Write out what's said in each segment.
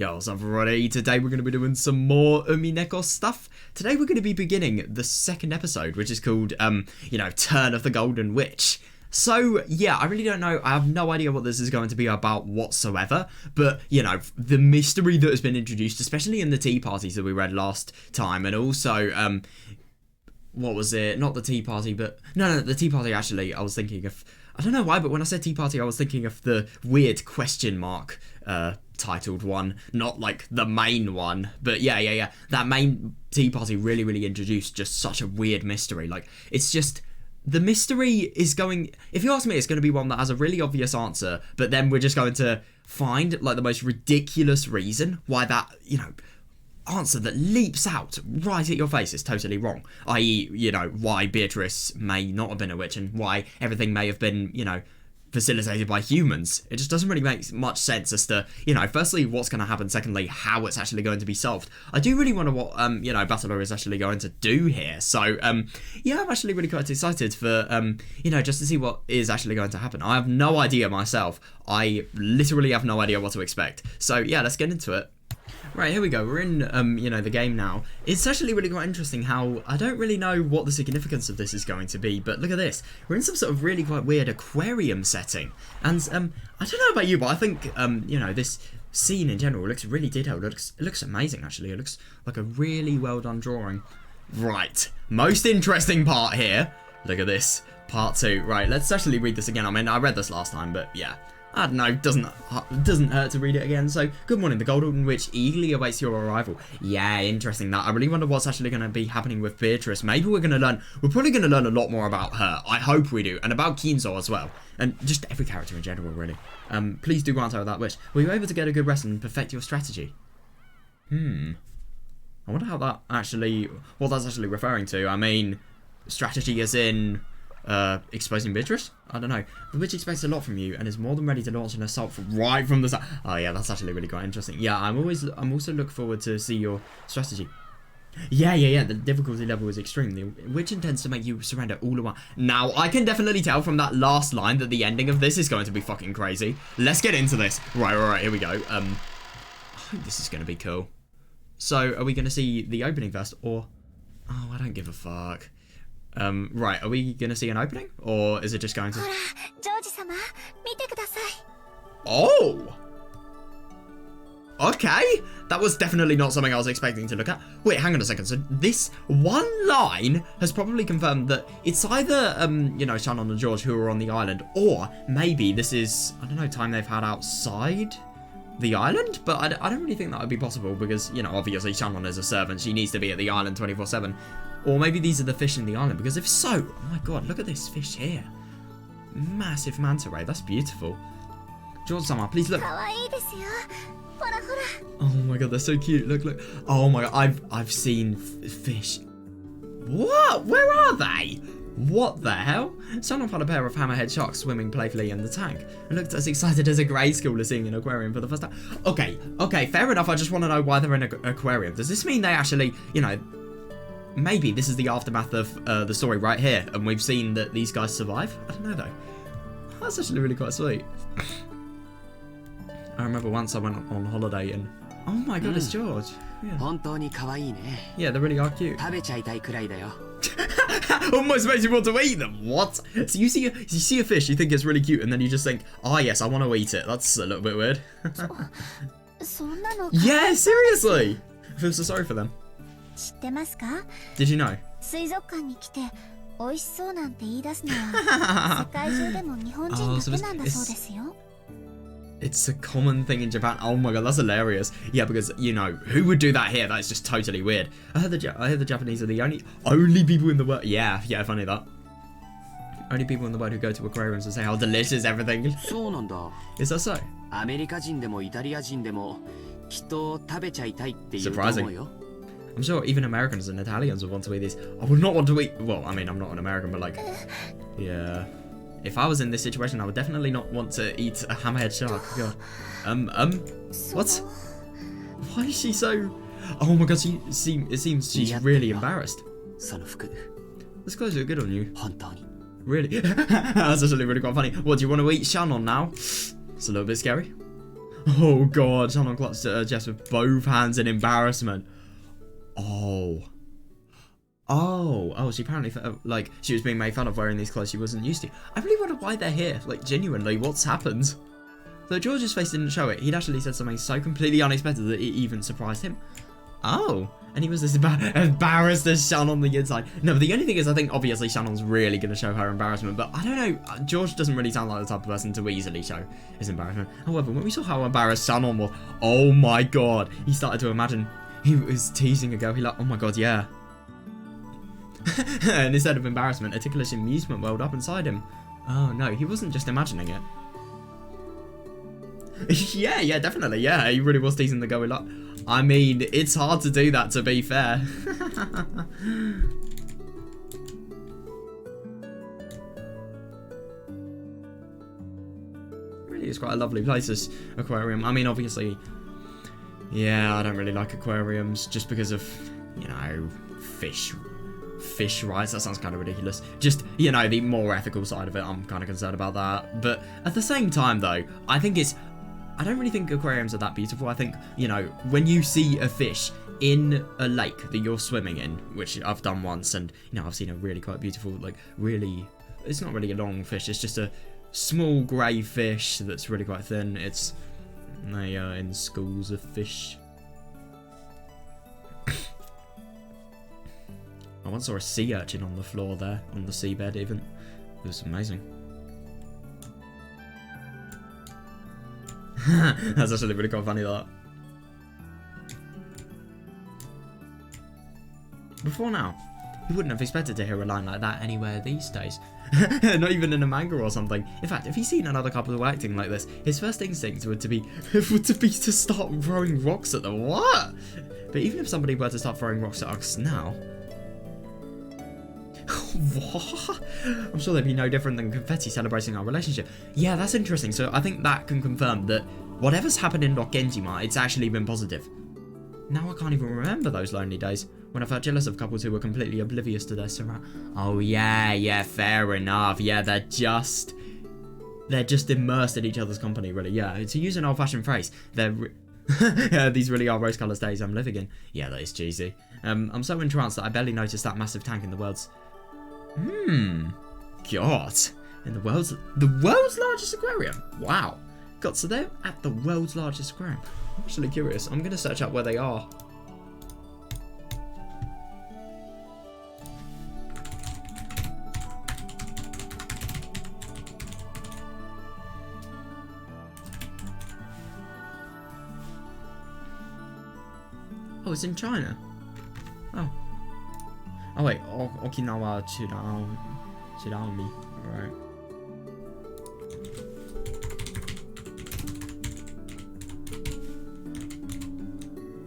Yo, what's up everybody? Today we're going to be doing some more Umineko stuff. Today we're going to be beginning the second episode, which is called, Turn of the Golden Witch. So, yeah, I really don't know. I have no idea what this is going to be about whatsoever. But, the mystery that has been introduced, especially in the tea parties that we read last time. And also, what was it? Not the tea party, but... No, the tea party, actually, I was thinking of... I don't know why, but when I said tea party, I was thinking of the weird question mark titled one, not like the main one. But yeah. That main tea party really introduced just such a weird mystery. Like, it's just... The mystery is going... If you ask me, it's going to be one that has a really obvious answer, but then we're just going to find, like, the most ridiculous reason why that, answer that leaps out right at your face is totally wrong. I.e., why Beatrice may not have been a witch and why everything may have been, facilitated by humans. It just doesn't really make much sense as to, firstly, what's going to happen, secondly, how it's actually going to be solved. I do really wonder what, Battler is actually going to do here. So, I'm actually really quite excited for, just to see what is actually going to happen. I have no idea myself. I literally have no idea what to expect. So, yeah, let's get into it. Right, here we go. We're in, the game now. It's actually really quite interesting how I don't really know what the significance of this is going to be, but look at this. We're in some sort of really quite weird aquarium setting. And, I don't know about you, but I think, this scene in general looks really detailed. It looks amazing, actually. It looks like a really well done drawing. Right, most interesting part here. Look at this, part 2. Right, let's actually read this again. I mean, I read this last time, but yeah. I don't know, doesn't hurt to read it again. So, good morning, the Golden Witch eagerly awaits your arrival. Yeah, interesting that. I really wonder what's actually going to be happening with Beatrice. Maybe we're probably going to learn a lot more about her. I hope we do. And about Kinzo as well. And just every character in general, really. Please do grant her that wish. Were you able to get a good rest and perfect your strategy? I wonder how what that's actually referring to. I mean, strategy as in... exposing Beatrice? I don't know. The witch expects a lot from you and is more than ready to launch an assault right from the start. Oh yeah, that's actually really quite interesting. Yeah, I'm also looking forward to see your strategy. Yeah. The difficulty level is extreme. The witch intends to make you surrender all at once. Now, I can definitely tell from that last line that the ending of this is going to be fucking crazy. Let's get into this. Right, here we go. I hope this is going to be cool. So, are we going to see the opening first or... Oh, I don't give a fuck. Right, are we gonna see an opening? Or is it just going to... Oh! Okay! That was definitely not something I was expecting to look at. Wait, hang on a second. So this one line has probably confirmed that it's either, Shannon and George who are on the island, or maybe this is, I don't know, time they've had outside the island? But I don't really think that would be possible because, obviously Shannon is a servant. She needs to be at the island 24/7. Or maybe these are the fish in the island, because if so, oh my god, look at this fish here. Massive manta ray, that's beautiful. George-sama, please look. Oh my god, they're so cute, look. Oh my god, I've seen fish. What? Where are they? What the hell? Someone found a pair of hammerhead sharks swimming playfully in the tank and looked as excited as a grade schooler seeing an aquarium for the first time. Okay, fair enough, I just want to know why they're in an aquarium. Does this mean they actually, maybe this is the aftermath of the story right here, and we've seen that these guys survive? I don't know, though. That's actually really quite sweet. I remember once I went on holiday and... Oh my god, it's George. Yeah, they really are cute. Almost makes you want to eat them. What? So you see a fish, you think it's really cute, and then you just think, oh yes, I want to eat it. That's a little bit weird. Yeah, seriously. I feel so sorry for them. Did you know? It's a common thing in Japan. Oh my god, that's hilarious. Yeah, because, who would do that here? That's just totally weird. I heard the Japanese are the only people in the world. Yeah, funny that. Only people in the world who go to aquariums and say how delicious everything is. Is that so? Surprising. I'm sure even Americans and Italians would want to eat this. I would not want to eat... Well, I mean, I'm not an American, but like... Yeah. If I was in this situation, I would definitely not want to eat a hammerhead shark. God. What? Why is she so... Oh my god, it seems she's really embarrassed. This clothes look good on you. Really? That's actually really quite funny. What, do you want to eat Shannon now? It's a little bit scary. Oh god, Shannon clutched at her chest with both hands in embarrassment. Oh. Oh, she apparently felt like she was being made fun of wearing these clothes she wasn't used to. I really wonder why they're here. Like, genuinely, what's happened? Though George's face didn't show it, he'd actually said something so completely unexpected that it even surprised him. Oh, and he was as embarrassed as Shan on the inside. No, but the only thing is, I think obviously Shannon's really going to show her embarrassment, but I don't know, George doesn't really sound like the type of person to easily show his embarrassment. However, when we saw how embarrassed Shannon was, oh my god, he started to imagine he was teasing a girl. He like, oh my god, yeah. And instead of embarrassment, a ticklish amusement welled up inside him. Oh no, he wasn't just imagining it. Yeah, definitely, yeah, he really was teasing the girl a lot. I mean, it's hard to do that, to be fair. Really is quite a lovely place, this aquarium. I mean, obviously, yeah, I don't really like aquariums just because of, you know, fish rights. That sounds kind of ridiculous. Just, you know, the more ethical side of it, I'm kind of concerned about that. But at the same time, though, I don't really think aquariums are that beautiful. I think, you know, when you see a fish in a lake that you're swimming in, which I've done once, and, you know, I've seen a really quite beautiful, like, really, it's not really a long fish, it's just a small grey fish that's really quite thin. It's, they are in schools of fish. I once saw a sea urchin on the floor there, on the seabed even. It was amazing. That's actually really quite funny, that. Before now, he wouldn't have expected to hear a line like that anywhere these days. Not even in a manga or something. In fact, if he's seen another couple who are acting like this, his first instinct would be to start throwing rocks at them. What? But even if somebody were to start throwing rocks at us now... What? I'm sure they'd be no different than confetti celebrating our relationship. Yeah, that's interesting. So I think that can confirm that whatever's happened in Rock Genjima, it's actually been positive. Now I can't even remember those lonely days when I felt jealous of couples who were completely oblivious to their surround. Oh yeah, fair enough. Yeah, they're just immersed in each other's company, really. Yeah, to use an old-fashioned phrase, yeah, these really are rose-colored days I'm living in. Yeah, that is cheesy. I'm so entranced that I barely noticed that massive tank in the world's... God. In the world's largest aquarium. Wow. God, so they're at the world's largest aquarium. I'm actually curious. I'm going to search up where they are. Oh, it's in China. Oh. Oh wait, Okinawa Chiraomi. Alright.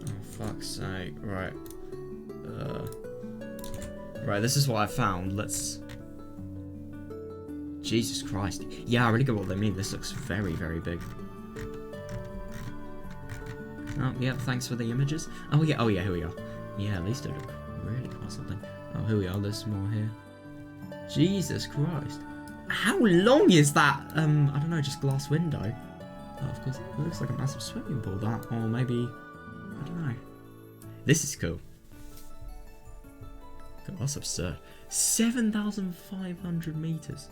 Oh, fuck's sake. Right. Right, this is what I found. Let's... Jesus Christ. Yeah, I really get what they mean. This looks very, very big. Oh, yeah, thanks for the images. Oh, yeah, here we are. Yeah, at least they look really quite something. Oh, here we are, there's more here. Jesus Christ. How long is that, I don't know, just glass window? Oh, of course, it looks like a massive swimming pool, that. Or maybe, I don't know. This is cool. God, that's absurd. 7,500 meters.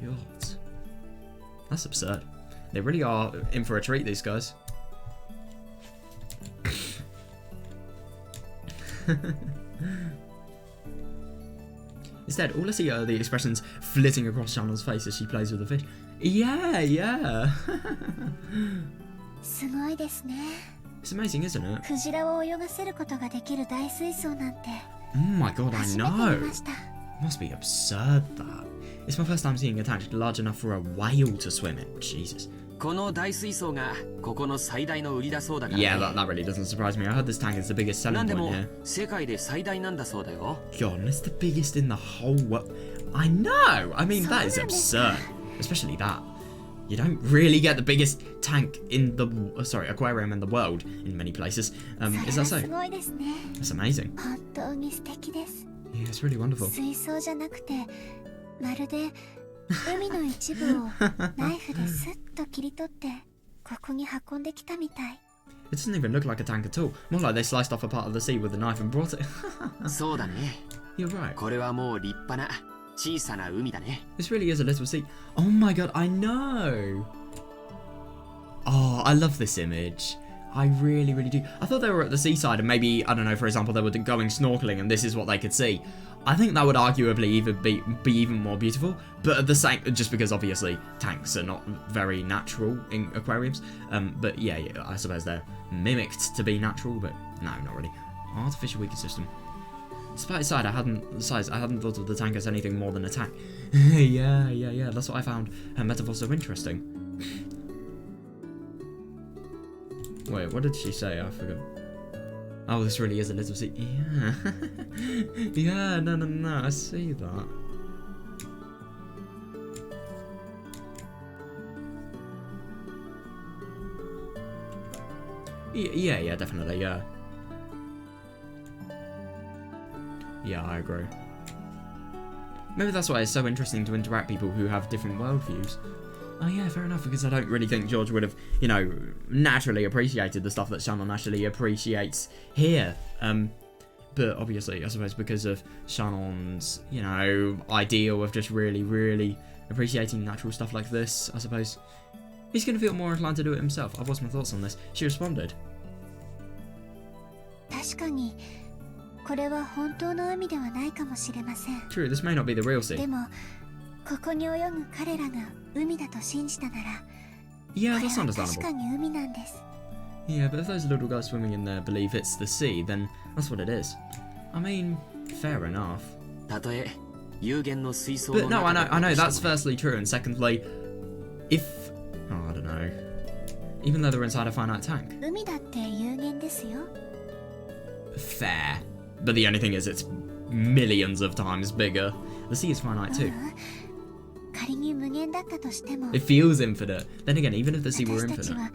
God. That's absurd. They really are in for a treat, these guys. Instead, all I see are the expressions flitting across Shannon's face as she plays with the fish. Yeah. It's amazing, isn't it? Oh my god, I know. Must be absurd, that. It's my first time seeing a tank large enough for a whale to swim in. Jesus. Yeah, that really doesn't surprise me. I heard this tank is the biggest selling point here. God, and it's the biggest in the whole world. I know! I mean, that is absurd. Especially that. You don't really get the biggest tank in the... aquarium in the world in many places. Is that so? That's amazing. Yeah, it's really wonderful. It doesn't even look like a tank at all. More like they sliced off a part of the sea with a knife and brought it. そうだね。 You're right. これはもう立派な小さな海だね。 This really is a little sea. Oh my god, I know! Oh, I love this image. I really, really do. I thought they were at the seaside and maybe, I don't know, for example, they were going snorkeling and this is what they could see. I think that would arguably even be even more beautiful, but at the same, just because obviously tanks are not very natural in aquariums. But yeah, I suppose they're mimicked to be natural, but no, not really. Artificial ecosystem. Side, I hadn't thought of the tank as anything more than a tank. yeah. That's what I found her metaphor so interesting. Wait, what did she say? I forgot. Oh, this really is a little sea. Yeah. Yeah, no, I see that. Yeah, definitely, yeah. Yeah, I agree. Maybe that's why it's so interesting to interact with people who have different worldviews. Oh yeah, fair enough, because I don't really think George would have, you know, naturally appreciated the stuff that Shannon actually appreciates here. But obviously, I suppose because of Shannon's, you know, ideal of just really, really appreciating natural stuff like this, I suppose he's going to feel more inclined to do it himself. I've lost my thoughts on this. She responded. True, this may not be the real sea. Yeah, that's understandable. Yeah, but if those little guys swimming in there believe it's the sea, then that's what it is. I mean, fair enough. But no, I know that's firstly true, and secondly, if... Oh, I don't know. Even though they're inside a finite tank. Fair. But the only thing is, it's millions of times bigger. The sea is finite too. It feels infinite. Then again, even if the sea were infinite...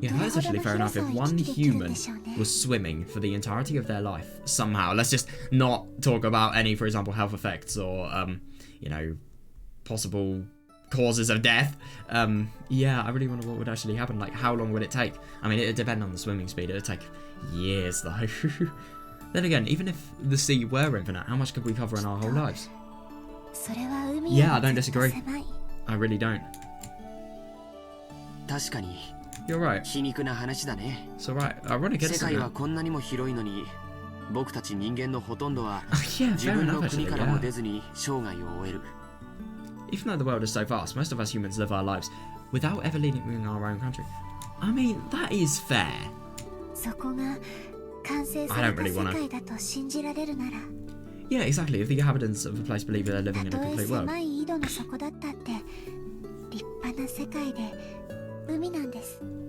Yeah, that's actually fair enough. If one human was swimming for the entirety of their life, somehow, let's just not talk about any, for example, health effects or, you know, possible causes of death. Yeah, I really wonder what would actually happen. Like, how long would it take? I mean, it'd depend on the swimming speed. It'd take years, though. Then again, even if the sea were infinite, how much could we cover in our whole lives? Yeah, I don't disagree. I really don't. You're right. It's alright. Ironic, isn't it? Yeah, fair enough, actually, yeah. Even though the world is so vast, most of us humans live our lives without ever leaving our own country. I mean, that is fair. I don't really want to... Yeah, exactly. If the inhabitants of a place believe they're living in a complete world. I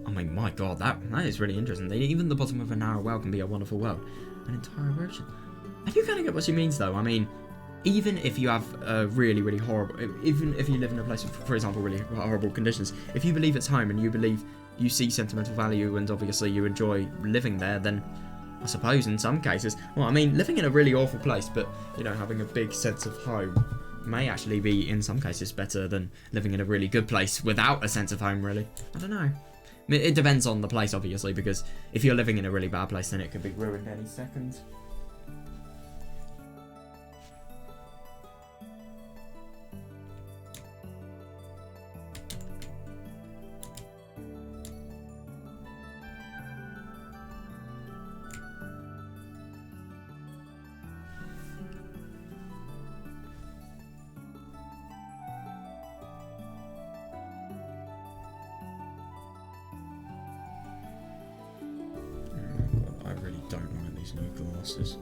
mean, my god, that is really interesting. Even the bottom of a narrow well can be a wonderful world. An entire ocean. I do kind of get what she means, though. I mean, even if you have really, really horrible... Even if you live in a place with, for example, really horrible conditions, if you believe it's home and you believe you see sentimental value and obviously you enjoy living there, then I suppose in some cases... Well, I mean, living in a really awful place, but, you know, having a big sense of home may actually be, in some cases, better than living in a really good place without a sense of home, really. I don't know. I mean, it depends on the place, obviously, because if you're living in a really bad place, then it could be ruined any second. New glasses.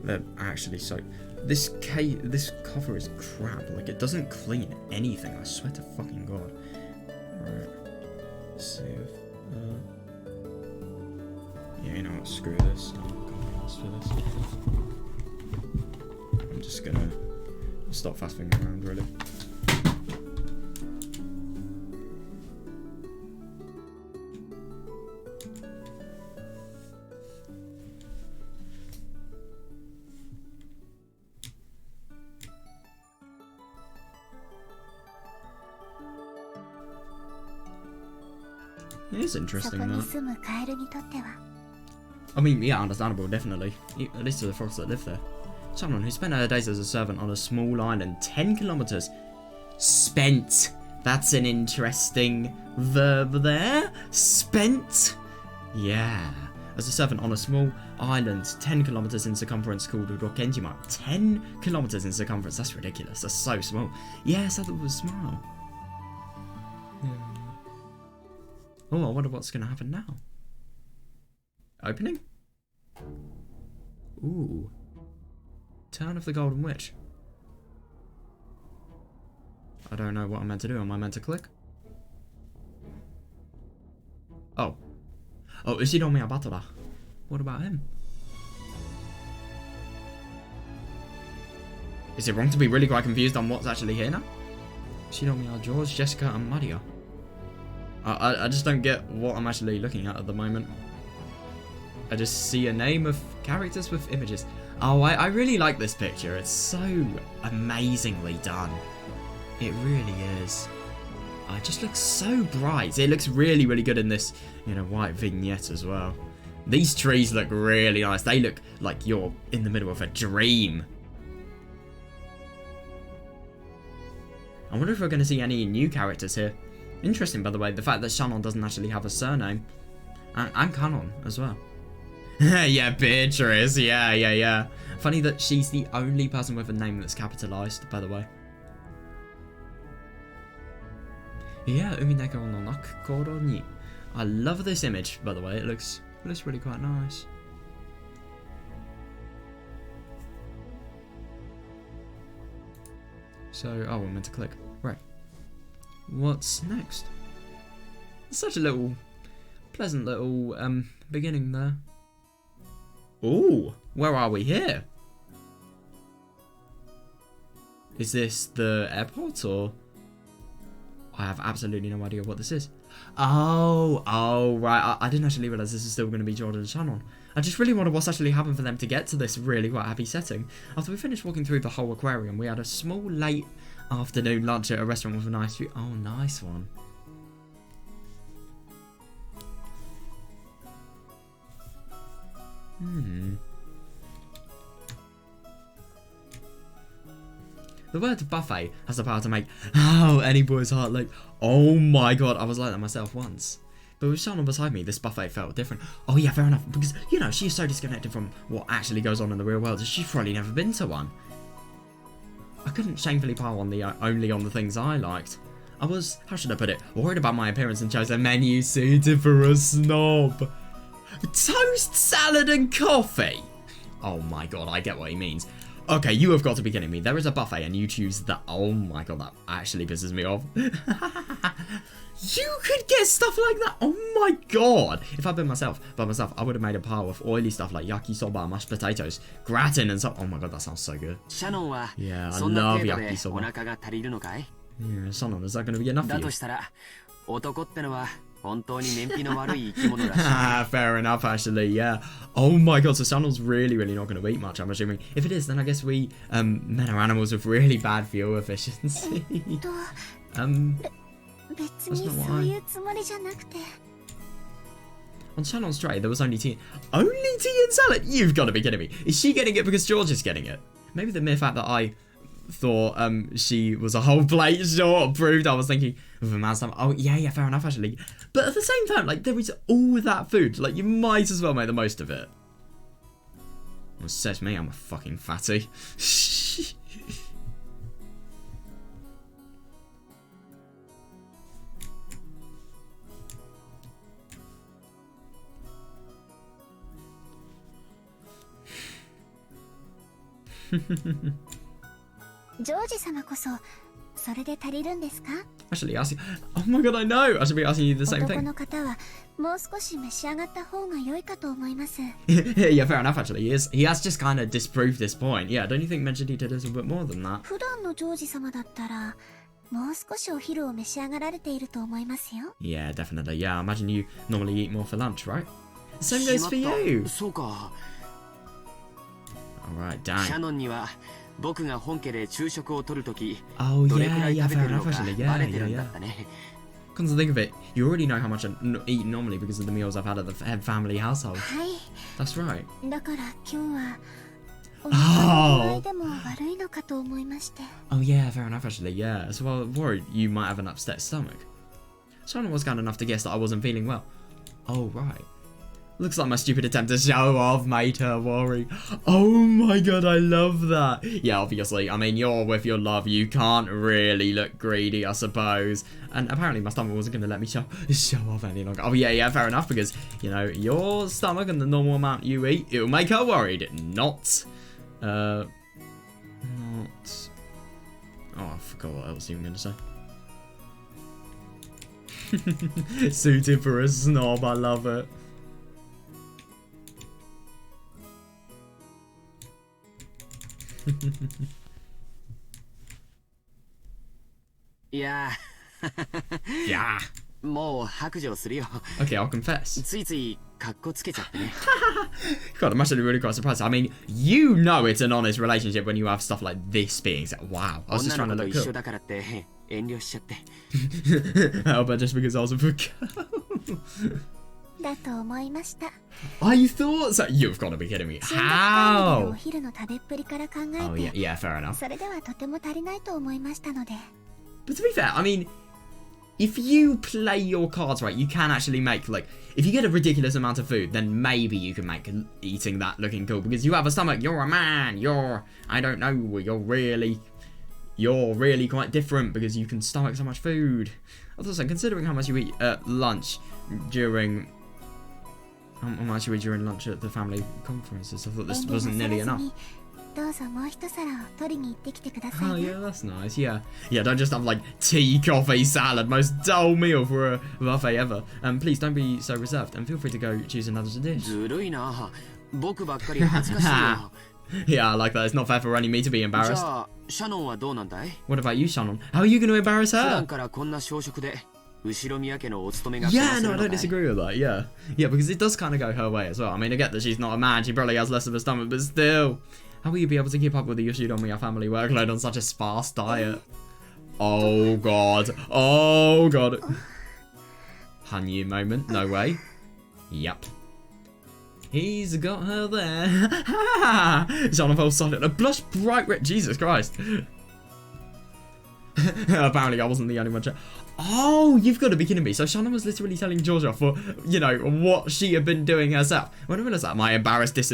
They're actually so... This cover is crap. Like, it doesn't clean anything. I swear to fucking god. Alright. Let's see if... Yeah, you know what? Screw this. For this. I'm just gonna stop fast fingering around, really. It is そ interesting こに that. 住むカエルにとっては I mean, yeah, understandable, definitely. At least to the frogs that live there. Someone who spent her days as a servant on a small island 10 kilometers. Spent. That's an interesting verb there. Spent. Yeah. As a servant on a small island 10 kilometers in circumference called Rokenjima. 10 kilometers in circumference. That's ridiculous. That's so small. Yes, I thought it was small. Yeah. Oh, I wonder what's going to happen now. Opening? Ooh. Turn of the Golden Witch. I don't know what I'm meant to do. Am I meant to click? Oh. Oh, Ushinomiya Batola. What about him? Is it wrong to be really quite confused on what's actually here now? Ushinomiya, George, Jessica, and Maria. I just don't get what I'm actually looking at the moment. I just see a name of characters with images. Oh, I really like this picture. It's so amazingly done. It really is. It just looks so bright. It looks really, really good in this, white vignette as well. These trees look really nice. They look like you're in the middle of a dream. I wonder if we're going to see any new characters here. Interesting, by the way, the fact that Shannon doesn't actually have a surname. And Canon as well. Yeah, Beatrice. Yeah. Funny that she's the only person with a name that's capitalized, by the way. Yeah, Umineko no Nakokoro ni. I love this image, by the way. It looks really quite nice. So, oh, we're meant to click. Right. What's next? Such a little, pleasant little, beginning there. Ooh, where are we here? Is this the airport, or? I have absolutely no idea what this is. Oh, right. I didn't actually realise this is still going to be Jordan and Shannon. I just really wonder what's actually happened for them to get to this really quite happy setting. After we finished walking through the whole aquarium, we had a small late afternoon lunch at a restaurant with a nice view. Oh, nice one. The word buffet has the power to make any boy's heart leap. Oh my god, I was like that myself once. But with Shannon beside me, this buffet felt different. Oh yeah, fair enough. Because, she's so disconnected from what actually goes on in the real world. She's probably never been to one. I couldn't shamefully pile on only on the things I liked. I was, how should I put it, worried about my appearance and chose a menu suited for a snob. Toast, salad and coffee. Oh my god, I get what he means. Okay, you have got to be kidding me. There is a buffet and you choose that. Oh my god, that actually pisses me off. You could get stuff like that. Oh my god. If I'd been by myself, I would have made a pile of oily stuff like yakisoba, mashed potatoes, gratin and stuff. Oh my god, that sounds so good. Yeah, I love yakisoba. Yeah, Shannon, is that going to be enough for you? Fair enough, actually, yeah. Oh my god, so Shannon's really not going to eat much, I'm assuming. If it is, then I guess we men are animals with really bad fuel efficiency. That's not why. On Shannon's tray, there was only tea. Only tea and salad? You've got to be kidding me. Is she getting it because George is getting it? Maybe the mere fact that I thought she was a whole plate short proved I was thinking of a man's time. Oh yeah, fair enough actually. But at the same time, like, there is all that food, like, you might as well make the most of it. Well, says me, I'm a fucking fatty. Actually asking, oh my god, I know! I should be asking you the same thing. Yeah, fair enough actually. He has just kind of disproved this point. Yeah, don't you think Menchidi did a little bit more than that? Yeah, definitely. Yeah, I imagine you normally eat more for lunch, right? The same goes for you! Alright, dang. Oh yeah, fair enough actually. Yeah. Come to think of it, you already know how much I eat normally because of the meals I've had at the family household. はい That's right. だから今日はお腹の具合でも悪いのかと思いまして Oh yeah, fair enough actually, yeah. So I was worried you might have an upset stomach. Someone was kind enough to guess that I wasn't feeling well. Oh right. Looks like my stupid attempt to show off made her worry. Oh my god, I love that. Yeah, obviously, I mean, you're with your love, you can't really look greedy, I suppose. And apparently my stomach wasn't going to let me show off any longer. Oh yeah, fair enough, because, you know, your stomach and the normal amount you eat, it'll make her worried. Not. Oh, I forgot what else you were going to say. Suited for a snob, I love it. いや Yeah. もう白状するよ。 Okay, I'll confess. ついついカッコつけちゃってね。 God, I'm actually really quite surprised. I mean, you know it's an honest relationship when you have stuff like this being said. Wow, I was just 女 trying の to 子と look 一緒 cool. だからって遠慮しちゃって。How about just because I was a girl? だと思いました Oh, you thought so? You've got to be kidding me. 死んだ二人でお How? 昼の食べっぷりから考 Oh, え yeah, て yeah, fair enough. それではとても足りないと思いましたので But to be fair, I mean, if you play your cards right, you can actually make, like, if you get a ridiculous amount of food, then maybe you can make eating that looking cool. Because you have a stomach, you're a man, I don't know, you're really quite different because you can stomach so much food. Also, considering how much you eat at lunch during... How much you eat during lunch at the family conferences, I thought this 遠慮 wasn't なさ nearly らず enough. にどうぞもう一皿を取りに行ってきてくださ Oh いね yeah, that's nice. Yeah, don't just have like tea, coffee, salad. Most dull meal for a buffet ever. Please don't be so reserved, and feel free to go choose another dish. ずるいな。僕ばっかり恥ずかしいよ。 Yeah, I like that. It's not fair for only me to be じ embarrassed. ゃあシャノンはどうなんだい？ What about you, Shannon? How are you going to embarrass 普段 her? からこんな小食で後ろ宮家のお勤めがこ Yeah, なせ no, る I の don't かい？ disagree with that. Yeah, because it does kind of go her way as well. I mean, I get that she's not a man. She probably has less of a stomach, but still, how will you be able to keep up with the Yoshidomiya family workload on such a sparse diet? Oh god. Hanyu moment. No way. Yep. He's got her there. Shannon fell silent. A blush bright red. Jesus Christ. Apparently I wasn't the only one. Oh, you've got to be kidding me. So Shannon was literally telling Georgia for, you know, what she had been doing herself. When I realised that, my embarrassment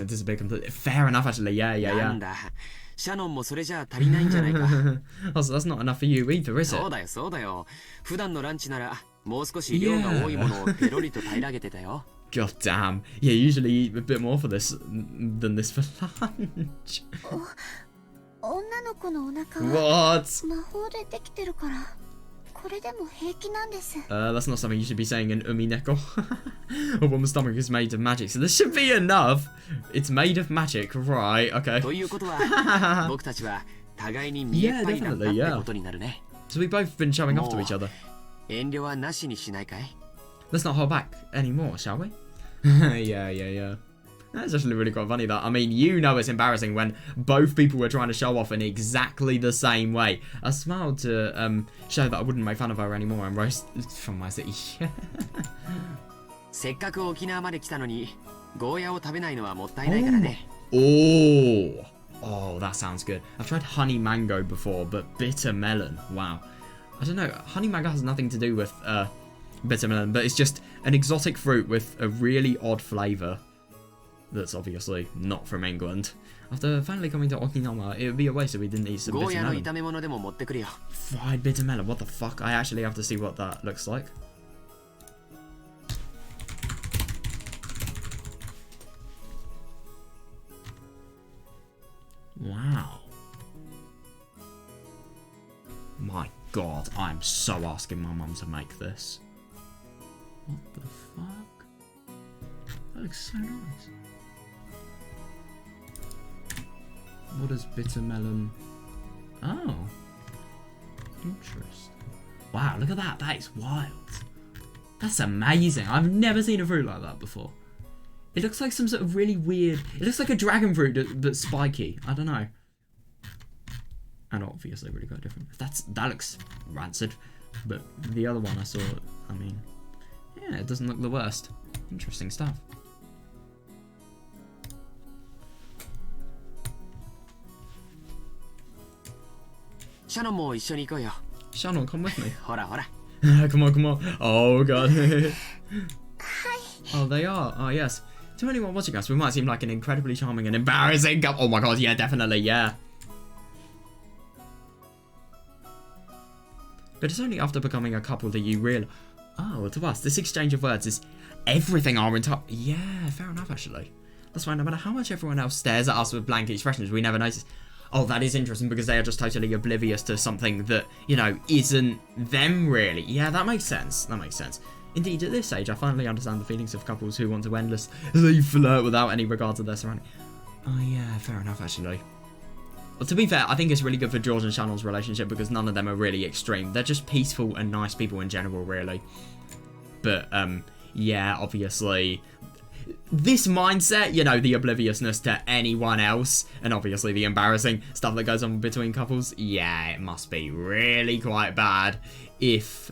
disappeared completely. Fair enough, actually. な Yeah. んだ。シャノンもそれじゃ足りないんじゃないか。 Also, that's not enough for you either, is it? そうだよそうだよ。普段のランチならもう少し量が多いものをペロリと平らげてたよ。 God damn. Yeah, you usually eat a bit more for this than this for lunch. 女の子のお腹は What? 魔法でできてるからこれでも平気なんです That's not something you should be saying in Umineko. A woman's stomach is made of magic, so this should be enough. It's made of magic, right? Okay. ということは僕たちは互いに見えっ張りだったってことになるね。 So we've both been showing off to each other. 遠慮はなしにしないかい？ Let's not hold back anymore, shall we? Yeah. That's actually really quite funny that. I mean, you know it's embarrassing when both people were trying to show off in exactly the same way. I smiled to show that I wouldn't make fun of her anymore and roast from my city. せっかく沖縄まで来たのにゴーヤを食べないのはもったいないからね。 Oh, that sounds good. I've tried honey mango before, but bitter melon. Wow. I don't know. Honey mango has nothing to do with bitter melon, but it's just an exotic fruit with a really odd flavour. That's obviously not from England. After finally coming to Okinawa, it would be a waste if we didn't eat some ゴー bitter ヤの melon. 炒め物でも持ってくるよ。 Fried bitter melon, what the fuck? I actually have to see what that looks like. Wow. My god, I'm so asking my mum to make this. What the fuck? That looks so nice. What is bitter melon? Oh. Interesting. Wow, look at that. That is wild. That's amazing. I've never seen a fruit like that before. It looks like some sort of really weird... It looks like a dragon fruit, but spiky. I don't know. And obviously really quite different. That looks rancid. But the other one I saw, I mean, yeah, it doesn't look the worst. Interesting stuff. Shannon も一緒に行こうよ。 Shannon, come with me. ほらほら。 Come on, come on. Oh, God. Oh, they are. Oh, yes. To anyone watching us, we might seem like an incredibly charming and embarrassing couple. Oh, my God. Yeah, definitely. Yeah. But it's only after becoming a couple that you realize... Oh, to us, this exchange of words is everything our entire... Yeah, fair enough, actually. That's why no matter how much everyone else stares at us with blank expressions, we never notice... Oh, that is interesting because they are just totally oblivious to something that, you know, isn't them really. Yeah, that makes sense. That makes sense. Indeed, at this stage, I finally understand the feelings of couples who want to endlessly flirt without any regard to their surroundings. Oh, yeah, fair enough, actually. Well, to be fair, I think it's really good for George and Shannon's relationship because none of them are really extreme. They're just peaceful and nice people in general, really. But, yeah, obviously... This mindset, you know, the obliviousness to anyone else, and obviously the embarrassing stuff that goes on between couples, yeah, it must be really quite bad if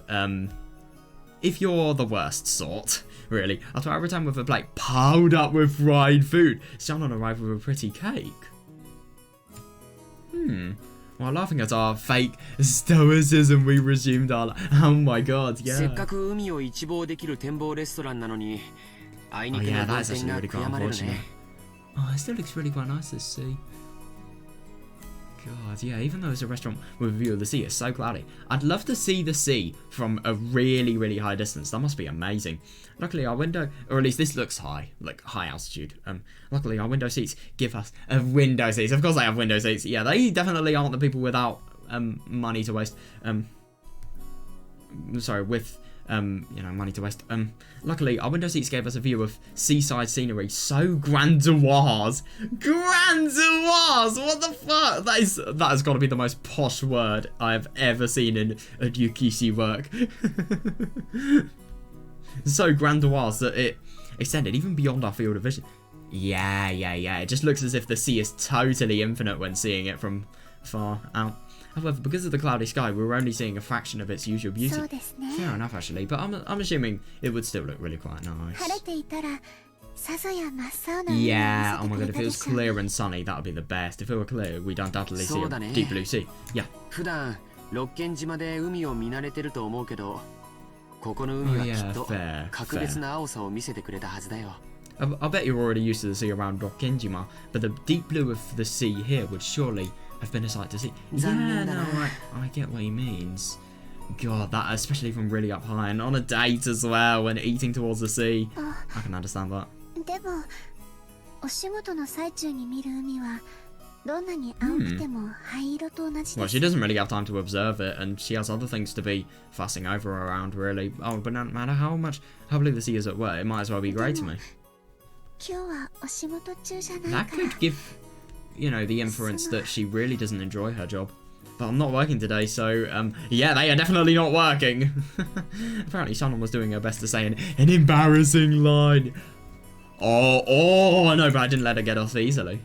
you're the worst sort, really. After I returned with a plate piled up with fried food, Shannon arrived with a pretty cake. While laughing at our fake stoicism, we resumed our... Oh my God, yeah. せっかく海を一望できる展望レストランなのに、あいにくの動線が悔やまれるね。 Oh, it still looks really quite nice, this sea. God, yeah, even though it's a restaurant with a view of the sea, it's so cloudy. I'd love to see the sea from a really, really high distance. That must be amazing. Luckily, our window, or at least this looks high, like high altitude. Luckily, our window seats give us window seats. Of course, they have window seats. Yeah, they definitely aren't the people without money to waste. Sorry, with you know, money to waste. Luckily, our window seats gave us a view of seaside scenery so grandiose. Grandiose! What the fuck? That has got to be the most posh word I've ever seen in a Ryukishi work. So grandiose that it extended even beyond our field of vision. Yeah. It just looks as if the sea is totally infinite when seeing it from far out. However, because of the cloudy sky, we were only seeing a fraction of its usual beauty. Fair enough, actually, but I'm assuming it would still look really quite nice. Yeah, oh my God, if it was clear and sunny, that would be the best. If it were clear, we'd undoubtedly see a deep blue sea. Yeah. 普段六軒島で海を見慣れてると思うけど、ここの海はきっと格別な青さを見せてくれたはずだよ。 I bet you're already used to the sea around Rokkenjima, but the deep blue of the sea here would surely have been a sight to see. Yeah, no, I get what he means. God, that, especially from really up high and on a date as well, when eating towards the sea. I can understand that. Well, she doesn't really have time to observe it, and she has other things to be fussing over around, really. Oh, but no matter how blue the sea is at work, it might as well be grey to me. That could give, you know, the inference that she really doesn't enjoy her job. But I'm not working today, so, yeah, they are definitely not working. Apparently, Shannon was doing her best to say an embarrassing line. Oh, no, but I didn't let her get off easily.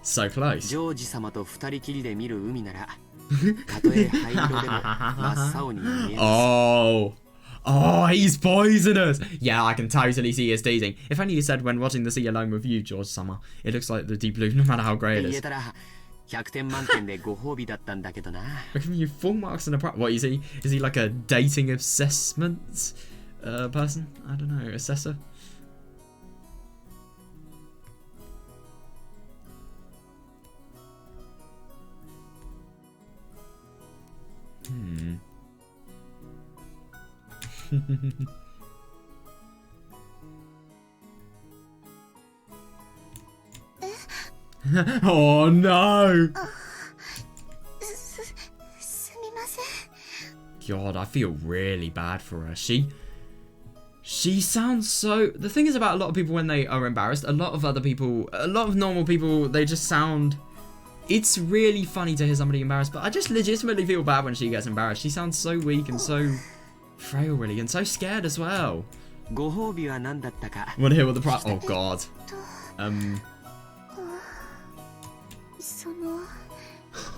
So close. ジョージ様と二人きりで見る海なら、たとえ灰色でも真っ青に見えます。Oh, he's poisonous! Yeah, I can totally see his teasing. If only you said when watching the sea alone with you, George Summer, it looks like the deep blue no matter how grey it is. 100点満点でご褒美だったんだけどな。 We're giving you full marks and a prize. What, is he like a dating assessment person? I don't know, assessor? Oh no! God, I feel really bad for her. She sounds so... The thing is about a lot of people when they are embarrassed, a lot of normal people, they just sound... It's really funny to hear somebody embarrassed, but I just legitimately feel bad when she gets embarrassed. She sounds so weak and so frail, really, and so scared as well. Want to hear what the prize... Oh, God.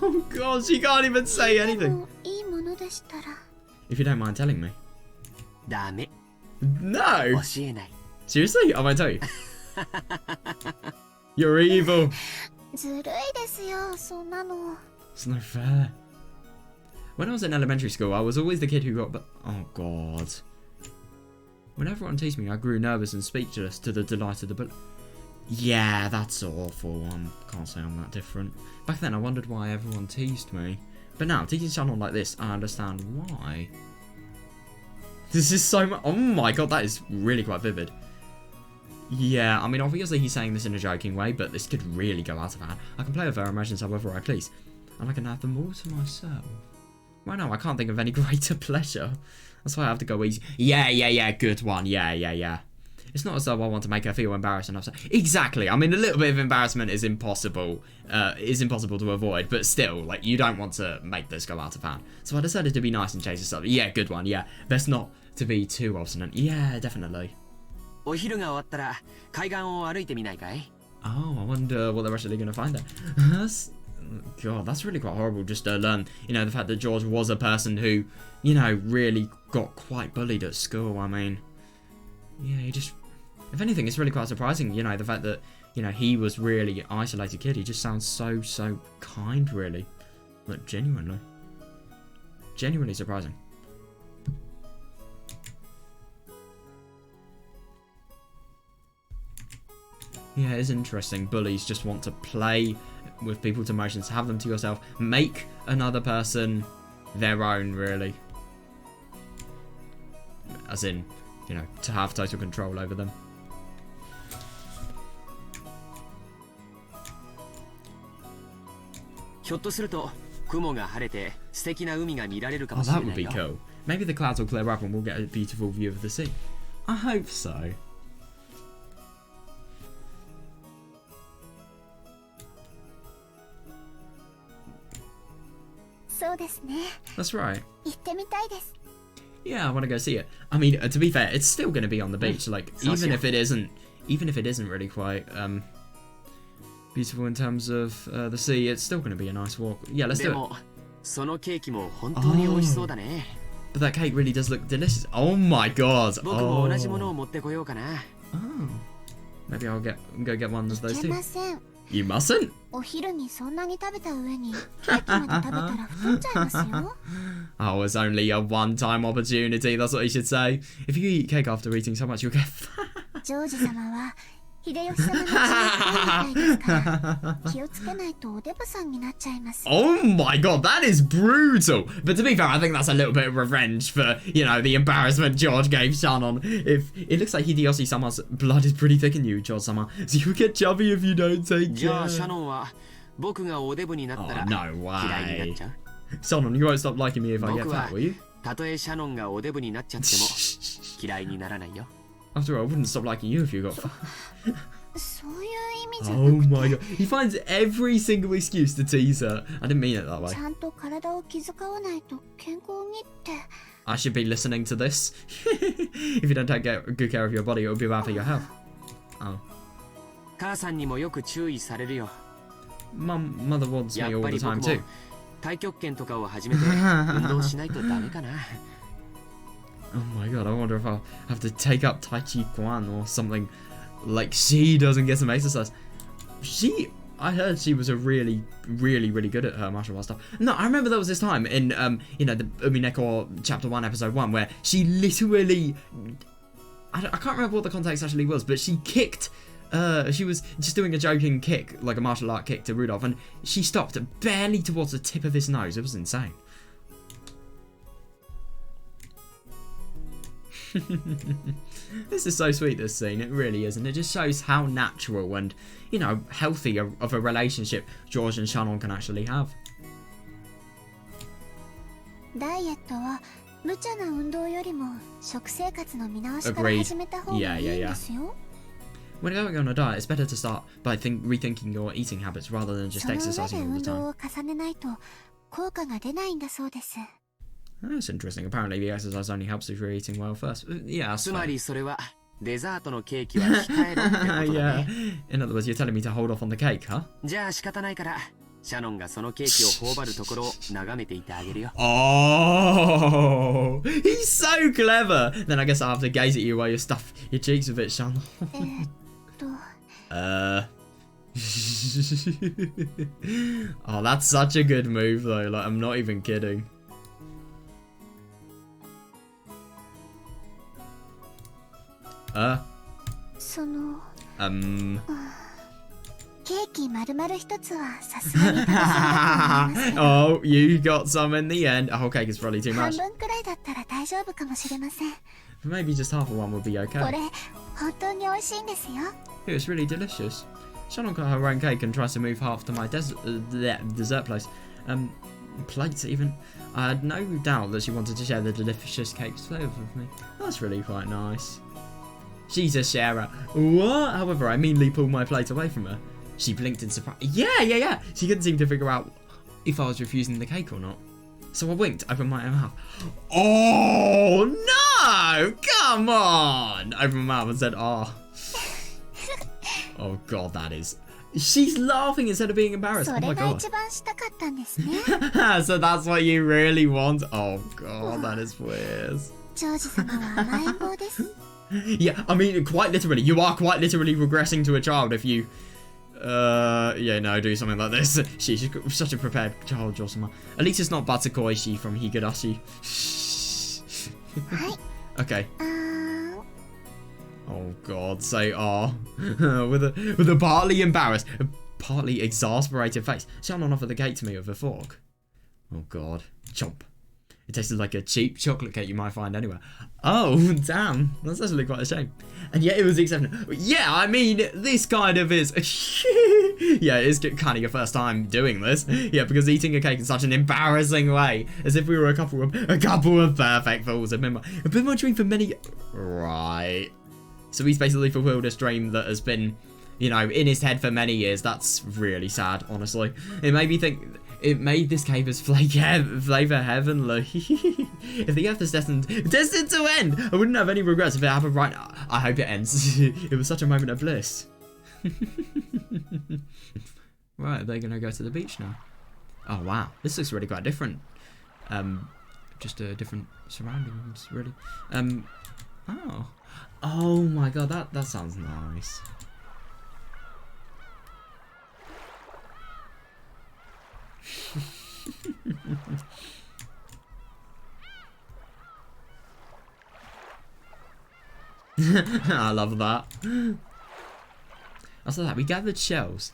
Oh, God, she can't even say anything. If you don't mind telling me. ダメ。 No! 教えない。 Seriously? I might tell you. You're evil. ずるいですよ、そんなの。 It's no fair. When I was in elementary school, I was always the kid who got... Oh, God. When everyone teased me, I grew nervous and speechless to the delight of the bully. Yeah, that's awful. Can't say I'm that different. Back then, I wondered why everyone teased me. But now, teasing someone like this, I understand why. This is so much... Oh my god, that is really quite vivid. Yeah, I mean, obviously he's saying this in a joking way, but this could really go out of hand. I can play with her emotions however I please, and I can have them all to myself. Right now, I can't think of any greater pleasure. That's why I have to go easy. Yeah, good one. Yeah. It's not as though I want to make her feel embarrassed and upset. Exactly. I mean, a little bit of embarrassment is impossible to avoid, but still, like, you don't want to make this go out of hand. So I decided to be nice and change this up. Yeah, good one. Yeah, best not to be too obstinate. Yeah, definitely. お昼が終わったら海岸を歩いてみないかい? Oh, I wonder what they're actually going to find there. God, that's really quite horrible just to learn, you know, the fact that George was a person who, you know, really got quite bullied at school. I mean, yeah, he just... If anything, it's really quite surprising, you know, the fact that, you know, he was really an isolated kid. He just sounds so kind, really. Like, genuinely. Genuinely surprising. Yeah, it is interesting. Bullies just want to play with people's emotions, have them to yourself, make another person their own, really. As in, you know, to have total control over them. Oh, that would be cool. Maybe the clouds will clear up and we'll get a beautiful view of the sea. I hope so. That's right. Yeah, I want to go see it. I mean, to be fair, it's still going to be on the beach. Like, even if it isn't really quite beautiful in terms of the sea, it's still going to be a nice walk. Yeah, let's do it. But that cake really does look delicious. Oh my god. Oh. Maybe I'll go get one of those too. You mustn't? Oh, it's only a one-time opportunity, that's what you should say. If you eat cake after eating so much, you'll get fat. Oh my god, that is brutal. But to be fair, I think that's a little bit of revenge for, you know, the embarrassment George gave Shannon. If it looks like Hideyoshi-sama's blood is pretty thick in you, George-sama, so you get chubby if you don't take care. Oh, no way. Shannon, you won't stop liking me if I get fat, will you? After all, I wouldn't stop liking you if you got fat. Oh my god. He finds every single excuse to tease her. I didn't mean it that way. I should be listening to this. If you don't take good care of your body, it will be bad for your health. Oh. Mother warns me all the time too. Oh my god, I wonder if I'll have to take up Tai Chi Chuan or something, like she doesn't get some exercise. I heard she was a really good at her martial arts stuff. No, I remember there was this time in, you know, the Umineko Chapter 1, Episode 1, where she literally, I can't remember what the context actually was, but she kicked, she was just doing a joking kick, like a martial art kick to Rudolph, and she stopped barely towards the tip of his nose. It was insane. This is so sweet, this scene, it really is, and it just shows how natural and, you know, healthy of a relationship George and Shannon can actually have. Agreed. Yeah. When going on a diet, it's better to start by rethinking your eating habits rather than just exercising all the time. That's interesting. Apparently the exercise only helps if you're eating well first. Yeah, yeah. In other words, you're telling me to hold off on the cake, huh? シャノンがそのケーキを頬張るところを眺めていてあげるよ。Oh, he's so clever. Then I guess I have to gaze at you while you stuff your cheeks with it, Shannon. Oh, that's such a good move though. Like, I'm not even kidding. Oh, you got some in the end. A whole cake is probably too much. Maybe just half of one would be okay. It's really delicious. Shannon got her own cake and tries to move half to my dessert place. Plates even. I had no doubt that she wanted to share the delicious cake's flavour with me. That's really quite nice. She's a sharer. What? However, I meanly pulled my plate away from her. She blinked in surprise. Yeah. She couldn't seem to figure out if I was refusing the cake or not. So I winked, opened my mouth. Oh, no! Come on! Opened my mouth and said, oh. Oh, God, that is... She's laughing instead of being embarrassed. Oh, my God. So that's what you really want? Oh, God, that is weird. Yeah, I mean, quite literally. You are quite literally regressing to a child if you... yeah, no, do something like this. She's such a prepared child, Josama. At least it's not Batsukoishi from Higurashi. Okay. Oh God, say with a partly embarrassed, partly exasperated face. Shannon offered the cake to me with a fork. Oh God, chomp. It tasted like a cheap chocolate cake you might find anywhere. Oh, damn. That's actually quite a shame. And yet it was accepted. Yeah, I mean, this kind of is... yeah, it is kind of your first time doing this. Yeah, because eating a cake in such an embarrassing way. As if we were a couple of perfect fools. I've been my dream for many... Right. So he's basically fulfilled a dream that has been, you know, in his head for many years. That's really sad, honestly. It made me think... It made this cake as flavor heavenly. If the earth is destined to end, I wouldn't have any regrets if it happened right now. I hope it ends. It was such a moment of bliss. Right, they're gonna go to the beach now. Oh wow, this looks really quite different. Just different surroundings, really. Oh my God, that sounds nice. I love that. After that, we gathered shells.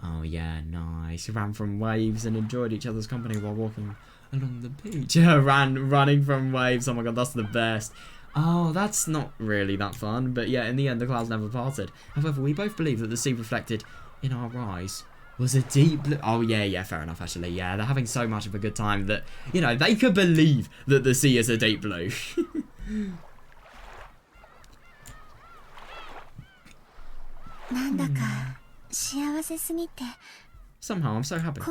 Oh yeah, nice. Ran from waves and enjoyed each other's company while walking along the beach. Running from waves. Oh my God, that's the best. Oh, that's not really that fun. But yeah, in the end, the clouds never parted. However, we both believe that the sea reflected in our eyes was a deep blue. Oh yeah, fair enough, actually. Yeah, they're having so much of a good time that, you know, they could believe that the sea is a deep blue. Somehow, I'm so happy.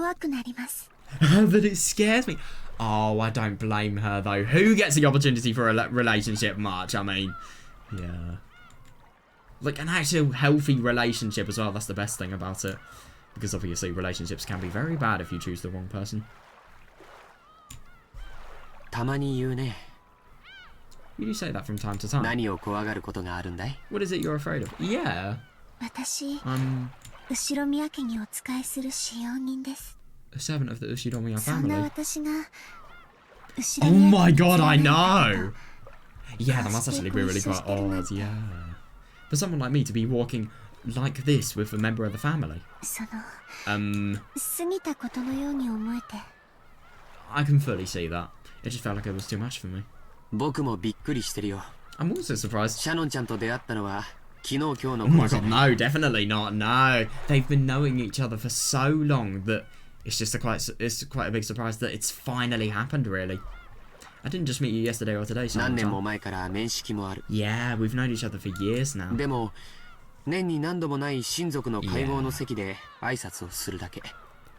But it scares me. Oh, I don't blame her, though. Who gets the opportunity for a relationship much? I mean, yeah. Like, an actual healthy relationship as well. That's the best thing about it. Because obviously relationships can be very bad if you choose the wrong person. You do say that from time to time. What is it you're afraid of? Yeah. A servant of the Ushiromiya family. Oh my God, I know! Yeah, that must actually be really quite odd, yeah. For someone like me to be walking like this with a member of the family. I can fully see that. It just felt like it was too much for me. I'm also surprised. Oh my God, no, definitely not, no. They've been knowing each other for so long that it's just quite a big surprise that it's finally happened, really. I didn't just meet you yesterday or today, so yeah, we've known each other for years now.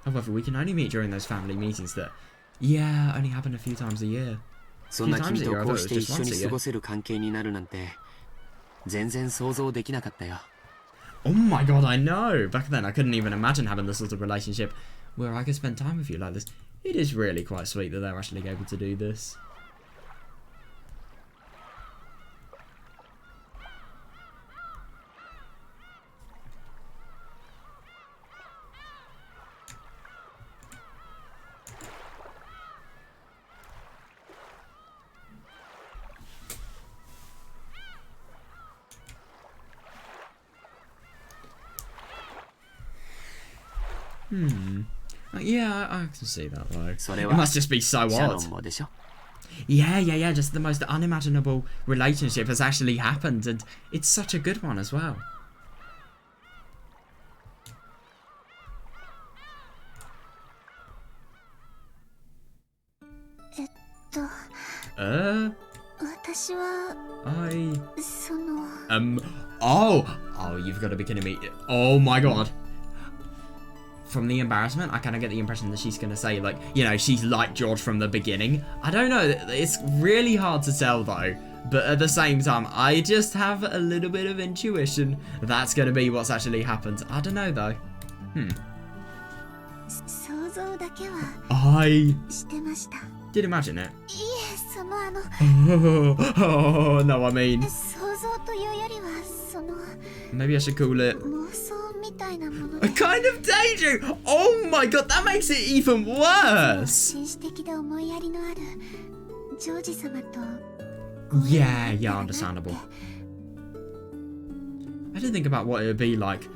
However, we can only meet during those family meetings that, yeah, only happen a few times a year. A few times a year, I thought it was just once a year. Oh my God, I know! Back then, I couldn't even imagine having this sort of relationship where I could spend time with you like this. It is really quite sweet that they're actually able to do this. Yeah, I can see that though. It must just be so odd. Yeah. Just the most unimaginable relationship has actually happened, and it's such a good one as well. Oh, you've got to be kidding me. Oh my god. From the embarrassment, I kind of get the impression that she's going to say, like, you know, she's like George from the beginning. I don't know. It's really hard to tell, though. But at the same time, I just have a little bit of intuition that's going to be what's actually happened. I don't know, though. I did imagine it. Oh, no, I mean... Maybe I should call it... a kind of daydream! Oh my god, that makes it even worse! Yeah, understandable. I didn't think about what it would be like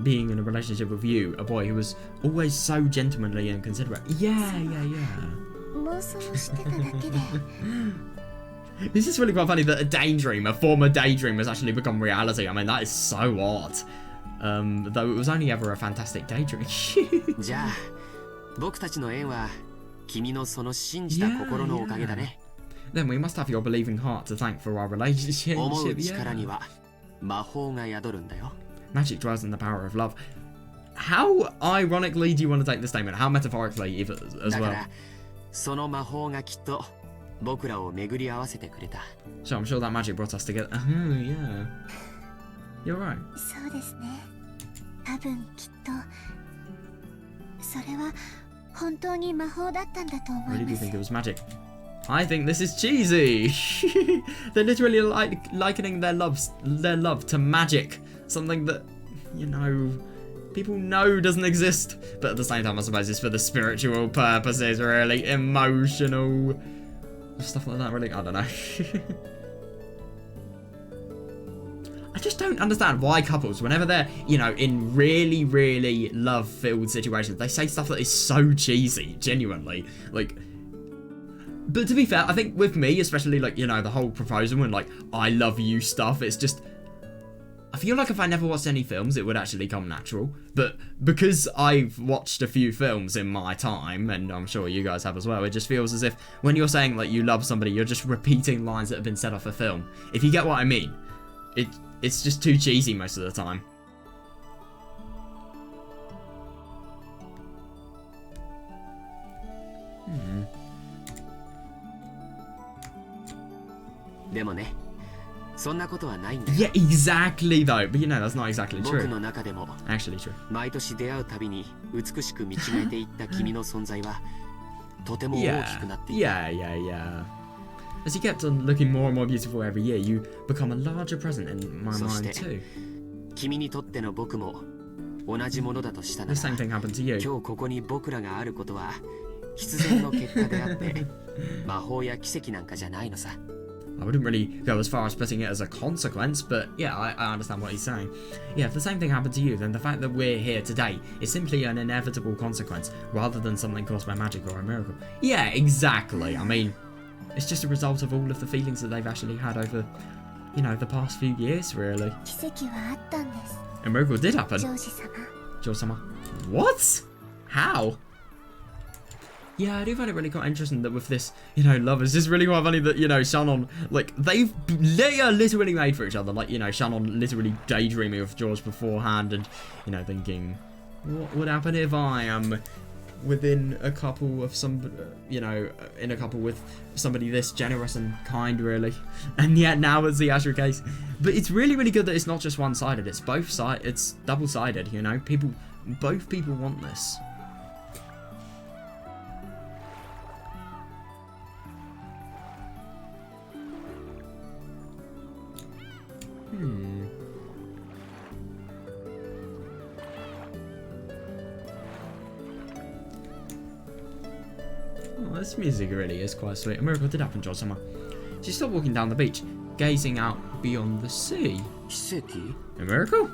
being in a relationship with you, a boy who was always so gentlemanly and considerate. Yeah. This is really quite funny that a former daydream has actually become reality. I mean, that is so odd. Though it was only ever a fantastic daydream. Then we must have your believing heart to thank for our relationship. Magic dwells in the power of love. How ironically do you want to take this statement? How metaphorically even as well? So I'm sure that magic brought us together. Yeah. You're right. Really do think it was magic. I think this is cheesy. They're literally likening their love to magic. Something that, you know, people know doesn't exist. But at the same time, I suppose it's for the spiritual purposes, really. Emotional. Stuff like that, really. I don't know. I just don't understand why couples, whenever they're, you know, in really, really love-filled situations, they say stuff that is so cheesy, genuinely. Like, but to be fair, I think with me, especially, like, you know, the whole proposal and, like, I love you stuff, it's just, I feel like if I never watched any films, it would actually come natural. But because I've watched a few films in my time, and I'm sure you guys have as well, it just feels as if when you're saying, like, you love somebody, you're just repeating lines that have been said off a film. If you get what I mean. It's just too cheesy most of the time. Yeah, exactly though. But you know, that's not exactly true. Actually true. Yeah. As you kept on looking more and more beautiful every year, you become a larger present in my mind too. The same thing happened to you. I wouldn't really go as far as putting it as a consequence, but yeah, I understand what he's saying. Yeah, if the same thing happened to you, then the fact that we're here today is simply an inevitable consequence, rather than something caused by magic or a miracle. Yeah, exactly. I mean, it's just a result of all of the feelings that they've actually had over, you know, the past few years, really. A miracle did happen. George-sama. What? How? Yeah, I do find it really quite interesting that with this, you know, love, it's just really quite funny that, you know, Shannon, like, they are literally made for each other. Like, you know, Shannon literally daydreaming of George beforehand and, you know, thinking, what would happen if I am within a couple of you know, in a couple with somebody this generous and kind, really. And yet now it's the actual case. But it's really, really good that it's not just one-sided. It's both sides. It's double-sided, you know. Both people want this. Oh, this music really is quite sweet. A miracle did happen, John Summer. She stopped walking down the beach, gazing out beyond the sea. 奇跡 A miracle?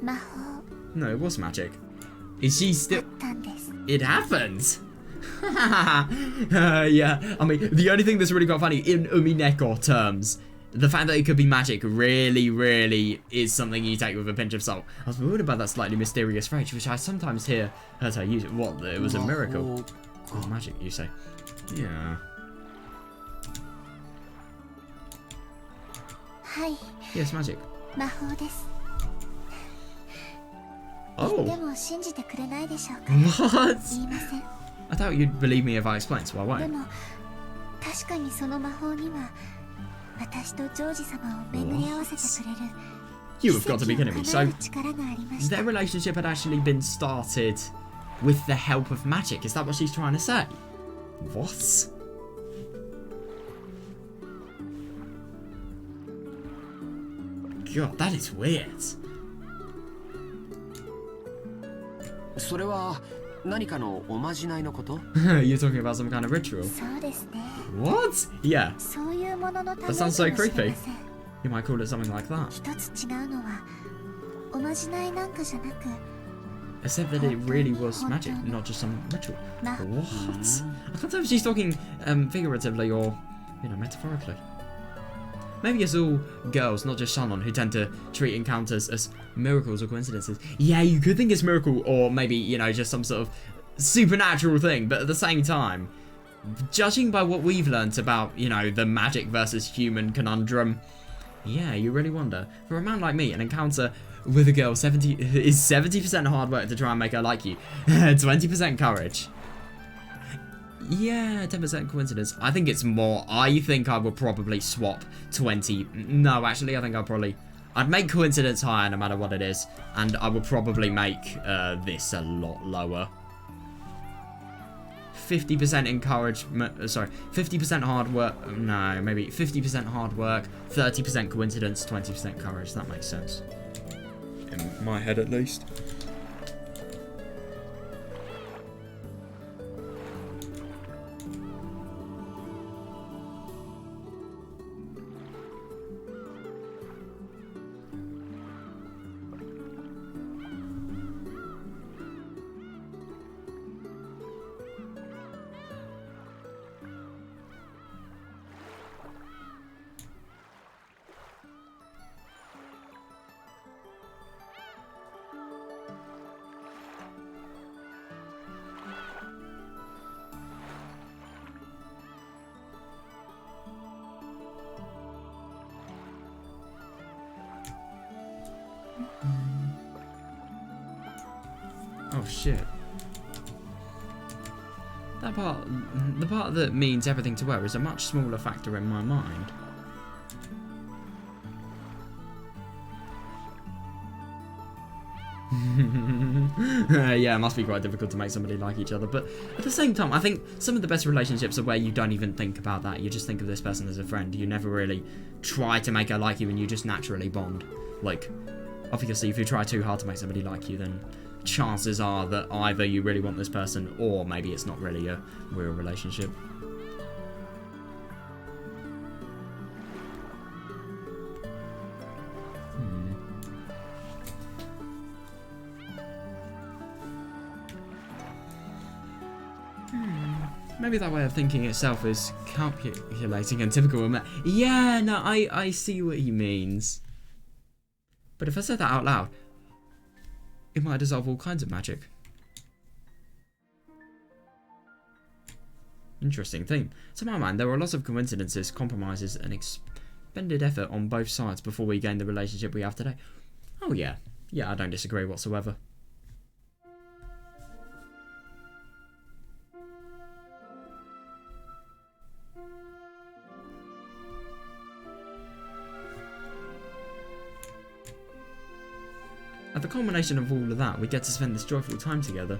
魔法 No, it was magic. Is she あ still... ったんです It happened! Yeah, I mean, the only thing that's really quite funny, in Umineko terms, the fact that it could be magic really is something you take with a pinch of salt. I was worried about that slightly mysterious phrase, which I sometimes hear her use. What, it was a miracle? Oh, magic, you say? Yeah. はい Yes, magic. 魔法ですで Oh. も信じてくれないでしょうか What? 言いません I thought you'd believe me if I explained, so I で won't. も確かにその魔法には私とジョージ様を巡り合わせてくれる You have got to be kidding me. 奇跡 So, を叶える力がありました their relationship had actually been started with the help of magic. Is that what she's trying to say? What? God, that is weird. それは何かのおまじないのこと You're talking about some kind of ritual. そうですね What? Yeah, そういうもののため That か sounds も so しれま creepy. せん you might call it something like that. 一つ違うのはおまじないなんかじゃなく Except that it really was magic, not just some ritual. な What? I can't tell if she's talking figuratively or, metaphorically. Maybe it's all girls, not just Shannon, who tend to treat encounters as miracles or coincidences. Yeah, you could think it's miracle or maybe, just some sort of supernatural thing, but at the same time, judging by what we've learnt about, the magic versus human conundrum, yeah, you really wonder. For a man like me, an encounter with a girl is 70% hard work to try and make her like you, 20% courage. Yeah, 10% coincidence. I think it's more. I think I would probably swap 20. No, actually, I think I'd make coincidence higher no matter what it is, and I would probably make this a lot lower. 50% encouragement, 50% hard work, no, maybe 50% hard work, 30% coincidence, 20% courage. That makes sense. In my head, at least. Oh shit. That part, the part that means everything to her is a much smaller factor in my mind. Yeah, it must be quite difficult to make somebody like each other, but at the same time, I think some of the best relationships are where you don't even think about that. You just think of this person as a friend. You never really try to make her like you, and you just naturally bond. Like, obviously, if you try too hard to make somebody like you, then chances are that either you really want this person, or maybe it's not really a real relationship. Maybe that way of thinking itself is calculating and typical of men. Yeah, no, I see what he means. But if I said that out loud, it might dissolve all kinds of magic. Interesting theme. To my mind, there were lots of coincidences, compromises, and expended effort on both sides before we gained the relationship we have today. Oh yeah. Yeah, I don't disagree whatsoever. At the culmination of all of that, we get to spend this joyful time together.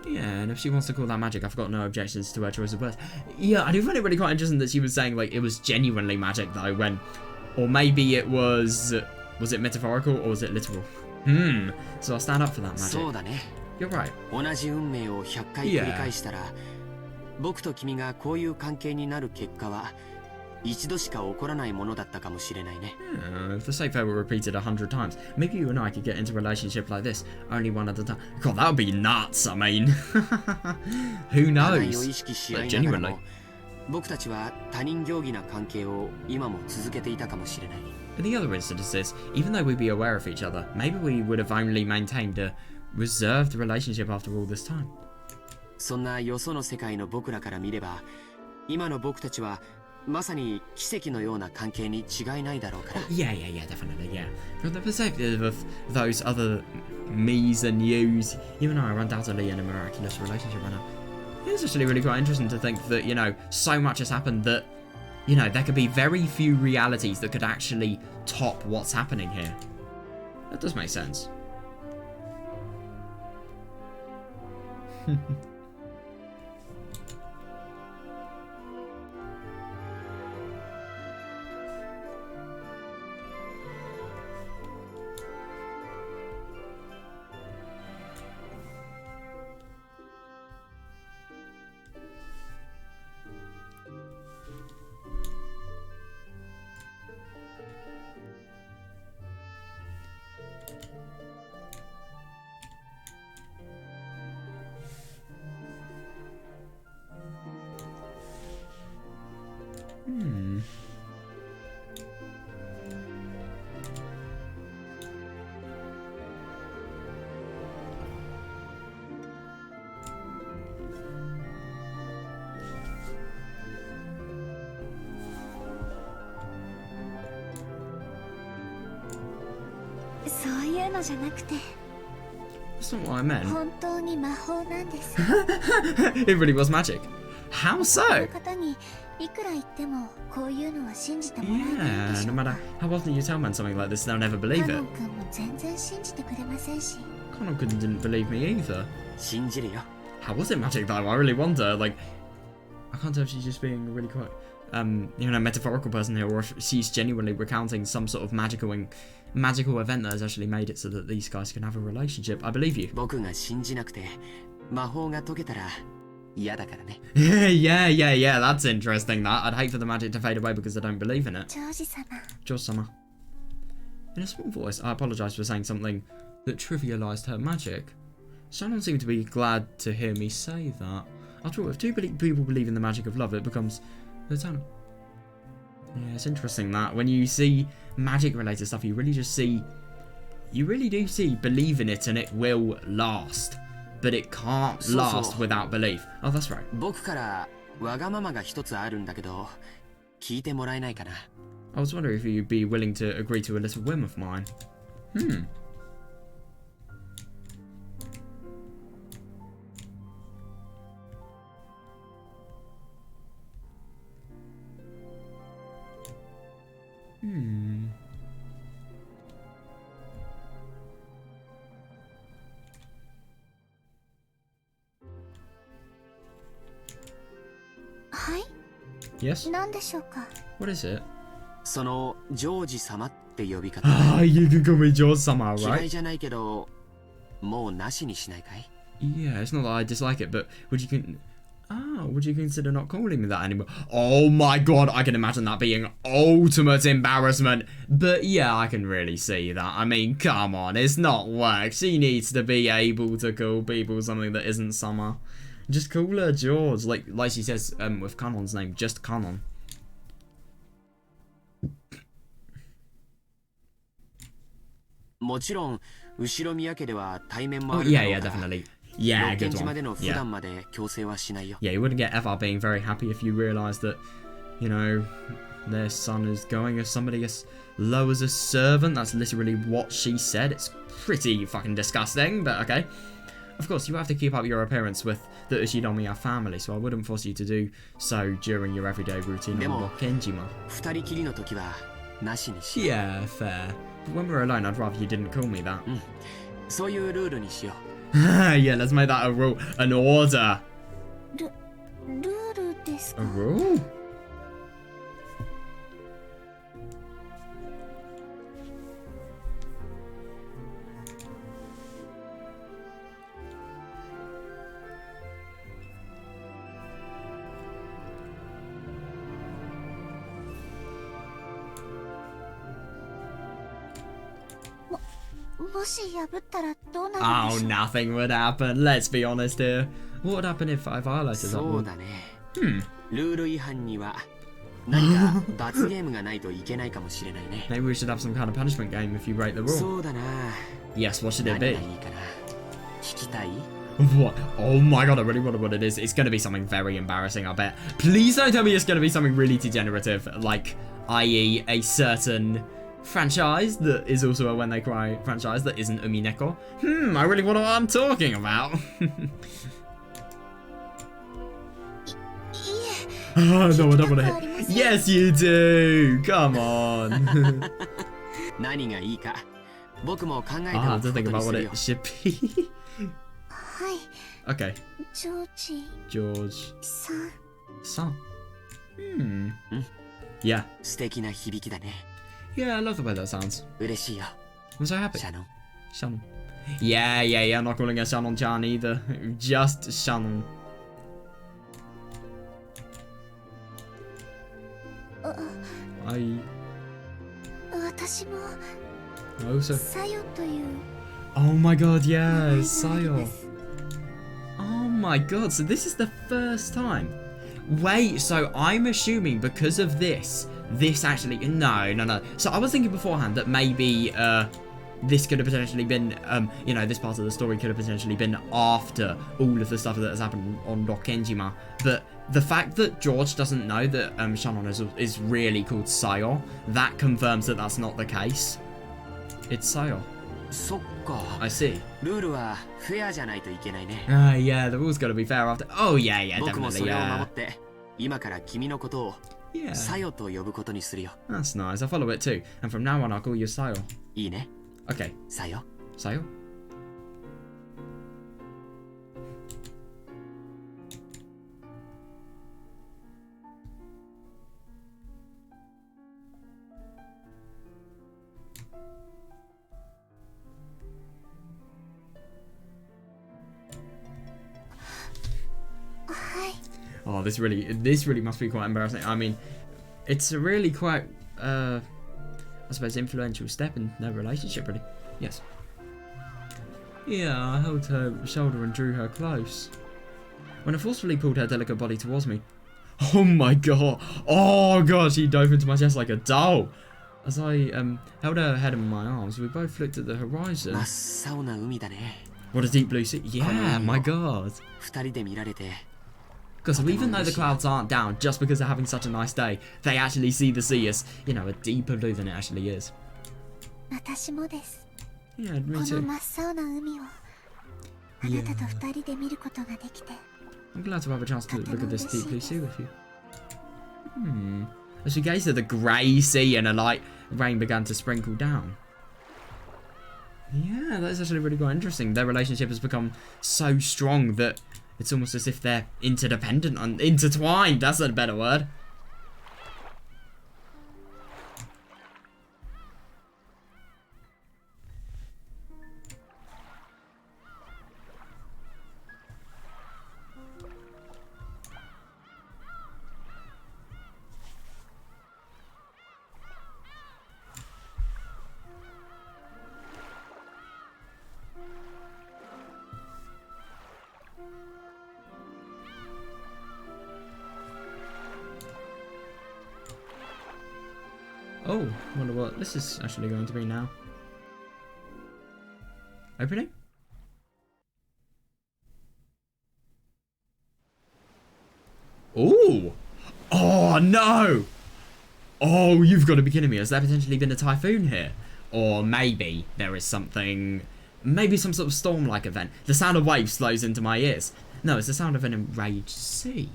Yeah, and if she wants to call that magic, I've got no objections to her choice of words. Yeah, I do find it really quite interesting that she was saying, like, it was genuinely magic, though, when Or maybe it was it metaphorical or was it literal? So I'll stand up for that magic. そうだね。 You're right. 同じ運命を100回繰り返したら、僕と君がこういう関係になる結果は一度しか起こらないものだったかもしれないね。If the same fate were repeated 100 times, maybe you and I could get into a relationship like this, only one at a time. God, that would be nuts. I mean, who 互いを knows? 意識し合 Like, いながら genuinely. も、僕たちは他人行儀な関係を今も続けていたかもしれない。In the other instances, even though we'd be aware of each other, maybe we would have only maintained a reserved relationship after all this time. そんなよその世界の僕らから見れば、今の僕たちはまさに奇跡のような関係に違いないだろうから。Yeah, definitely, yeah. From the perspective of those other me's and you's, you and I are undoubtedly in a miraculous relationship right now. It's actually really quite interesting to think that, you know, so much has happened that, you know, there could be very few realities that could actually top what's happening here. That does make sense. That's not what I meant. 本当に魔法なんです。 It really was magic. How so? 方にいくら言ってもこういうのは信じてもらえないで Yeah, しょ no うか。 matter how often you tell men something like this, they'll never カ believe ノ it. ン君も全然信じてくれませんし。 Connor didn't believe me either. 信じるよ。 How was it magic though? I really wonder. Like, I can't tell if she's just being really quite, you know, metaphorical person here, or if she's genuinely recounting some sort of magical event that has actually made it so that these guys can have a relationship. I believe you. 僕が信じなくて魔法が解けたら嫌だからね。yeah. That's interesting. That I'd hate for the magic to fade away because I don't believe in it. ジョージ様。 George Summer. In a small voice, I apologise for saying something that trivialised her magic. Someone seemed to be glad to hear me say that. After all, if two people believe in the magic of love, it becomes eternal. Yeah, it's interesting that when you see magic-related stuff, you really do see believe in it and it will last. But it can't last without belief. Oh, that's right. 僕からわがままが一つあるんだけど、聞いてもらえないかな。I was wondering if you'd be willing to agree to a little whim of mine. Yes? 何でしょうか。 What is it? そのジョージ様って呼び方。You can call me George-sama, 嫌い right? じゃないけど、もうなしにしないかい？ Yeah, it's not that I dislike it, but would you consider not calling me that anymore? Oh my god, I can imagine that being ultimate embarrassment. But yeah, I can really see that. I mean, come on, it's not work. She needs to be able to call people something that isn't Summer. Just call her George, like she says with Kanon's name, just Kanon. もちろん後宮家では対面もあ Oh るだろう yeah, から definitely. Yeah, 六軒 good 島 one. での普 Yeah. 段まで強制はしないよ。 Yeah, you wouldn't get Eva being very happy if you realised that, you know, their son is going as somebody as low as a servant. That's literally what she said. It's pretty fucking disgusting, but okay. Of course, you have to keep up your appearance with the Ushinomiya family, so I wouldn't force you to do so during your everyday routine on Kenjima. 二人きりの時はなしにしよう。 Yeah, fair. But when we're alone, I'd rather you didn't call me that. そういうルールにしよう。 Yeah, let's make that a rule. An order. ルールです A か。 rule? Oh, nothing would happen. Let's be honest here. What would happen if I violated that rule? Maybe we should have some kind of punishment game if you break the rule. Yes, what should it be? What? Oh my god, I really wonder what it is. It's going to be something very embarrassing, I bet. Please don't tell me it's going to be something really degenerative, like, i.e. a certain franchise that is also a When They Cry franchise that isn't Umineko. I really wonder what I'm talking about. Oh, no, I don't want to hit. Yes, you do. Come on. I have to think about what it should be. Okay. George. Son. Yeah. Yeah, I love the way that sounds. I'm so happy. Shannon. Yeah, I'm not calling her Shannon-chan either. Just Shannon. I also. Oh my god, yeah, Sayo. Oh my god, so this is the first time. Wait, so I'm assuming because of this actually, no. So I was thinking beforehand that maybe this could have potentially been, you know, this part of the story could have potentially been after all of the stuff that has happened on Rokkenjima. But the fact that George doesn't know that Shannon is really called Sayo, that confirms that that's not the case. It's Sayo. I see. Yeah, the rule's got to be fair after. Oh, yeah, definitely, yeah. Yeah. That's nice, I follow it too. And from now on, I'll call you Sayo. Okay. Sayo? Oh, this really must be quite embarrassing. I mean, it's a really quite, I suppose, influential step in their relationship, really. Yes. Yeah, I held her shoulder and drew her close. When I forcefully pulled her delicate body towards me. Oh my god. Oh god, she dove into my chest like a doll. As I held her head in my arms, we both looked at the horizon. What a deep blue sea. Yeah, my god. Because even though the clouds aren't down just because they're having such a nice day, they actually see the sea as, you know, a deeper blue than it actually is. Yeah, me too. Yeah. I'm glad to have a chance to look at this deep blue sea with you. As we gazed at the grey sea and a light rain began to sprinkle down. Yeah, that's actually really quite interesting. Their relationship has become so strong that it's almost as if they're interdependent and intertwined. That's a better word. Oh, wonder what this is actually going to be now. Opening? Ooh! Oh no! Oh, you've got to be kidding me. Has there potentially been a typhoon here? Or maybe there is something... Maybe some sort of storm-like event. The sound of waves flows into my ears. No, it's the sound of an enraged sea.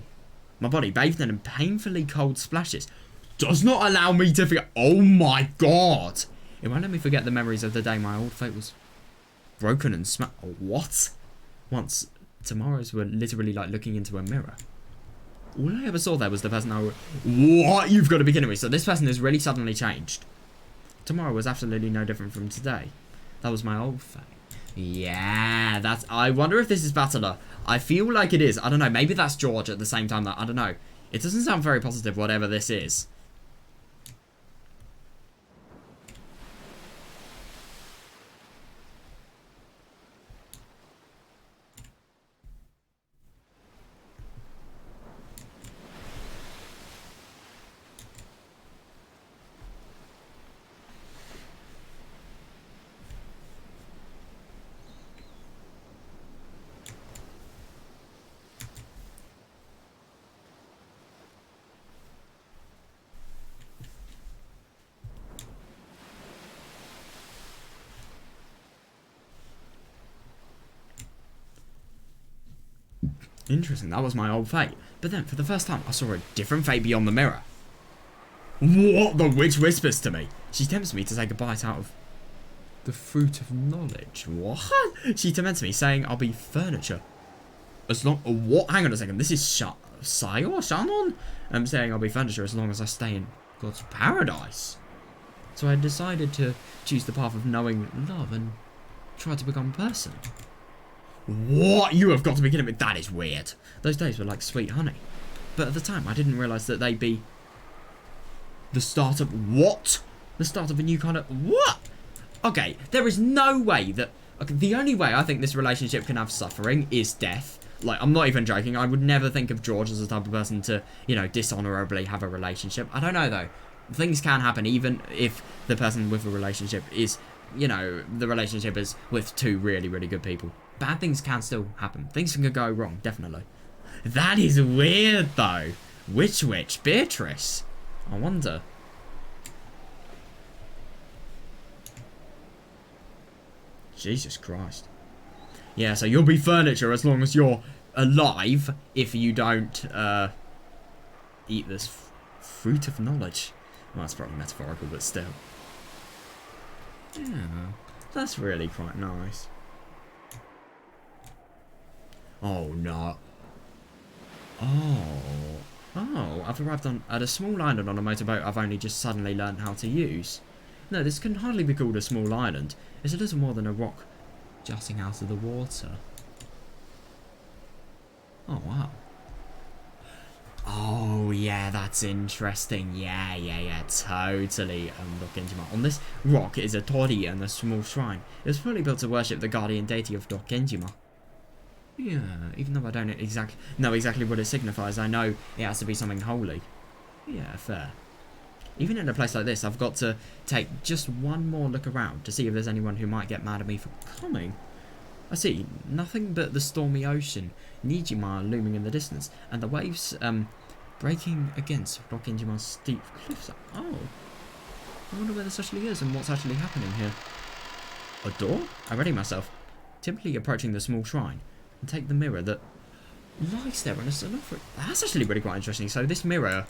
My body bathed in painfully cold splashes. Does not allow me to forget. Oh my god! It won't let me forget the memories of the day my old fate was broken and smashed. What? Once, tomorrows were literally like looking into a mirror. All I ever saw there was the person I... What? You've got to be kidding me. So this person has really suddenly changed. Tomorrow was absolutely no different from today. That was my old fate. Yeah, that's... I wonder if this is Battler. I feel like it is. I don't know. Maybe that's George at the same time. That I don't know. It doesn't sound very positive, whatever this is. Interesting, that was my old fate. But then, for the first time, I saw a different fate beyond the mirror. What? The witch whispers to me. She tempts me to take a bite out of the fruit of knowledge. What? She torments me, saying I'll be furniture. As long... What? Hang on a second. This is Sayo? Shannon? I'm saying I'll be furniture as long as I stay in God's paradise. So I decided to choose the path of knowing love and try to become a person. What? You have got to be kidding me. That is weird. Those days were like sweet honey. But at the time, I didn't realise that they'd be the start of... What? The start of a new kind of... What? Okay, there is no way that... Okay, the only way I think this relationship can have suffering is death. Like, I'm not even joking. I would never think of George as the type of person to, you know, dishonourably have a relationship. I don't know, though. Things can happen even if the person with a relationship is, you know, the relationship is with two really, really good people. Bad things can still happen. Things can go wrong, definitely. That is weird, though. Which witch? Beatrice? I wonder. Jesus Christ. Yeah, so you'll be furniture as long as you're alive if you don't eat this fruit of knowledge. Well, that's probably metaphorical, but still. Yeah, that's really quite nice. Oh, no. Oh, I've arrived at a small island on a motorboat I've only just suddenly learned how to use. No, this can hardly be called a small island. It's a little more than a rock jutting out of the water. Oh, wow. Oh, yeah, that's interesting. Yeah, totally. Dokenjima. On this rock is a torii and a small shrine. It was probably built to worship the guardian deity of Dokenjima. Yeah, even though I don't know exactly what it signifies, I know it has to be something holy. Yeah, fair. Even in a place like this, I've got to take just one more look around to see if there's anyone who might get mad at me for coming. I see nothing but the stormy ocean, Nijima looming in the distance, and the waves breaking against Dokenjima's steep cliffs. Oh, I wonder where this actually is and what's actually happening here. A door? I ready myself, typically approaching the small shrine, and take the mirror that lies there and a sun offering. That's actually really quite interesting. So this mirror,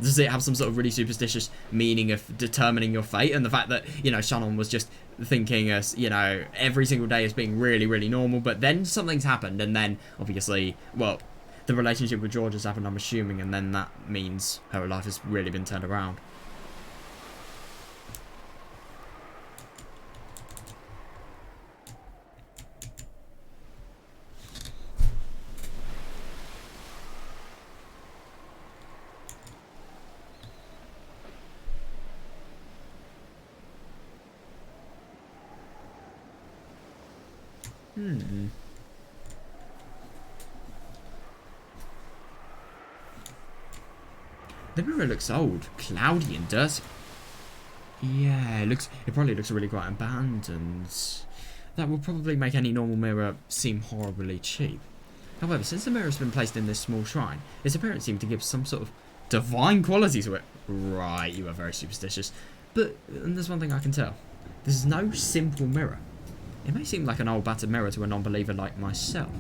does it have some sort of really superstitious meaning of determining your fate? And the fact that, you know, Shannon was just thinking as, you know, every single day as being really, really normal, but then something's happened, and then obviously, well, the relationship with George has happened, I'm assuming, and then that means her life has really been turned around. The mirror looks old, cloudy and dirty. Yeah, it probably looks really quite abandoned. That would probably make any normal mirror seem horribly cheap. However, since the mirror has been placed in this small shrine, its appearance seemed to give some sort of divine quality to it. Right, you are very superstitious. But there's one thing I can tell. This is no simple mirror. It may seem like an old battered mirror to a non-believer like myself,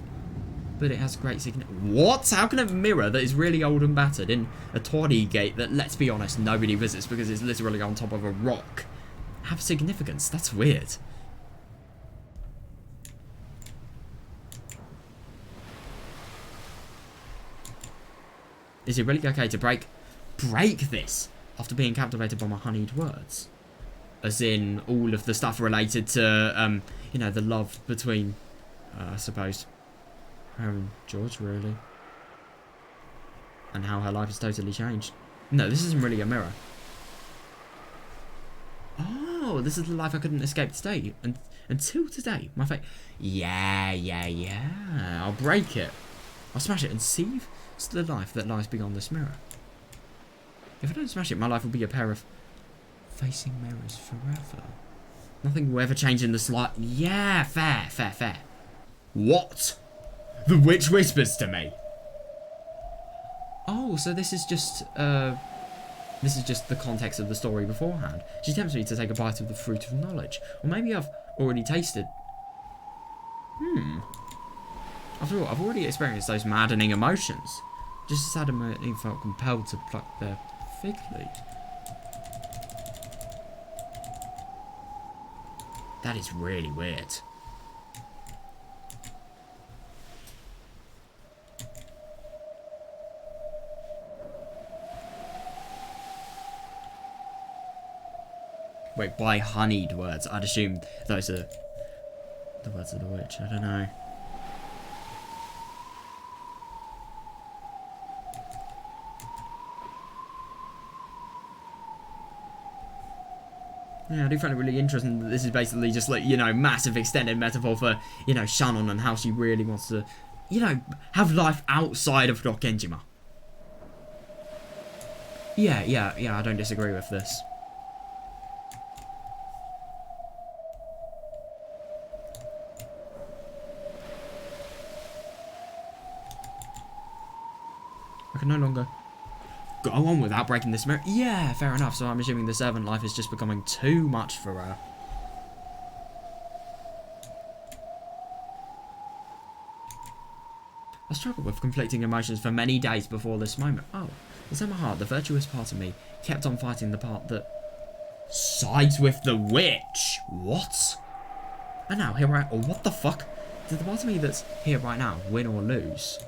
but it has great significance. What? How can a mirror that is really old and battered in a torii gate that, let's be honest, nobody visits because it's literally on top of a rock have significance? That's weird. Is it really okay to break this after being captivated by my honeyed words? As in all of the stuff related to, you know, the love between, I suppose, her and George, really. And how her life has totally changed. No, this isn't really a mirror. Oh, this is the life I couldn't escape today. Until today, my fate. Yeah. I'll break it. I'll smash it and see if it's the life that lies beyond this mirror. If I don't smash it, my life will be a pair of facing mirrors forever. Nothing will ever change in the slight. Yeah, fair. What? The witch whispers to me. Oh, so this is just the context of the story beforehand. She tempts me to take a bite of the fruit of knowledge. Or maybe I've already tasted. After all, I've already experienced those maddening emotions. Just as Adam and Eve felt compelled to pluck their fig leaf. That is really weird. Wait, by honeyed words? I'd assume those are the words of the witch. I don't know. Yeah, I do find it really interesting that this is basically just like, you know, massive extended metaphor for, you know, Shannon and how she really wants to, you know, have life outside of Rokkenjima. Yeah, I don't disagree with this. I can no longer go on without breaking this mirror. Yeah, fair enough. So I'm assuming the servant life is just becoming too much for her. I struggled with conflicting emotions for many days before this moment. Oh, inside my heart, the virtuous part of me kept on fighting the part that sides with the witch. What? And now, here I... Oh, what the fuck? Did the part of me that's here right now win or lose?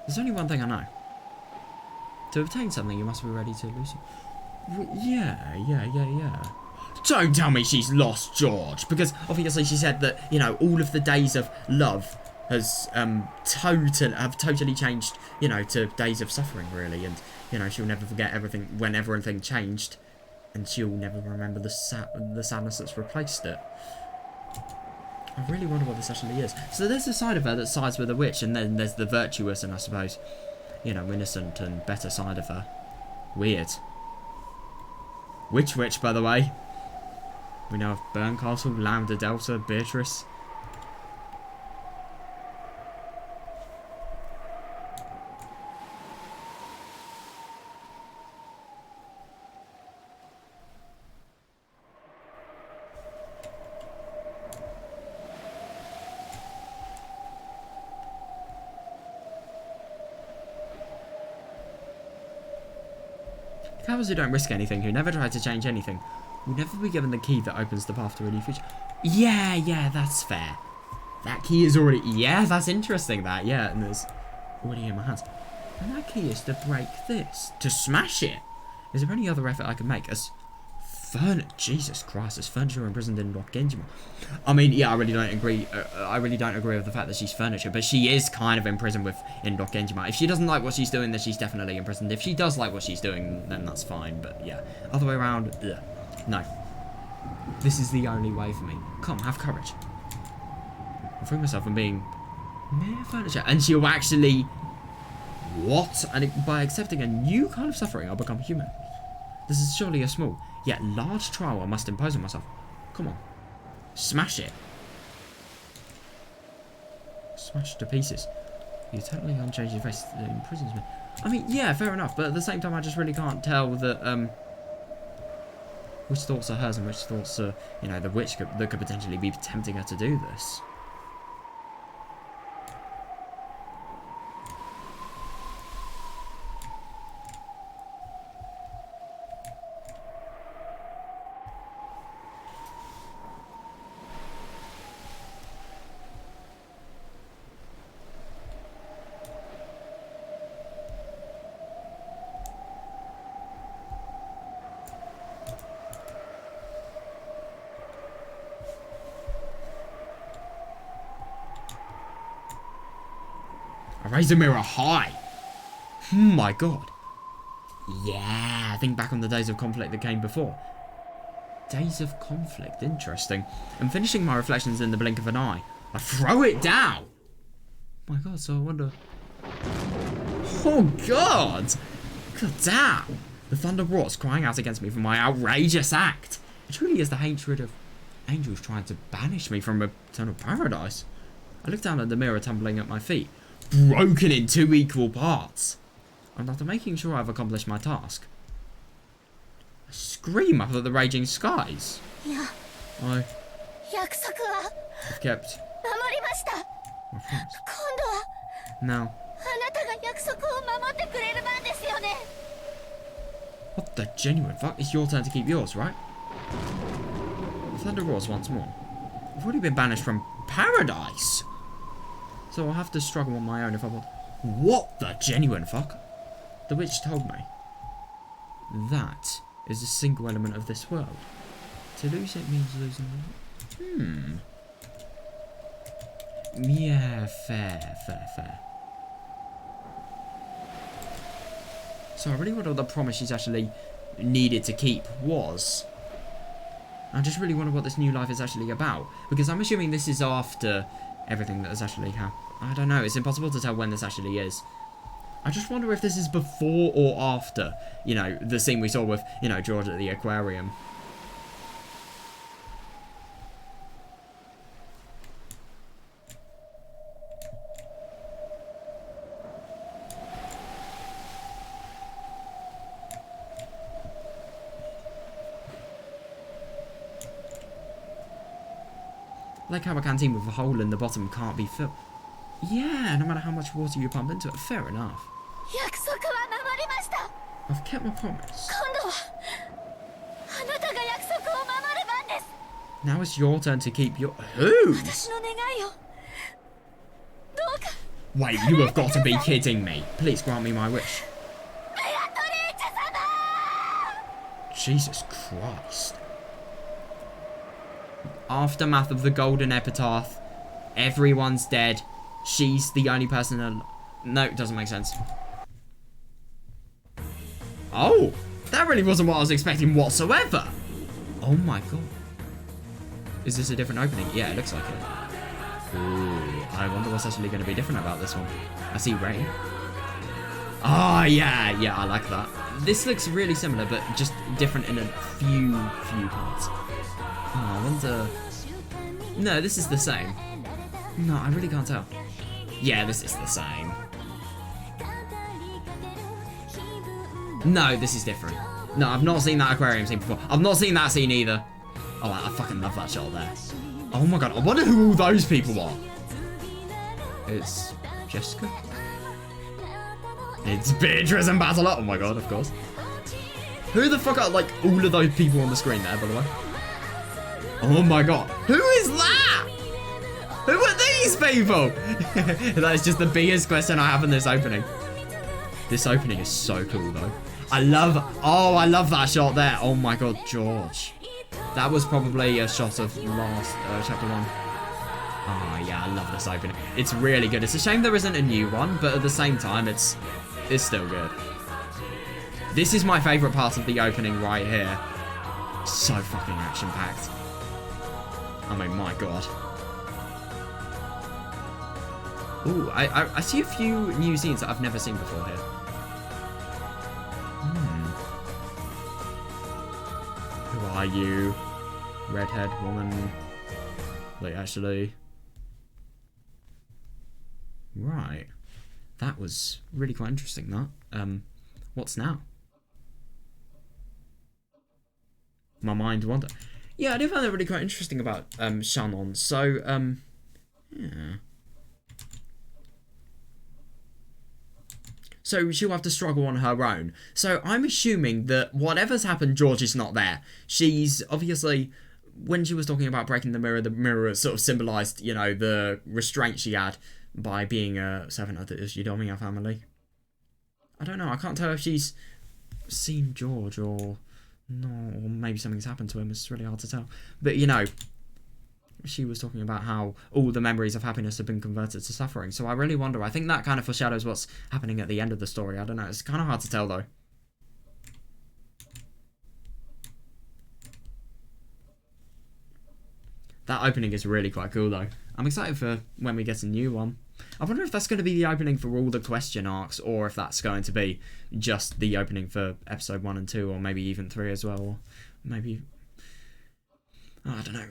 There's only one thing I know. To obtain something, you must be ready to lose it. Yeah. Don't tell me she's lost George, because obviously she said that, you know, all of the days of love has totally changed, you know, to days of suffering, really, and, you know, she'll never forget everything when everything changed, and she'll never remember the sadness that's replaced it. I really wonder what this actually is. So there's a side of her that sides with the witch, and then there's the virtuous and, I suppose, you know, innocent and better side of her. Weird. Which witch, by the way? We know of Burncastle, Lambda Delta, Beatrice. Cowards who don't risk anything, who never try to change anything, will never be given the key that opens the path to a new future. Yeah, that's fair. That key is already... Yeah, that's interesting, that. Yeah, and there's already in my hands. And that key is to break this. To smash it. Is there any other effort I can make? As Jesus Christ, as furniture imprisoned in Rokkenjima. I mean, yeah, I really don't agree with the fact that she's furniture, but she is kind of imprisoned in Rokkenjima. If she doesn't like what she's doing, then she's definitely imprisoned. If she does like what she's doing, then that's fine, but yeah. Other way around, ugh. No. This is the only way for me. Come, have courage. I'll free myself from being mere furniture, and she'll actually... What? And by accepting a new kind of suffering, I'll become human. This is surely a small, yet large trial I must impose on myself. Come on. Smash it. Smash to pieces. The eternally unchanging face that imprisons me. I mean, yeah, fair enough, but at the same time, I just really can't tell that, which thoughts are hers and which thoughts are, you know, the witch that could potentially be tempting her to do this. I raised the mirror high. My God. Yeah, think back on the days of conflict that came before. Days of conflict, interesting. And finishing my reflections in the blink of an eye, I throw it down. My God, so I wonder... Oh God! God damn! The thunder roars, crying out against me for my outrageous act. It truly is the hatred of angels trying to banish me from eternal paradise. I look down at the mirror tumbling at my feet, broken in 2 equal parts. And after making sure I've accomplished my task, I scream up at the raging skies. I've kept My promise. 今度は Now, あなたが約束を守ってくれる番ですよね。 what the genuine fuck? It's your turn to keep yours, right? Thunder roars once more. I've already been banished from paradise, so I'll have to struggle on my own if I want. What the genuine fuck? The witch told me. That is a single element of this world. To lose it means losing the... Yeah, fair. So I really wonder what the promise she's actually needed to keep was. I just really wonder what this new life is actually about. Because I'm assuming this is after everything that has actually happened. I don't know, it's impossible to tell when this actually is. I just wonder if this is before or after, you know, the scene we saw with, you know, George at the aquarium. Like how a canteen with a hole in the bottom can't be filled. Yeah, no matter how much water you pump into it. Fair enough. 約束は守りました。 I've kept my promise. 今度はあなたが約束を守る番です。 Now it's your turn to keep your... Who? 私の願いをどうか。 Wait, you have got to be kidding me. Please grant me my wish. ベアトリーチェ様。 Jesus Christ. Aftermath of the golden epitaph. Everyone's dead. She's the only person alive. No, it doesn't make sense. Oh, that really wasn't what I was expecting whatsoever. Oh my god. Is this a different opening? Yeah, it looks like it. Ooh, I wonder what's actually going to be different about this one. I see rain. Oh, yeah, I like that. This looks really similar, but just different in a few parts. Oh, I wonder... No, this is the same. No, I really can't tell. Yeah, this is the same. No, this is different. No, I've not seen that aquarium scene before. I've not seen that scene either. Oh, I fucking love that shot there. Oh my god, I wonder who all those people are. It's Jessica? It's Beatrice and Battler. Oh my god, of course. Who the fuck are, like, all of those people on the screen there, by the way? Oh my god. Who is that? Who are these people? That is just the biggest question I have in this opening. This opening is so cool, though. I love that shot there. Oh my god, George. That was probably a shot of last chapter 1. Oh yeah, I love this opening. It's really good. It's a shame there isn't a new one, but at the same time, it's still good. This is my favourite part of the opening right here. So fucking action-packed. I mean, my god. Ooh, I see a few new scenes that I've never seen before here. Who are you? Redhead woman. Wait, actually. Right. That was really quite interesting, that. What's now? My mind wander. Yeah, I do find that really quite interesting about Shannon. So, yeah. So she'll have to struggle on her own. So I'm assuming that whatever's happened, George is not there. She's obviously, when she was talking about breaking the mirror sort of symbolised, you know, the restraint she had by being a servant of the Yudomiya family. I don't know, I can't tell if she's seen George or no, or maybe something's happened to him. It's really hard to tell. But, you know, she was talking about how all the memories of happiness have been converted to suffering. So I really wonder. I think that kind of foreshadows what's happening at the end of the story. I don't know. It's kind of hard to tell, though. That opening is really quite cool, though. I'm excited for when we get a new one. I wonder if that's going to be the opening for all the question arcs, or if that's going to be just the opening for episode 1 and 2, or maybe even 3 as well. Or maybe... Oh, I don't know.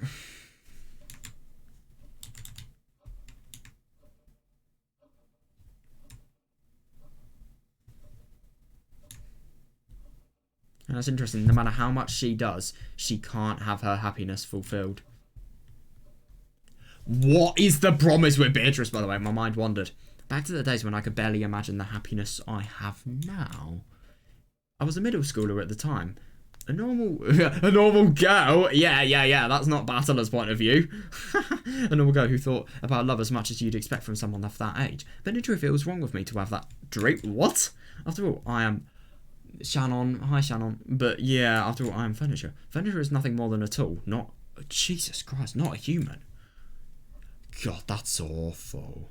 And that's interesting. No matter how much she does, she can't have her happiness fulfilled. What is the promise with Beatrice, by the way? My mind wandered. Back to the days when I could barely imagine the happiness I have now. I was a middle schooler at the time. A normal girl? Yeah, that's not Battler's point of view. A normal girl who thought about love as much as you'd expect from someone of that age. But in truth, it was wrong with me to have that dream. What? After all, I am Shannon. Hi, Shannon. But yeah, after all, I am furniture. Furniture is nothing more than a tool, not... Jesus Christ, not a human. God, that's awful.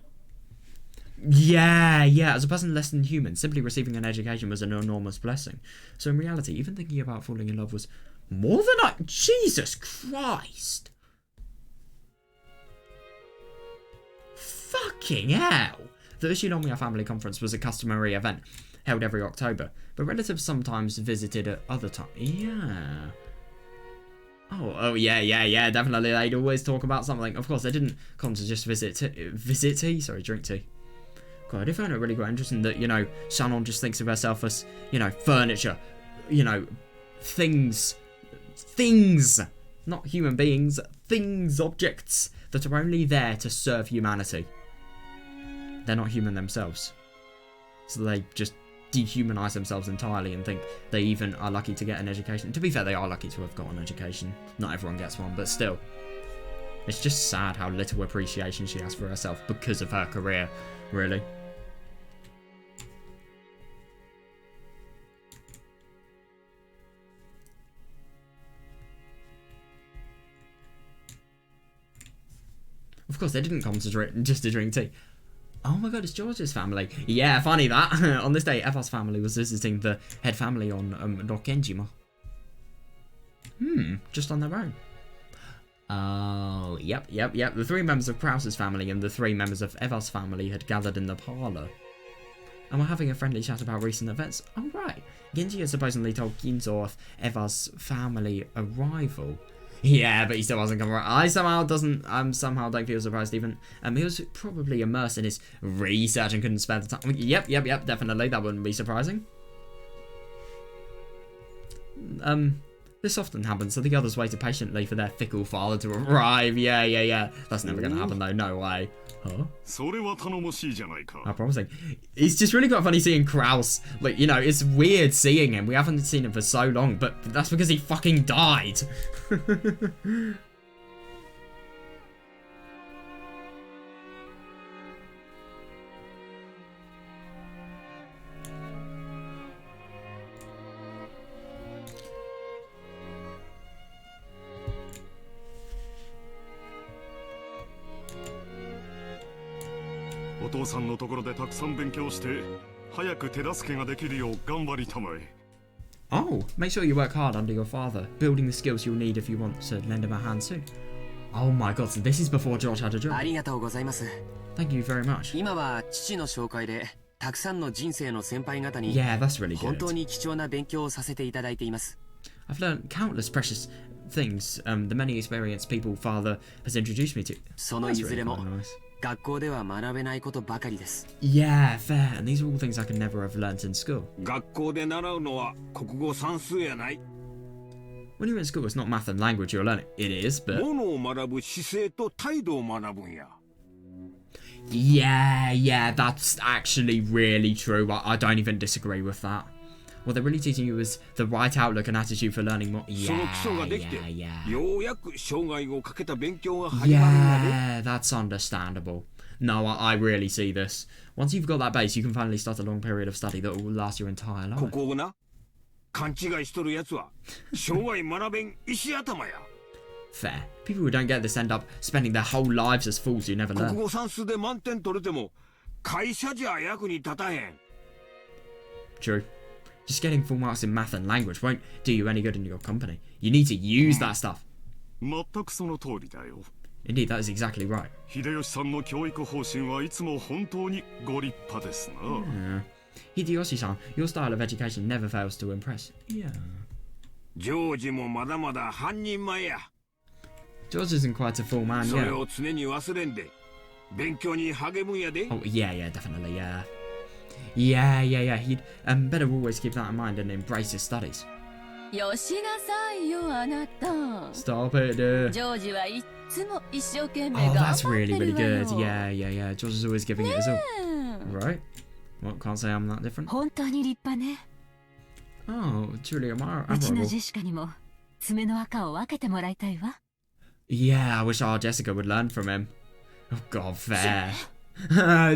Yeah, as a person less than human, simply receiving an education was an enormous blessing. So in reality, even thinking about falling in love was more than Jesus Christ! Fucking hell! The Ushinomiya family conference was a customary event, held every October, but relatives sometimes visited at other times. Yeah. Oh, yeah, definitely. They'd always talk about something. Of course, they didn't come to just drink tea. God, I do find it really quite interesting that, you know, Shannon just thinks of herself as, you know, furniture, you know, things, not human beings, things, objects that are only there to serve humanity. They're not human themselves. So they just dehumanize themselves entirely and think they even are lucky to get an education. To be fair, they are lucky to have got an education. Not everyone gets one, but still. It's just sad how little appreciation she has for herself because of her career, really. Of course, they didn't come to just to drink tea. Oh my god, it's George's family. Yeah, funny that. On this day, Eva's family was visiting the head family on Rokkenjima. Just on their own. Oh, yep. The 3 members of Krause's family and the 3 members of Eva's family had gathered in the parlour. And were having a friendly chat about recent events. Oh, right. Genji had supposedly told Ginzo of Eva's family arrival. Yeah, but he still hasn't come around. I somehow don't feel surprised even. He was probably immersed in his research and couldn't spare the time. Yep, definitely. That wouldn't be surprising. This often happens, so the others waited patiently for their fickle father to arrive. Yeah. That's never going to happen though, no way. Huh? How promising. It's just really quite funny seeing Krause. Like, you know, it's weird seeing him. We haven't seen him for so long, but that's because he fucking died. Oh, make sure you work hard under your father, building the skills you'll need if you want to lend him a hand soon. Oh my god, so this is before George had a job. Thank you very much. Yeah, that's really good. I've learned countless precious things, the many experienced people father has introduced me to. That's really quite nice. Yeah, fair. And these are all things I could never have learnt in school. When you're in school, it's not math and language you're learning. It is, but... Yeah, that's actually really true. I don't even disagree with that. What they're really teaching you is the right outlook and attitude for learning more. Yeah, that's understandable. No, I really see this. Once you've got that base, you can finally start a long period of study that will last your entire life. Fair. People who don't get this end up spending their whole lives as fools who never learn. True. Just getting full marks in math and language won't do you any good in your company. You need to use that stuff. Indeed, that is exactly right. Yeah. Hideyoshi-san, your style of education never fails to impress. Yeah. George isn't quite a full man yet. Oh, yeah, definitely, yeah. Yeah. He'd better always keep that in mind and embrace his studies. よしなさいよあなた。 Stop it, dude. ジョージはいっつも一生懸命 Oh, 頑 that's 張っ really, てる really わよ。 good. Yeah, yeah, yeah. George is always giving it his all. ねえ Right? Well, can't say I'm that different. 本当に立派ね。 Oh, truly うちの admirable. ジェシカにも爪の赤を分けてもらいたいわ。 Yeah, I wish our Jessica would learn from him. Oh, God, fair.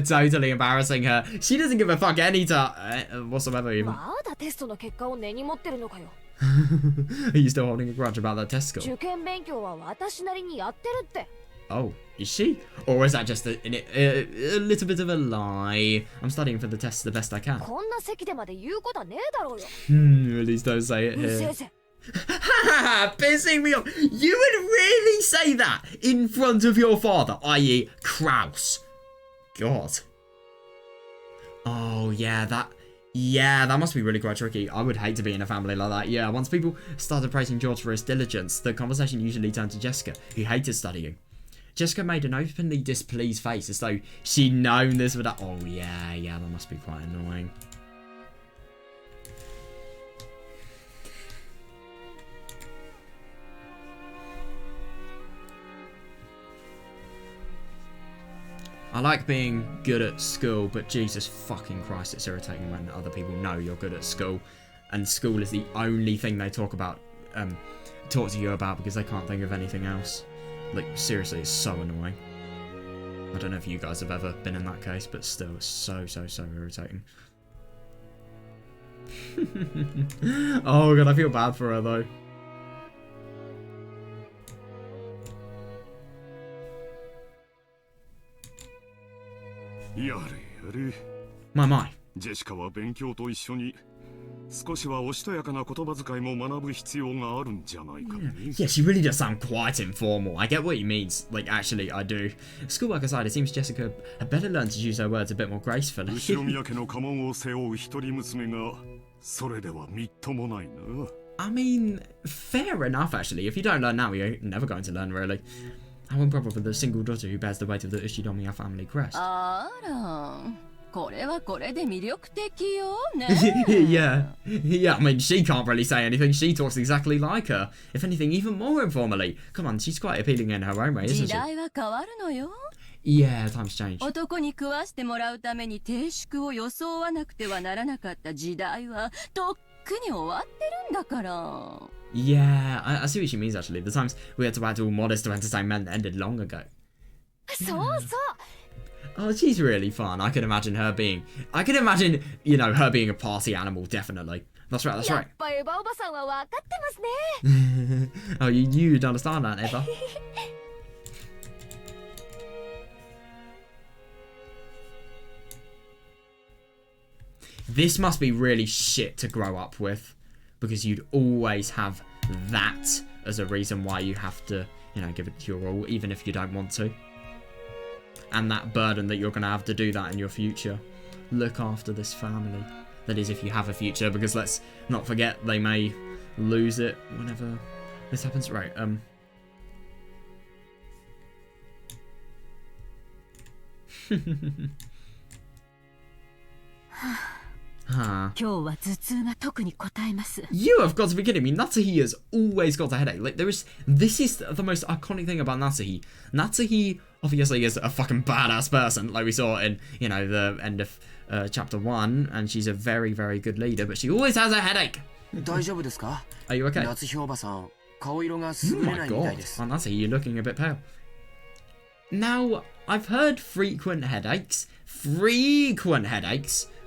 Totally embarrassing her. She doesn't give a fuck any time whatsoever, even. まだテストの結果を根に持ってるのかよ。 Are you still holding a grudge about that test score? 受験勉強は私なりにやってるって。 Oh, is she? Or is that just a little bit of a lie? I'm studying for the test the best I can. こんな席でまで言うことはねえだろうよ。 At least don't say it う here. せえぜ。 Pissing me off. You would really say that in front of your father, i.e. Kraus. God. Oh, yeah, that must be really quite tricky. I would hate to be in a family like that. Yeah, once people started praising George for his diligence, the conversation usually turned to Jessica, who hated studying. Jessica made an openly displeased face as though she'd known this would... Oh, yeah, that must be quite annoying. I like being good at school, but Jesus fucking Christ, it's irritating when other people know you're good at school, and school is the only thing they talk to you about because they can't think of anything else. Like, seriously, it's so annoying. I don't know if you guys have ever been in that case, but still, it's so irritating. Oh god, I feel bad for her though. My. ジェシカは勉強と一緒に少しはおしとやかな言葉遣いも学ぶ必要があるんじゃないかね。Yeah, she really does sound quite informal. I get what he means. Like, actually, I do. Schoolwork aside, it seems Jessica had better learn to use her words a bit more gracefully. 後ろ宮家の家紋を背負う一人娘がそれではみっともないな。I mean, fair enough, actually. If you don't learn now, you're never going to learn, really. How improper for the single daughter who bears the weight of the Ushinomiya family crest. あら、これはこれで魅力的よね。yeah, I mean, she can't really say anything. She talks exactly like her. If anything, even more informally. Come on, she's quite appealing in her own way, isn't 時 she? 代は変わるのよ。 Yeah, times change. 男に食わしてもらうために定宿を装わなくてはならなかった時代はとっくに終わってるんだから。 Yeah, I see what she means, actually. The times we had to act all modest to entertain men ended long ago. そうそう。 Oh, she's really fun. I can imagine, you know, her being a party animal, definitely. That's right, that's やっ right. ぱエヴァおばさんは分かってますね。 Oh, you'd understand that, Eva. This must be really shit to grow up with, because you'd always have that as a reason why you have to, you know, give it your all, even if you don't want to. And that burden that you're going to have to do that in your future. Look after this family. That is, if you have a future, because let's not forget they may lose it whenever this happens. Right,今日は頭痛が特に答えます。 You have got to be kidding me. Natsuhi has always got a headache. Like, this is the most iconic thing about Natsuhi. Natsuhi obviously is a fucking badass person, like we saw in, you know, the end of chapter 1, and she's a very, very good leader, but she always has a headache. 大丈夫ですか？ Are you okay? 夏日おばさん、顔色が Oh 優れ my ないみたい god. です。 Oh, Natsuhi, you're looking a bit pale. Now, I've heard frequent headaches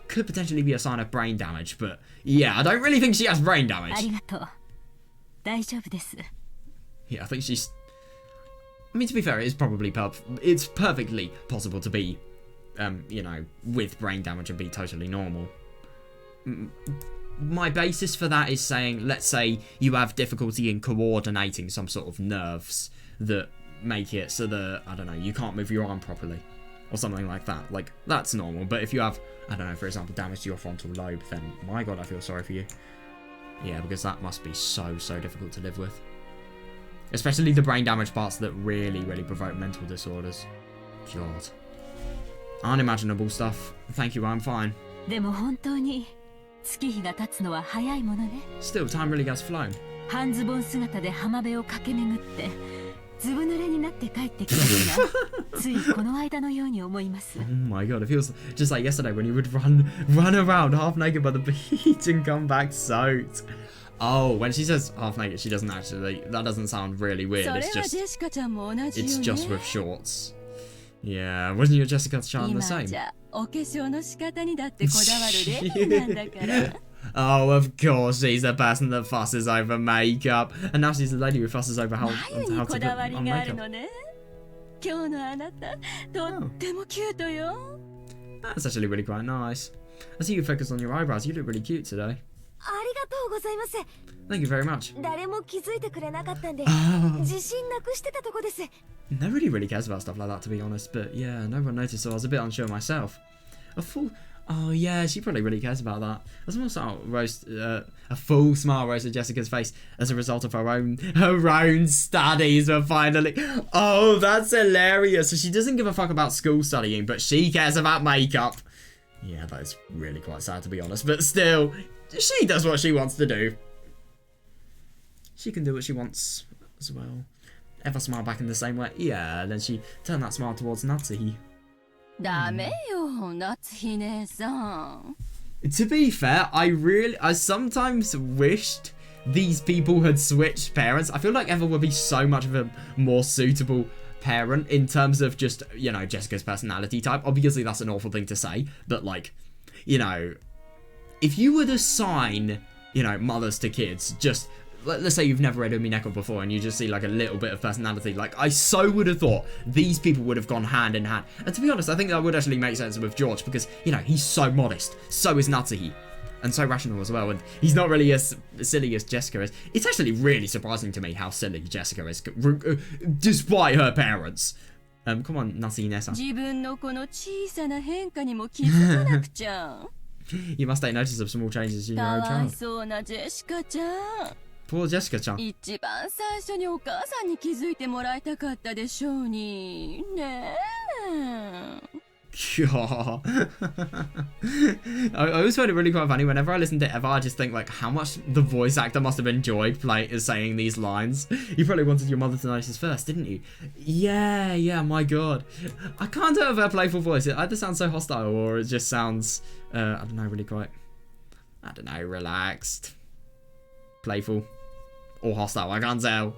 could potentially be a sign of brain damage, but yeah, I don't really think she has brain あ damage. りがとう。大丈夫です。 Yeah, I think she's... I mean, to be fair, it's perfectly possible to be, you know, with brain damage and be totally normal. My basis for that is saying, let's say you have difficulty in coordinating some sort of nerves that make it so that, I don't know, you can't move your arm properly. Or something like that. Like, that's normal. But if you have, I don't know, for example, damage to your frontal lobe, then, my god, I feel sorry for you. Yeah, because that must be so difficult to live with. Especially the brain damage parts that really provoke mental disorders. God. Unimaginable stuff. Thank you, I'm fine. でも本当に月日が経つのは早いものね。 Still, time really has flown. 半ズボン姿で浜辺を駆け巡ってずぶ濡れになって帰ってきたのがついこの間のように思います。 Oh my god, it feels just like yesterday when you would run around half naked by the beach and come back soaked. Oh, when she says half naked, she doesn't actually. That doesn't sound really weird. それ It's は just ジェシカちゃんも同じよね。 it's just with shorts. Yeah, wasn't your Jessica Chan the 今 same? じゃお化粧の仕方にだってこだわるレベルなんだから。 Oh, of course, she's the person that fusses over makeup, and now she's the lady who fusses over how 眉 to に put こだわり on がある makeup. のね。今日のあなた、とってもキュートよ。 That's actually really quite nice. I see you focus on your eyebrows. You look really cute today. ありがとうございます。 Thank you very much. 誰も気づいてくれなかったんで Oh, 自信なくしてたとこです。 nobody really cares about stuff like that, to be honest. But yeah, no one noticed, so I was a bit unsure myself. A full. Oh yeah, she probably really cares about that. A small smile a full smile rose to Jessica's face as a result of her own studies were finally. Oh, that's hilarious. So she doesn't give a fuck about school studying, but she cares about makeup. Yeah, that is really quite sad, to be honest. But still, she does what she wants to do. She can do what she wants as well. Ever smile back in the same way? Yeah, and then she turned that smile towards Natsuhi. ダメよ、夏日姉さん。 To be fair, I sometimes wished these people had switched parents. I feel like Eva would be so much of a more suitable parent in terms of just, you know, Jessica's personality type. Obviously, that's an awful thing to say, but like, you know, if you would assign, you know, mothers to kids, just let's say you've never read Umineko before and you just see like a little bit of personality, like I so would have thought these people would have gone hand in hand. And to be honest, I think that would actually make sense with George because, you know, he's so modest, so is Natsuhi, and so rational as well, and he's not really as silly as Jessica is. It's actually really surprising to me how silly Jessica is, despite her parents. Come on, Natsuhi-san. 自分のこの小さな変化にも気づかなくちゃ。 You must take notice of small changes in か your own わい child. そうなジェシカちゃん。 Poor Jessica-chan. 一番最初にお母さんに気づいてもらいたかったでしょうに。ねえ。 God. I always find it really quite funny. Whenever I listen to Eva, I just think like how much the voice actor must have enjoyed saying these lines. You probably wanted your mother to notice first, didn't you? Yeah, my god. I can't tell if her playful voice, it either sounds so hostile or it just sounds, I don't know, really quite, I don't know, relaxed, playful, or hostile, I can't tell.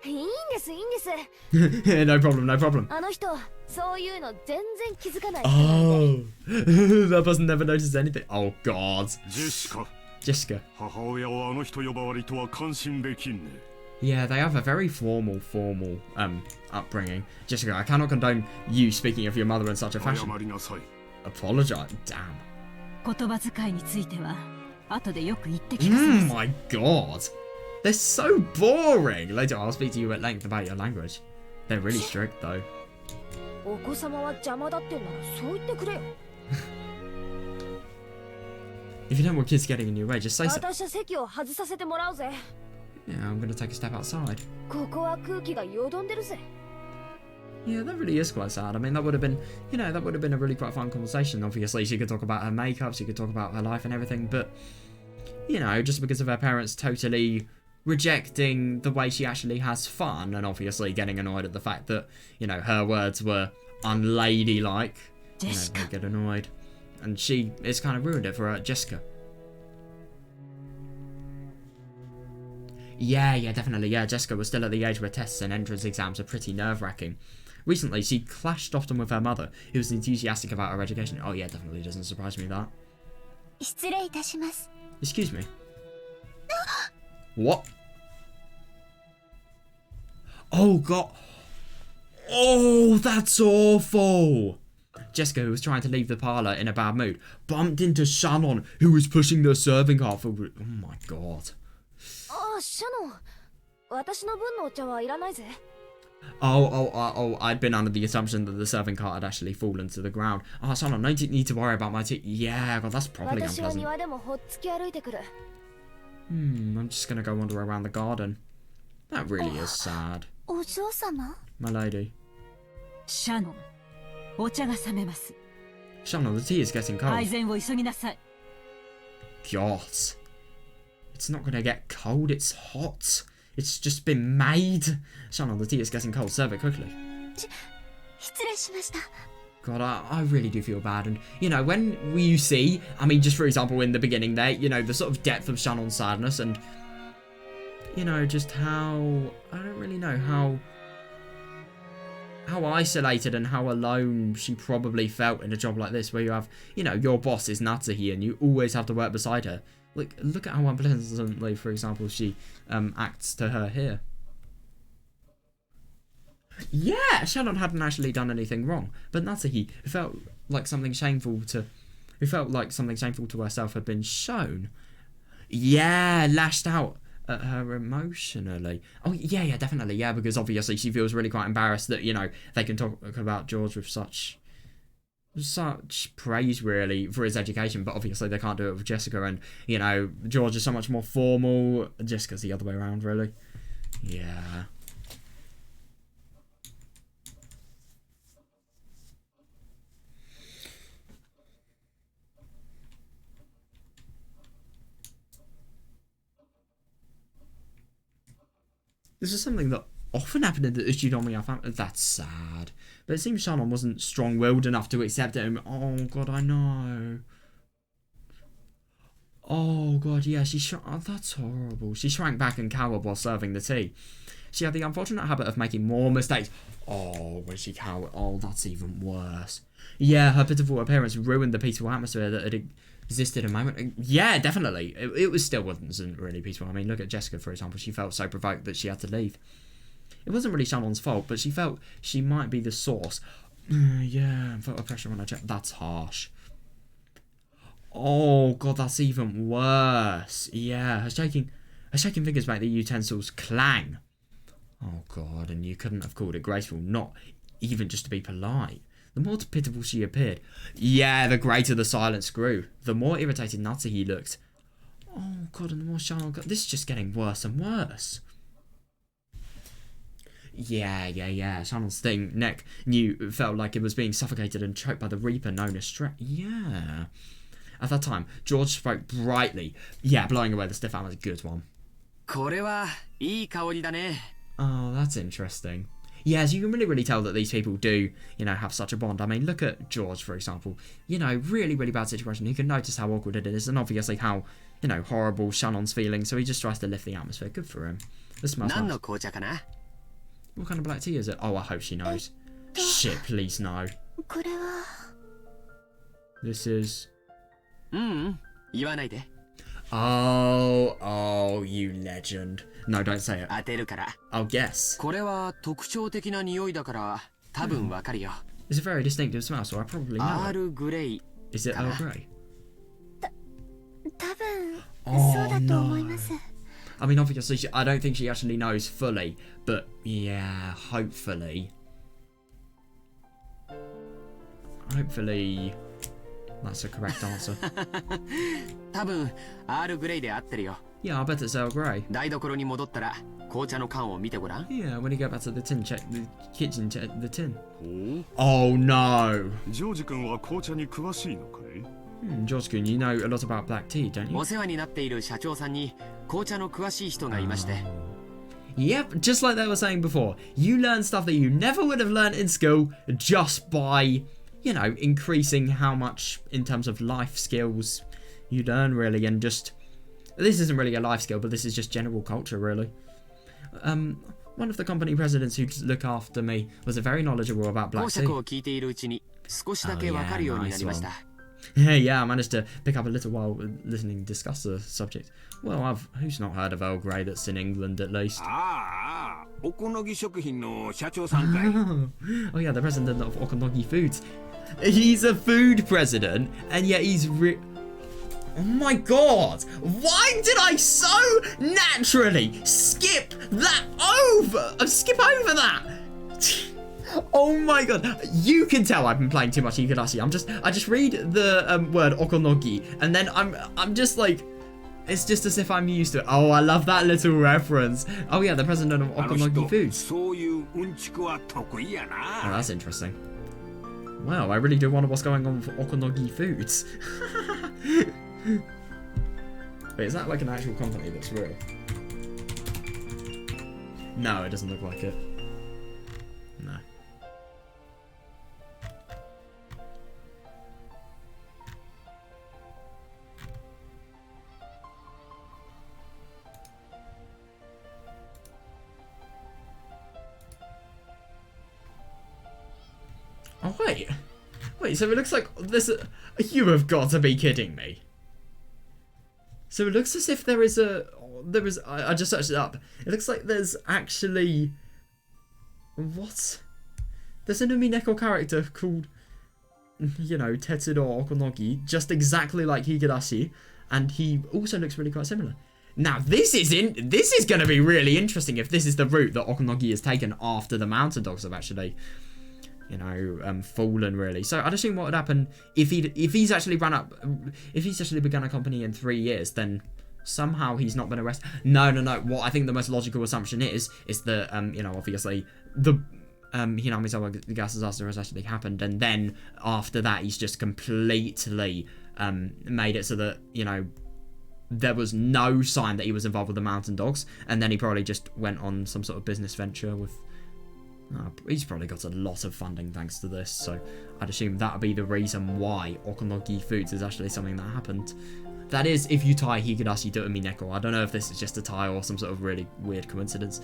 いいんですいいんです No problem, no problem. あの人そういうの全然気づかない Oh, that person never noticed anything. Oh god. ジェシカ Jessica. 母親をあの人呼ばわりとは感心できんね Yeah, they have a very formal upbringing. Jessica, I cannot condone you speaking of your mother in such a 謝 fashion. りなさい Apologize. Damn. 言葉遣いについては後でよく言ってきます。 My god. They're so boring. Later, I'll speak to you at length about your language. They're really strict, though. お子様は邪魔だってんならそう言ってくれよ If you don't want kids getting in your way, just say so. 私は席を外させてもらうぜ Yeah, I'm gonna take a step outside. ここは空気がよどんでるぜ Yeah, that really is quite sad. I mean, that would have been, you know, that would have been a really quite fun conversation. Obviously, she could talk about her makeup, she could talk about her life and everything, but, you know, just because of her parents totally rejecting the way she actually has fun and obviously getting annoyed at the fact that, you know, her words were unladylike, you know, Jessica. they get annoyed. And it's kind of ruined it for Jessica. Yeah, definitely. Yeah, Jessica was still at the age where tests and entrance exams are pretty nerve-wracking. Recently, she clashed often with her mother, who was enthusiastic about her education. Oh yeah, definitely doesn't surprise me that. 失礼いたします Excuse me. What? Oh god. Oh, that's awful. Jessica, who was trying to leave the parlour in a bad mood, bumped into Shannon, who was pushing the serving cart forward. Oh my god. ああシャノン私の分のお茶はいらないぜ Oh, I'd been under the assumption that the serving cart had actually fallen to the ground. Oh, Shannon, no need to worry about my tea. Yeah, god, that's probably 私は unpleasant. 庭でもほっつき歩いてくる I'm just gonna go wander around the garden. That really is sad. お嬢様 My lady. シャノン、お茶が冷めます。 Shannon, the tea is getting 配 cold. 膳を急ぎなさい。 God. It's not gonna get cold, it's hot. It's just been made. Shannon, the tea is getting cold. Serve it quickly. 失礼しました。 God, I really do feel bad. And, you know, when you see, I mean, just for example, in the beginning there, you know, the sort of depth of Shannon's sadness and, you know, just how, I don't really know, how isolated and how alone she probably felt in a job like this, where you have, you know, your boss is Natsuhi and you always have to work beside her. Like, look at how unpleasantly, for example, she acts to her here. Yeah, Shannon hadn't actually done anything wrong, but Natsuhi felt like something shameful to herself had been shown. Yeah, lashed out at her emotionally. Oh yeah, definitely, yeah, because obviously she feels really quite embarrassed that, you know, they can talk about George with such praise really for his education, but obviously they can't do it with Jessica, and, you know, George is so much more formal. Jessica's the other way around, really. Yeah. This is something that often happened in the Uchinomiya family. That's sad. But it seems Shannon wasn't strong-willed enough to accept it. Oh, God, I know. Oh, God, yeah, that's horrible. She shrank back and cowered while serving the tea. She had the unfortunate habit of making more mistakes. Oh, when she cowered. Oh, that's even worse. Yeah, her pitiful appearance ruined the peaceful atmosphere that had existed a moment. Yeah, definitely. It was still wasn't really peaceful. I mean, look at Jessica, for example. She felt so provoked that she had to leave. It wasn't really Shannon's fault, but she felt she might be the source. Yeah, felt a pressure on her chest. That's harsh. Oh, God, that's even worse. Yeah, her shaking fingers make the utensils clang. Oh, God, and you couldn't have called it graceful, not even just to be polite. The more pitiful she appeared, yeah, the greater the silence grew. The more irritated Natsuhi looked. Oh, God, and the more Shannon got... This is just getting worse and worse. Yeah. Shannon's neck felt like it was being suffocated and choked by the Reaper known as stress. Yeah. At that time, George spoke brightly. Yeah, blowing away the stiff arm was a good one. これはいい香りだね。 Oh, that's interesting. Yeah, so you can really tell that these people do, you know, have such a bond. I mean, look at George, for example. You know, really bad situation. You can notice how awkward it is, and obviously how, you know, horrible Shannon's feeling, so he just tries to lift the atmosphere. Good for him. This smells nice. 何の紅茶かな? What kind of black tea is it? Oh, I hope she knows. Shit, please no. これは This is... 言わないで。 Oh, you legend. No, don't say it. 当てるから。 I'll guess. これは特徴的な匂いだから多分わかるよ。 It's a very distinctive smell, so I probably know it. アールグレイ。 Is it Earl Grey? 多分 Oh, そうだと思います。 I mean, obviously, I don't think she actually knows fully, but yeah, hopefully, that's a correct answer. 多分アールグレイで合ってるよ。 Yeah, I bet it's Earl Grey. 台所に戻ったら紅茶の缶を見てごらん。 Yeah, when you go back to the tin, check the kitchen, check the tin. お Oh no! ジョージ君は紅茶に詳しいのかい? George-kun, you know a lot about black tea, don't you? お世話になっている社長さんに紅茶の詳しい人がいまして。 Yep, just like they were saying before, you learn stuff that you never would have learned in school just by, you know, increasing how much in terms of life skills you learn, really, and just... This isn't really a life skill, but this is just general culture, really. One of the company presidents who look after me was very knowledgeable about black 講 tea. 釈を聞いているうちに少しだけわかるようになりました。 Yeah, I managed to pick up a little while listening discuss the subject. Well, who's not heard of Earl Grey that's in England at least? ああ、おこのぎ食品の社長さんかい。Oh yeah, the president of Okonogi Foods. He's a food president, and yet he's Oh my god! Why did I so naturally skip over that? Oh my god! You can tell I've been playing too much Ikarashi. I just read the word Okonogi, and then I'm just like, it's just as if I'm used to it. Oh, I love that little reference. Oh yeah, the president of Okonogi Foods. そういううんちくは得意やな。Oh, that's interesting. Wow, I really do wonder what's going on with Okonogi Foods. Wait, is that like an actual company that's real? No, it doesn't look like it. No. Oh, wait. Wait, so it looks like there's a... You have got to be kidding me. So it looks as if there is a... I just searched it up. It looks like there's actually... What? There's an Umineko character called, you know, Tetsudo Okonogi, just exactly like Higurashi, and he also looks really quite similar. Now, this is going to be really interesting if this is the route that Okonogi has taken after the Mountain Dogs have actually, you know, fallen, really. So I'd assume what would happen if he's actually begun a company in 3 years, then somehow he's not been arrested. No. What I think the most logical assumption is that, you know, obviously the Hinamizawa gas disaster has actually happened, and then after that he's just completely made it so that, you know, there was no sign that he was involved with the Mountain Dogs, and then he probably just went on some sort of business venture with... he's probably got a lot of funding thanks to this, so I'd assume that would be the reason why Okonogi Foods is actually something that happened. That is, if you tie Higurashi to Umineko. I don't know if this is just a tie or some sort of really weird coincidence.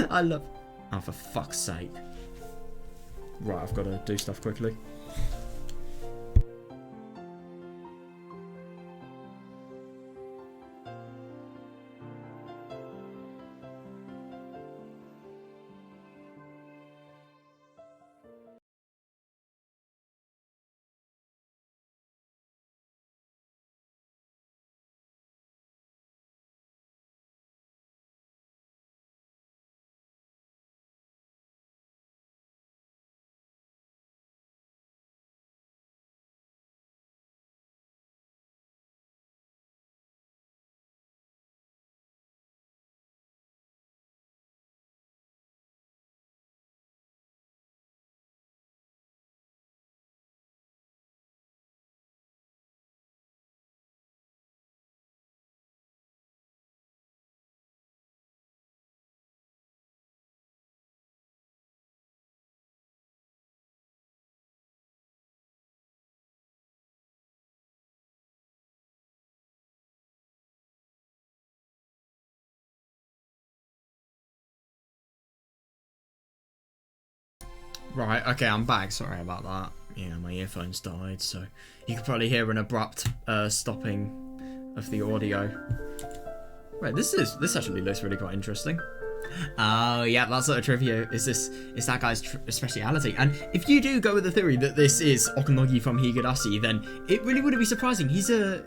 I love... Oh, for fuck's sake. Right, I've got to do stuff quickly. Right, okay, I'm back. Sorry about that. Yeah, my earphones died, so you could probably hear an abrupt stopping of the audio. Right, this actually looks really quite interesting. Oh, yeah, that sort of trivia is that guy's speciality. And if you do go with the theory that this is Okonogi from Higurashi, then it really wouldn't be surprising. He's a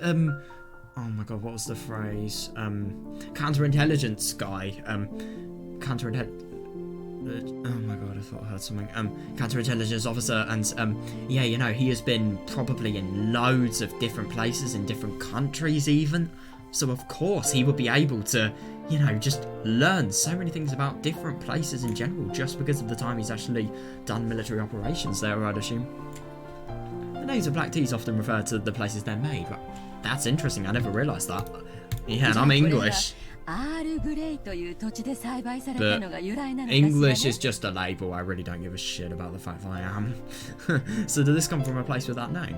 oh my god, what was the phrase? Counterintelligence guy. Oh my god, I thought I heard something. Counterintelligence officer, and yeah, you know, he has been probably in loads of different places in different countries even. So of course he would be able to, you know, just learn so many things about different places in general just because of the time he's actually done military operations there, I'd assume. The names of black teas often refer to the places they're made, but that's interesting, I never realised that. Yeah, and I'm English. But English is just a label, I really don't give a shit about the fact that I am. So did this come from a place with that name?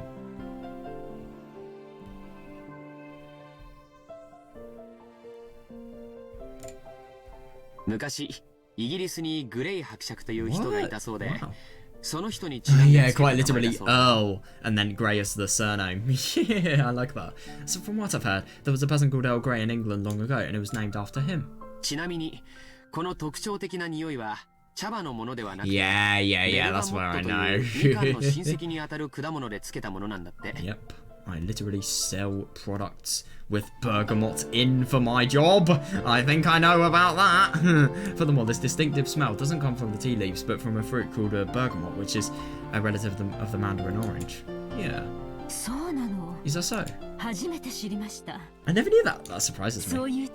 Yeah, quite literally Earl, and then Grey is the surname. Yeah, I like that. So from what I've heard, there was a person called Earl Grey in England long ago, and it was named after him. Yeah, that's where I know. Yep. I literally sell products with bergamot in for my job. I think I know about that. Furthermore, this distinctive smell doesn't come from the tea leaves, but from a fruit called bergamot, which is a relative of the mandarin orange. Yeah. Is that so? I never knew that. That surprises me.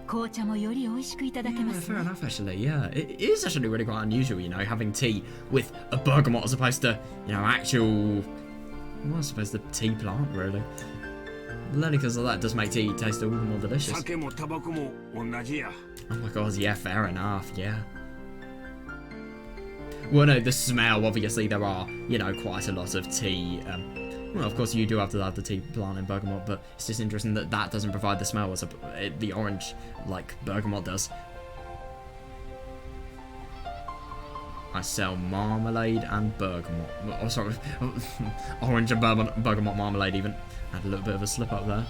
紅茶もより美味しくいただけます fair enough, actually. Yeah, it is actually really quite unusual, you know, having tea with a bergamot as opposed to, you know, actual. Well, I suppose the tea plant, really. Only because of that does make tea taste all the more delicious. 酒もタバコも同じや。 Oh my god, yeah, fair enough, yeah. Well, no, the smell, obviously, there are, you know, quite a lot of tea. Well, of course, you do have to have the tea plant in bergamot, but it's just interesting that that doesn't provide the smell as the orange, like, bergamot does. I sell marmalade and bergamot. Oh, sorry. Orange and bergamot marmalade, even. Had a little bit of a slip up there.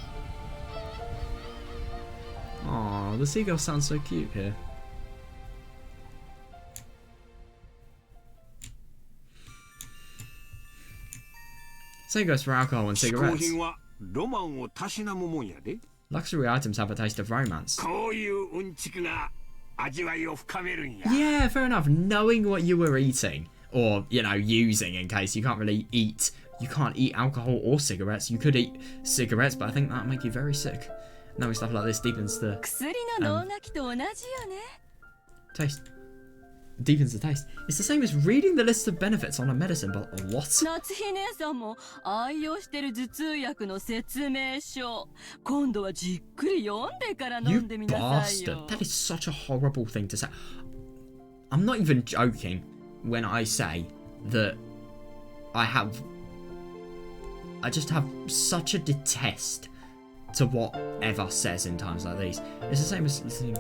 Aw, the seagulls sound so cute here. Same goes for alcohol and 嗜好 cigarettes. 品はロマンをたしなむもんやで。 Luxury items have a taste of romance. こういううんちくが味わいを深めるんや。 Yeah, fair enough. Knowing what you were eating, or, you know, using in case you can't really eat. You can't eat alcohol or cigarettes. You could eat cigarettes, but I think that'd make you very sick. Knowing stuff like this deepens the 薬の脳書きと同じよね taste. Deepens the taste. It's the same as reading the list of benefits on a medicine, but what? 夏日姉さんも愛用してる頭痛薬の説明書今度はじっくり読んでから飲 You んでみなさいよ bastard. That is such a horrible thing to say. I'm not even joking when I say that I just have such a detest to whatever says in times like these. It's the same as listening.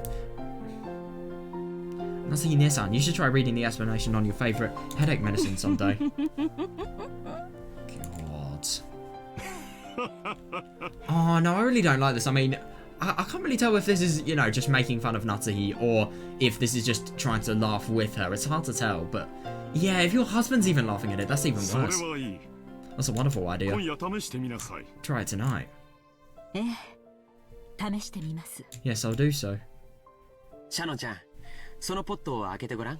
Natsuki-san, you should try reading the explanation on your favourite headache medicine someday. God. Oh, no, I really don't like this. I mean, I can't really tell if this is, you know, just making fun of Natsuki or if this is just trying to laugh with her. It's hard to tell, but yeah, if your husband's even laughing at it, that's even それ worse. はいい。 That's a wonderful idea. 今夜試してみなさい。 Try it tonight. ええ試してみます Yes, I'll do so. シャノンちゃん、そのポットを開けてごらん。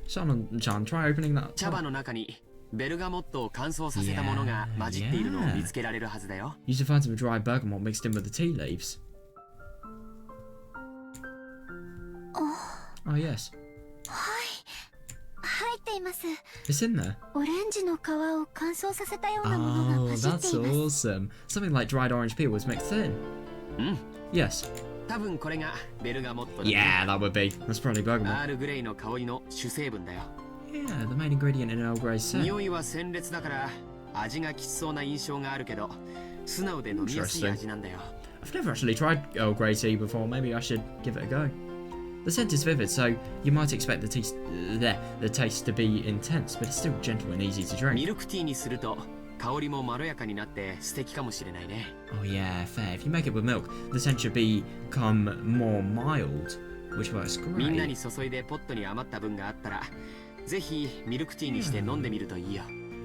Shannon-chan, try opening that. 茶葉の中にベルガモットを乾燥させたものが混じっているのを見つけられるはずだよ。You should find some dried bergamot mixed in with the tea leaves. Oh, yes. 入っています。 It's in there. オレンジの皮を乾燥させたようなものが Oh, 混じって that's います。 awesome. Something like dried orange peel was mixed in. うん。 Yes. 多分これがベルガモットだね。 Yeah, that would be. That's probably ア bergamot. ールグレイの香りの主成分だよ。 Yeah, the main ingredient in Earl Grey's scent. 匂いは鮮烈だから味がきつそうな印象があるけど、素直で飲みやすい味なんだよ。 I've never actually tried Earl Grey tea before. Maybe I should give it a go. The scent is vivid, so you might expect the taste to be intense, but it's still gentle and easy to ミ drink. ルクティーにすると香りもまろやかになって素敵かもしれないね。 Oh yeah, fair. If you make it with milk, the scent should become more mild, which works みんな great. に注いでポットに余った分があったら、ぜひミルクティーにして飲んでみるといいよ。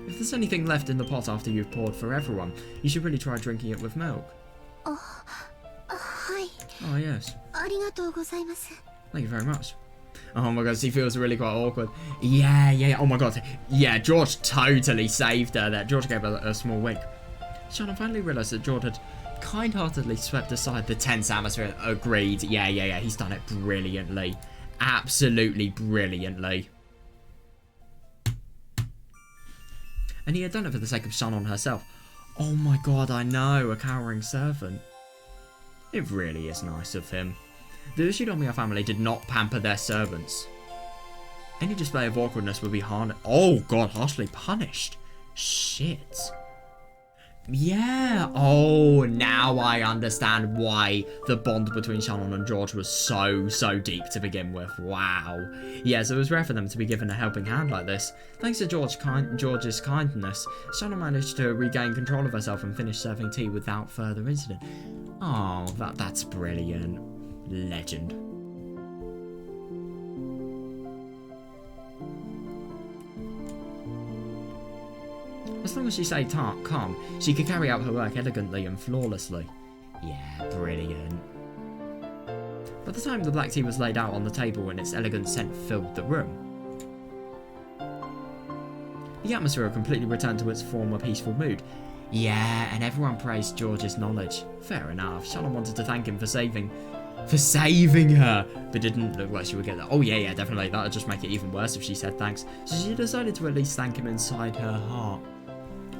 If there's anything left in the pot after you've poured for everyone, you should really try drinking it with milk. はい、 Oh yes. ありがとうございます。 Thank you very much. Oh my god, she feels really quite awkward. Yeah. Oh my god. Yeah, George totally saved her there. George gave her a small wink. Shannon finally realised that George had kind-heartedly swept aside the tense atmosphere. Agreed. Yeah. He's done it brilliantly. Absolutely brilliantly. And he had done it for the sake of Shannon herself. Oh my god, I know. A cowering servant. It really is nice of him. The Ushinomiya family did not pamper their servants. Any display of awkwardness would be harshly punished. Shit. Yeah. Oh, now I understand why the bond between Shannon and George was so deep to begin with. Wow. Yes, it was rare for them to be given a helping hand like this. Thanks to George's kindness, Shannon managed to regain control of herself and finish serving tea without further incident. Oh, that's brilliant. Legend. As long as she stayed calm, she could carry out her work elegantly and flawlessly. Yeah, brilliant. By the time the black tea was laid out on the table and its elegant scent filled the room, the atmosphere had completely returned to its former peaceful mood. Yeah, and everyone praised George's knowledge. Fair enough. Shannon wanted to thank him for saving for saving her, but didn't look like she would get that. Oh yeah, definitely. That would just make it even worse if she said thanks. So she decided to at least thank him inside her heart.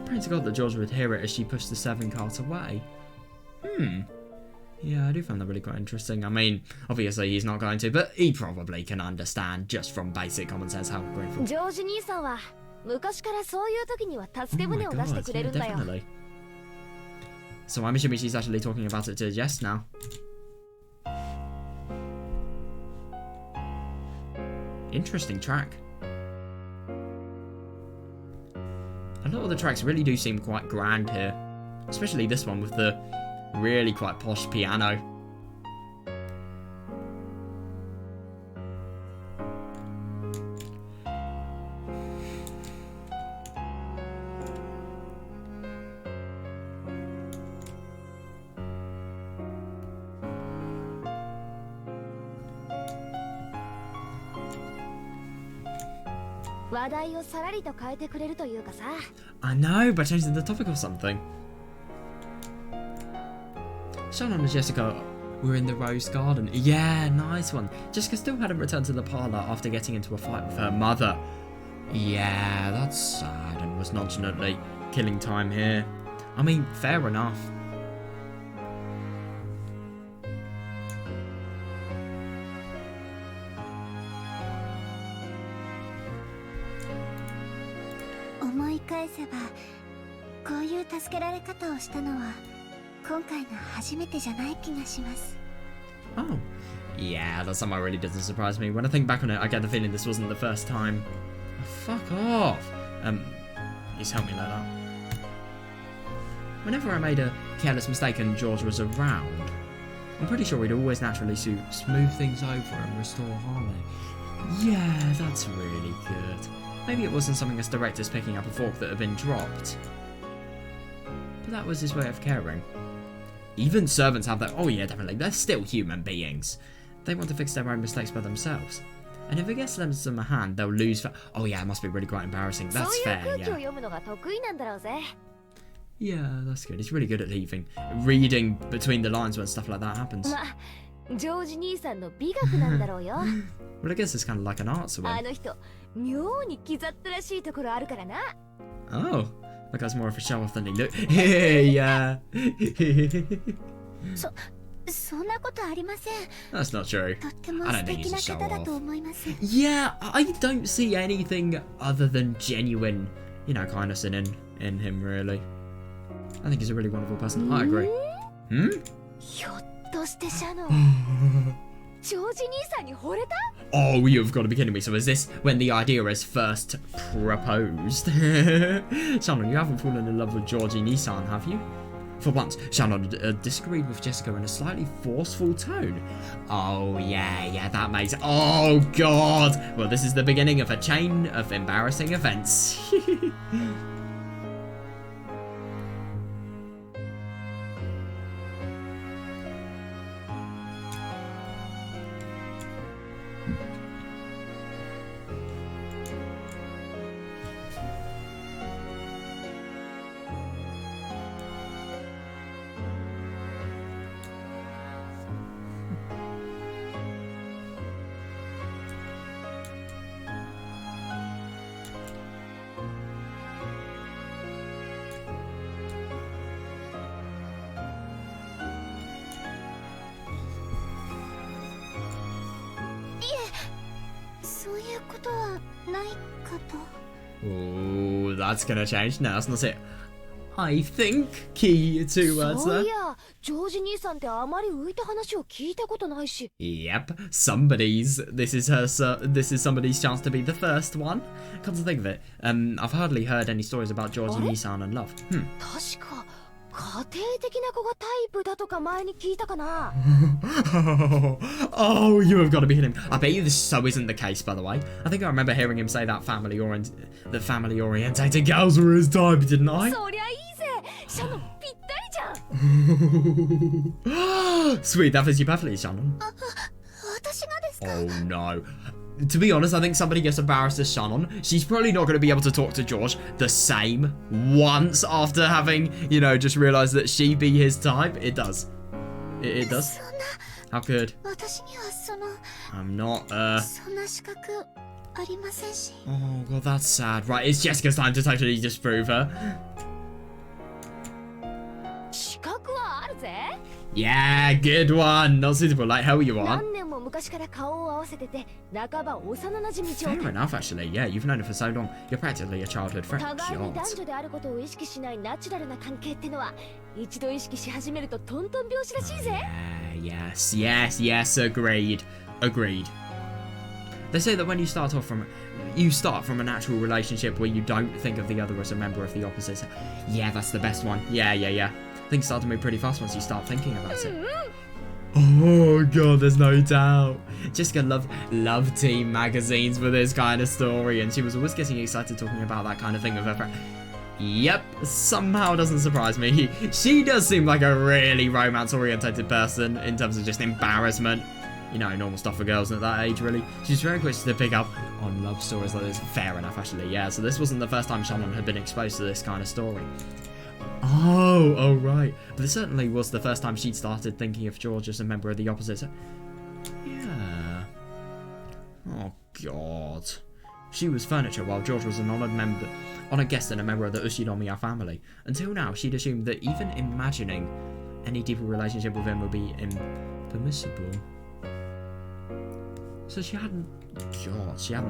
Praying to God that George would hear it as she pushed the 7 cart away. Yeah, I do find that really quite interesting. I mean, obviously he's not going to, but he probably can understand just from basic common sense how grateful. ジョージ兄さんは昔からそういう時には助け舟を出してくれるんだよ。 definitely. So I'm assuming she's actually talking about it to Jess now. Interesting track. A lot of the tracks really do seem quite grand here. Especially this one with the really quite posh piano. I know, by changing the topic or something. Shannon and Jessica were in the rose garden. Yeah, nice one. Jessica still hadn't returned to the parlour after getting into a fight with her mother. Yeah, that's sad, and was nonchalantly killing time here. I mean, fair enough. Oh, yeah, that's something that really doesn't surprise me. When I think back on it, I get the feeling this wasn't the first time. Oh, fuck off. Please help me like that. Whenever I made a careless mistake and George was around, I'm pretty sure he'd always naturally smooth things over and restore harmony. Yeah, that's really good. Maybe it wasn't something as direct as picking up a fork that had been dropped. But that was his way of caring. Even servants have that. Oh yeah, definitely. They're still human beings. They want to fix their own mistakes by themselves. And if a guest lends them a hand, they'll lose. Oh yeah, it must be really quite embarrassing. That's fair. Yeah. Yeah, that's good. He's really good at reading between the lines when stuff like that happens. Well, I guess it's kind of like an art to him. Oh, that guy's more of a show-off than he looks. Yeah. That's not true. I don't think he's a show-off. Yeah, I don't see anything other than genuine, kindness in him, really. I think he's a really wonderful person. I agree. Oh, you've got to be kidding me. So is this when the idea is first proposed? Shannon, you haven't fallen in love with Georgie Nissan, have you? For once, Shannon disagreed with Jessica in a slightly forceful tone. Oh, yeah, that makes... Oh, God! Well, this is the beginning of a chain of embarrassing events. Oh, that's gonna change now. That's not it. I think key 2 words there. Yep, this is somebody's chance to be the first one. Come to think of it, I've hardly heard any stories about Georgie Nissan and love. Oh, you have got to be kidding. I bet you this so isn't the case, by the way. I think I remember hearing him say that family-orientated girls were his type, didn't I? Sweet, that fits you perfectly, Shannon. Oh no. To be honest, I think somebody gets embarrassed as Shannon. She's probably not going to be able to talk to George the same once after having, just realised that she be his type. It does. It does. How could? 私にはI'm not, そんな資格ありませんし。 Oh, God, that's sad. Right, it's Jessica's time to totally disprove her. 資格はあるぜ。 Yeah, good one. Not suitable. Like, hell you are. 何年も昔から顔を合わせてて、半ば幼馴染状 Fair 態。 enough, actually. Yeah, you've known her for so long. You're practically a childhood friend. 互いに男 God. 女であることを意識しないナチュラルな関係ってのは、一度意識し始めるとトントン拍子らしいぜ。 Yeah, yes. Agreed. They say that when you start from a natural relationship where you don't think of the other as a member of the opposite. Yeah, that's the best one. Yeah. Things start to move pretty fast once you start thinking about it. Oh God, there's no doubt. Jessica loved teen magazines for this kind of story, and she was always getting excited talking about that kind of thing with her friend. Yep, somehow doesn't surprise me. She does seem like a really romance-orientated person in terms of just embarrassment. You know, normal stuff for girls at that age, really. She's very quick to pick up on love stories like this. Fair enough, actually, yeah. So this wasn't the first time Shannon had been exposed to this kind of story. Oh, right. But this certainly was the first time she'd started thinking of George as a member of the opposite. Yeah. Oh, God. She was furniture while George was an honoured guest and a member of the Ushinomiya family. Until now, she'd assumed that even imagining any deeper relationship with him would be impermissible. So she hadn't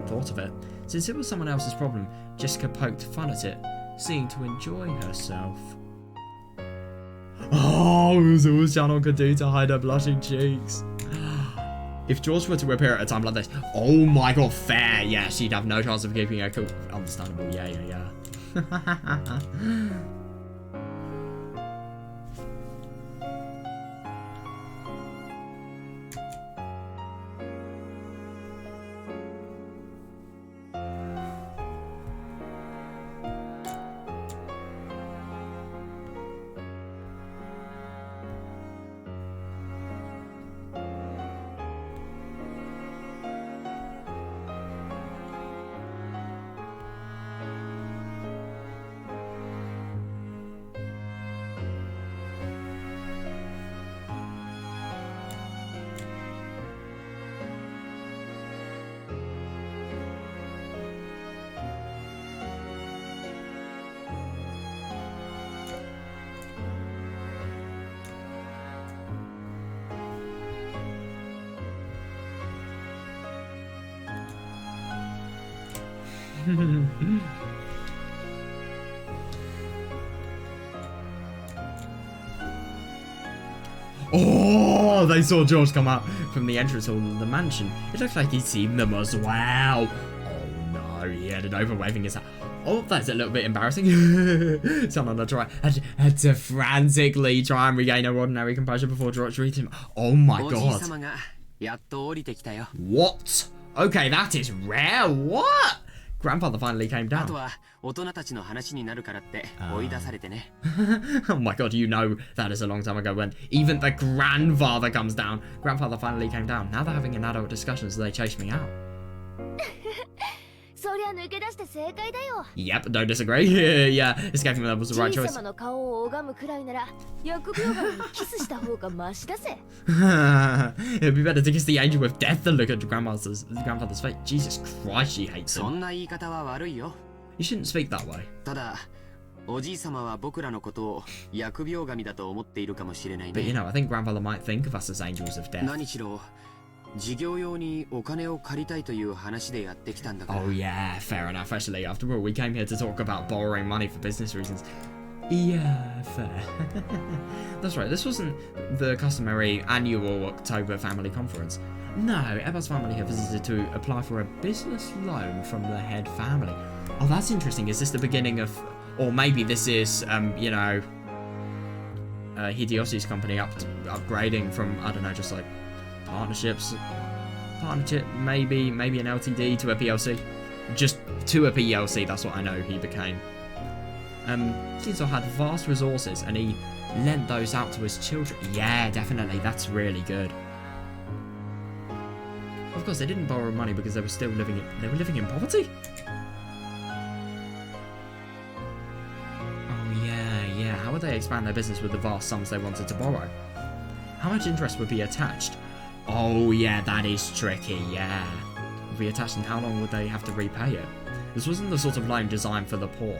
thought of it. Since it was someone else's problem, Jessica poked fun at it, seeming to enjoy herself. Oh, it was all Shannon could do to hide her blushing cheeks. If George were to appear at a time like this, oh my God, fair, yeah, she'd have no chance of keeping her cool. Understandable, yeah. Oh, they saw George come out from the entrance hall of the mansion. It looked like he'd seen them as well. Oh no, he headed over waving his hat. Oh, that's a little bit embarrassing. Someone had to frantically try and regain her ordinary composure before George reached him. Oh my God. What? Okay, that is rare. What? Grandfather finally came down. Oh my God, you know that is a long time ago when even the grandfather comes down. Grandfather finally came down. Now they're having an adult discussion, so they chase me out. Yep, don't disagree. Yeah, escaping them was the right choice. It'd be better to kiss the angel with death than look at grandfather's face. Jesus Christ, she hates him. You shouldn't speak that way. But you know, I think grandfather might think of us as angels of death. Oh yeah, fair enough. Actually, after all, we came here to talk about borrowing money for business reasons. Yeah, fair. That's right, this wasn't the customary annual October family conference. No, Ebba's family have visited to apply for a business loan from the head family. Oh, that's interesting. Is this the beginning of... Or maybe this is, you know... Hideyoshi's company upgrading from, I don't know, just like... partnership, maybe an LTD to a PLC. Just to a PLC, that's what I know he became. Shinzo had vast resources and he lent those out to his children. Yeah, definitely, that's really good. Of course, they didn't borrow money because they were still living in poverty? Oh yeah, how would they expand their business with the vast sums they wanted to borrow? How much interest would be attached Oh, yeah, that is tricky, yeah. If we attach them, how long would they have to repay it? This wasn't the sort of loan designed for the poor.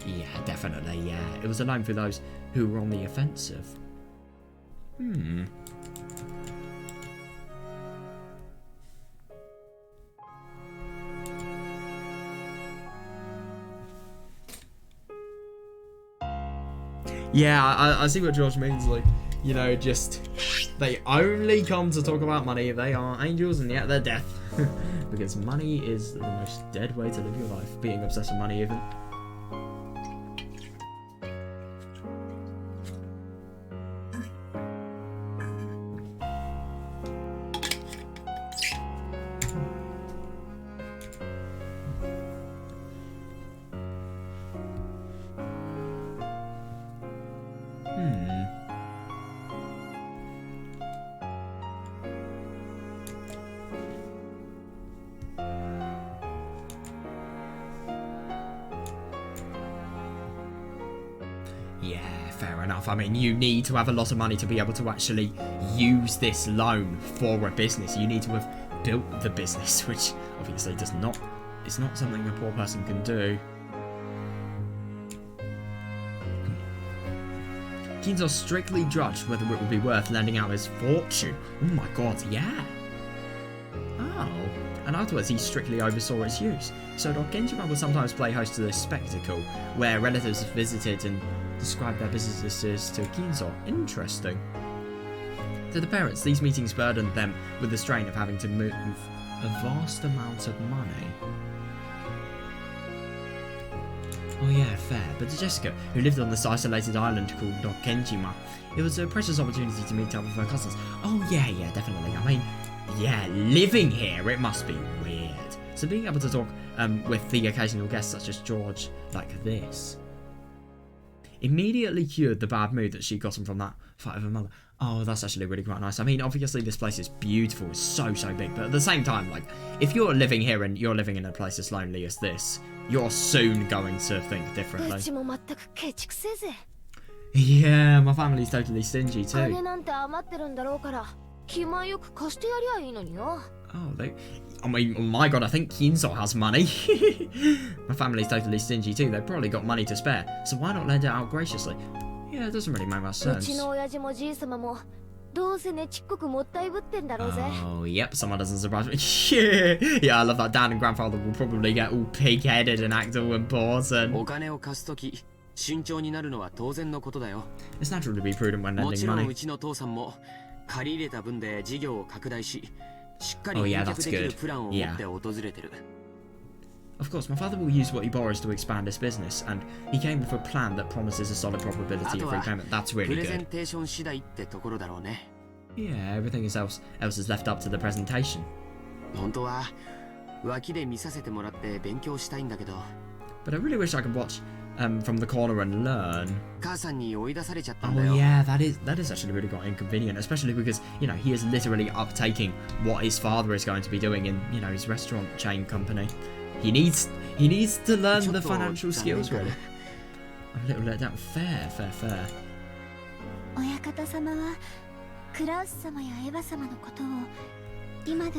Yeah, definitely, yeah. It was a loan for those who were on the offensive. Yeah, I see what George means, like, you know, just, they only come to talk about money if they are angels, and yet they're death. Because money is the most dead way to live your life, being obsessed with money even. Yeah, fair enough. I mean, you need to have a lot of money to be able to actually use this loan for a business. You need to have built the business, which obviously it's not something a poor person can do. Kinzo strictly judged whether it would be worth lending out his fortune. Oh my god, yeah. Oh, and afterwards he strictly oversaw its use. So Genjima would sometimes play host to this spectacle, where relatives visited and described their businesses to Kinzo. Interesting. To the parents, these meetings burdened them with the strain of having to move a vast amount of money. Oh yeah, fair. But to Jessica, who lived on this isolated island called Kenjima, it was a precious opportunity to meet up with her cousins. Oh yeah, definitely. I mean, yeah, living here, it must be weird. So being able to talk with the occasional guests such as George like this immediately cured the bad mood that she'd gotten from that fight with her mother. Oh, that's actually really quite nice. I mean, obviously this place is beautiful, it's so big, but at the same time, like, if you're living here and you're living in a place as lonely as this, you're soon going to think differently. Yeah, my family's totally stingy too. Oh, I mean, oh my god, I think Kinzo has money. My family's totally stingy too. They've probably got money to spare, so why not lend it out graciously? Yeah, it doesn't really make much sense. Oh, yep, someone doesn't surprise me. Yeah, I love that. Dad and grandfather will probably get all pig-headed and act all important. It's natural to be prudent when lending money. Oh yeah, that's good. Yeah. Of course, my father will use what he borrows to expand his business, and he came with a plan that promises a solid probability of repayment. That's really good. Yeah, everything else is left up to the presentation. But I really wish I could watch from the corner and learn. Oh yeah, that is actually really quite inconvenient, especially because, you know, he is literally uptaking what his father is going to be doing in, you know, his restaurant chain company. He needs to learn the financial skills, really. I'm a little let down. Fair.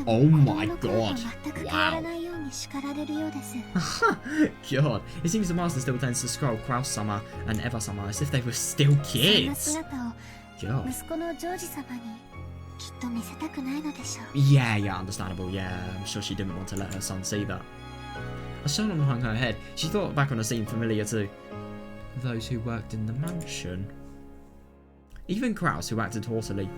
Oh my god. Wow. God. It seems the master still tends to scroll Kraus-sama and Eva-sama as if they were still kids. God. Yeah, understandable. Yeah, I'm sure she didn't want to let her son see that. A shawl hung her head. She thought back on a scene familiar to those who worked in the mansion. Even Kraus, who acted haughtily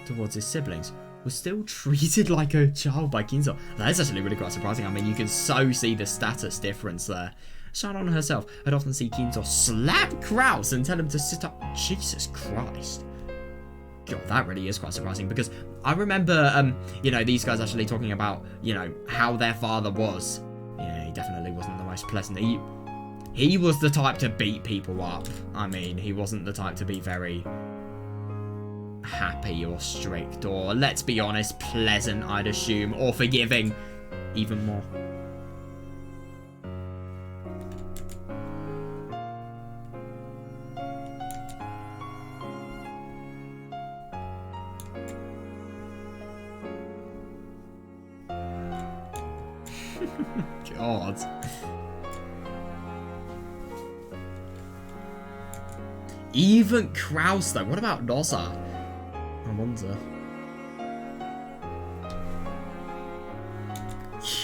towards his siblings, was still treated like a child by Kinzo. That is actually really quite surprising. I mean, you can so see the status difference there. Sharon herself had often seen Kinzo slap Kraus and tell him to sit up. Jesus Christ. God, that really is quite surprising, because I remember, you know, these guys actually talking about, you know, how their father was. Yeah, he definitely wasn't the most pleasant. He was the type to beat people up. I mean, he wasn't the type to be very happy or strict, or, let's be honest, pleasant, I'd assume, or forgiving even more. God. Even Kraus, though. What about Noza? I wonder.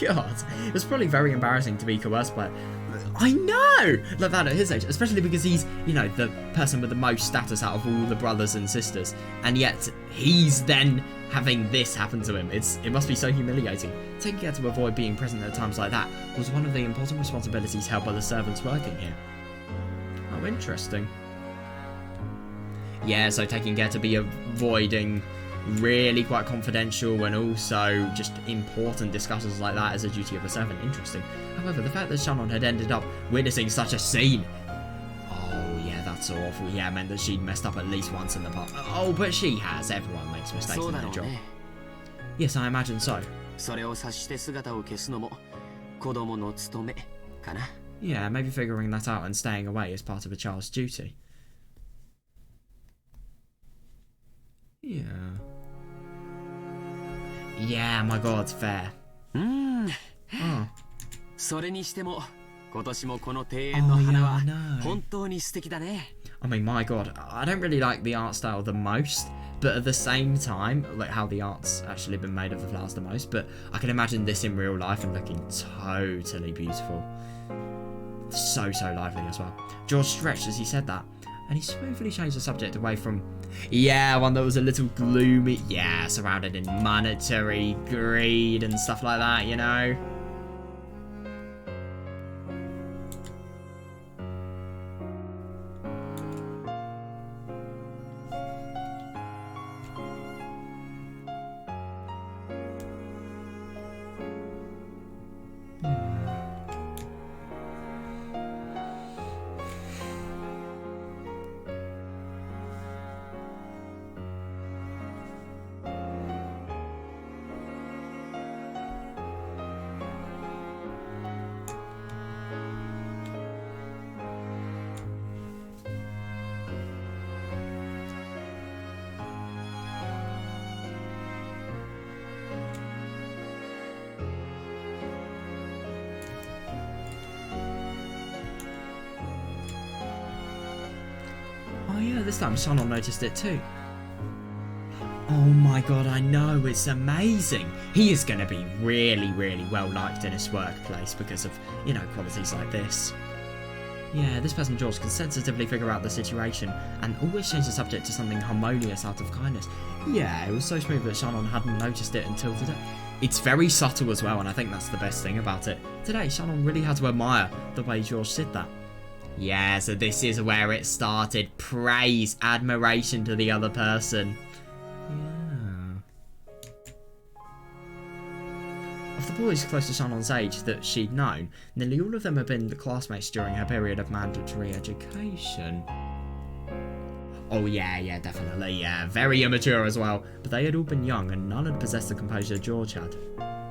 God. It was probably very embarrassing to be coerced by it. I know! Like that at his age. Especially because he's, you know, the person with the most status out of all the brothers and sisters. And yet, he's then having this happen to him. It must be so humiliating. Taking care to avoid being present at times like that was one of the important responsibilities held by the servants working here. Oh, interesting. Yeah, so taking care to be avoiding really quite confidential and also just important discussions like that as a duty of a servant. Interesting. However, the fact that Shannon had ended up witnessing such a scene. Oh, yeah, that's awful. Yeah, meant that she'd messed up at least once in the past. Oh, but she has. Everyone makes mistakes in their job. Yes, I imagine so. Yeah, maybe figuring that out and staying away is part of a child's duty. Yeah. Yeah, my God, fair. Oh. Oh, yeah, I mean, my God, I don't really like the art style the most, but at the same time, like how the art's actually been made of the flowers the most, but I can imagine this in real life and looking totally beautiful. So lively as well. George stretched as he said that, and he smoothly changed the subject away from, yeah, one that was a little gloomy, yeah, surrounded in monetary greed and stuff like that, you know? Oh yeah, this time Shannon noticed it too. Oh my God, I know, it's amazing. He is going to be really well liked in his workplace because of, you know, qualities like this. Yeah, this person George can sensitively figure out the situation and always change the subject to something harmonious out of kindness. Yeah, it was so smooth that Shannon hadn't noticed it until today. It's very subtle as well, and I think that's the best thing about it. Today, Shannon really had to admire the way George did that. Yeah, so this is where it started. Praise, admiration to the other person. Yeah. Of the boys close to Shannon's age that she'd known, nearly all of them had been the classmates during her period of mandatory education. Oh yeah, definitely, yeah. Very immature as well. But they had all been young and none had possessed the composure George had.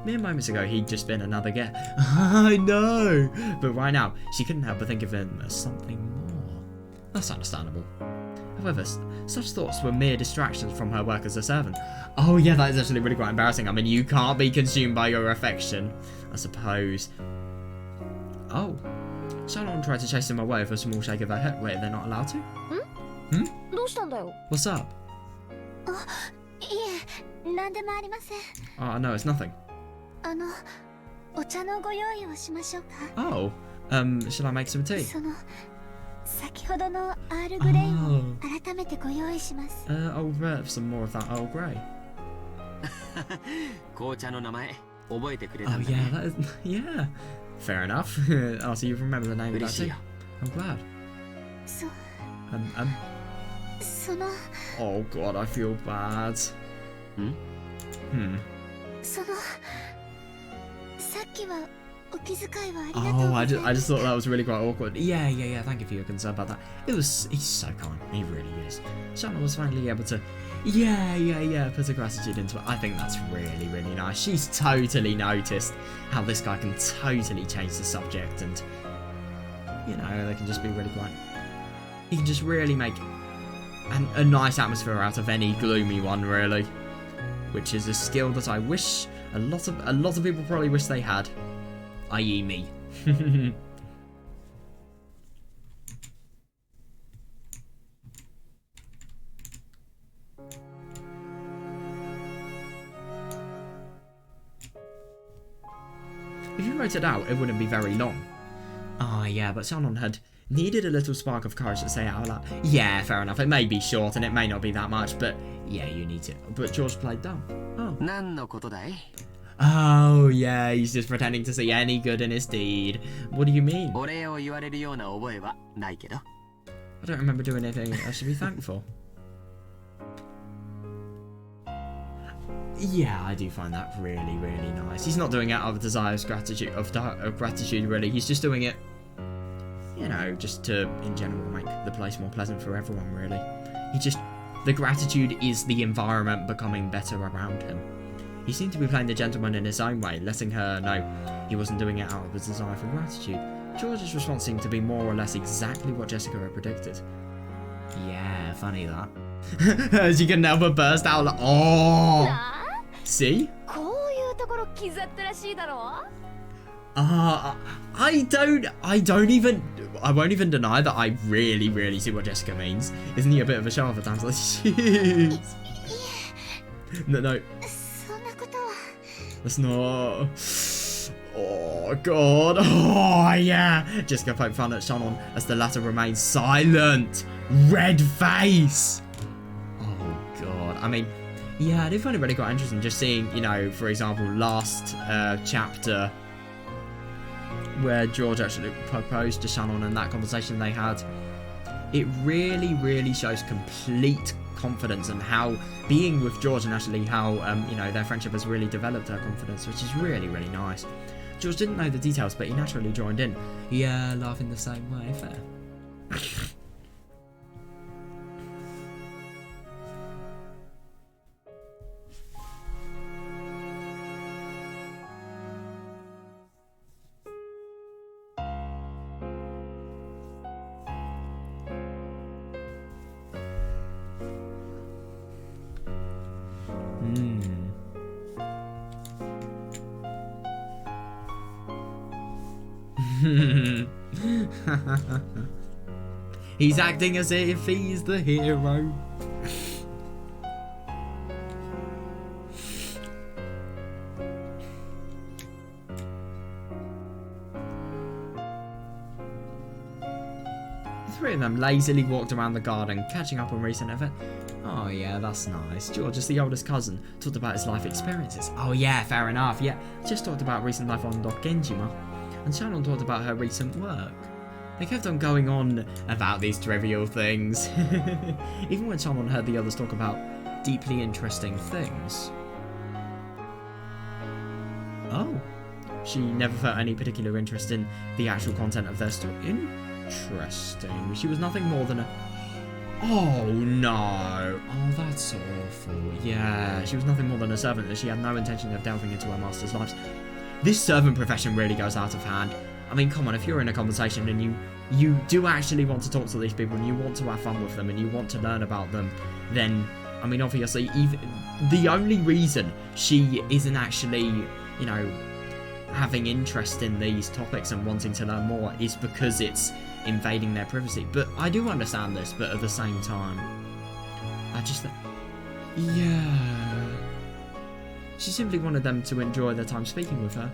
Mere moments ago, he'd just been another guest. I know! But right now, she couldn't help but think of him as something more. That's understandable. However, such thoughts were mere distractions from her work as a servant. Oh yeah, that is actually really quite embarrassing. I mean, you can't be consumed by your affection, I suppose. Oh. Shannon tried to chase him away with a small shake of her head. Wait, they're not allowed to? What's up? Oh, no, it's nothing. Oh, shall I make some tea? I'll rev some more of that Earl Grey. Oh yeah, that is, yeah. Fair enough. Oh, so you remember the name of that tea? I'm glad. Oh God, I feel bad. Oh, I just thought that was really quite awkward. Yeah, thank you for your concern about that. He's so kind, he really is. Shannon was finally able to, put her gratitude into it. I think that's really nice. She's totally noticed how this guy can totally change the subject and, you know, they can just be really quite, he can just really make a nice atmosphere out of any gloomy one, really. Which is a skill that I wish a lot of people probably wish they had. i.e. me. If you wrote it out, it wouldn't be very long. Ah, yeah, but Shannon had needed a little spark of courage to say it out loud. Yeah, fair enough. It may be short and it may not be that much, but yeah, you need it. But George played dumb. Oh. 何のことだい? Oh, yeah, he's just pretending to see any good in his deed. What do you mean? お礼を言われるような覚えはないけど。I don't remember doing anything I should be thankful. Yeah, I do find that really, really nice. He's not doing it out of desires of gratitude, really. He's just doing it, you know, just to, in general, make the place more pleasant for everyone, really. The gratitude is the environment becoming better around him. He seemed to be playing the gentleman in his own way, letting her know he wasn't doing it out of a desire for gratitude. George's response seemed to be more or less exactly what Jessica had predicted. Yeah, funny that. She couldn't help but burst out like, oh! See? こういうところ気ざったらしいだろ? I won't even deny that I really, really see what Jessica means. Isn't he a bit of a show off at times? Like, jeez. No. That's not. Oh, God. Oh, yeah. Jessica poked fun at Shannon as the latter remained silent. Red face. Oh, God. I mean, yeah, I do find it really quite interesting just seeing, you know, for example, last chapter where George actually proposed to Shannon and that conversation they had. It really, really shows complete confidence and how being with George and actually how, you know, their friendship has really developed her confidence, which is really, really nice. George didn't know the details, but he naturally joined in. Yeah, laughing the same way, fair. He's acting as if he's the hero. The three of them lazily walked around the garden, catching up on recent events. Oh yeah, that's nice. George, as the oldest cousin, talked about his life experiences. Oh yeah, fair enough, yeah. Just talked about recent life on Dokkenjima. And Shannon talked about her recent work. They kept on going on about these trivial things. Even when Shannon heard the others talk about deeply interesting things. Oh. She never felt any particular interest in the actual content of their story. Interesting. She was nothing more than a... Oh no. Oh, that's awful. Yeah, she was nothing more than a servant that she had no intention of delving into her master's lives. This servant profession really goes out of hand. I mean, come on, if you're in a conversation and you do actually want to talk to these people and you want to have fun with them and you want to learn about them, then, I mean, obviously, even the only reason she isn't actually, you know, having interest in these topics and wanting to learn more is because it's invading their privacy. But I do understand this, but at the same time, I just... Yeah... She simply wanted them to enjoy their time speaking with her.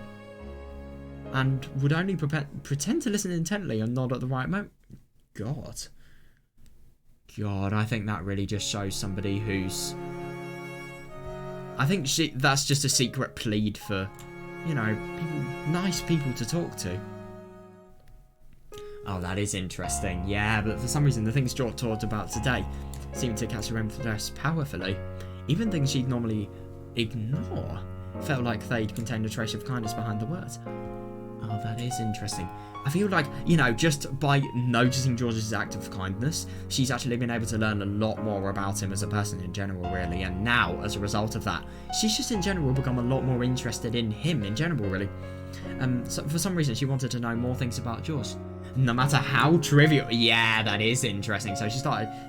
And would only pretend to listen intently and nod at the right moment. God, I think that really just shows somebody who's... I think that's just a secret plead for, you know, nice people to talk to. Oh, that is interesting. Yeah, but for some reason, the things George talked about today seemed to catch her interest powerfully. Even things she'd normally ignore felt like they'd contained a trace of kindness behind the words. Oh, that is interesting. I feel like, you know, just by noticing George's act of kindness, she's actually been able to learn a lot more about him as a person in general, really. And now, as a result of that, she's just in general become a lot more interested in him in general, really. So for some reason, she wanted to know more things about George. No matter how trivial. Yeah, that is interesting. So she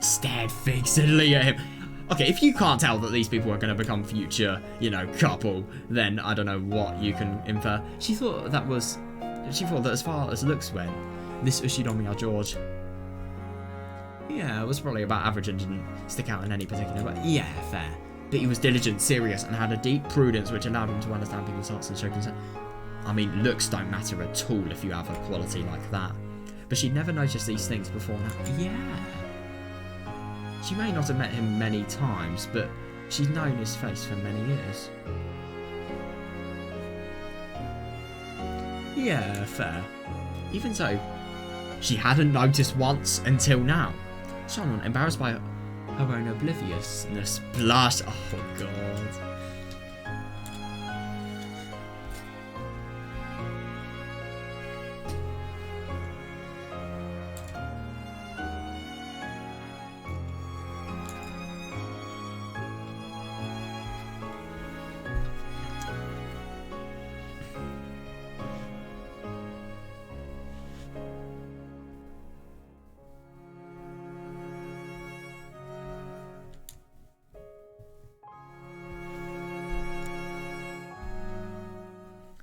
stared fixedly at him. Okay, if you can't tell that these people are going to become future, you know, couple, then I don't know what you can infer. She thought that was she thought that as far as looks went, this Ushinomiya George, yeah, it was probably about average and didn't stick out in any particular way. Yeah, fair. But he was diligent, serious, and had a deep prudence which allowed him to understand people's hearts and show concern. I mean, looks don't matter at all if you have a quality like that. But she'd never noticed these things before now. Yeah. She may not have met him many times, but she'd known his face for many years. Yeah, fair. Even so, she hadn't noticed once until now. Shannon, embarrassed by her own obliviousness, blushed. Oh, God.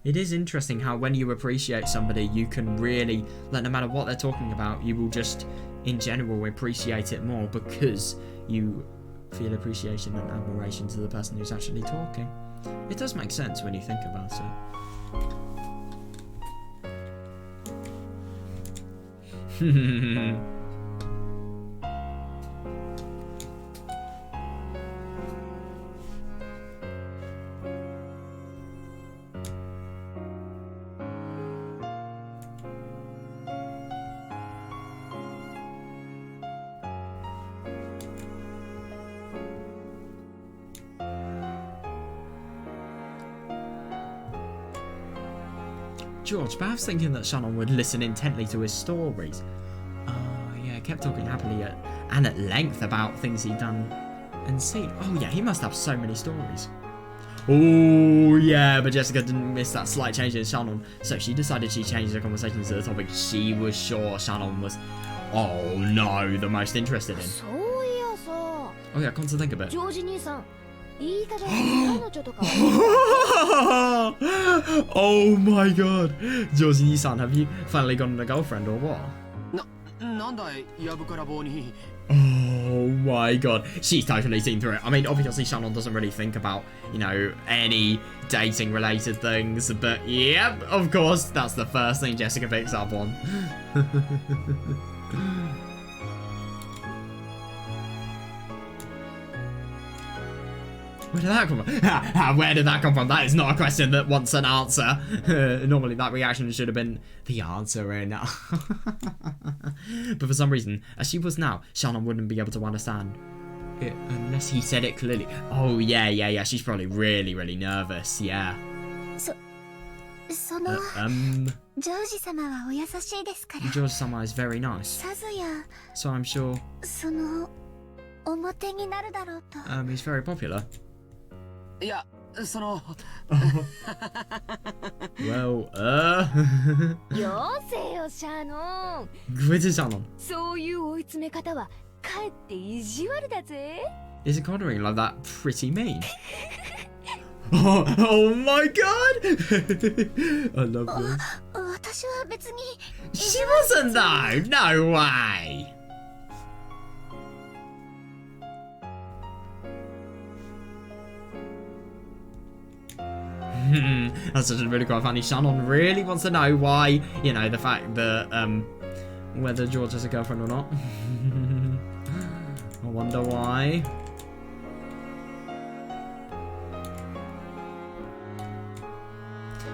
It is interesting how when you appreciate somebody, you can really, like, no matter what they're talking about, you will just, in general, appreciate it more because you feel appreciation and admiration to the person who's actually talking. It does make sense when you think about it. George, perhaps thinking that Shannon would listen intently to his stories. Oh, yeah, kept talking happily and at length about things he'd done and seen. Oh, yeah, he must have so many stories. Oh, yeah, but Jessica didn't miss that slight change in Shannon, so she decided she changed the conversation to the topic she was sure Shannon was, oh no, the most interested in. Oh, yeah, come to think of it. Oh my god! Georgie-san, have you finally gotten a girlfriend or what? Oh my god, she's totally seen through it. I mean, obviously Shannon doesn't really think about, you know, any dating related things, but yep, of course, that's the first thing Jessica picks up on. Where did that come from? Where did that come from? That is not a question that wants an answer. Normally that reaction should have been the answer in. But for some reason, as she was now, Shannon wouldn't be able to understand it unless he said it clearly. Oh, yeah. She's probably really, really nervous. Yeah. George-sama is very nice. So I'm sure he's very popular. Yeah, Well, Quit it, Shannon. Isn't cornering like that pretty mean? Oh my god! I love this. She wasn't though! No way! That's just really quite funny. Shannon really wants to know why, you know, the fact that, whether George has a girlfriend or not. I wonder why.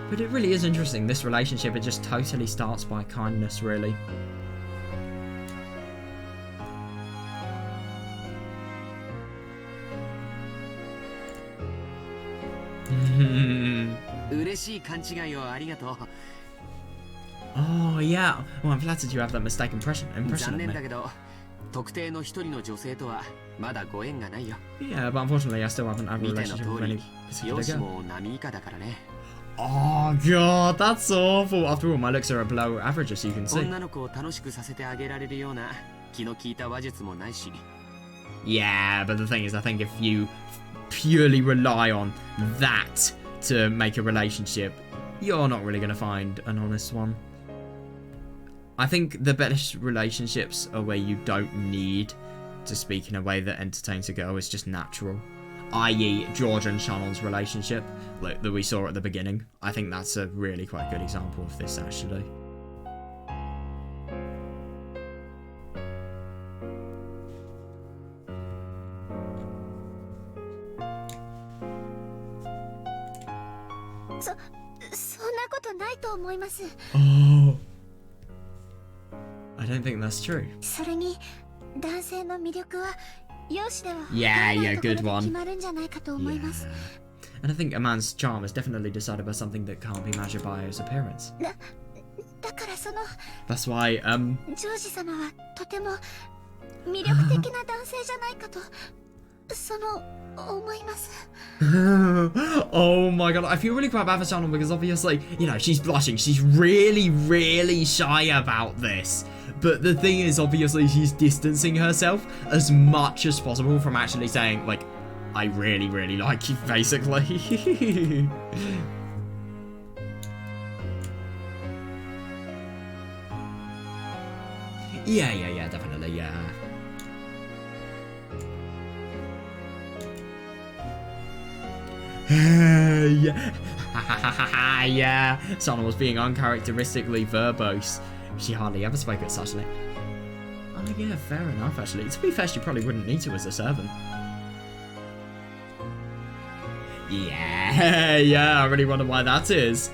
But it really is interesting, this relationship, it just totally starts by kindness, really. Oh yeah, well I'm flattered you have that mistaken impression of me. Yeah, but unfortunately I still haven't had a relationship with any particular girl. Oh god, that's awful. After all, my looks are below average, as you can see. Yeah, but the thing is, I think if you purely rely on that to make a relationship, you're not really going to find an honest one. I think the best relationships are where you don't need to speak in a way that entertains a girl. It's just natural. I.e. George and Shannon's relationship, like that we saw at the beginning. I think that's a really quite good example of this, actually. Oh, I don't think that's true. Yeah, good one. Yeah. And I think a man's charm is definitely decided by something that can't be measured by his appearance. That's why, oh my god, I feel really quite bad for Shannon because obviously, you know, she's blushing. She's really, really shy about this. But the thing is, obviously, she's distancing herself as much as possible from actually saying, like, I really, really like you, basically. Yeah, definitely, yeah. Yeah. Yeah. Sana was being uncharacteristically verbose. She hardly ever spoke at such length. Oh yeah, fair enough actually. To be fair, she probably wouldn't need to as a servant. Yeah, I really wonder why that is.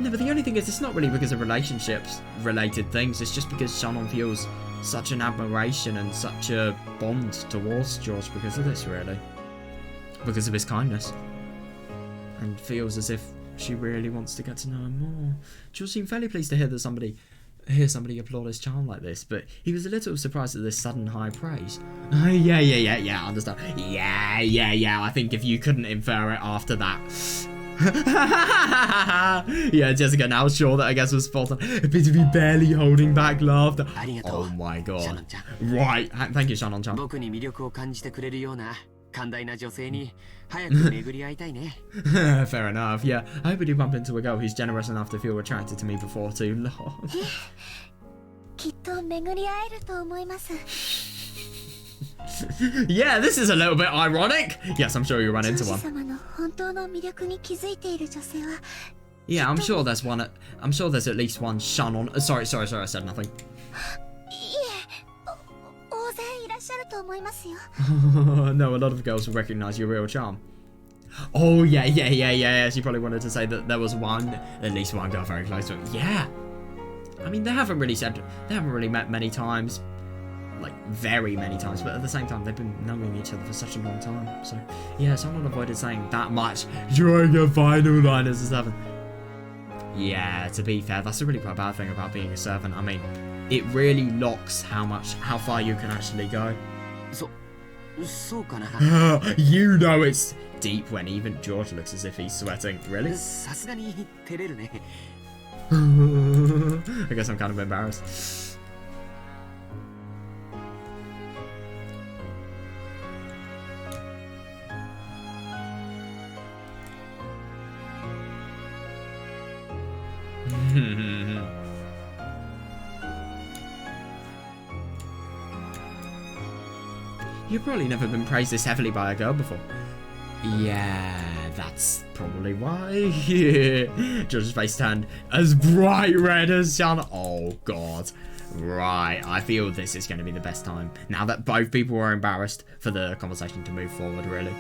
No, but the only thing is, it's not really because of relationships-related things. It's just because Shannon feels such an admiration and such a bond towards George because of this, really. Because of his kindness. And feels as if she really wants to get to know him more. George seemed fairly pleased to hear somebody applaud his charm like this, but he was a little surprised at this sudden high praise. Yeah, I understand. Yeah, I think if you couldn't infer it after that. Yeah, Jessica now sure that I guess was spot on. Appeared to be barely holding back laughter. Oh my god. Right, thank you, Shannon-chan. Fair enough, yeah. I hope we do bump into a girl who's generous enough to feel attracted to me before too long. Yeah, this is a little bit ironic. Yes, I'm sure you'll run into one. Yeah, I'm sure there's one. I'm sure there's at least one Shannon. Sorry, I said nothing. No, a lot of girls will recognize your real charm. Oh yeah. She probably wanted to say that there was at least one girl very close to him. Yeah. I mean, they haven't really met many times, like very many times, but at the same time, they've been knowing each other for such a long time. So yeah, someone avoided saying that much during a final line as a servant. Yeah, to be fair, that's a really quite bad thing about being a servant. I mean, it really locks how far you can actually go. You know it's deep when even George looks as if he's sweating. Really? I guess I'm kind of embarrassed. You've probably never been praised this heavily by a girl before. Yeah, that's probably why. George's face turned as bright red as Shannon. Oh god. Right, I feel this is going to be the best time. Now that both people are embarrassed for the conversation to move forward, really.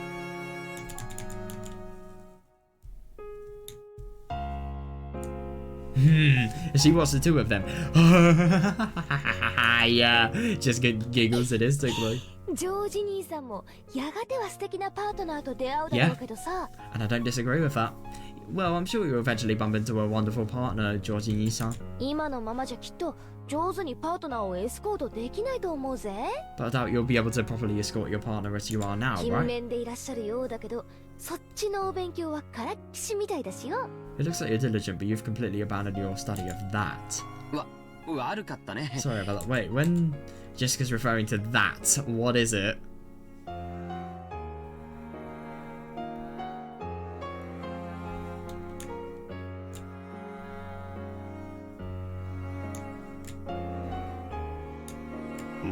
She wants the two of them. Yeah, just giggles sadistically. Yeah, and I don't disagree with that. Well, I'm sure you'll eventually bump into a wonderful partner, Georgie-san. But I doubt you'll be able to properly escort your partner as you are now, right? It looks like you're diligent, but you've completely abandoned your study of that. Sorry about that. Wait, when Jessica's referring to that, what is it?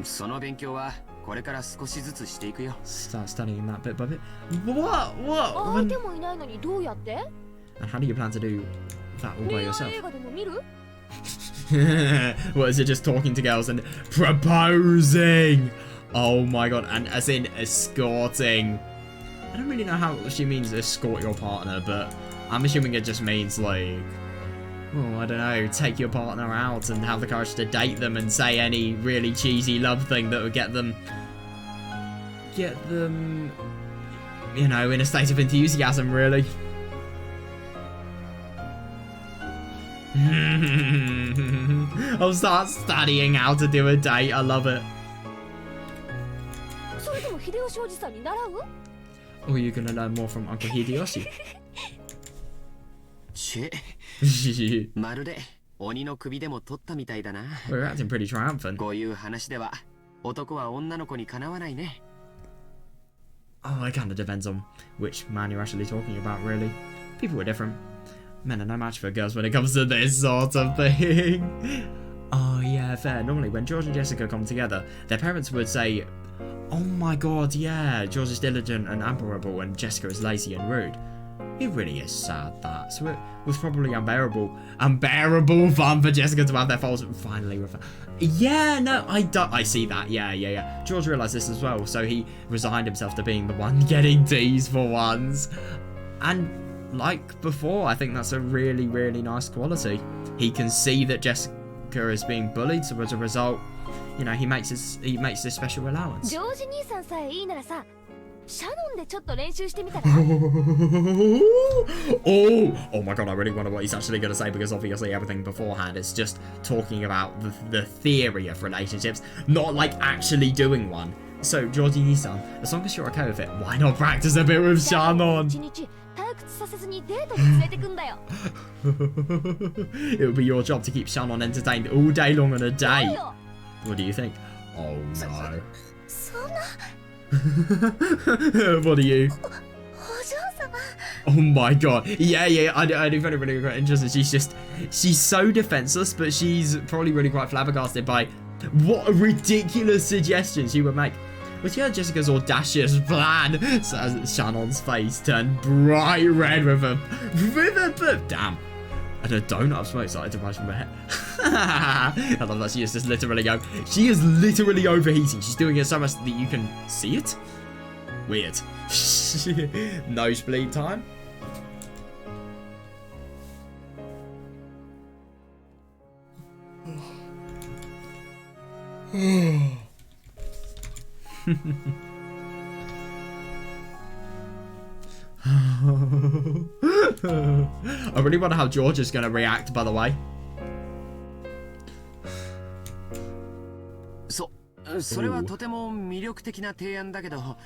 その勉強はこれから少しずつしていくよ。 Start studying that bit by bit. What? 相手もいないのにどうやって？ And how do you plan to do that all by 恋愛 yourself? 映画でも見る？ What is it, just talking to girls and proposing? Oh my god, and as in escorting. I don't really know how she means escort your partner, but I'm assuming it just means like, oh, I don't know, take your partner out and have the courage to date them and say any really cheesy love thing that would get them, you know, in a state of enthusiasm, really. I'll start studying how to do a date. I love it. それとも秀吉おじさんに習う？ Oh, you're gonna learn more from Uncle Hideyoshi. まるで鬼の首でも取ったみたいだな。 We're acting pretty triumphant. こういう話では男は女の子にかなわないね。 Oh, it kind of depends on which man you're actually talking about, really. People are different. Men are no match for girls when it comes to this sort of thing. Oh, yeah, fair. Normally, when George and Jessica come together, their parents would say, oh my god, yeah, George is diligent and admirable and Jessica is lazy and rude. It really is sad, that. So it was probably unbearable fun for Jessica to have their faults finally refer. Yeah, no, I see that. Yeah. George realised this as well, so he resigned himself to being the one getting teased for once. And like before, I think that's a really, really nice quality. He can see that Jessica is being bullied, so as a result, you know, he makes this special allowance. ジョージ兄さんさえいいならさ、シャノンでちょっと練習してみたら？ Oh my god, I really wonder what he's actually going to say, because obviously everything beforehand is just talking about the theory of relationships, not like actually doing one. So, Georgie Nissan, as long as you're okay with it, why not practice a bit with Shannon? 一日退屈させずにデートに連れてくんだよ。 It would be your job to keep Shannon entertained all day long on a date. よ。 What do you think? Oh no. そんな What are you? お嬢様 Oh my god. Yeah, I do find it really quite interesting. She's so defenseless, but she's probably really quite flabbergasted by what a ridiculous suggestion she would make. When she heard Jessica's audacious plan, so Shannon's face turned bright red with a damn. And a donut of smoke started to rise from her head. I love that she is just literally going. She is literally overheating. She's doing it so much that you can see it. Weird. Nosebleed time. I really wonder how George is going to react, by the way. それはとても魅力的な提案だけど、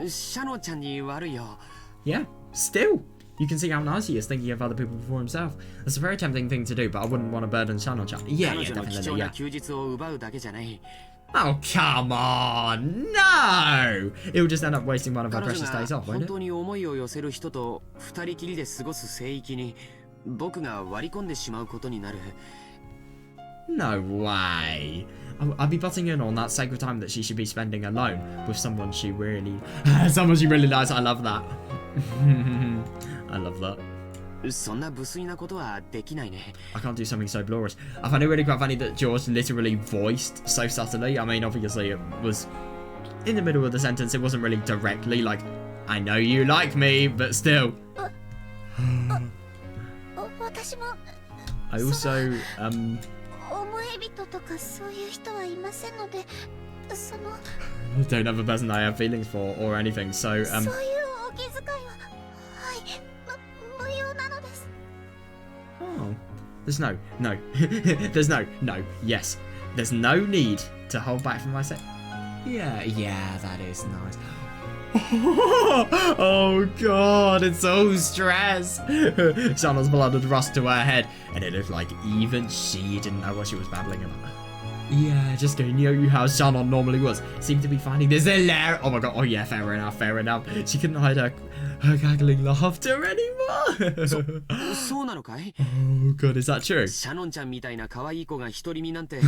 シャノンちゃんに悪いよ。 Yeah, still. You can see how nice he is thinking of other people before himself. That's a very tempting thing to do, but I wouldn't want to burden Shannon-chan. Yeah, 彼女の貴 definitely, 重な yeah. 休日を奪うだけじゃない。 Oh, come on! No! It'll just end up wasting one of our 彼 precious 女 days が off, 本 won't 当 it? に思いを寄せる人と二人きりで過ごす聖域に僕が割り込んでしまうことになる。 No way. I'd be butting in on that sacred time that she should be spending alone with someone she really likes. I love that. I love that. そんな無粋なことはできないね。 I can't do something so glorious. I find it really quite funny that George literally voiced so subtly. I mean, obviously it was in the middle of the sentence. It wasn't really directly like, I know you like me, but still. 私も I also, 思い人とかそういう人はいませんので、その don't have a person I have feelings for or anything, so, そういうお気遣いははい無用なのです。 oh, there's no, yes. There's no need to hold back from myself. Yeah, that is nice. Oh god, it's so stressed. Shannon's blood had rushed to her head, and it looked like even she didn't know what she was babbling about. Yeah, just going, you know how Shannon normally was. Seemed to be finding this hilarious. Oh my god, oh yeah, fair enough. She couldn't hide her her cackling laughter anymore. そうなのかい？ Oh god, is that true? シャノンちゃんみたいな可愛い子が独り身なんて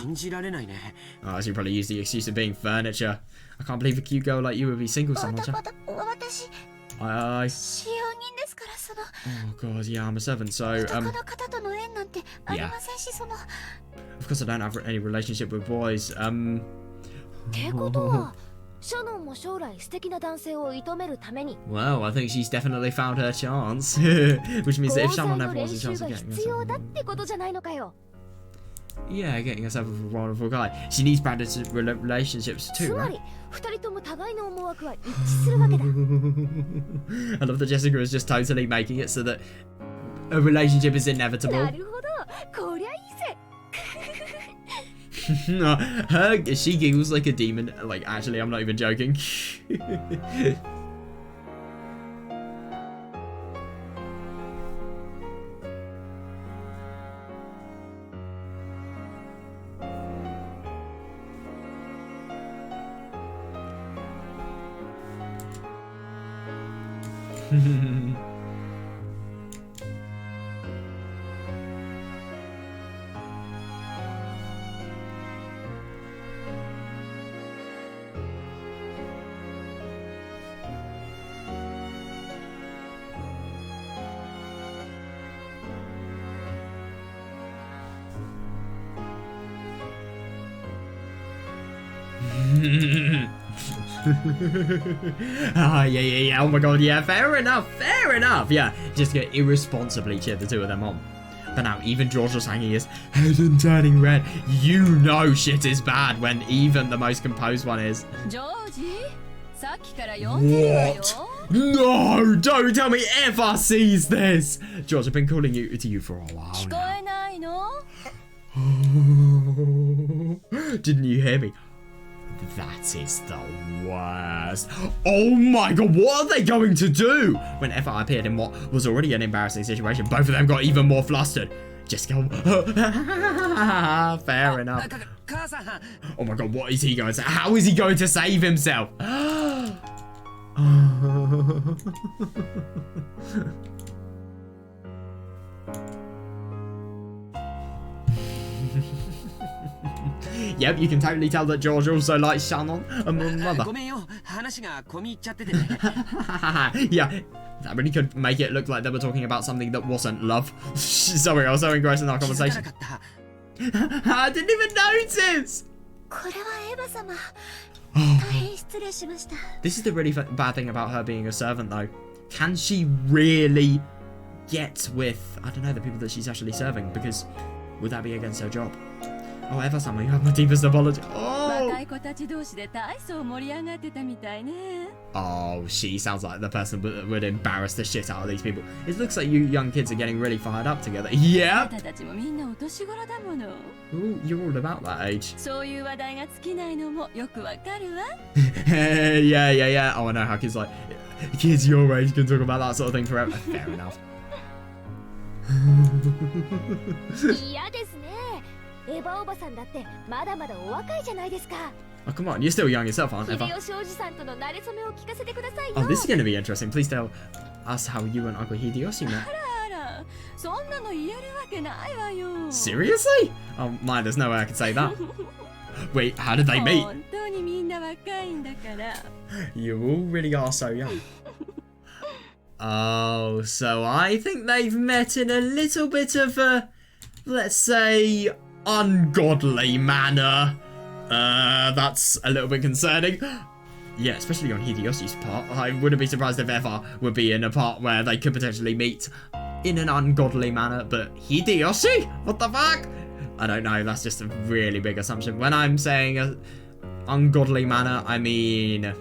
信じられないね。 Oh, she probably used the excuse of being furniture. I can't believe a cute girl like you would be single, 私 Sanon-chan. 使用人ですから、Oh god, yeah, I'm a servant, so 男の方との縁なんてありませんし、of course I don't have any relationship with boys. ってことはシャノンも将来素敵な男性を射止めるために Well, I think she's definitely found her chance. Which means that if 交際 Shannon の ever 練 wants a 習 chance が of getting 必要 herself... だってことじゃないのかよ。 Yeah, getting herself with a wonderful guy. She needs practice relationships つ too, ま right? り2人とも互いの思惑は一致するわけだ。 I love that Jessica is just totally making it so that a relationship is inevitable. なるほど、こりゃいいぜ。She giggles like a demon. Like, actually, I'm not even joking. Yeah. Oh my god, yeah, fair enough. Yeah, just get irresponsibly cheer the two of them on. But now even George was hanging his head and turning red. You know shit is bad when even the most composed one is. ジョージ、さっきから呼んでるわよ。 No, don't tell me ever sees this. George, I've been calling you to you for a while 聞こ now. えないの？ Didn't you hear me? That is the worst. Oh my god, what are they going to do? Whenever I appeared in what was already an embarrassing situation, both of them got even more flustered. Jessica, fair enough. 母さん。 Oh my god, what is he going to say? How is he going to save himself? Yep, you can totally tell that George also likes Shannon and my mother. ごめんよ、話が込み入っちゃっててね。 Yeah, that really could make it look like they were talking about something that wasn't love. Sorry, I was so engrossed in our 気づかな conversation. かった。 I didn't even notice! これはエヴァ様。大変失礼しました。 This is the really bad thing about her being a servant, though. Can she really get with, I don't know, the people that she's actually serving? Because would that be against her job? Oh, Eva-sama, you have my deepest apology. 若 Oh! い子たち同士で大層盛り上がってたみたいね。 Oh, she sounds like the person that would embarrass the shit out of these people. It looks like you young kids are getting really fired up together. あ Yeah! なたたちもみんなお年頃だもの。 Ooh, you're all about that age. そういう話題が尽きないのもよくわかるわ。 Yeah. Oh, I know how kids like... Kids your age can talk about that sort of thing forever. Fair enough. 嫌ですね。エヴァおばさんだってまだまだお若いじゃないですか。 Oh, come on, you're still young yourself, aren't 秀 Eva? 吉おじさんとの馴れ初めを聞かせてくださいよ。 Oh, this is going to be interesting. Please tell us how you and Uncle Hideyoshi met. あら、そんなの言えるわけないわよ。 Seriously? Oh, my, there's no way I could say that. Wait, how did they meet? 本当にみんな若いんだから。 You all really are so young. Oh, so I think they've met in a little bit of a, let's say, ungodly manner. That's a little bit concerning. Yeah, especially on Hideyoshi's part. I wouldn't be surprised if Eva would be in a part where they could potentially meet in an ungodly manner. But Hideyoshi? What the fuck? I don't know, that's just a really big assumption. When I'm saying a ungodly manner, I mean...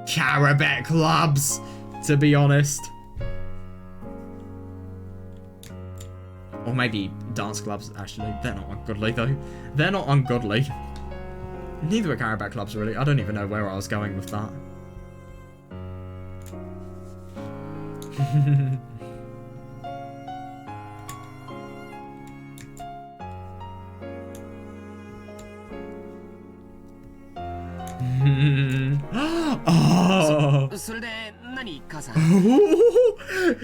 Carabet clubs, to be honest. Or maybe dance clubs, actually. They're not ungodly, though. They're not ungodly. Neither are Carabet clubs, really. I don't even know where I was going with that. Oh, れで何母さん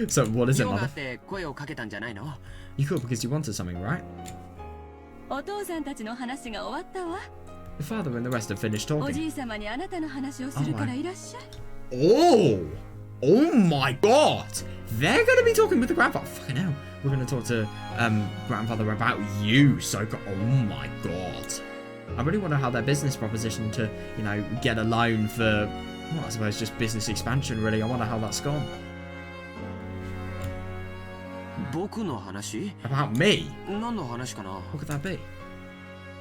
So what is it, 用があ mother? って声をかけたんじゃないの You called because you wanted something, right? お父さんたちの話が終わったわ。 Your father and the rest have finished お talking. じい様にあなたの話をするからいらっしゃい。 Oh! Oh my god! They're gonna be talking with the grandfather. Fucking hell. We're gonna talk to grandfather about you, so oh my god. I really wonder how their business proposition to, you know, get a loan for, well, I suppose just business expansion, really. I wonder how that's gone. 僕の話 About me? 何の話かな What could that be?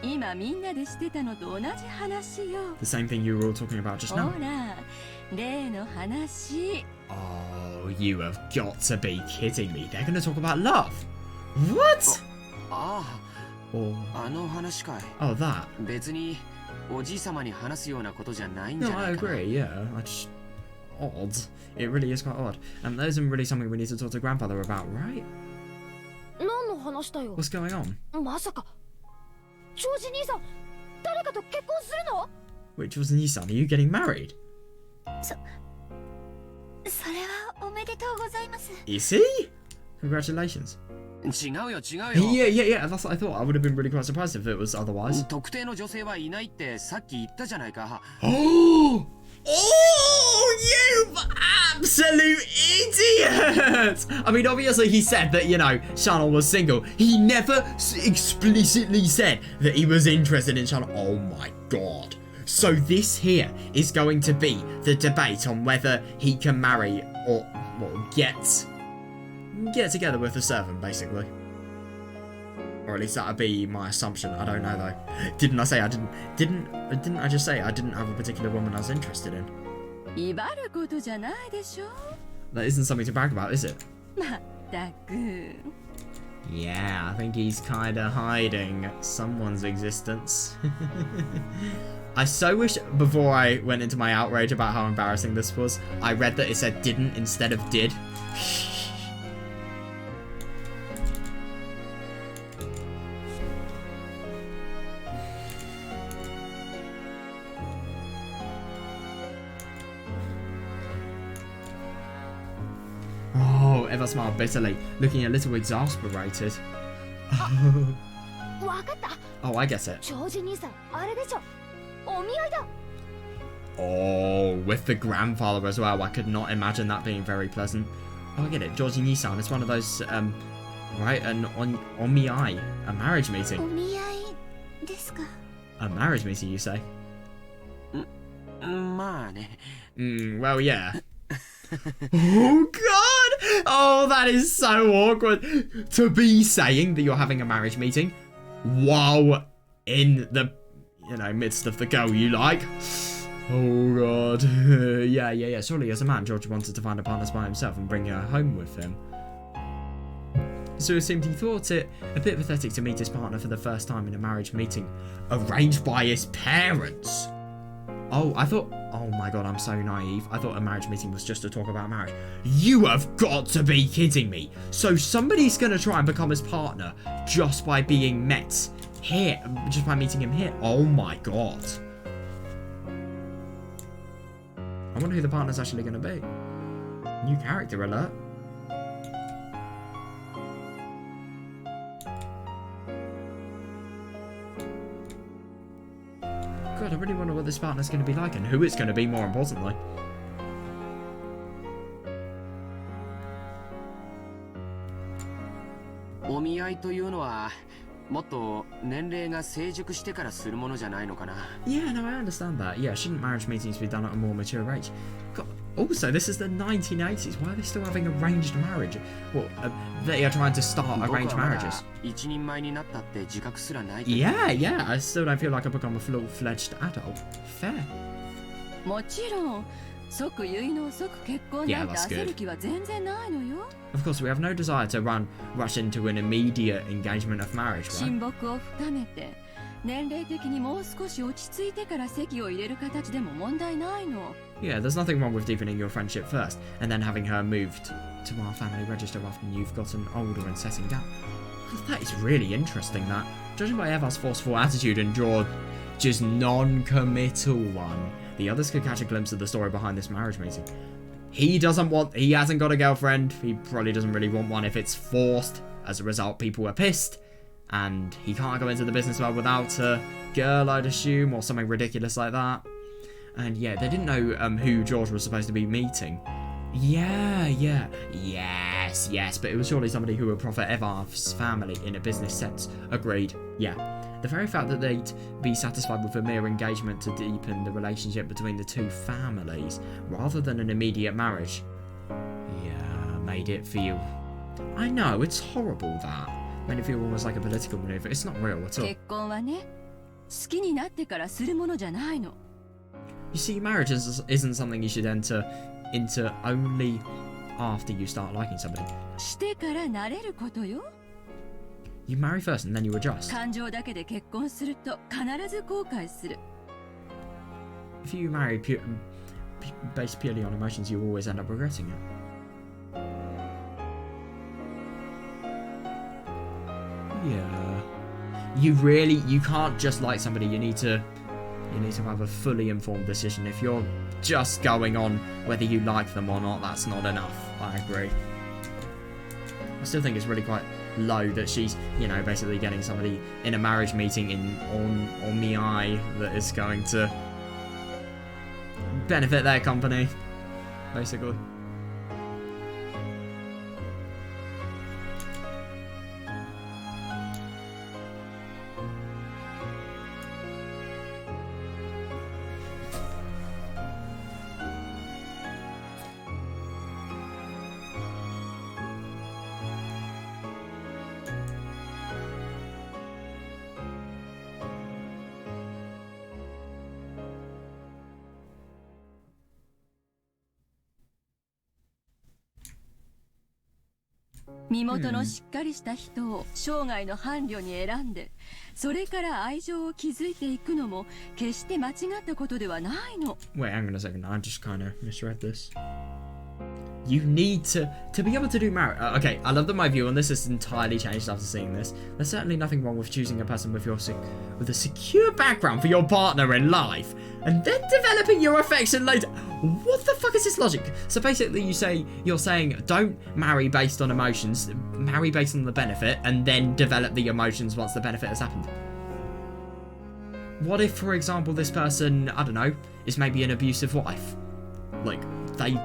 今みんなでしてたのと同じ話よ。 The same thing you were all talking about just ほ now. ら、例の話。 Oh, you have got to be kidding me. They're gonna talk about love. What? あ Or, あ、あの話かい oh, that. 別におじい様に話すようなことじゃないん No, じゃな I いかな agree, yeah. I just... Odd. It really is quite odd. That isn't really something we need to talk to grandfather about, right? 何の話だよ。 What's going on? まさかジョージ兄さん誰かと結婚するの？ Which was Nissan? Are you getting married? それはおめでとうございます。 Is he? Congratulations. 違うよ違うよ Yeah, that's what I thought. I would have been really quite surprised if it was otherwise. 特定の女性はいないってさっき言ったじゃないか Oh! Oh, you absolute idiot! I mean, obviously he said that, you know, Shannon was single. He never explicitly said that he was interested in Shannon. Oh my god. So this here is going to be the debate on whether he can marry or, well, get together with a servant, basically. Or at least that'd be my assumption. I don't know though. Didn't I say I didn't I just say I didn't have a particular woman I was interested in? 威張ることじゃないでしょ。 That isn't something to brag about, is it? まったく。 Yeah, I think he's kinda hiding someone's existence. I so wish before I went into my outrage about how embarrassing this was, I read that it said didn't instead of did. Oh, Eva smiled bitterly, looking a little exasperated. わかった。 Oh, I get it. ジョージ兄さんあれでしょ。お見合いだ。 Oh, with the grandfather as well. I could not imagine that being very pleasant. Oh, I get it. Georgie Nissan. It's one of those, right, an omiai, a marriage お meeting. 見合いですか。 A marriage meeting, you say? まあね Well, yeah. Oh, God! Oh, that is so awkward. To be saying that you're having a marriage meeting while in the, you know, midst of the girl you like. Oh, God. Yeah. Surely as a man, George wanted to find a partner by himself and bring her home with him. So it seemed he thought it a bit pathetic to meet his partner for the first time in a marriage meeting arranged by his parents. Oh, I thought... Oh my god, I'm so naive. I thought a marriage meeting was just to talk about marriage. You have got to be kidding me. So somebody's going to try and become his partner just by being met here. Just by meeting him here. Oh my god. I wonder who the partner's actually going to be. New character alert. God, I really wonder what this partner's going to be like and who it's going to be, more importantly. お見合いというのはもっと年齢が成熟してからするものじゃないのかな Yeah, no, I understand that. Yeah, shouldn't marriage meetings be done at a more mature age? God, also, this is the 1980s. Why are they still having arranged marriage? Well, they are trying to start 僕は arranged まだ marriages. 一人前になったって自覚すらないけど Yeah, I still don't feel like I've become a full-fledged adult. Fair. もちろん、即結の即結婚なんて Yeah, that's 焦 good. る気は全然ないのよ。 Of course, we have no desire to rush into an immediate engagement of marriage, right? 親睦を深めて、年齢的にもう少し落ち着いてから籍を入れる形でも問題ないの。 Yeah, there's nothing wrong with deepening your friendship first, and then having her moved to our family register after you've gotten older and setting down. God, that is really interesting, that. Judging by Eva's forceful attitude and George's non-committal one, the others could catch a glimpse of the story behind this marriage meeting. he hasn't got a girlfriend. He probably doesn't really want one if it's forced. As a result, people are pissed. And he can't go into the business world without a girl, I'd assume, or something ridiculous like that. And yeah, they didn't know who George was supposed to be meeting. Yes, but it was surely somebody who would profit Evar's family in a business sense. Agreed, yeah. The very fact that they'd be satisfied with a mere engagement to deepen the relationship between the two families, rather than an immediate marriage, yeah, made it feel... I know, it's horrible that. Made it feel almost like a political maneuver. It's not real at all. 結婚はね、好きになってからするものじゃないの。You see, marriage isn't something you should enter into only after you start liking somebody. してから慣れることよ。You marry first and then you adjust. 感情だけで結婚すると必ず後悔する。If you marry based purely on emotions, you always end up regretting it. Yeah. You can't just like somebody. You need to have a fully informed decision. If you're just going on whether you like them or not, that's not enough. I agree. I still think it's really quite low that she's, basically getting somebody in a marriage meeting on Miai that is going to benefit their company, basically.「身元のしっかりした人を生涯の伴侶に選んで、それから愛情を築いていくのも決して間違ったことではないの。」 Wait, hang on a second. I just kind of misread this. You need to be able to do marriage. Okay, I love that my view on this has entirely changed after seeing this. There's certainly nothing wrong with choosing a person with a secure background for your partner in life, and then developing your affection later. What the fuck is this logic? So basically, you're saying don't marry based on emotions, marry based on the benefit, and then develop the emotions once the benefit has happened. What if, for example, this person, I don't know, is maybe an abusive wife? Like, they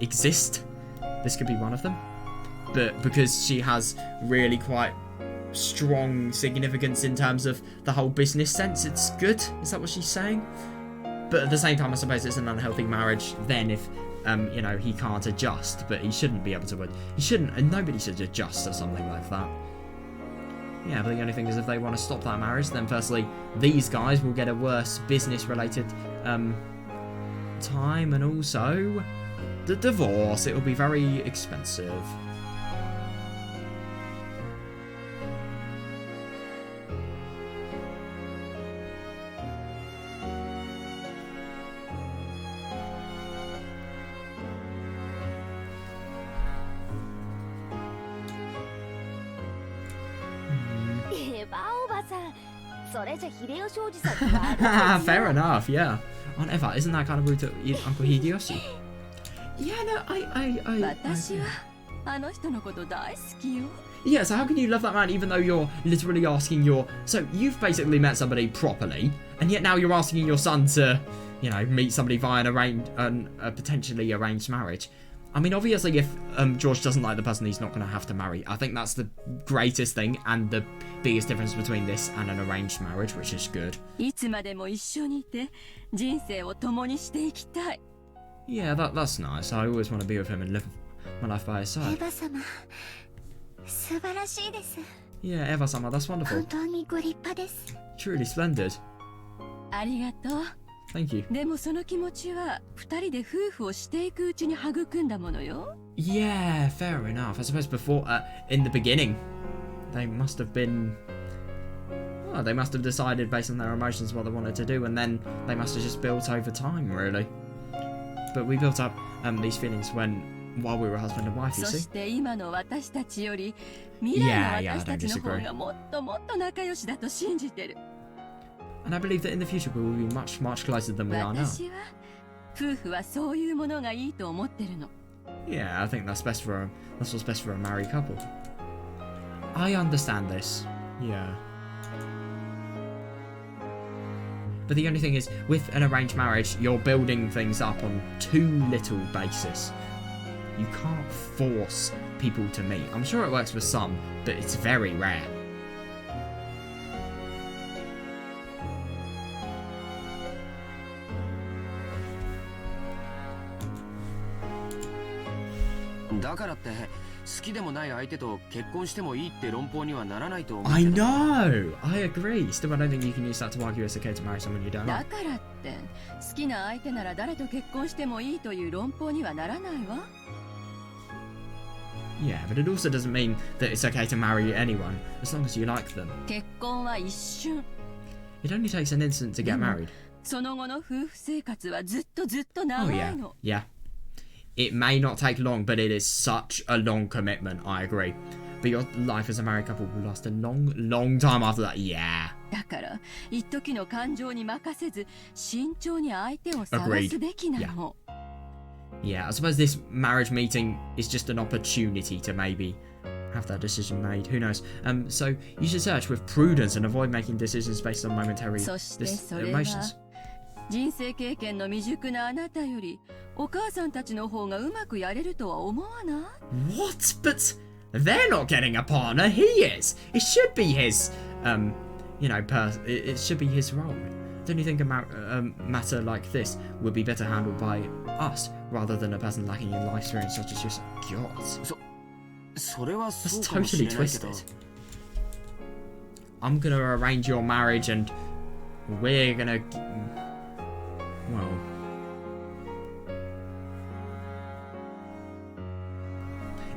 exist. This could be one of them. But because she has really quite strong significance in terms of the whole business sense, it's good? Is that what she's saying? But at the same time, I suppose it's an unhealthy marriage then if, he can't adjust. But he shouldn't be able to. He shouldn't, and nobody should adjust to something like that. Yeah, but the only thing is if they want to stop that marriage, then firstly, these guys will get a worse business-related time, and also the divorce. It will be very expensive. Fair enough, yeah. Aunt Eva, isn't that kind of rude to Uncle Hideyoshi? Yeah, no, I Yeah, so how can you love that man even though you're literally asking So you've basically met somebody properly, and yet now you're asking your son to, meet somebody via a potentially arranged marriage. I mean, obviously, if George doesn't like the person, he's not going to have to marry. I think that's the greatest thing and the biggest difference between this and an arranged marriage, which is good. Yeah, that's nice. I always want to be with him and live my life by his side. Yeah, Eva-sama, that's wonderful. Truly splendid. Thank you. Yeah, fair enough. I suppose before, in the beginning, they must have been... Well, they must have decided based on their emotions what they wanted to do, and then they must have just built over time, really. But we built up these feelings while we were husband and wife, you see? Yeah, I don't disagree. And I believe that in the future we will be much, much closer than we are now. 夫婦はそういうものがいいと思ってるの。Yeah, I think that's what's best for a married couple. I understand this. Yeah. But the only thing is, with an arranged marriage, you're building things up on too little basis. You can't force people to meet. I'm sure it works for some, but it's very rare. I know! I agree. Still, I don't think you can use that to argue it's okay to marry someone you don't だ like. からって好きな相手なら誰と結婚してもいいという論法にはならないわ。Yeah, but it also doesn't mean that it's okay to marry anyone, as long as you like them. 結婚は一瞬。 It only takes an instant to get married. その後の夫婦生活はずっと長 Oh い yeah, の。 yeah. It may not take long, but it is such a long commitment, I agree. But your life as a married couple will last a long time after that, yeah. だから一時の感情に任せず慎重に相手を探すべきなの。Yeah, I suppose this marriage meeting is just an opportunity to maybe have that decision made. Who knows? So you should search with prudence and avoid making decisions based on momentary そしてそれは emotions. 人生経験の未熟なあなたよりお母さんたちの方がうまくやれるとは思わない？ What? But they're not getting a partner. He is. It should be his. It should be his role. Don't you think a matter like this would be better handled by us rather than a person lacking in life experience such as yourself? God. That's totally twisted. I'm gonna arrange your marriage and we're gonna... Well...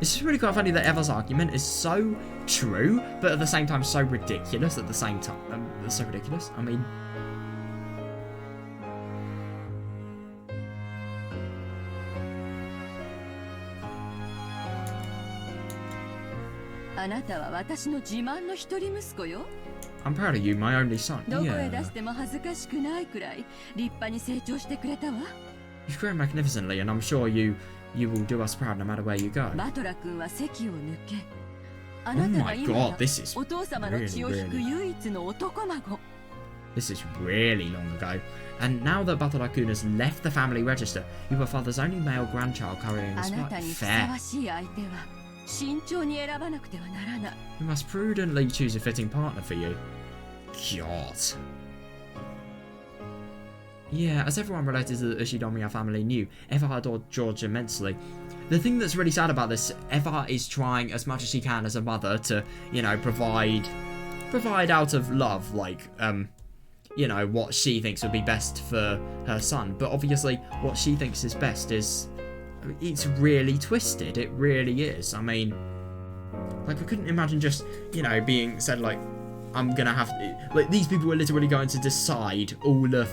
It's just really quite funny that Eva's argument is so true, but at the same time so ridiculous at the same time. It's so ridiculous. I mean... あなたは私の自慢の一人息子よ。 I'm proud of you, my only son. どこへ Yeah. 出しても恥ずかしくないくらい立派に成長してくれたわ。 You've grown magnificently, and I'm sure you will do us proud no matter where you go. バトラ君は席を抜け。あなた Oh が my 今 god, や this is お父様の血を引く really, 唯一の男孫。 This is really long ago. And now that Batalakun has left the family register, you are father's only male grandchild carrying a あな spot. たにふさ Fair. わしい相手は慎重に選ばなくてはならない。 You must prudently choose a fitting partner for you. God. Yeah, as everyone related to the Ushidomiya family knew, Eva adored George immensely. The thing that's really sad about this, Eva is trying as much as she can as a mother to, provide out of love, like, what she thinks would be best for her son. But obviously, what she thinks is best is, it's really twisted. It really is. I mean, like, I couldn't imagine just, being said, like, I'm gonna have to, like, these people are literally going to decide all of,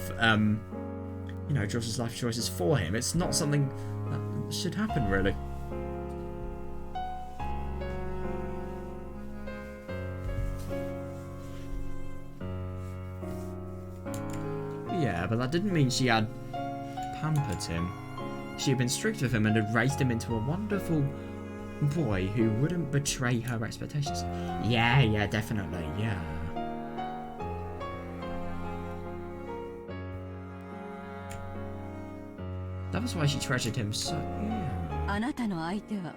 George's life choices for him. It's not something that should happen, really. Yeah, but that didn't mean she had pampered him. She had been strict with him and had raised him into a wonderful boy who wouldn't betray her expectations. Yeah, definitely, yeah. That was why she treasured him so, yeah. あなたの相手は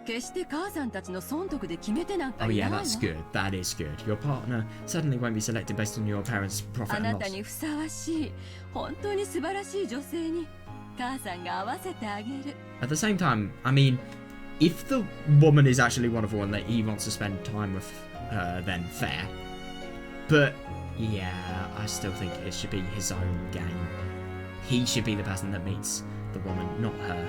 決して母さんたちの損得で決めてなんか Oh い yeah, ないわ。 that's good. That is good. Your partner certainly won't be selected based on your parents' あ profit な and た loss. にふさわしい本当に素晴らしい女性に母さんが合わせてあげる。 At the same time, I mean, if the woman is actually wonderful and that he wants to spend time with her, then fair. But yeah, I still think it should be his own game. He should be the person that meets the woman, not her.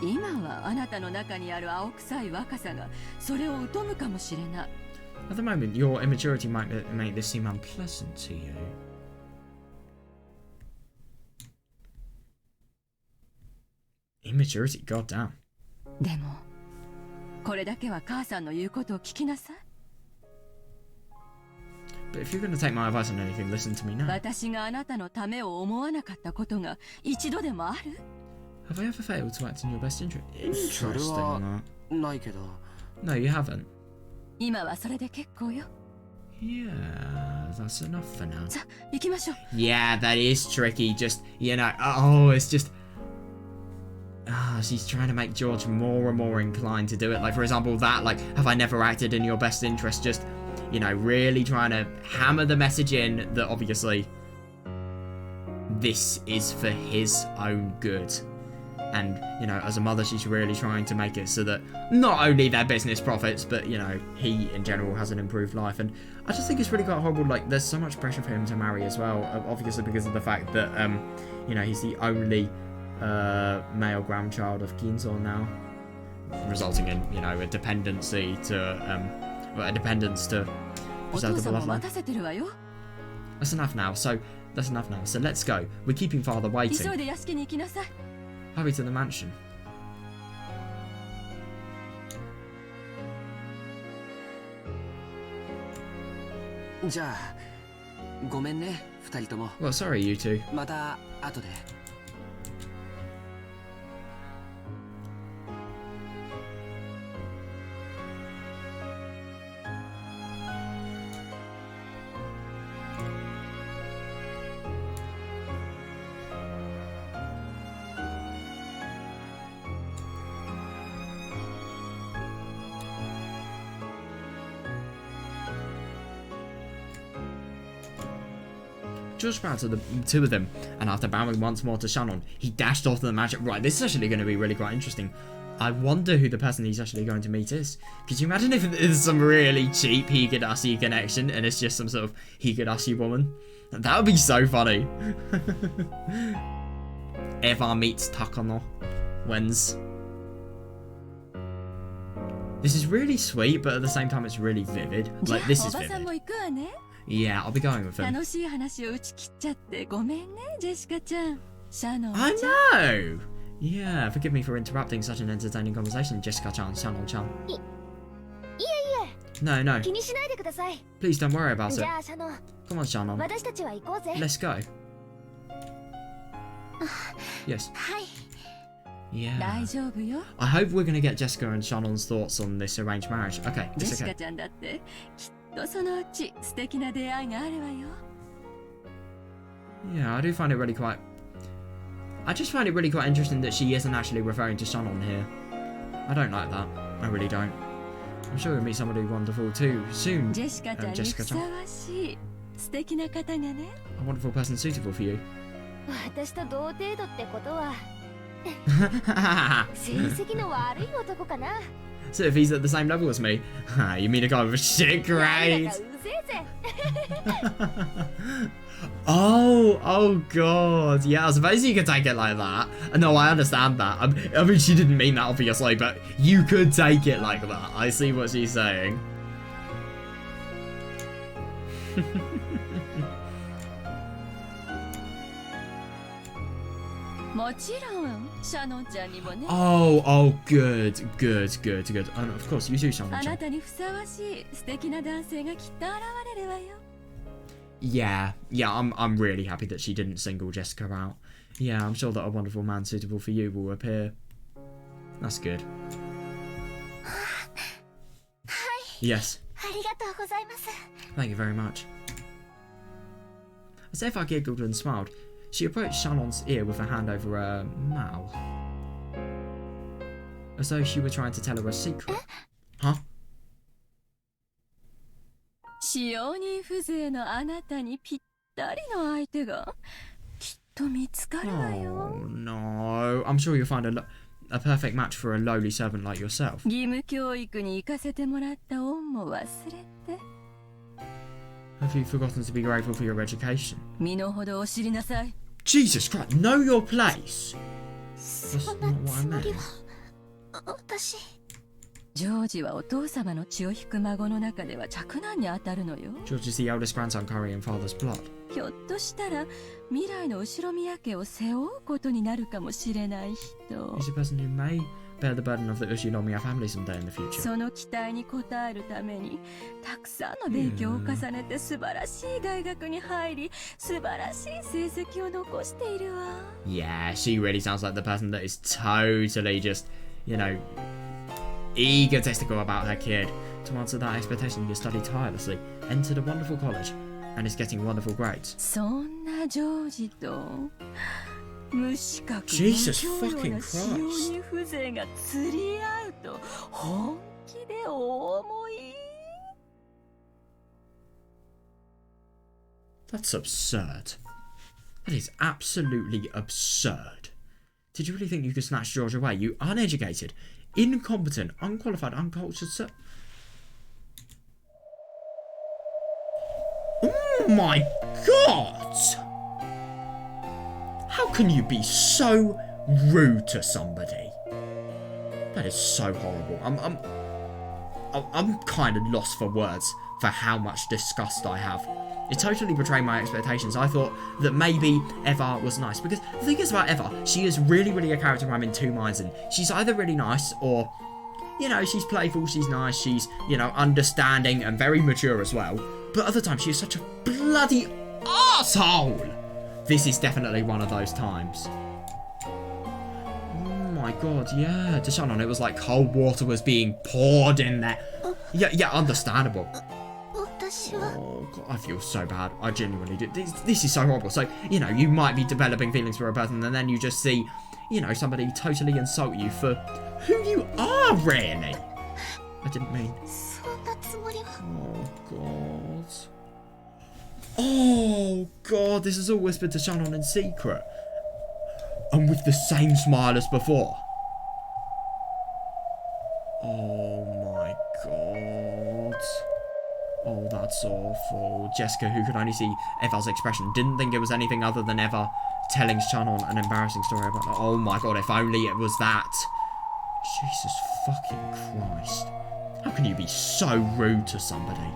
"今はあなたの中にある青臭い若さがそれを疎むかもしれない。 At the moment, your immaturity might make this seem unpleasant to you. Immaturity, goddamn. でもこれだけは母さんの言うことを聞きなさい。 But if you're going to take my advice on anything, listen to me now. 私があなたのためを思わなかったことが一度でもある？ Have I ever failed to act in your best interest? それ Interesting. は That. ないけど No, you haven't. 今はそれで結構よ。 Yeah, that's enough for now. さあ行きましょう。 Yeah, that is tricky. Just, you know, oh, it's just... she's trying to make George more and more inclined to do it. Like, for example, that, like, have I never acted in your best interest? Just, you know, really trying to hammer the message in that obviously this is for his own good. And, you know, as a mother, she's really trying to make it so that not only their business profits, but, you know, he in general has an improved life. And I just think it's really quite horrible. Like, there's so much pressure for him to marry as well, obviously because of the fact that, you know, he's the only male grandchild of Ginzo now, resulting in, you know, a dependency to, a dependence to preserve the bloodline. That's enough now. So let's go. We're keeping father waiting. Hurry to the mansion. じゃあごめんね二人とも Well, sorry, you two. また後で George bowed to the two of them, and after bowing once more to Shannon, he dashed off to the magic. Right, this is actually going to be really quite interesting. I wonder who the person he's actually going to meet is. Could you imagine if there's some really cheap Higurashi connection, and it's just some sort of Higurashi woman? That would be so funny. Eva meets Takano. When's... This is really sweet, but at the same time it's really vivid. Like, this is vivid. Yeah, I'll be going with him. I know! Yeah, forgive me for interrupting such an entertaining conversation, Jessica-chan, Shannon-chan. No. Please don't worry about it. Come on, Shannon. Let's go. Yes. Yeah. I hope we're going to get Jessica and Shannon's thoughts on this arranged marriage. Okay, it's okay. Yeah, I do find it really quite... I just find it really quite interesting that she isn't actually referring to Shannon here. I don't like that. I really don't. I'm sure we'll meet somebody wonderful too soon, Jessica-chan. A wonderful person suitable for you. So if he's at the same level as me, you mean a guy with shit grades? Oh god, yeah, I suppose you could take it like that. No, I understand that. I mean, she didn't mean that obviously, but you could take it like that. I see what she's saying. Oh, good. And of course, you too, Shannon-chan. Yeah, I'm really happy that she didn't single Jessica out. Yeah, I'm sure that a wonderful man suitable for you will appear. That's good. Yes. Thank you very much. As if I giggled and smiled, she approached Shannon's ear with her hand over her mouth. As though she were trying to tell her a secret. Huh? Oh no, I'm sure you'll find a perfect match for a lowly servant like yourself. Have you forgotten to be grateful for your education? Jesus Christ, know your place! That's not what I meant. ジョージはお父様の血を引く孫の中では嫡男に当たるのよ。 George is the eldest grandson carrying father's blood. ひょっとしたら未来の後ろ宮家を背負うことになるかもしれない人。 He's a person who may bear the burden of the Ushinomiya family someday in the future. その期待に応えるためにたくさんの勉強を重ねて素晴らしい大学に入り素晴らしい成績を残しているわ。 Yeah, she really sounds like the person that is totally just, you know, egotistical about her kid. To answer that expectation, you study tirelessly, entered a wonderful college, and is getting wonderful grades. そんなジョージと無資格の Jesus よう fucking な Christ 使用人風情が釣り合うと本気でお思い。 That's absurd. That is absolutely absurd. Did you really think you could snatch George away? You uneducated, incompetent, unqualified, uncultured sir. Oh my god! How can you be so rude to somebody? That is so horrible. I'm kind of lost for words for how much disgust I have. It totally betrayed my expectations. I thought that maybe Eva was nice, because the thing is about Eva, she is really a character I'm in two minds in. She's either really nice or, you know, she's playful, she's nice, she's, you know, understanding and very mature as well. But other times she is such a bloody asshole. This is definitely one of those times. Oh my god, yeah, to Shannon, it was like cold water was being poured in there. Yeah, understandable. Oh god, I feel so bad. I genuinely do. This is so horrible. So, you know, you might be developing feelings for a person and then you just see, you know, somebody totally insult you for who you are, really. I didn't mean. Oh god. Oh god, this is all whispered to Shannon in secret. And with the same smile as before. Oh my god. Oh, that's awful. Jessica, who could only see Eva's expression, didn't think it was anything other than Eva telling Shannon an embarrassing story about her. Oh my god, if only it was that. Jesus fucking Christ. How can you be so rude to somebody?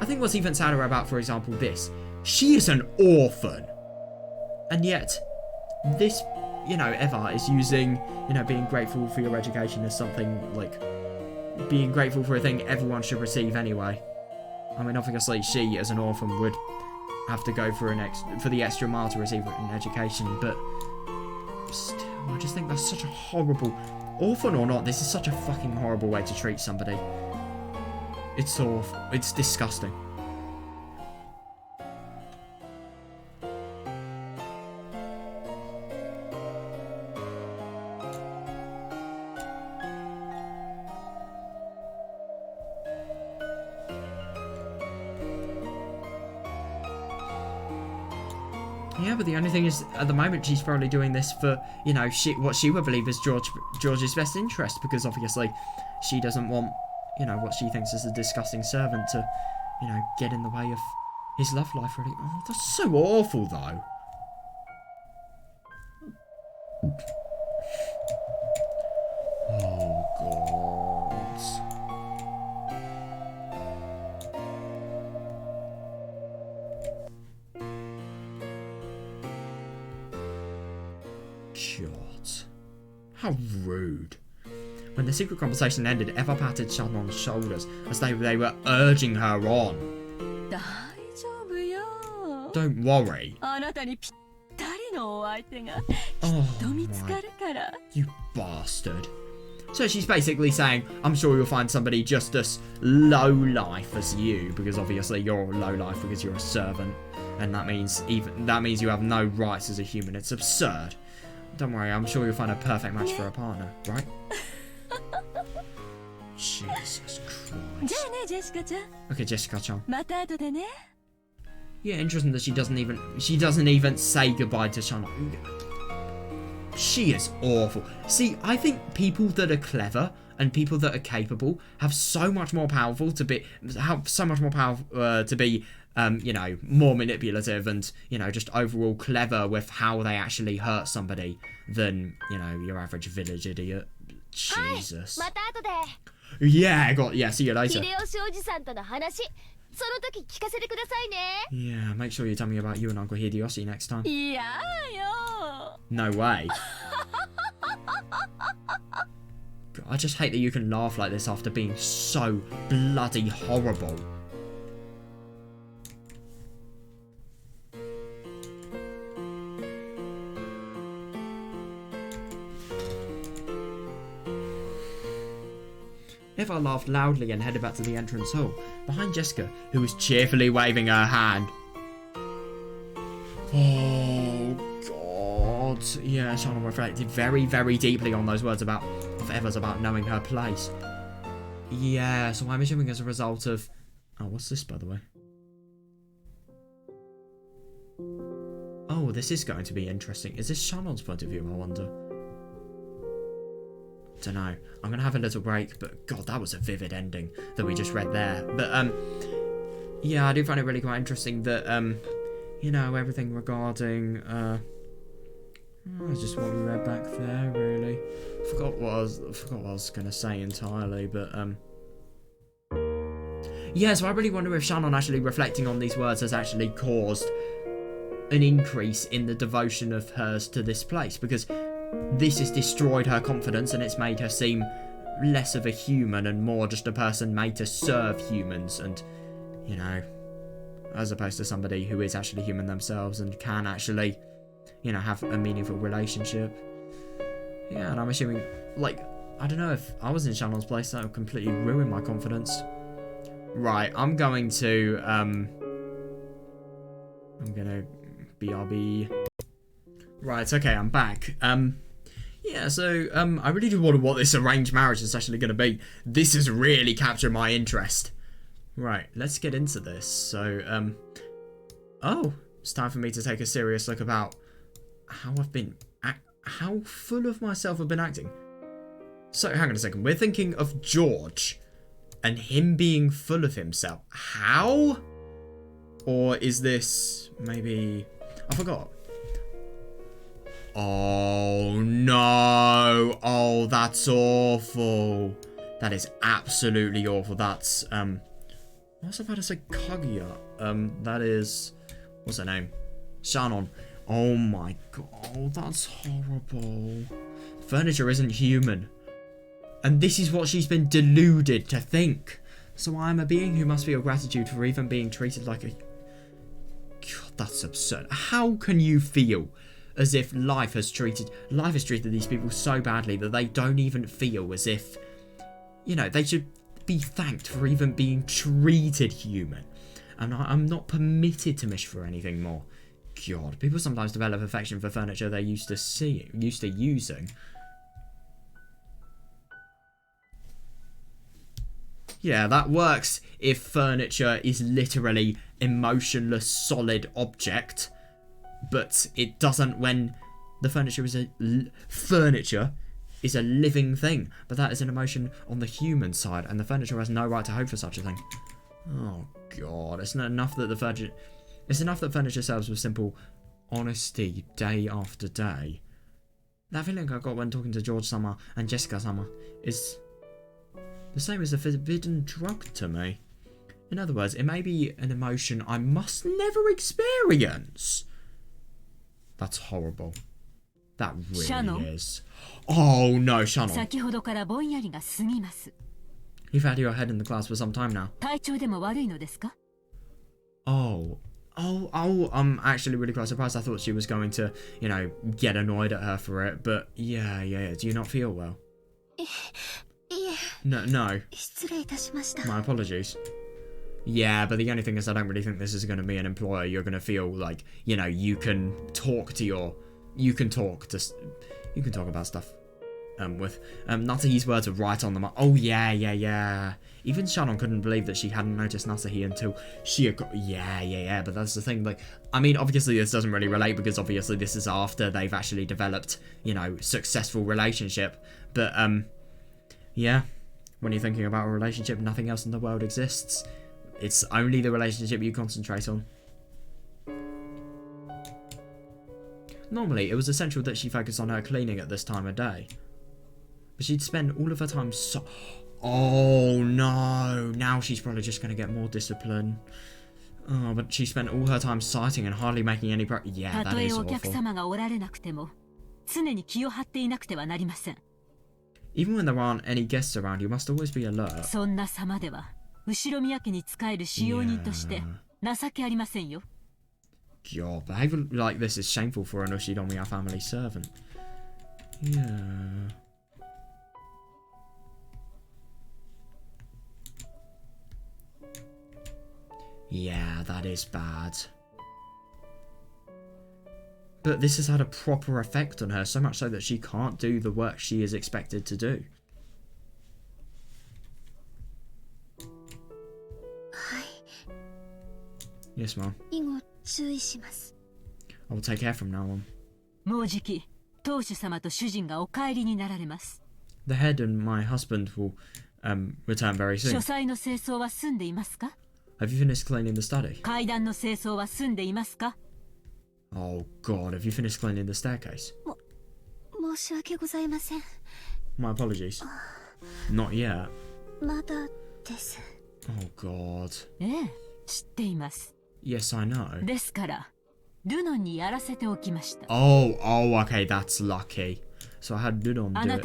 I think what's even sadder about, for example, this. She is an orphan. And yet, this, you know, Eva is using, you know, being grateful for your education as something, like, being grateful for a thing everyone should receive anyway. I mean, obviously, she, as an orphan, would have to go for the extra mile to receive an education, but still, I just think that's such a horrible... Orphan or not, this is such a fucking horrible way to treat somebody. It's awful. It's disgusting. Yeah, but the only thing is, at the moment, she's probably doing this for, you know, what she would believe is George's best interest, because obviously she doesn't want, you know, what she thinks is a disgusting servant to, you know, get in the way of his love life, really. Oh, that's so awful, though. Oh, God. God. How rude. When the secret conversation ended, Eva patted Shannon's shoulders as they were urging her on. Don't worry. Oh my, you bastard. So she's basically saying, I'm sure you'll find somebody just as low life as you, because obviously you're low life because you're a servant, and that means you have no rights as a human. It's absurd. Don't worry, I'm sure you'll find a perfect match for a partner, right? Jesus Christ. Okay, Jessica-chan. Yeah, interesting that she doesn't even say goodbye to Shannon. She is awful. See, I think people that are clever and people that are capable have so much more powerful to be you know, more manipulative and, you know, just overall clever with how they actually hurt somebody than, you know, your average village idiot. Jesus. Yeah, see you later. Yeah, make sure you tell me about you and Uncle Hideyoshi next time. No way. God, I just hate that you can laugh like this after being so bloody horrible. Eva laughed loudly and headed back to the entrance hall, behind Jessica, who was cheerfully waving her hand. Oh, God. Yeah, Shannon reflected very, very deeply on those words of Eva's about knowing her place. Yeah, so I'm assuming as a result of... Oh, what's this, by the way? Oh, this is going to be interesting. Is this Shannon's point of view, I wonder? Don't know. I'm gonna have a little break, but God, that was a vivid ending that we just read there. But yeah, I do find it really quite interesting that you know, everything regarding just what we read back there. Really, forgot what I was gonna say entirely, but yeah. So I really wonder if Shannon actually reflecting on these words has actually caused an increase in the devotion of hers to this place, because this has destroyed her confidence and it's made her seem less of a human and more just a person made to serve humans, and, you know, as opposed to somebody who is actually human themselves and can actually, you know, have a meaningful relationship. Yeah, and I'm assuming, like, I don't know, if I was in Shannon's place, that would completely ruin my confidence. Right, I'm going to, BRB. Right, okay, I'm back. Yeah, so, I really do wonder what this arranged marriage is actually going to be. This has really captured my interest. Right, let's get into this. So, oh, it's time for me to take a serious look about how how full of myself I've been acting. So, hang on a second. We're thinking of George and him being full of himself. How? Or is this maybe... I forgot. Oh, no. Oh, that's awful. That is absolutely awful. That's, I was about to say Kaguya. That is... What's her name? Shannon. Oh my god, that's horrible. Furniture isn't human. And this is what she's been deluded to think. So I am a being who must feel gratitude for even being treated like a... God, that's absurd. How can you feel as if life has treated these people so badly that they don't even feel as if, you know, they should be thanked for even being treated human. And I'm not permitted to wish for anything more. God, people sometimes develop affection for furniture they're used to using. Yeah, that works if furniture is literally emotionless, solid object, but it doesn't when the furniture is a living thing. But that is an emotion on the human side, and the furniture has no right to hope for such a thing. Oh God, it's not enough that furniture serves with simple honesty day after day. That feeling I got when talking to George-sama and Jessica-sama is the same as a forbidden drug to me. In other words, it may be an emotion I must never experience. That's horrible. That really Shannon. Is. Oh no, Shannon. You've had your head in the clouds for some time now. Oh, I'm actually really quite surprised. I thought she was going to, you know, get annoyed at her for it. But yeah. Do you not feel well? No. My apologies. Yeah, but the only thing is I don't really think this is going to be an employer you're going to feel like, you know, you can talk about stuff with. Natsuhi's words are right on the mark. Oh, yeah. Even Shannon couldn't believe that she hadn't noticed Natsuhi until she had got... Yeah, but that's the thing, like... I mean, obviously this doesn't really relate because obviously this is after they've actually developed, you know, successful relationship. But, yeah, when you're thinking about a relationship, nothing else in the world exists. it's only the relationship you concentrate on. Normally, it was essential that she focus on her cleaning at this time of day. But she'd spend all of her time Oh no, now she's probably just going to get more discipline. Oh, but she spent all her time citing and hardly making any progress. Yeah, that is awful. Even when there aren't any guests around, you must always be alert. God, behavior like this is shameful for an Ushinomiya family servant. Yeah. Yeah, that is bad. But this has had a proper effect on her, so much so that she can't do the work she is expected to do. Yes, ma'am. I will take care from now on. The head and my husband will return very soon. Have you finished cleaning the study? Oh god, have you finished cleaning the staircase? My apologies. Not yet. Oh god. Yes, I know. Oh, okay, that's lucky. So I had Dudon do it.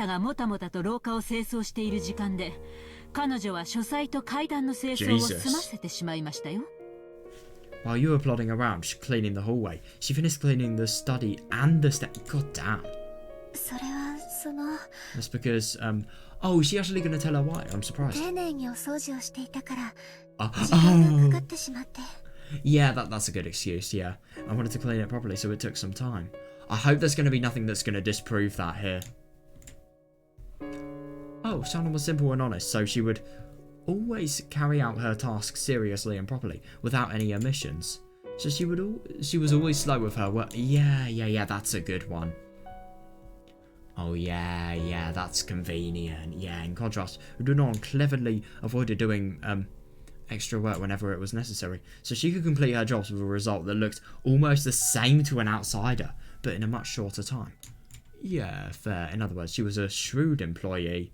While you were plodding around, cleaning the hallway, she finished cleaning the study and the God damn. That's because, oh, is she actually going to tell her why? I'm surprised. Oh. Yeah, that's a good excuse, yeah. I wanted to clean it properly, so it took some time. I hope there's going to be nothing that's going to disprove that here. Oh, Shannon was simple and honest, so she would always carry out her tasks seriously and properly, without any omissions. So she was always slow with her work. Yeah, that's a good one. Oh yeah, that's convenient. Yeah, in contrast, Dunon cleverly avoided doing extra work whenever it was necessary, so she could complete her jobs with a result that looked almost the same to an outsider, but in a much shorter time. Yeah, fair. In other words, she was a shrewd employee.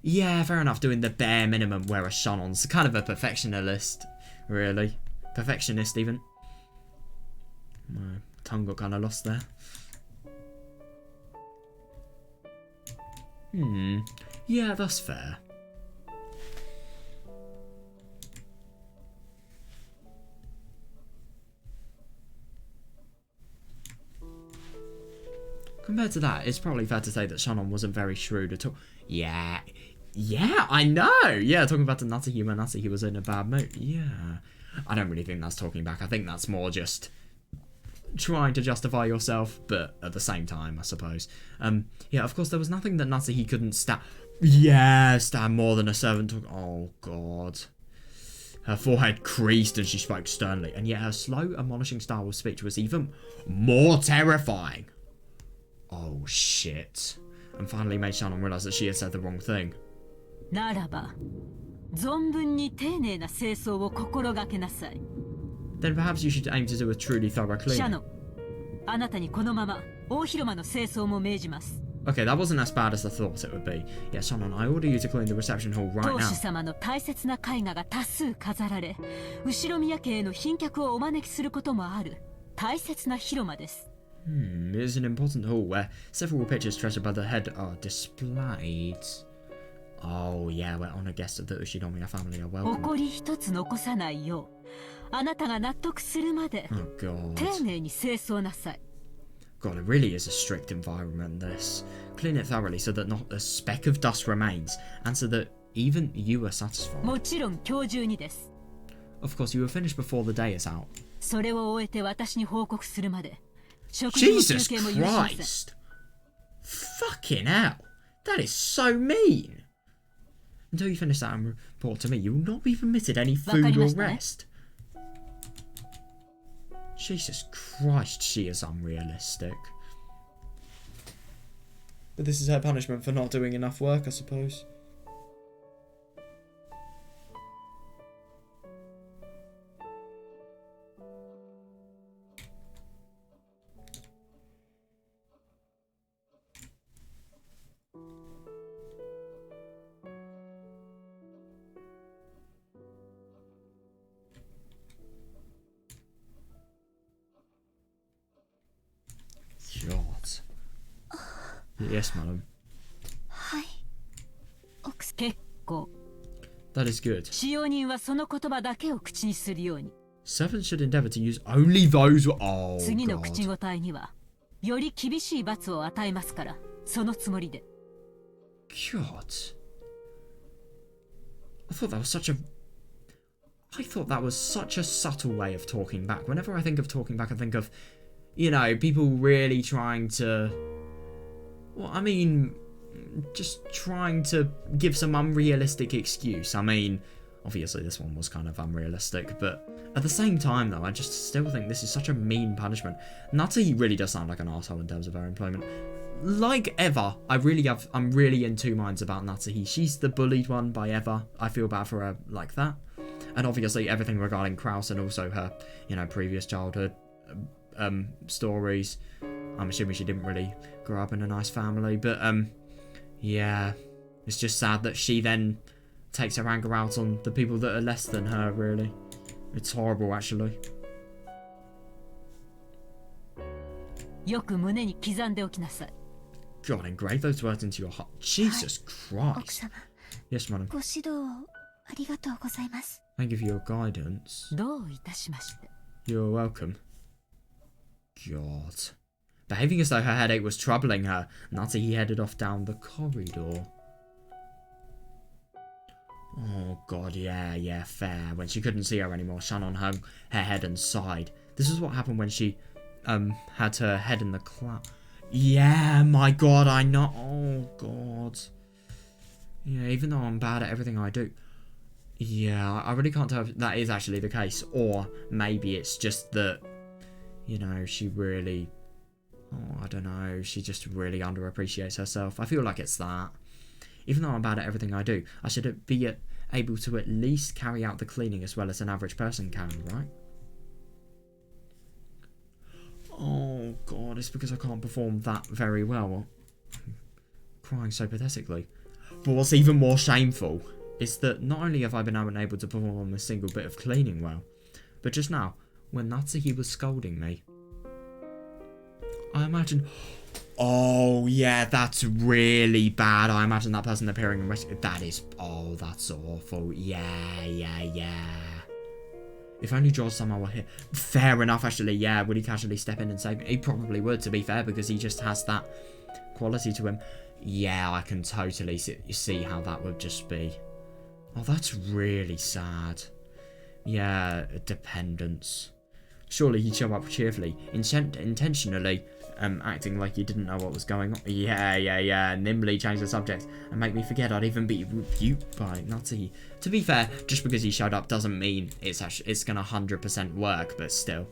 Yeah, fair enough, doing the bare minimum, whereas Shannon's kind of a perfectionist, really. Perfectionist, even. My tongue got kind of lost there. Yeah, that's fair. Compared to that, it's probably fair to say that Shannon wasn't very shrewd at all. Yeah, I know! Yeah, talking about the Natsuhi was in a bad mood. Yeah. I don't really think that's talking back. I think that's more just trying to justify yourself, but at the same time, I suppose. Yeah, of course, there was nothing that Natsuhi couldn't stand. Yeah, stand more than a servant talk. Oh, God. Her forehead creased and she spoke sternly, and yet her slow, admonishing style of speech was even more terrifying. Oh, shit. And finally made Shannon realise that she had said the wrong thing. Then perhaps you should aim to do a truly thorough cleaning. Okay, that wasn't as bad as I thought it would be. Yeah, Shannon, I order you to clean the reception hall right now. It is an important hall where several pictures treasured by the head are displayed. Oh yeah, where honored guests of the Ushinomiya family are welcome. Oh god. God, it really is a strict environment, this. Clean it thoroughly so that not a speck of dust remains, and so that even you are satisfied. Of course, you will finish before the day is out. Jesus Christ! Fucking hell! That is so mean! Until you finish that and report to me, you will not be permitted any food or rest. Jesus Christ, she is unrealistic. But this is her punishment for not doing enough work, I suppose. Yes, madam. はい奥さん。結構。 That is good. 使用人はその言葉だけを口にするように。 Servants should endeavor to use only those. Oh 次の口 God. 答えにはより厳しい罰を与えますから、そのつもりで。 God. I thought that was such a. I thought that was such a subtle way of talking back. Whenever I think of talking back, I think of, you know, people really trying to. Well, I mean, just trying to give some unrealistic excuse. I mean, obviously this one was kind of unrealistic, but at the same time, though, I just still think this is such a mean punishment. Natsuhi really does sound like an asshole in terms of her employment. Like Eva, I'm really in two minds about Natsuhi. She's the bullied one by Eva. I feel bad for her like that. And obviously everything regarding Kraus and also her, you know, previous childhood stories. I'm assuming she didn't really grow up in a nice family, but yeah, it's just sad that she then takes her anger out on the people that are less than her, really. It's horrible, actually. よく胸に刻んでおきなさい。 God, engrave those words into your heart. Jesus 奥 Christ. 様、 Yes, madam. ご指導をありがとうございます。 Thank you for your guidance. どういたしまして。 You're welcome. God. Behaving as though her headache was troubling her, Natsuhi headed off down the corridor. Oh God, yeah, fair. When she couldn't see her anymore, Shannon hung her head and sighed. This is what happened when she had her head in the cloud. Yeah, my God, I know. Oh God. Yeah, even though I'm bad at everything I do. Yeah, I really can't tell if that is actually the case, or maybe it's just that, you know, she really, oh, I don't know, she just really underappreciates herself. I feel like it's that. Even though I'm bad at everything I do, I should be able to at least carry out the cleaning as well as an average person can, right? Oh God, it's because I can't perform that very well. I'm crying so pathetically. But what's even more shameful is that not only have I been unable to perform a single bit of cleaning well, but just now, when Natsuhi was scolding me, I imagine... Oh, yeah, that's really bad. I imagine that person appearing in rescue... That is... Oh, that's awful. Yeah. If only George-sama were here. Fair enough, actually, yeah. Would he casually step in and save me? He probably would, to be fair, because he just has that quality to him. Yeah, I can totally see how that would just be. Oh, that's really sad. Yeah, dependence. Surely he'd show up cheerfully, intentionally, acting like he didn't know what was going on. Yeah, nimbly change the subject and make me forget I'd even be rebuked by Natsuhi. To be fair, just because he showed up doesn't mean it's gonna 100% work, but still.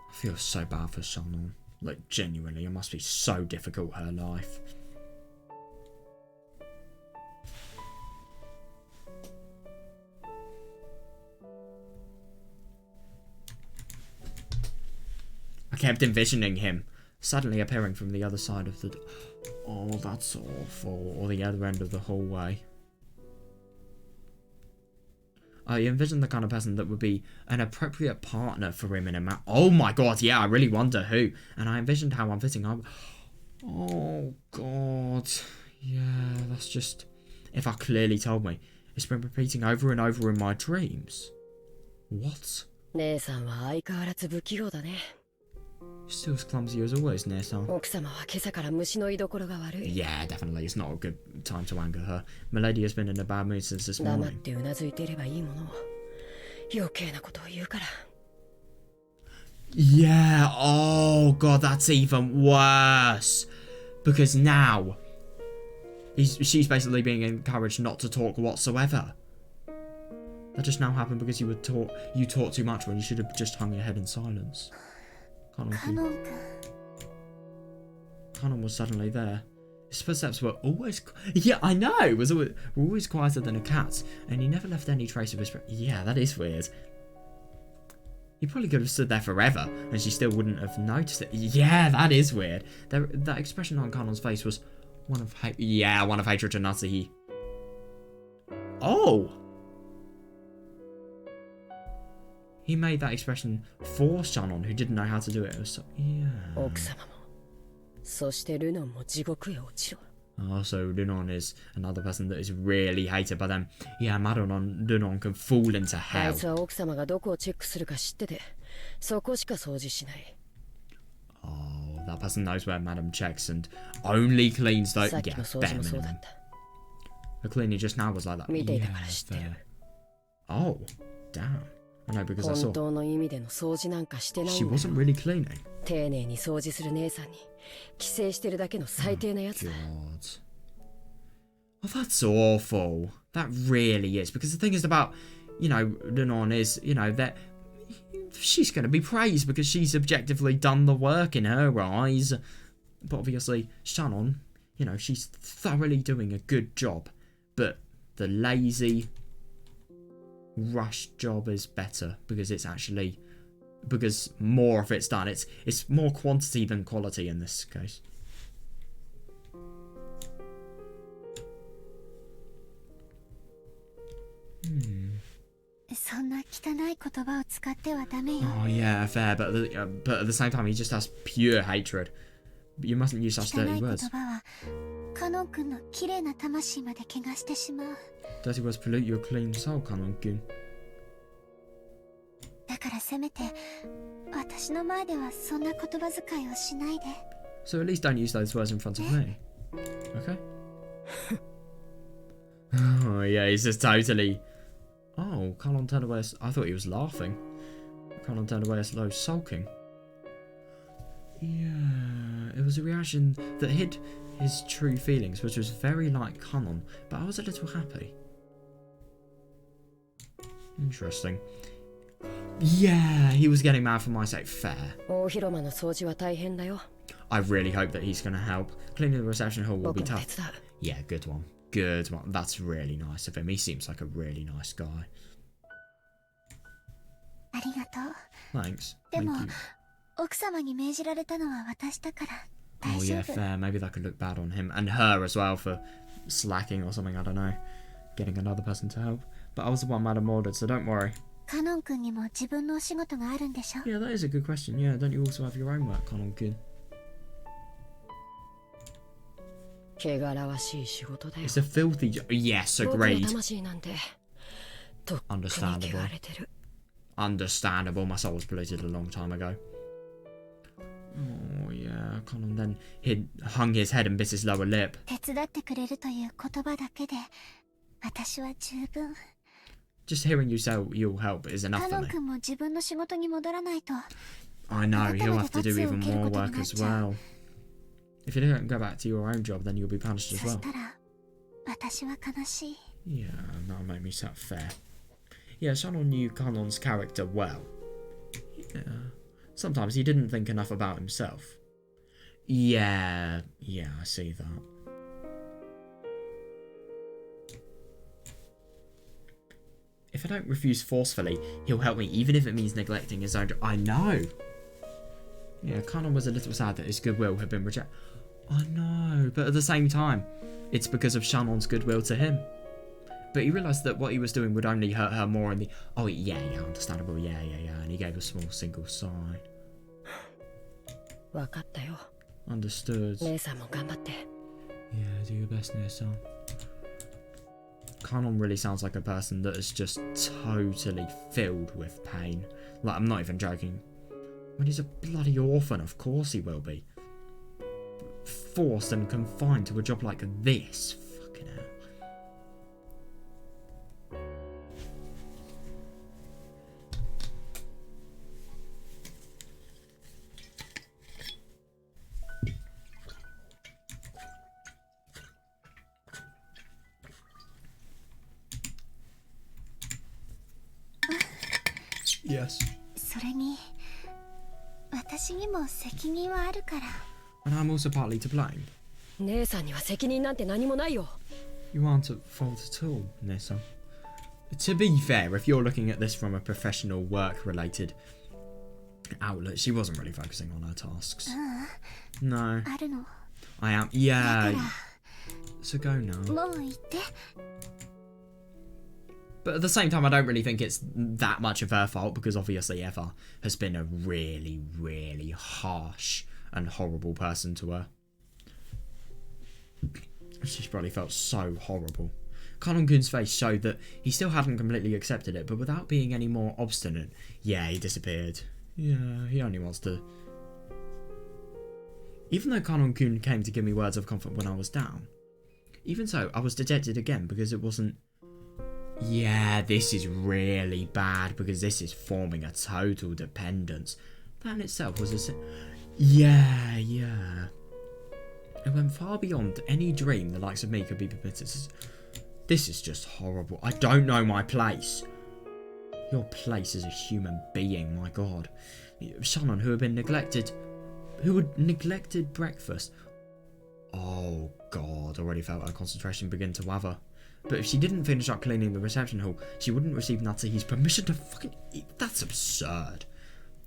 I feel so bad for Shannon. Like, genuinely, it must be so difficult, her life. I kept envisioning him suddenly appearing from the other side of the... Oh, that's awful. Or the other end of the hallway. I envisioned the kind of person that would be an appropriate partner for him in a Oh my God, yeah, I really wonder who. And I envisioned how unfitting I... Oh God. Yeah, that's just... If I clearly told me. It's been repeating over and over in my dreams. What? You're still as clumsy as always, Near-san. Yeah, definitely. It's not a good time to anger her. Milady has been in a bad mood since this morning. Yeah, oh God, that's even worse. Because now, she's basically being encouraged not to talk whatsoever. That just now happened because you talked too much when you should have just hung your head in silence. Kanon was suddenly there. His footsteps were always... Yeah, I know! Were always quieter than a cat's, and he never left any trace of his... Yeah, that is weird. He probably could have stood there forever, and she still wouldn't have noticed it. Yeah, that is weird. That expression on Kanon's face was one of hatred to Natsuhi. Oh! He made that expression for Shannon, who didn't know how to do it. It was so... Yeah. Oh, so Runon is another person that is really hated by them. Yeah, Maron and Runon can fall into hell. Oh, that person knows where Madam checks and only cleans those. Yeah, bare minimum. The cleaner just now was like that. Yeah, oh, damn. I know because I saw. She wasn't really cleaning. God. Oh, that's awful. That really is. Because the thing is about, Runon is, that she's going to be praised because she's objectively done the work in her eyes. But obviously, Shannon, she's thoroughly doing a good job. But the lazy, rushed job is better because it's actually... Because more of it's done. It's more quantity than quality in this case. Oh yeah, fair, but at the same time he just has pure hatred. You mustn't use such dirty words. Dirty words pollute your clean soul, Kanon-kun. So at least don't use those words in front of me. Okay? Oh yeah, he's just totally... Oh, Kanon turned away I thought he was laughing. Kanon turned away as though sulking. Yeah, it was a reaction that hid his true feelings, which was very like Kanon, but I was a little happy. Interesting. Yeah, he was getting mad for my sake. Fair. I really hope that he's going to help. Cleaning the reception hall will be tough. Yeah, good one. Good one. That's really nice of him. He seems like a really nice guy. Thanks. Thank you. Oh yeah, fair. Maybe that could look bad on him. And her as well for slacking or something, I don't know. Getting another person to help. But I was the one Madam ordered, so don't worry. Yeah, that is a good question. Yeah, don't you also have your own work, Kanon-kun? It's a filthy job. Yes, agreed. Understandable. Understandable. My soul was polluted a long time ago. Oh, yeah. Kanon then hung his head and bit his lower lip. Just hearing you say you'll help is enough for me. I know, he'll have to do even more work as well. If you don't go back to your own job, then you'll be punished as well. Yeah, that'll make me sound fair. Yeah, Shannon knew Kanon's character well. Yeah. Sometimes he didn't think enough about himself. Yeah, I see that. If I don't refuse forcefully, he'll help me, even if it means neglecting his own... I know! Yeah, Kanon was a little sad that his goodwill had been rejected. I know, but at the same time, it's because of Shannon's goodwill to him. But he realised that what he was doing would only hurt her more in the... Oh, yeah, understandable, yeah. And he gave a small single sigh. Understood. Yeah, do your best, Nea-san. Kanon really sounds like a person that is just totally filled with pain. Like, I'm not even joking. When he's a bloody orphan, of course he will be. Forced and confined to a job like this. Fucking hell. Yes. And I'm also partly to blame. 姉さんには責任なんて何もないよ。 You aren't at fault at all, Nessa. To be fair, if you're looking at this from a professional work-related outlet, she wasn't really focusing on her tasks. No. あるの。 I am. Yeah. So go now. もう行って。 But at the same time, I don't really think it's that much of her fault, because obviously Eva has been a really, really harsh and horrible person to her. She's probably felt so horrible. Kanonkun's face showed that he still hadn't completely accepted it, but without being any more obstinate. Yeah, he disappeared. Yeah, he only wants to... Even though Kanonkun came to give me words of comfort when I was down, even so, I was dejected again because it wasn't... Yeah, this is really bad, because this is forming a total dependence. That in itself was a... Yeah. It went far beyond any dream the likes of me could be permitted. This is just horrible. I don't know my place. Your place as a human being, my god. Shannon, who had neglected breakfast. Oh god, already felt her concentration begin to waver. But if she didn't finish up cleaning the reception hall, she wouldn't receive Natsuhi's permission to fucking eat. That's absurd.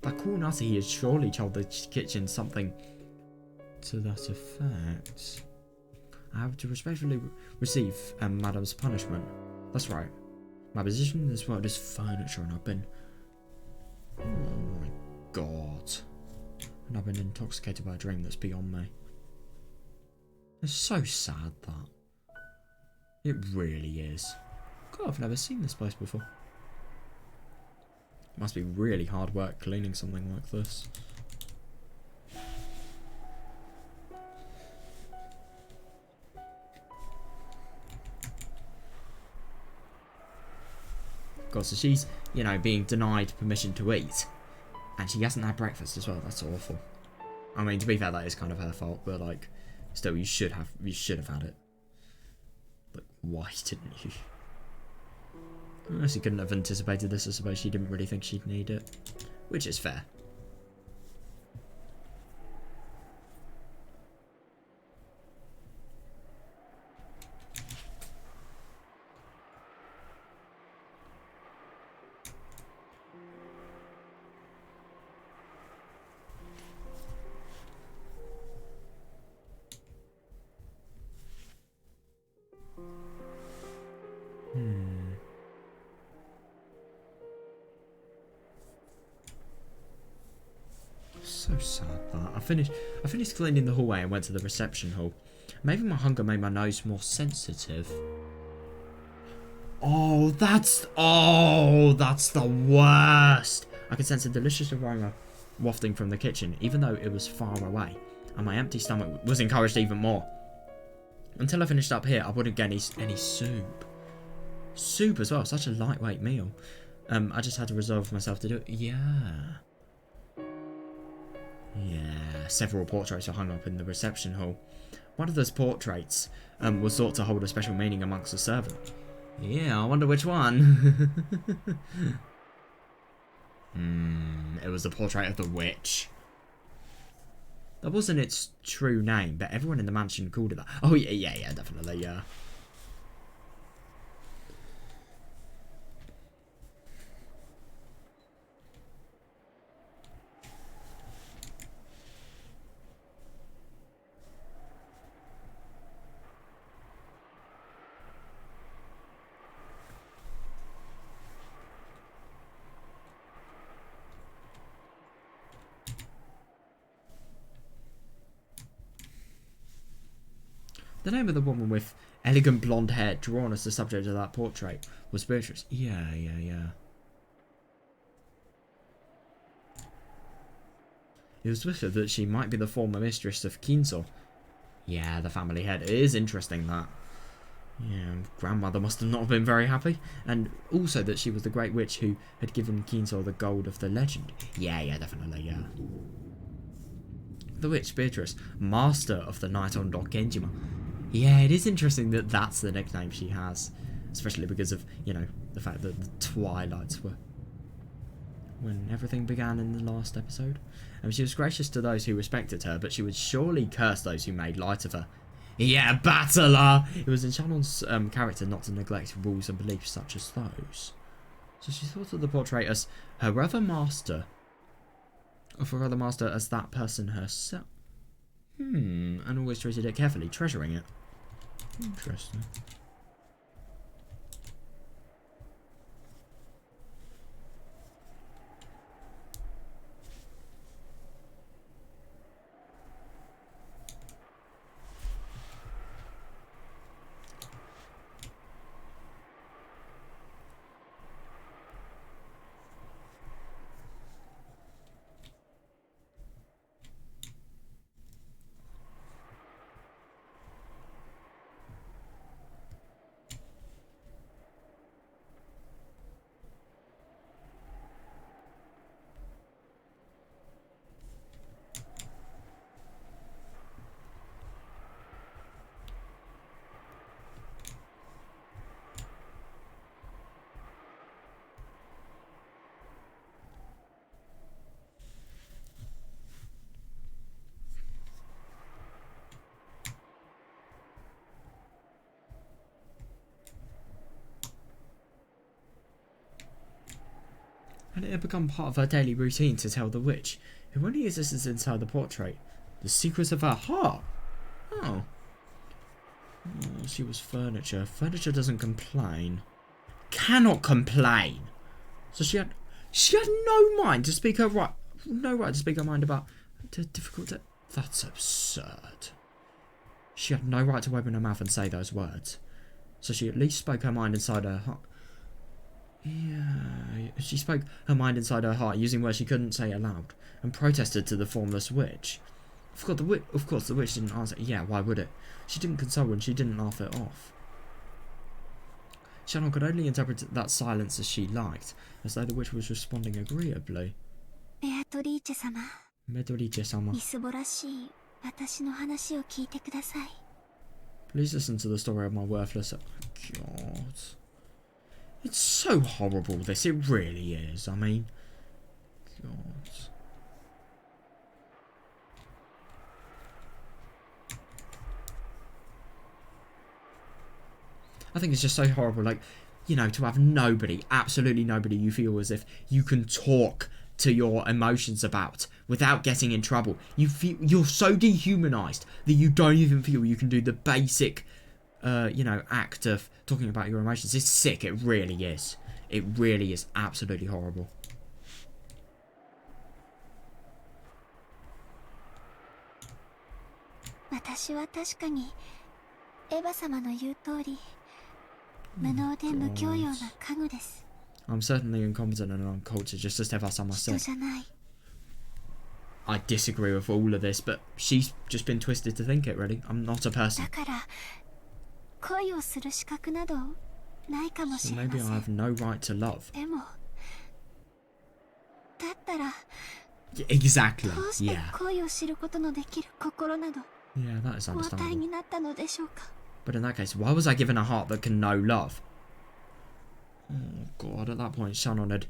That cool Natsuhi has surely told the kitchen something to that effect. I have to respectfully receive Madam's punishment. That's right. My position in this world is furniture, and I've been... Oh my god. And I've been intoxicated by a dream that's beyond me. It's so sad, that. It really is. God, I've never seen this place before. It must be really hard work cleaning something like this. God, so she's, you know, being denied permission to eat. And she hasn't had breakfast as well. That's awful. I mean, to be fair, that is kind of her fault, but like, still, you should have had it. Like, why didn't you? Unless you couldn't have anticipated this, I suppose she didn't really think she'd need it. Which is fair. So sad that. I finished cleaning the hallway and went to the reception hall. Maybe my hunger made my nose more sensitive. Oh, that's the worst. I could sense a delicious aroma wafting from the kitchen, even though it was far away, and my empty stomach was encouraged even more. Until I finished up here, I wouldn't get any soup. Soup as well, such a lightweight meal. I just had to resolve myself to do it. Yeah, several portraits are hung up in the reception hall. One of those portraits was thought to hold a special meaning amongst the servants. Yeah, I wonder which one. It was the portrait of the witch. That wasn't its true name, but everyone in the mansion called it that. Oh, yeah, definitely, yeah. The name of the woman with elegant blonde hair drawn as the subject of that portrait was Beatrice. Yeah. It was whispered that she might be the former mistress of Kinzo. Yeah, the family head. It is interesting that. Yeah, grandmother must have not been very happy. And also that she was the great witch who had given Kinzo the gold of the legend. Yeah, definitely, yeah. The witch Beatrice, master of the night on Dokenjima. Yeah, it is interesting that that's the nickname she has. Especially because of, you know, the fact that the twilights were when everything began in the last episode. And she was gracious to those who respected her, but she would surely curse those who made light of her. Yeah, battler! It was in Shannon's character not to neglect rules and beliefs such as those. So she thought of the portrait as her other master. Of her other master as that person herself. And always treated it carefully, treasuring it. Interesting. And it had become part of her daily routine to tell the witch, who only exists inside the portrait, the secrets of her heart. Oh. She was furniture. Furniture doesn't complain. Cannot complain. So she had no mind to speak her right. No right to speak her mind about the difficult. That's absurd. She had no right to open her mouth and say those words. So she at least spoke her mind inside her heart. Yeah, she spoke her mind inside her heart, using words she couldn't say aloud, and protested to the formless witch. Of course, the witch didn't answer. Yeah, why would it? She didn't console and she didn't laugh it off. Shannon could only interpret that silence as she liked, as though the witch was responding agreeably. Beatrice-sama. Beatrice-sama. みすぼらしい私の話を聞いてください. Please listen to the story of my worthless... God. It's so horrible, this. It really is. I mean... God. I think it's just so horrible, like, you know, to have nobody, absolutely nobody you feel as if you can talk to your emotions about without getting in trouble. You feel you're so dehumanized that you don't even feel you can do the basic, you know, act of talking about your emotions. It's sick. It really is. It really is absolutely horrible. I'm certainly incompetent and uncultured, just as Eva-sama said. I disagree with all of this, but she's just been twisted to think it, really. I'm not a person. So maybe I have no right to love. Exactly, yeah. Yeah, that is understandable. But in that case, why was I given a heart that can know love? Oh God, at that point Shannon had,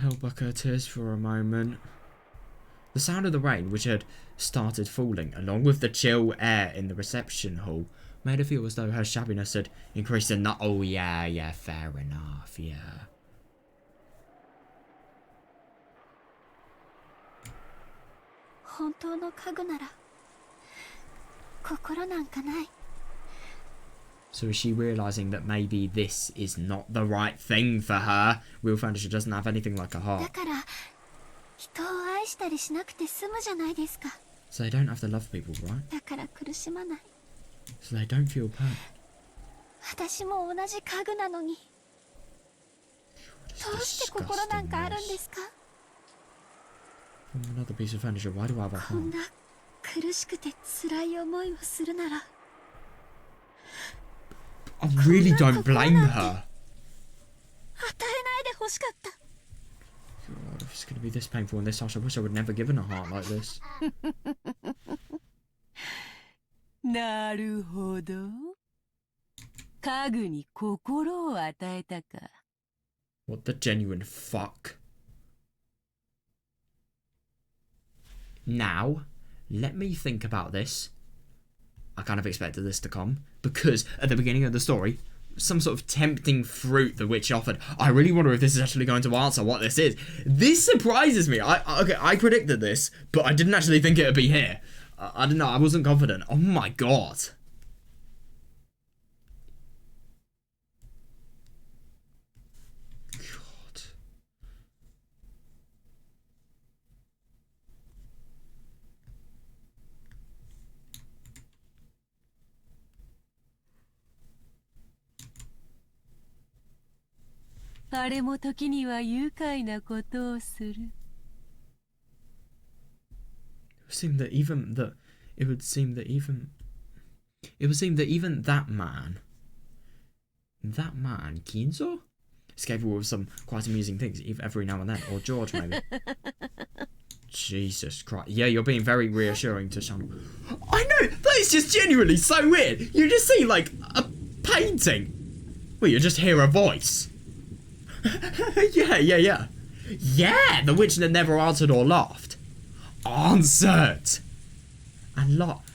held back her tears for a moment. The sound of the rain, which had started falling, along with the chill air in the reception hall, made her feel as though her shabbiness had increased enough. Oh yeah, fair enough, yeah. So is she realising that maybe this is not the right thing for her? Real furniture doesn't have anything like a heart. So they don't have to love people, right? So they don't feel pain. Another piece of furniture, why do I have a heart? I really don't blame her. God, if it's going to be this painful in this house, I wish I would never given a heart like this. なるほど。家具に心を与えたか。What the genuine fuck? Now, let me think about this. I kind of expected this to come, because at the beginning of the story, some sort of tempting fruit the witch offered. I really wonder if this is actually going to answer what this is. This surprises me. I predicted this, but I didn't actually think it would be here. I don't know, I wasn't confident. Oh my god. God. It would seem that even that man, Kinzo, is capable of some quite amusing things every now and then, or George maybe. Jesus Christ. Yeah, you're being very reassuring to Sean. I know, that is just genuinely so weird. You just see like a painting. Well, you just hear a voice. Yeah, the witch that never answered or laughed. Answered. And laughed.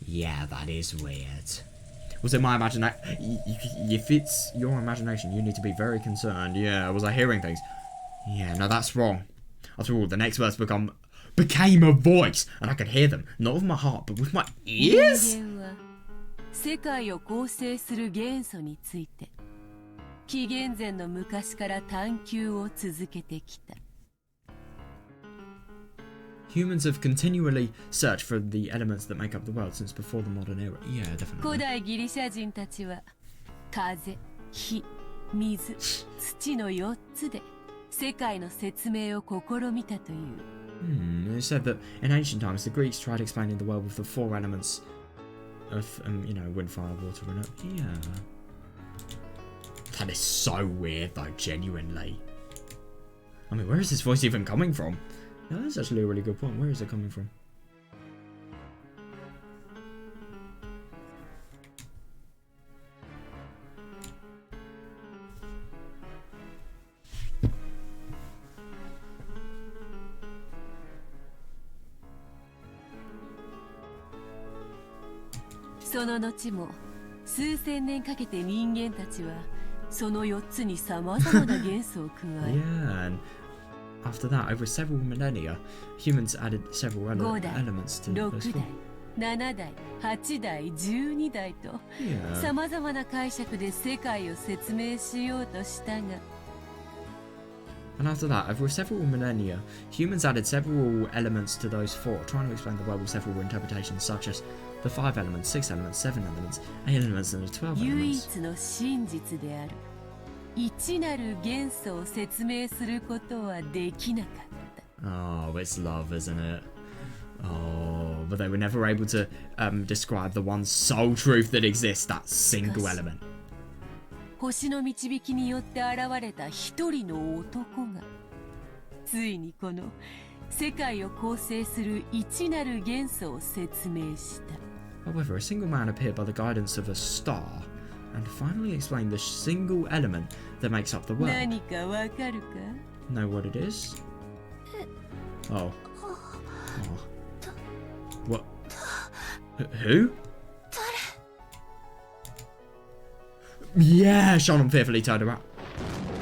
Yeah, that is weird. Was it my imagination? If it's your imagination, you need to be very concerned. Yeah, was I hearing things? Yeah, no, that's wrong. After all, the next verse became a voice, and I could hear them, not with my heart, but with my ears? Humans have continually searched for the elements that make up the world since before the modern era. Yeah, definitely. It said that in ancient times the Greeks tried explaining the world with the 4 elements of, wind, fire, water, and earth. Yeah. That is so weird though, genuinely. I mean, where is this voice even coming from? Yeah, that's actually a really good point. Where is it coming from? Yeah, and after that, over several millennia, humans added several elements to those 4. 7代、8代、12代と様々な解釈で世界を説明しようとしたが And after that, over several millennia, humans added several elements to those 4, trying to explain the world with several interpretations, such as the 5 elements, 6 elements, 7 elements, 8 elements, and the 12 elements. 唯一の真実である一なる元素を説明することはできなかった。Oh, it's love, isn't it? Oh, but they were never able to describe the one sole truth that exists, that single element. 星の導きによって現れた一人の男がついにこの世界を構成する一なる元素を説明した。However, a single man appeared by the guidance of a star and finally explained the single element that makes up the world. 何かわかるか? Know what it is? Oh. What? Who? Yeah, Shannon fearfully turned around.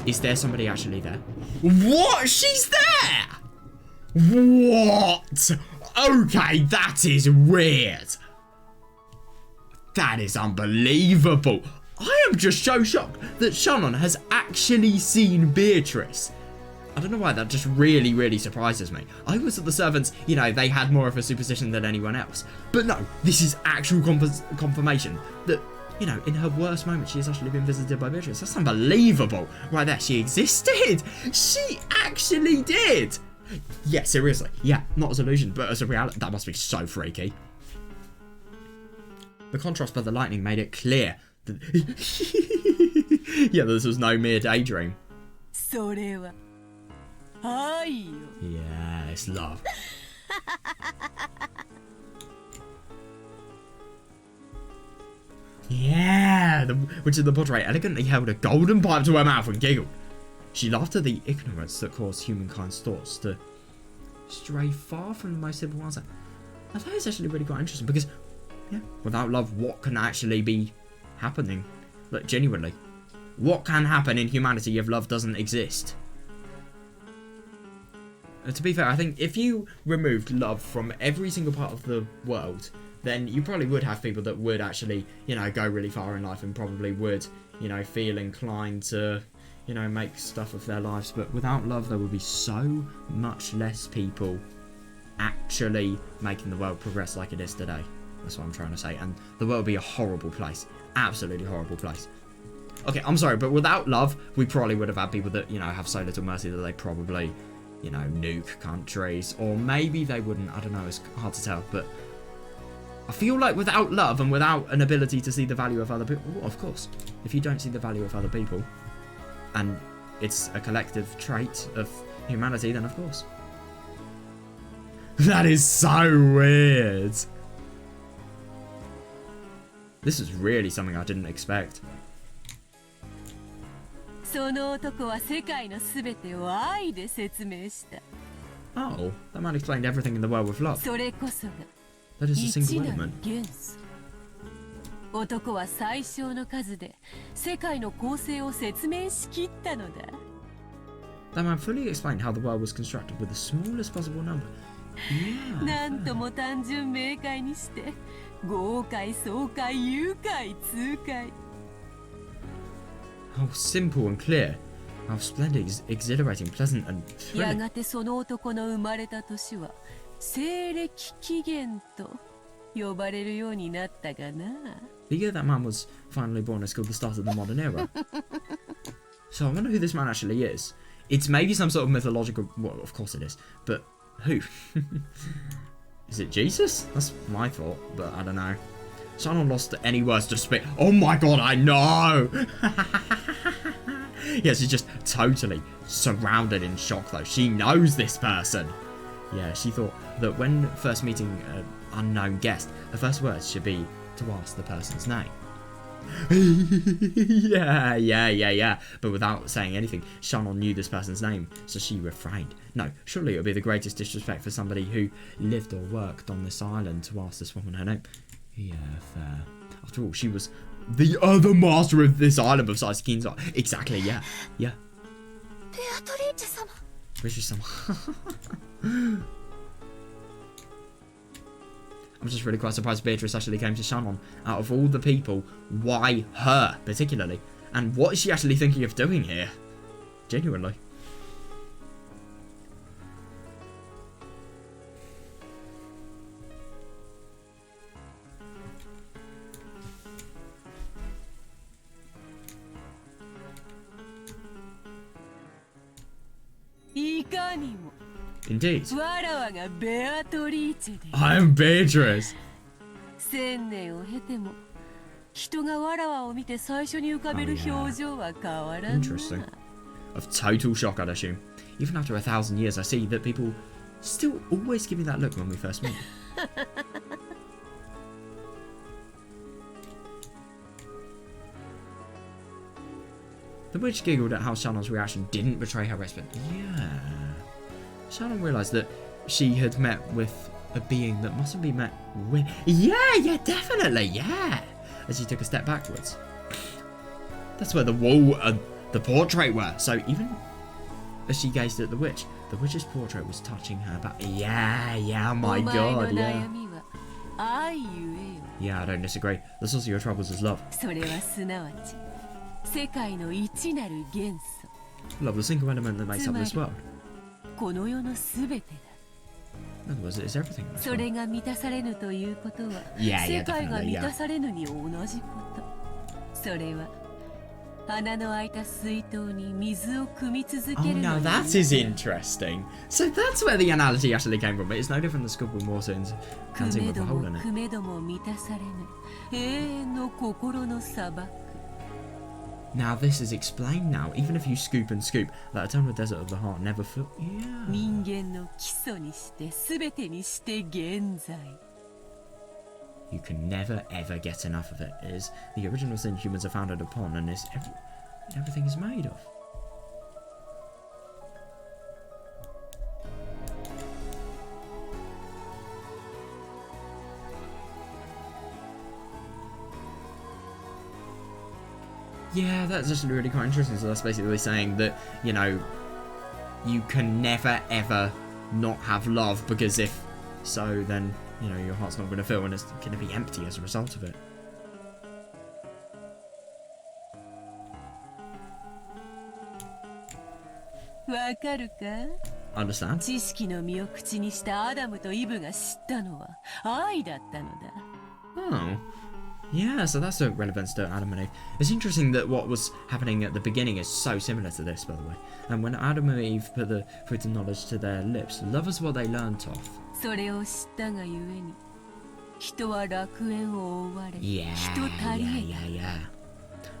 Is there somebody actually there? What? She's there? What? Okay, that is weird. That is unbelievable. I am just so shocked that Shannon has actually seen Beatrice. I don't know why, that just really, really surprises me. I was at the servants, they had more of a superstition than anyone else. But no, this is actual confirmation that, in her worst moment, she has actually been visited by Beatrice. That's unbelievable. Right there, she existed. She actually did. Yeah, seriously. Yeah, not as an illusion, but as a reality. That must be so freaky. The contrast by the lightning made it clear that... yeah, this was no mere daydream. Yeah, it's love. Yeah, the witch of the portrait elegantly held a golden pipe to her mouth and giggled. She laughed at the ignorance that caused humankind's thoughts to stray far from the most simple answer. Now that is actually really quite interesting because Yeah. Without love, what can actually be happening? Like, genuinely. What can happen in humanity if love doesn't exist? To be fair, I think if you removed love from every single part of the world, then you probably would have people that would actually, you know, go really far in life and probably would, you know, feel inclined to, you know, make stuff of their lives. But without love, there would be so much less people actually making the world progress like it is today. That's what I'm trying to say. And the world would be a horrible place. Absolutely horrible place. Okay, I'm sorry, but without love, we probably would have had people that, you know, have so little mercy that they probably, you know, nuke countries. Or maybe they wouldn't. I don't know. It's hard to tell. But I feel like without love and without an ability to see the value of other people, well, of course, if you don't see the value of other people, and it's a collective trait of humanity, then of course. That is so weird. This is really something I didn't expect. その男は世界のすべてを愛で説明した。 Oh, that man explained everything in the world with love. それこそが That is a 一 single なる element. 元素。男は最小の数で世界の構成を説明しきったのだ。 That man fully explained how the world was constructed with the smallest possible number. Yeah. なんとも単純明快にして豪快爽快愉快痛快。 How simple and clear. How splendid, exhilarating, pleasant and や thrilling. がてその男の生まれた年は西暦紀元と呼ばれるようになったがな。 The year that man was finally born is called the start of the modern era. So I wonder who this man actually is. It's maybe some sort of mythological... Well, of course it is. But who? Is it Jesus? That's my thought, but I don't know. Shannon lost any words to speak. Oh my god, I know! Yeah, she's just totally surrounded in shock though. She knows this person. Yeah, she thought that when first meeting an unknown guest, her first words should be to ask the person's name. Yeah. But without saying anything, Shannon knew this person's name, so she refrained. No, surely it would be the greatest disrespect for somebody who lived or worked on this island to ask this woman her name. Yeah, fair. After all, she was the other master of this island besides King's Island. Exactly, yeah. Beatrice-sama. I'm just really quite surprised Beatrice actually came to Shannon. Out of all the people, why her particularly? And what is she actually thinking of doing here? Genuinely. Indeed. わらわがベアトリーチェで I am Beatrice. 1000年を経ても人がわらわを見て最初に浮かべる表情は変わらんな。 Interesting. Of total shock, I'd assume. Even after 1,000 years, I see that people still always give me that look when we first meet. The witch giggled at how Shannon's reaction didn't betray her expectations. Yeah. Shannon realised that she had met with a being that mustn't be met with. Yeah, definitely, yeah. As she took a step backwards. That's where the wall and the portrait were. So even as she gazed at the witch's portrait was touching her back. Yeah, oh my god, yeah. Yeah, I don't disagree. The source of your troubles is love. それはすなわち世界の一なる元素。 Love, the single element that makes up this world. この世のすべてだ。 In other words, it's everything in this それ world. が満たされぬということは Yeah, 世界が definitely, 満 yeah. たされぬに同じこと。それは穴の開いた水筒に水を汲み続 Oh ける no, のに that is interesting. So that's where the analogy actually came from. It's no different than scooping water into a 汲 canteen め with a ど hole も in it. 汲めども満たされぬ永遠の心の砂漠。 Now this is explained now. Even if you scoop and scoop, that eternal desert of the heart never fill. Yeah. 人間の基礎にして全てにして現在。 You can never ever get enough of it. It is the original sin humans are founded upon, and is everything is made of. Yeah, that's actually really quite interesting. So that's basically saying that, you know, you can never ever not have love, because if so, then, you know, your heart's not going to fill and it's going to be empty as a result of it. Understand? 知識の実を口にしたアダムとイブが知ったのは愛だったのだ。 Oh. Yeah, so that's a relevance to Adam and Eve. It's interesting that what was happening at the beginning is so similar to this, by the way. And when Adam and Eve put the fruit of knowledge to their lips, love is what they learnt of. それを知ったがゆえに、人は楽園を追われ、 Yeah, 人足り yeah, え yeah, yeah.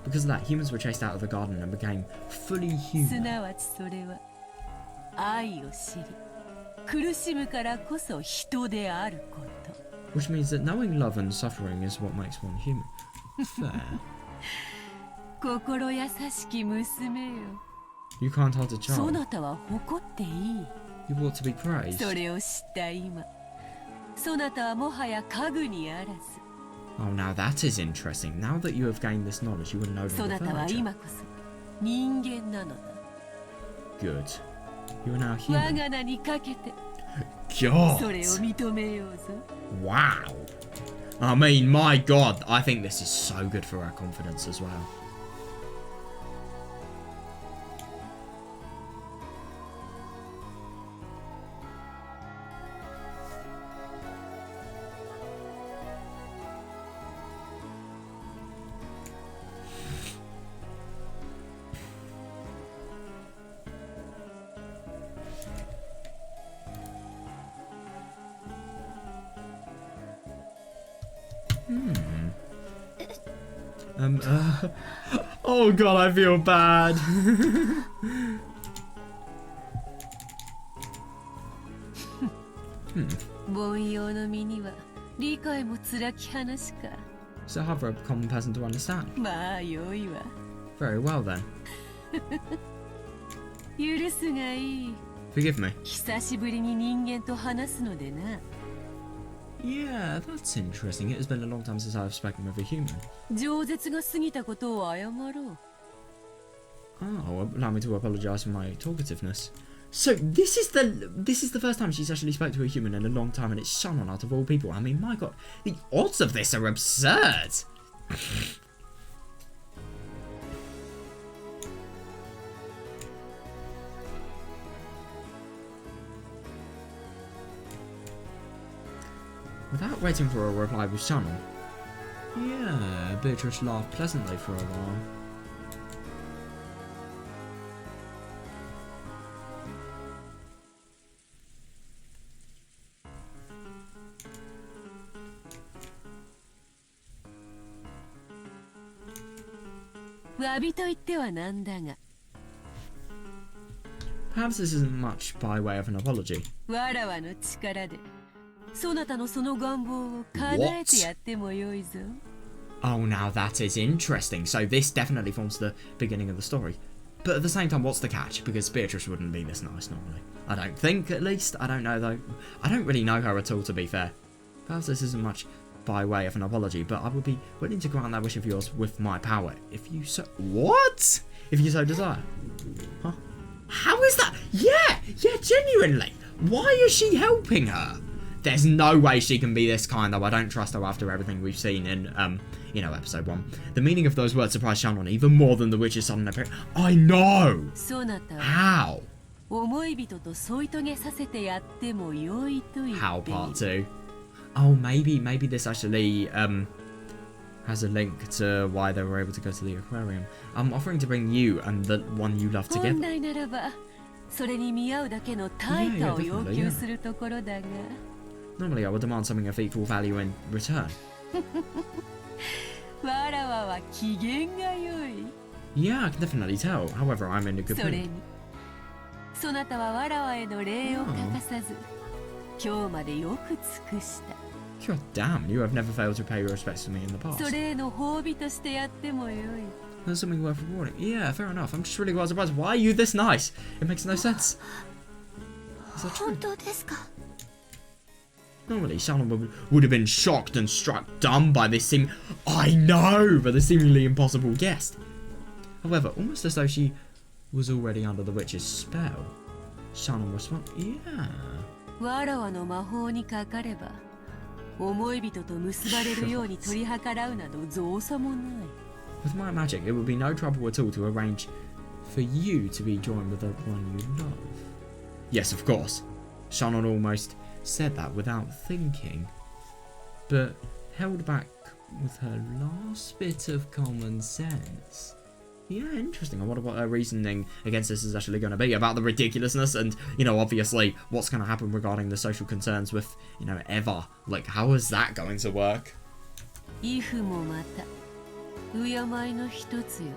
Because of that, humans were chased out of the garden and became fully す human. なわちそれは愛を知り、苦しむからこそ人であること。 Which means that knowing love and suffering is what makes one human. Fair. 心優しき娘よ。 You can't hold a そ child. なたは誇っていい。 You ought to be praised. それを知った今、そなたはもはや家具にあらず。 Oh, now that is interesting. Now that you have gained this knowledge, you will no そ longer なたは furniture. 今こそ人間なのだ。 Good. You are now 我 human. が名にかけて God! それを認めようぞ。 Wow! I mean, my God, I think this is so good for our confidence as well. Oh God, I feel bad. 凡庸の身には理解も辛き話か。 So hard for a common person to understand. まあよいわ。 Very well then. 許すがいい。 Forgive me. 久しぶりに人間と話すのでな。 Yeah, that's interesting. It has been a long time since I've spoken with a human. 饒舌が過ぎたことを謝ろう。 Oh, allow me to apologise for my talkativeness. So this is the first time she's actually spoke to a human in a long time, and it's Shannon out of all people. I mean, my God, the odds of this are absurd. Without waiting for a reply with Shannon. Yeah, Beatrice laughed pleasantly for a while. Perhaps this isn't much by way of an apology. わらわの力でそなたのその願望を叶えてやってもよいぞ。 Oh, now that is interesting. So this definitely forms the beginning of the story. But at the same time, what's the catch? Because Beatrice wouldn't be this nice normally. I don't think, at least. I don't know, though. I don't really know her at all, to be fair. Perhaps this isn't much by way of an apology, but I would be willing to grant that wish of yours with my power, if you so... What? If you so desire. Huh? How is that? Yeah, genuinely. Why is she helping her? There's no way she can be this kind, though. I don't trust her after everything we've seen in, episode 1. The meaning of those words surprised Shannon even more than the witch's sudden appearance. I know! How? How part 2? Oh, maybe this actually, has a link to why they were able to go to the aquarium. I'm offering to bring you and the one you love together. それに見合うだけの対価を要求するところだが。 Normally I would demand something of equal value in return. わらわは機嫌が良い。 Yeah, I can definitely tell. However, I'm in a good それ mood. に、そなたはわらわへの礼を欠かさず、今日までよく尽くした。 God damn, you have never failed to pay your respects to me in the past. それへの褒美としてやってもよい。 That's something worth rewarding. Yeah, fair enough. I'm just really quite surprised. Why are you this nice? It makes no sense. Is that true? 本当ですか？ Normally, Shannon would have been shocked and struck dumb by this I know, but the seemingly impossible guest. However, almost as though she was already under the witch's spell, Shannon responded, yeah. わらわの魔法にかかれば思い人と結ばれるように取り計らうなど造作もない。 With my magic, it would be no trouble at all to arrange for you to be joined with the one you love. Yes, of course. Shannon almost said that without thinking, but held back with her last bit of common sense. Yeah, interesting. I wonder what her reasoning against this is actually going to be about the ridiculousness and, you know, obviously what's going to happen regarding the social concerns with, you know, Eva. Like, how is that going to work? イフもまた敬いの一つよ。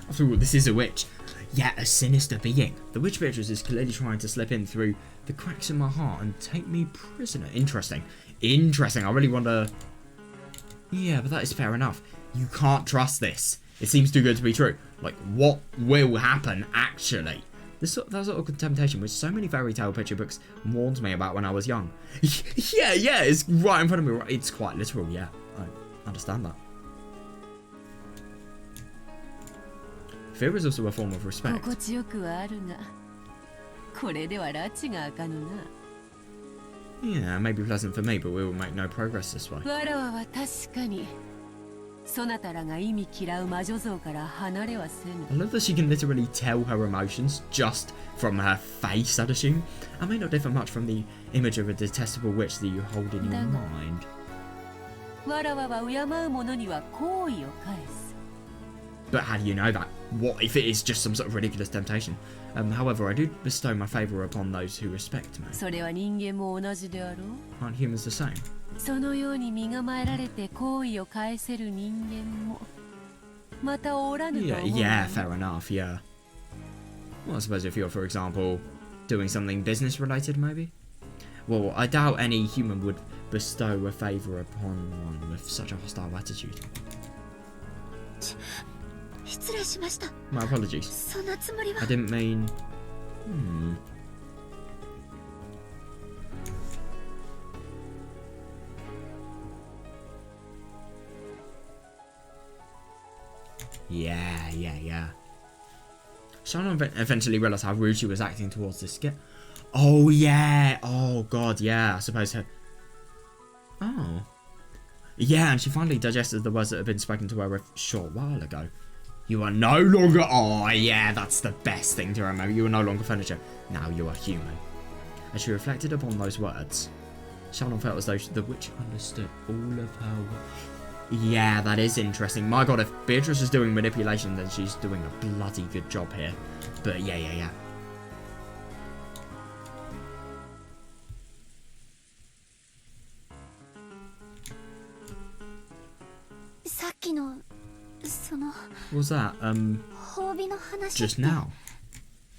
After all, this is a witch. Yet a sinister being. The witch Beatrice is clearly trying to slip in through the cracks in my heart and take me prisoner. Interesting. Interesting. I really wonder... Yeah, but that is fair enough. You can't trust this. It seems too good to be true. Like, what will happen, actually? That sort of temptation, which so many fairy tale picture books warned me about when I was young. yeah, it's right in front of me. It's quite literal, yeah. I understand that. Fear is also a form of respect. 心地よくはあるが、これでは拉致があかぬな。 Yeah, maybe pleasant for me, but we will make no progress this way. わらわは確かに、そなたらが意味嫌う魔女像から離れはせぬ。 I love that she can literally tell her emotions just from her face, I'd assume. I may not differ much from the image of a detestable witch that you hold in your mind. わらわは敬う者には好意を返す。 But how do you know that? What if it is just some sort of ridiculous temptation? However, I do bestow my favour upon those who respect me. それは人間も同じであろう。 Aren't humans the same? そのように身構えられて好意を返せる人間もまたおらぬと思う。 Yeah, fair enough, yeah. Well, I suppose if you're, for example, doing something business related, maybe? Well, I doubt any human would bestow a favour upon one with such a hostile attitude. 失礼しました。 My apologies. そんなつもりは。 I didn't mean... Yeah. Shannon eventually realised how rude she was acting towards this skit. Oh, yeah. Oh, God, yeah. I suppose her... Oh. Yeah, and she finally digested the words that had been spoken to her a short while ago. You are no longer... Oh, yeah, that's the best thing to remember. You are no longer furniture. Now you are human. As she reflected upon those words, Shannon felt as though the witch understood all of her words. Yeah, that is interesting. My God, if Beatrice is doing manipulation, then she's doing a bloody good job here. But yeah. さっきのその What was that? 褒美の話 Just now.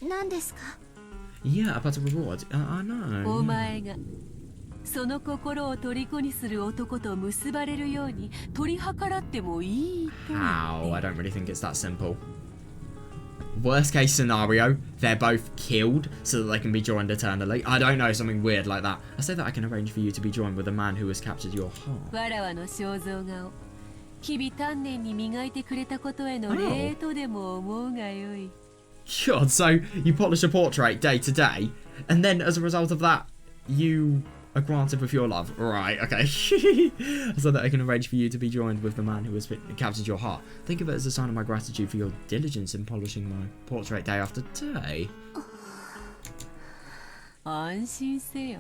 何ですか? Yeah, about a reward. I know. お前がその心を虜にする男と結ばれるように取り計らってもいいと言って。 How? I don't really think it's that simple. Worst case scenario, they're both killed so that they can be joined eternally. I don't know, something weird like that. I say that I can arrange for you to be joined with a man who has captured your heart. わらわの肖像画を日々丹念に磨いてくれたことへの礼とでも思うがよい。 God, so you polish a portrait day to day, and then as a result of that, you are granted with your love. Right, okay. So that I can arrange for you to be joined with the man who has captured your heart. Think of it as a sign of my gratitude for your diligence in polishing my portrait day after day. 安心せよ。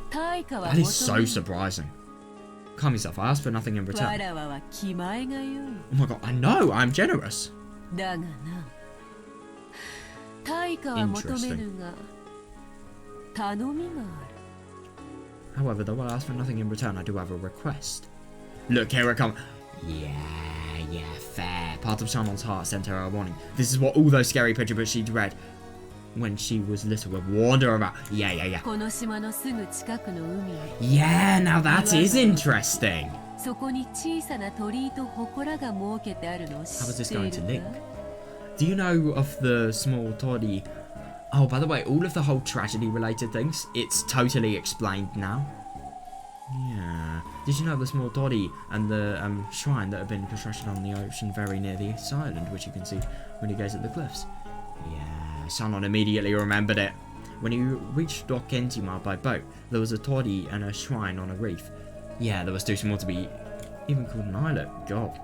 対価は That is so 求めぬ。 surprising. Calm yourself, I asked for nothing in わ return. らわは気前がよい。 Oh my god, I know, I'm generous. だがな、対価は求めぬが頼みがある。 However, though I ask for nothing in return, I do have a request. Look, here it comes. Yeah, fair. Part of Shannon's heart sent her a warning. This is what all those scary picture books she'd read when she was little would warn her about. Yeah. この島のすぐ近くの海へ。 Yeah, now that is interesting. そこに小さな鳥居と祠が設けてあるのを知 How is this ってい going る to link? か？ Do you know of the small Toddy? Oh, by the way, all of the whole tragedy related things, it's totally explained now. Yeah. Did you know the small Toddy and the shrine that have been constructed on the ocean very near the island, which you can see when you gaze at the cliffs? Yeah, Shannon immediately remembered it. When you reached Dokenjima by boat, there was a Toddy and a shrine on a reef. Yeah, there was too small to be even called an islet. God.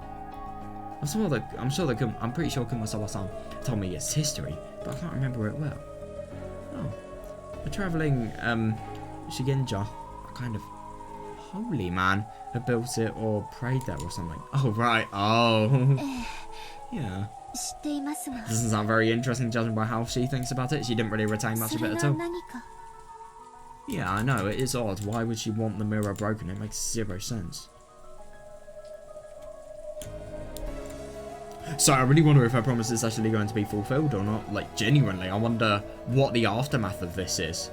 I'm pretty sure Kumasawa-san told me its history, but I can't remember it well. Oh. A travelling, Shigenja, a kind of holy man, had built it or prayed there or something. Oh, right. Oh. Yeah. 知っていますが Doesn't sound very interesting judging by how she thinks about it. She didn't really retain much そ of れ it at が all. 何か Yeah, I know, it is odd. Why would she want the mirror broken? It makes zero sense. So I really wonder if her promise is actually going to be fulfilled or not. Like, genuinely, I wonder what the aftermath of this is.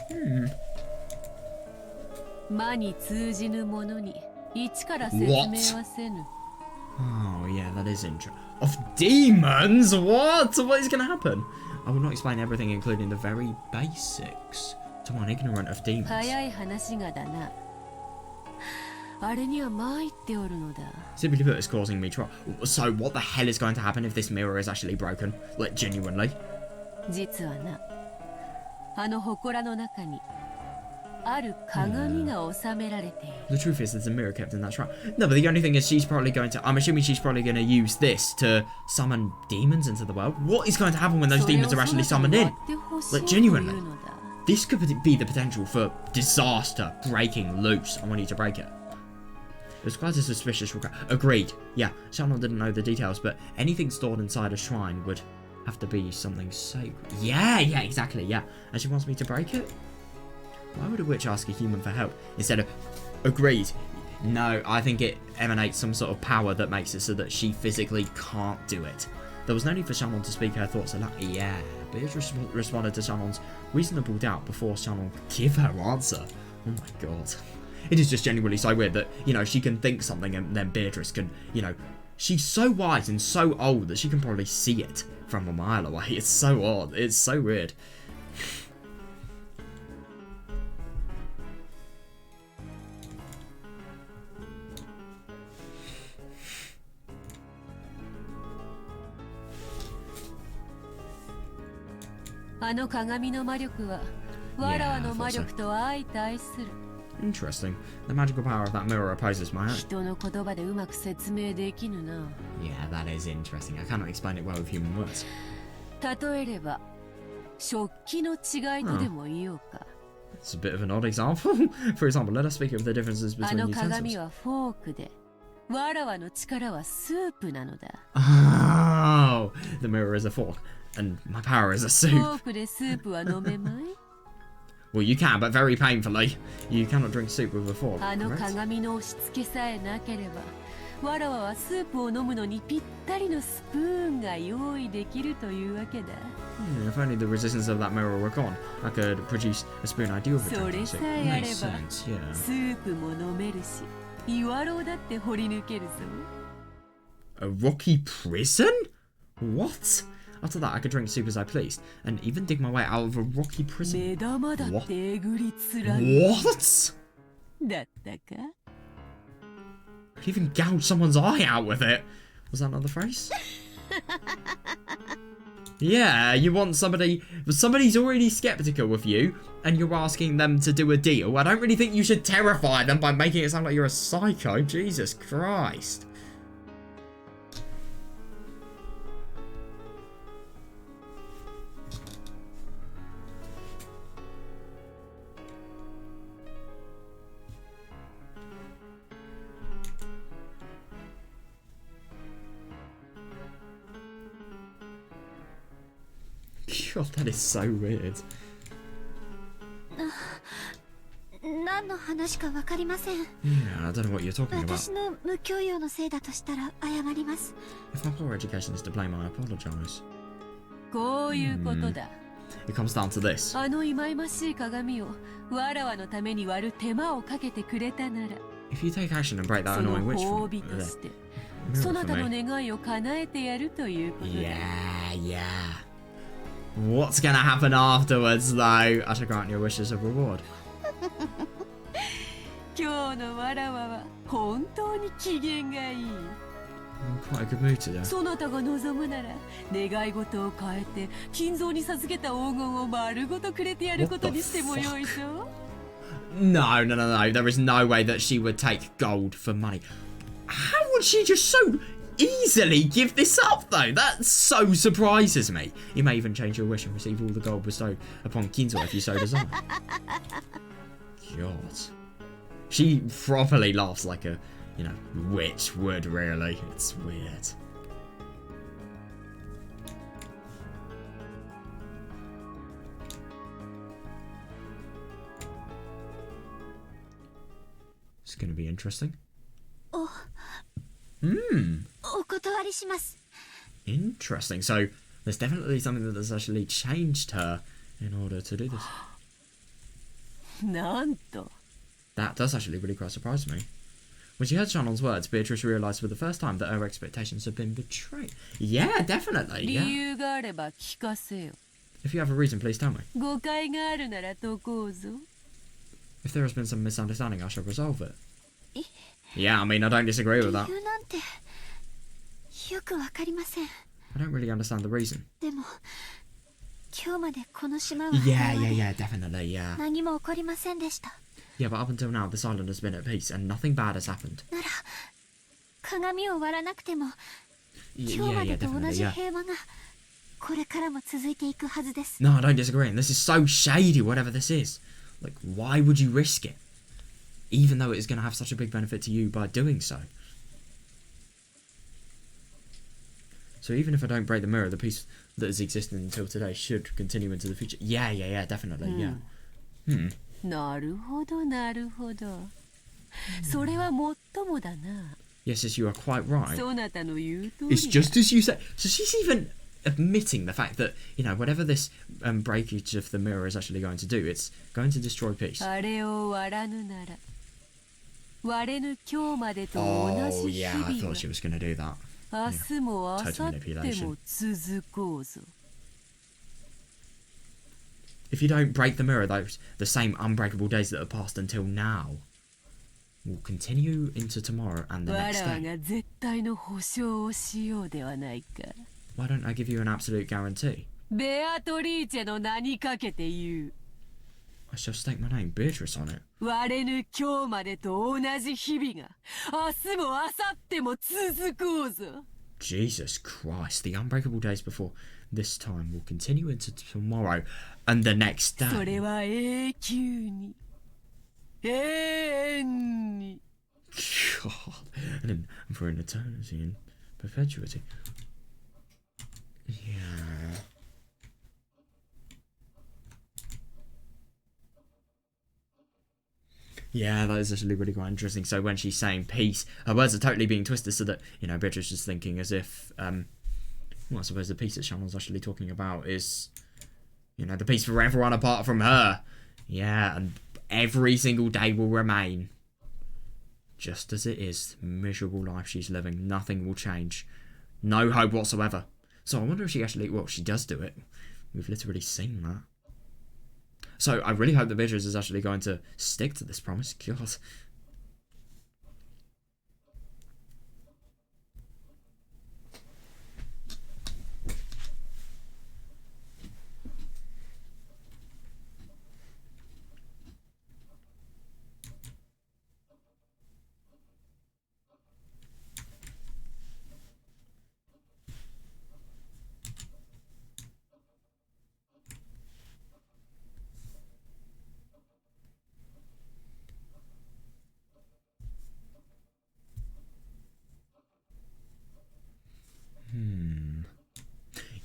Hmm. 魔に通じぬものに一から説明はせぬ。 Oh, yeah, that is interesting. Of demons? What? What is going to happen? I will not explain everything, including the very basics, to one ignorant of demons. 早い話がだな。あれには参っておるのだ。 Simply put, it's causing me trouble. So, what the hell is going to happen if this mirror is actually broken? Like, genuinely? 実はな、あの祠の中にある鏡が収められている。 The truth is, there's a mirror kept in that shrine. No, but the only thing is she's probably going to... I'm assuming she's probably going to use this to summon demons into the world. What is going to happen when those demons are actually summoned in? Like, genuinely. This could be the potential for disaster breaking loose. I want you to break it. It was quite a suspicious request. Agreed. Yeah, Shannon didn't know the details, but anything stored inside a shrine would have to be something sacred. Yeah, exactly, yeah. And she wants me to break it? Why would a witch ask a human for help instead of... Agreed. No, I think it emanates some sort of power that makes it so that she physically can't do it. There was no need for Shannon to speak her thoughts aloud. Yeah, Beatrice responded to Shannon's reasonable doubt before Shannon could give her answer. Oh my god. It is just genuinely so weird that, you know, she can think something and then Beatrice can, you know... She's so wise and so old that she can probably see it from a mile away. It's so odd. It's so weird. Interesting. The magical power of that mirror opposes my own. 人の言葉でうまく説明できぬな。 Yeah, that is interesting. I cannot explain it well with human words. 例えれば、食器の違いとでも言おうか。 It's a bit of an odd example. For example, let us speak of the differences あ between の鏡 utensils. はフォークで、わらわの力はスープなのだ。 Oh, the mirror is a fork, and my power is a フ soup. ォークでスープは飲めまい？ Well, you can, but very painfully. You cannot drink soup with a fork, あの correct? 鏡の押し付けさえなければ、わらわはスープを飲むのにぴったりのスプーンが用意できるというわけだ。 If only the resistance of that mirror were gone, I could produce a spoon ideal for そ drinking れ soup. さえあれ Makes ば、 sense, yeah. スープも飲めるし、岩ろうだって掘り抜けるぞ。 A rocky prison? What? After that, I could drink soup as I pleased, and even dig my way out of a rocky prison. 目玉だってえぐりつらい。 What? だったか？ Could even gouge someone's eye out with it. Was that not the phrase? Yeah, you want somebody... Somebody's already skeptical of you, and you're asking them to do a deal. I don't really think you should terrify them by making it sound like you're a psycho. Jesus Christ. God, that is so weird. 何の話かわかりません。Yeah, I don't know what you're talking about. 私の無教養のせいだとしたら謝ります。If my poor education is to blame, I apologize. こういうことだ。It comes down to this. あの忌々しい鏡をわらわのために割る手間をかけてくれたなら、 If you take action and break that その annoying witch 褒 from 美として、 mirror そな for たの me. 願いを叶えてやるということだ。 Yeah. What's gonna happen afterwards, though? I shall grant your wishes of reward. 今日のわらわは本当に機嫌がいい。 I'm quite a good mood today. そなたが望むなら願い事を変えて金蔵に授けた黄金を丸ごとくれてやることにしてもよいぞ。 No. There is no way that she would take gold for money. How would she just so easily give this up, though? That so surprises me. You may even change your wish and receive all the gold bestowed upon Kinzo if you so desire. God. She properly laughs like a, witch would, really. It's weird. It's going to be interesting. お断りします。 Interesting. So there's definitely something that has actually changed her in order to do this. なんと。 That does actually really quite surprise me. When she heard Shannon's words, Beatrice realised for the first time that her expectations had been betrayed. Yeah, definitely. 理 Yeah. 由があれば聞かせよ。 If you have a reason, please tell me. 誤解があるなら解こうぞ。 If there has been some misunderstanding, I shall resolve it. Yeah, I mean, I don't disagree with that. 理由なんてよくわかりません。 I don't really understand the reason. でも今日までこの島は Yeah, definitely, yeah. 何も起こりませんでした。 Yeah, but up until now, this island has been at peace and nothing bad has happened. なら鏡を割らなくても 今日 Yeah, ま yeah, でと同 definitely, じ yeah. 平和がこれからも続いていくはずです。 No, I don't disagree. And this is so shady, whatever this is. Like, why would you risk it? Even though it is going to have such a big benefit to you by doing so. So even if I don't break the mirror, the peace that has existed until today should continue into the future. Yeah, definitely, yeah. なるほどなるほど。それはもっともだな。 Yes, you are quite right. そなたの言う通りだ。 It's just as you say. So she's even admitting the fact that, whatever this breakage of the mirror is actually going to do, it's going to destroy peace. あれを割らぬなら割れぬ今日までと同 Oh, じ日 yeah, I 々 thought は she was going to do that. 明日も明後 total 日 manipulation. も続こうぞ。 If you don't break the mirror, the same unbreakable days that have passed until now will continue into tomorrow and the わ next らわ day. が絶対の保証をしようではないか。 Why don't I give you an absolute guarantee? ベアトリーチェの名にかけて言う。 I shall stake my name, Beatrice, on it. 割れぬ今日までと同じ日々が明日も明後日も続こうぞ。 Jesus Christ, the unbreakable days before this time will continue into tomorrow and the next それ day. は永久に永遠に。 God. And then for an eternity and perpetuity. Yeah. Yeah, that is actually really quite interesting. So when she's saying peace, her words are totally being twisted so that, Beatrice is thinking as if, well, I suppose the peace that Shannon's actually talking about is, the peace for everyone apart from her. Yeah, and every single day will remain just as it is. Miserable life she's living. Nothing will change. No hope whatsoever. So I wonder if she actually, well, she does do it. We've literally seen that. So I really hope that Beatrice is actually going to stick to this promise. God.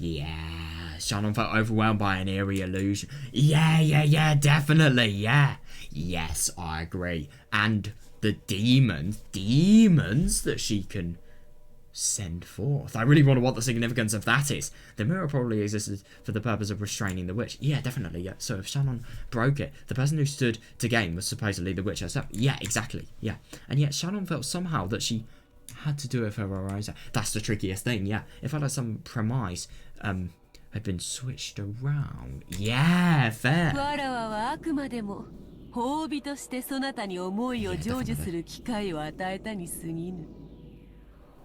Yeah, Shannon felt overwhelmed by an eerie illusion. Yeah, definitely, yeah. Yes, I agree. And the demons that she can send forth. I really wonder what the significance of that is. The mirror probably existed for the purpose of restraining the witch. Yeah, definitely, yeah. So if Shannon broke it, the person who stood to gain was supposedly the witch herself. Yeah, exactly, yeah. And yet Shannon felt somehow that she had to do it for her own sake. That's the trickiest thing, yeah. It felt like some premise had been switched around. Yeah, fair. わらわはあくまでも褒美としてそなたに思いを成就する機会を与えたに過ぎぬ。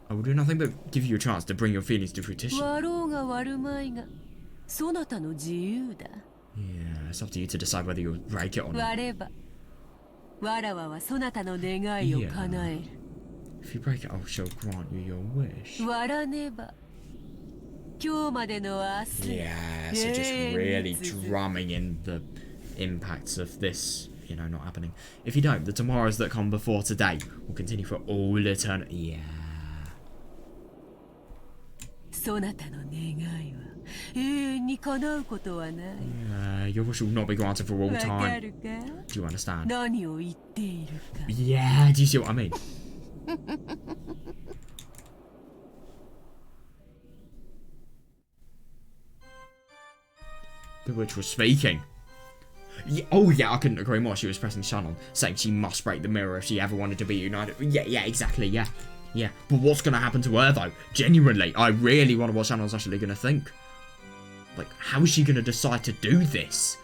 I will do nothing but give you a chance to bring your feelings to fruition. 割ろうが割るまいがそなたの自由だ。 Yeah, it's up to you to decide whether you'll break it or not. 割ればわらわはそなたの願いを叶える。If you break it, I shall grant you your wish. 割らねば今日までの明日。 Yeah, so just really drumming in the impacts of this, you know, not happening. If you don't, the tomorrows that come before today will continue for all eternity. Yeah. そなたの願いは永遠に叶うことはない。 Your wish will not be granted for all わか time. るか？ Do you understand? 何を言っているか。 Yeah, do you see what I mean? The witch was speaking. Yeah, oh yeah, I couldn't agree more. She was pressing Shannon, saying she must break the mirror if she ever wanted to be united. Yeah, exactly, yeah. Yeah, but what's going to happen to her though? Genuinely, I really wonder what Shannon's actually going to think. Like, how is she going to decide to do this?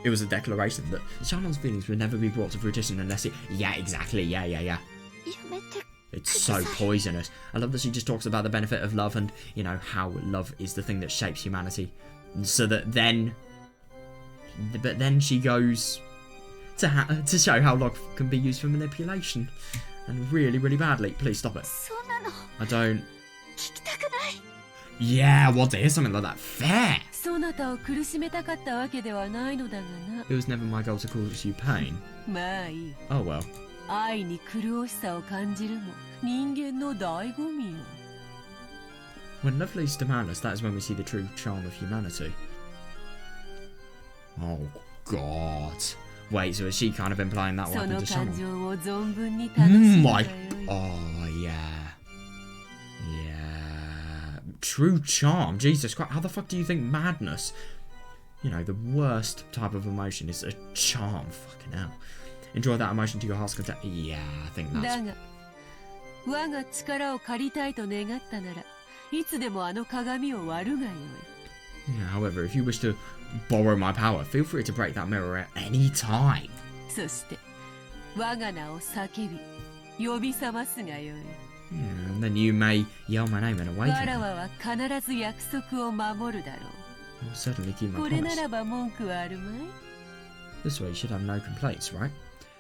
It was a declaration that Shannon's feelings would never be brought to fruition unless it... Yeah, exactly, yeah. It's so poisonous. I love that she just talks about the benefit of love and, you know, how love is the thing that shapes humanity. So that then... But then she goes to show how love can be used for manipulation. And really, really badly. Please stop it. I don't... Yeah, I want to hear something like that. Fair! そなたを苦しめたかったわけではないのだがな。 It was never my goal to cause you pain. まあいい。 Oh well. 愛に苦しさを感じるも人間の醍醐味よ。 When love leads to madness, that is when we see the true charm of humanity. Oh God. Wait, so is she kind of implying that そ one の to 感 Shannon? 情を存分に楽しんだ My... よ。 Oh, yeah. True charm. Jesus Christ. How the fuck do you think madness? You know, the worst type of emotion is a charm. Fucking hell. Enjoy that emotion to your heart's content. Yeah, I think that's... だが、我が力を借りたいと願ったなら、いつでもあの鏡を割るがよい。 Yeah, however, if you wish to borrow my power, feel free to break that mirror at any time. そして、我が名を叫び、呼び覚ますがよい。 Yeah, and then you may yell my name and わ awaken ら me. わは必ず約束を守るだろ I'll certainly keep う。 my これな promise. らば文句はあるまい？ This way you should have no complaints, right?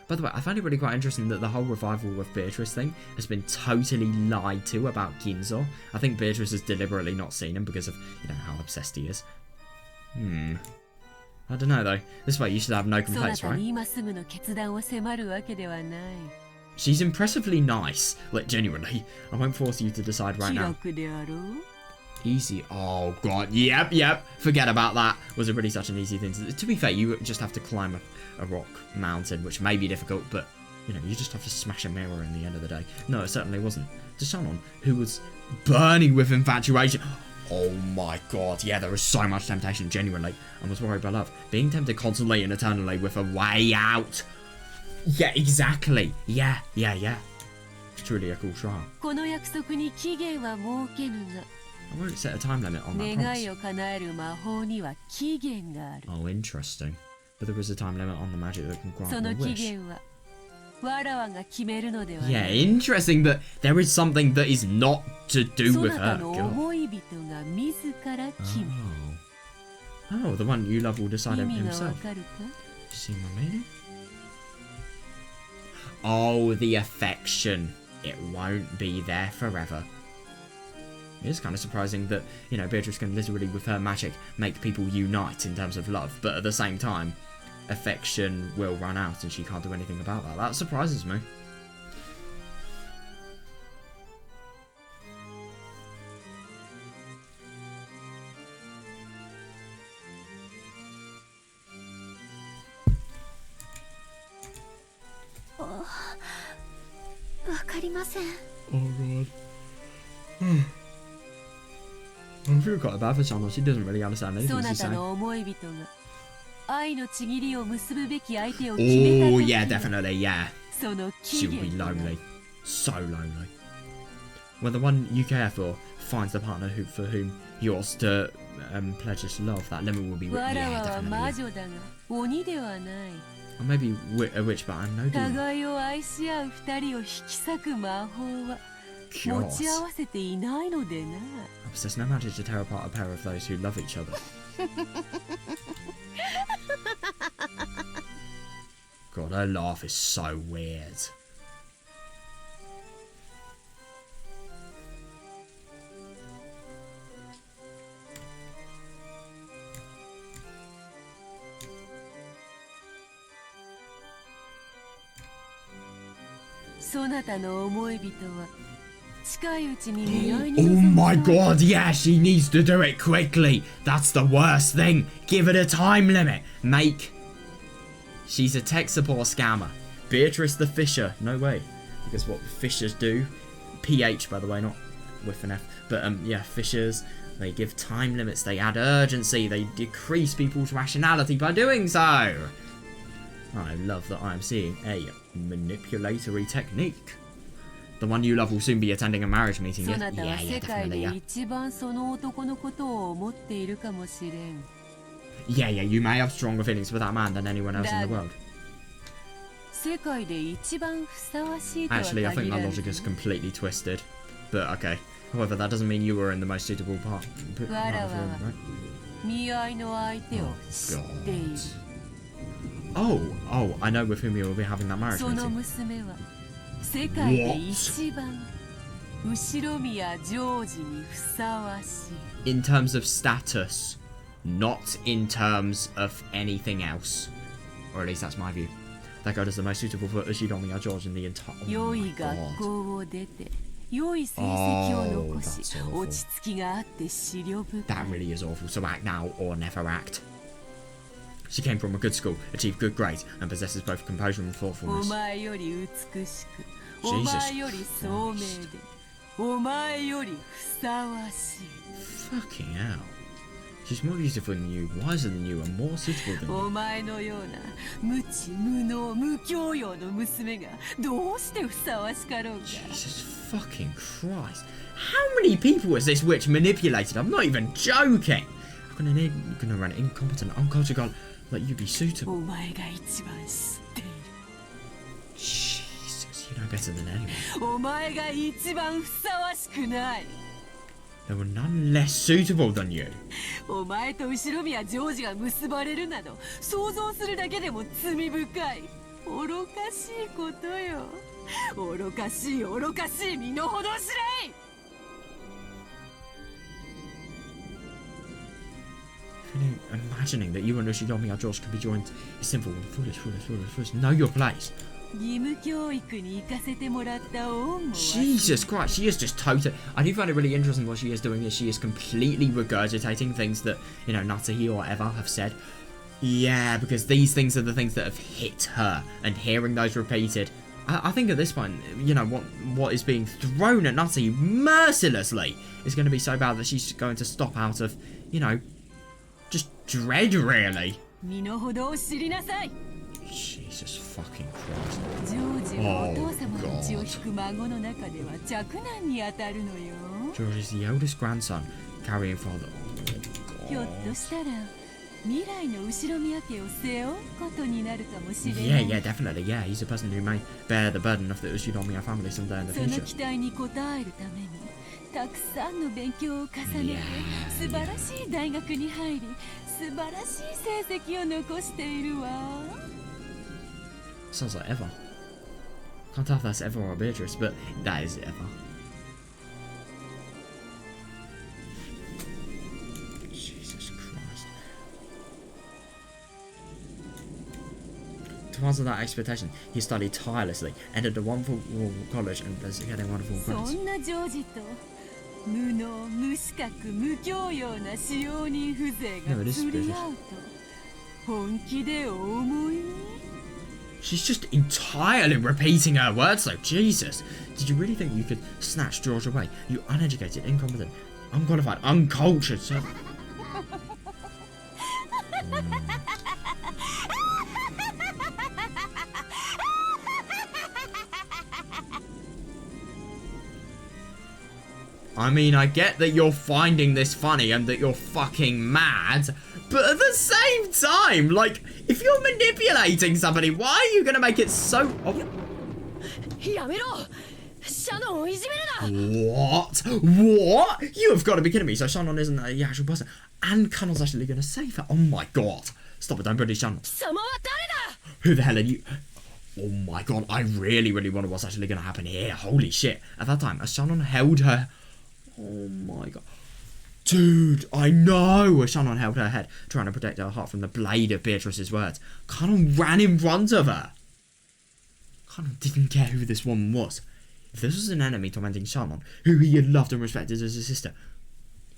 By the way, I find it really quite interesting that the whole revival of Beatrice thing has been totally lied to about Ginzo. I think Beatrice has deliberately not seen him because of, you know, how obsessed he is. I don't know though. This way you should have no そな complaints, た right? に今すぐの決断を迫るわけではない。 She's impressively nice. Like, genuinely. I won't force you to decide right 気 now. 楽であろう？ Easy. Oh, God. Yep. Forget about that. Was it really such an easy thing to be fair, you just have to climb a rock mountain, which may be difficult, but, you know, you just have to smash a mirror in the end of the day. No, it certainly wasn't. To Shannon, who was burning with infatuation. Oh, my God. Yeah, there was so much temptation, genuinely, and was worried by love. Being tempted constantly and eternally with a way out. Yeah, exactly. Yeah. It's truly a cool trial. この約束に期限は設けぬが、 I won't set a time limit on that 願い promise. を叶える魔法には期限がある。 Oh, interesting. But there is a time limit on the magic that can そ grant の a 期 wish. 限はわらわが決めるのではな Yeah, い。 interesting that there is something that is not to do そ with なた her. の God. 思い人が自ら決め。 Oh, the one you love will decide 意 it 味がわ himself. かるか？ See my meaning? Oh, the affection. it won't be there forever. It is kind of surprising that, you know, Beatrice can literally, with her magic, make people unite in terms of love, but at the same time, affection will run out and she can't do anything about that. That surprises me. Oh God. I feel quite bad for Sana. She doesn't really understand anything she's saying. Oh yeah, definitely, yeah. She'll be lonely. So lonely. When the one you care for finds the partner for whom yours to pledge us love, that lemon will be written. Yeah, definitely. Or maybe a witch, but I'm no demon. There's no magic to tear apart a pair of those who love each other. God, her laugh is so weird. Oh my god, yeah, she needs to do it quickly. That's the worst thing. Give it a time limit. She's a tech support scammer. Beatrice the Fisher. No way. Because what fishers do, PH by the way, not with an F, but yeah, fishers, they give time limits, they add urgency, they decrease people's rationality by doing so. I love that I am seeing a manipulatory technique. The one you love will soon be attending a marriage meeting. Yes? Yeah, definitely, yeah. Yeah, you may have stronger feelings for that man than anyone else in the world. Actually, I think my logic is completely twisted. But okay. However, that doesn't mean you were in the most suitable part of the room, right? Oh, God. Oh, I know with whom you will be having that marriage meeting. What? In terms of status, not in terms of anything else. Or at least that's my view. That girl is the most suitable for Ushinomiya George in the entire... Oh my god. Oh, that's awful. That really is awful. So act now or never act. She came from a good school, achieved good grades, and possesses both composure and thoughtfulness. Jesus Christ. Fucking hell. She's more beautiful than you, wiser than you, and more suitable than you. Jesus fucking Christ. How many people has this witch manipulated? I'm not even joking. How can an ignorant, incompetent, uncultured girl like you be suitable? Jesus, you know better than anyone. There were none less suitable than you. Imagining that you and Ushinomiya George can be joined is sinful and foolish. Know your place. Jesus Christ, she is just total. I do find it really interesting what she is doing is she is completely regurgitating things that, you know, Natsuhi or Eva have said. Yeah, because these things are the things that have hit her, and hearing those repeated, I think at this point, you know, what is being thrown at Natsuhi mercilessly is going to be so bad that she's going to stop out of, you know, just dread, really. Jesus fucking Christ. Oh, God. George is the eldest grandson, carrying father. Oh, God. Yeah, definitely, yeah. He's a person who may bear the burden of the Ushinomiya family someday in the future. Sounds like Eva. Can't tell if that's Eva or Beatrice, but that is Eva. Jesus Christ. To answer that expectation, he studied tirelessly, entered a wonderful college, and was getting wonderful grades. そんなジョージと無能無資格無教養な使用人風情が釣り合うと本気でお思い？ She's just entirely repeating her words though, Jesus. Did you really think you could snatch George away? You uneducated, incompetent, unqualified, uncultured servant. I mean, I get that you're finding this funny and that you're fucking mad, but at the same time, like, if you're manipulating somebody, why are you gonna make it so... Oh. What? What? You have got to be kidding me. So Shannon isn't the actual person. And Connell's actually gonna save her. Oh my god. Stop it, don't bully Shannon. Who the hell are you? Oh my god, I really, really wonder what's actually gonna happen here. Holy shit. At that time, as Shannon held her... Oh my god. Dude, I know! Shannon held her head, trying to protect her heart from the blade of Beatrice's words. Connell ran in front of her. Connell didn't care who this woman was. If this was an enemy tormenting Shannon, who he had loved and respected as a sister...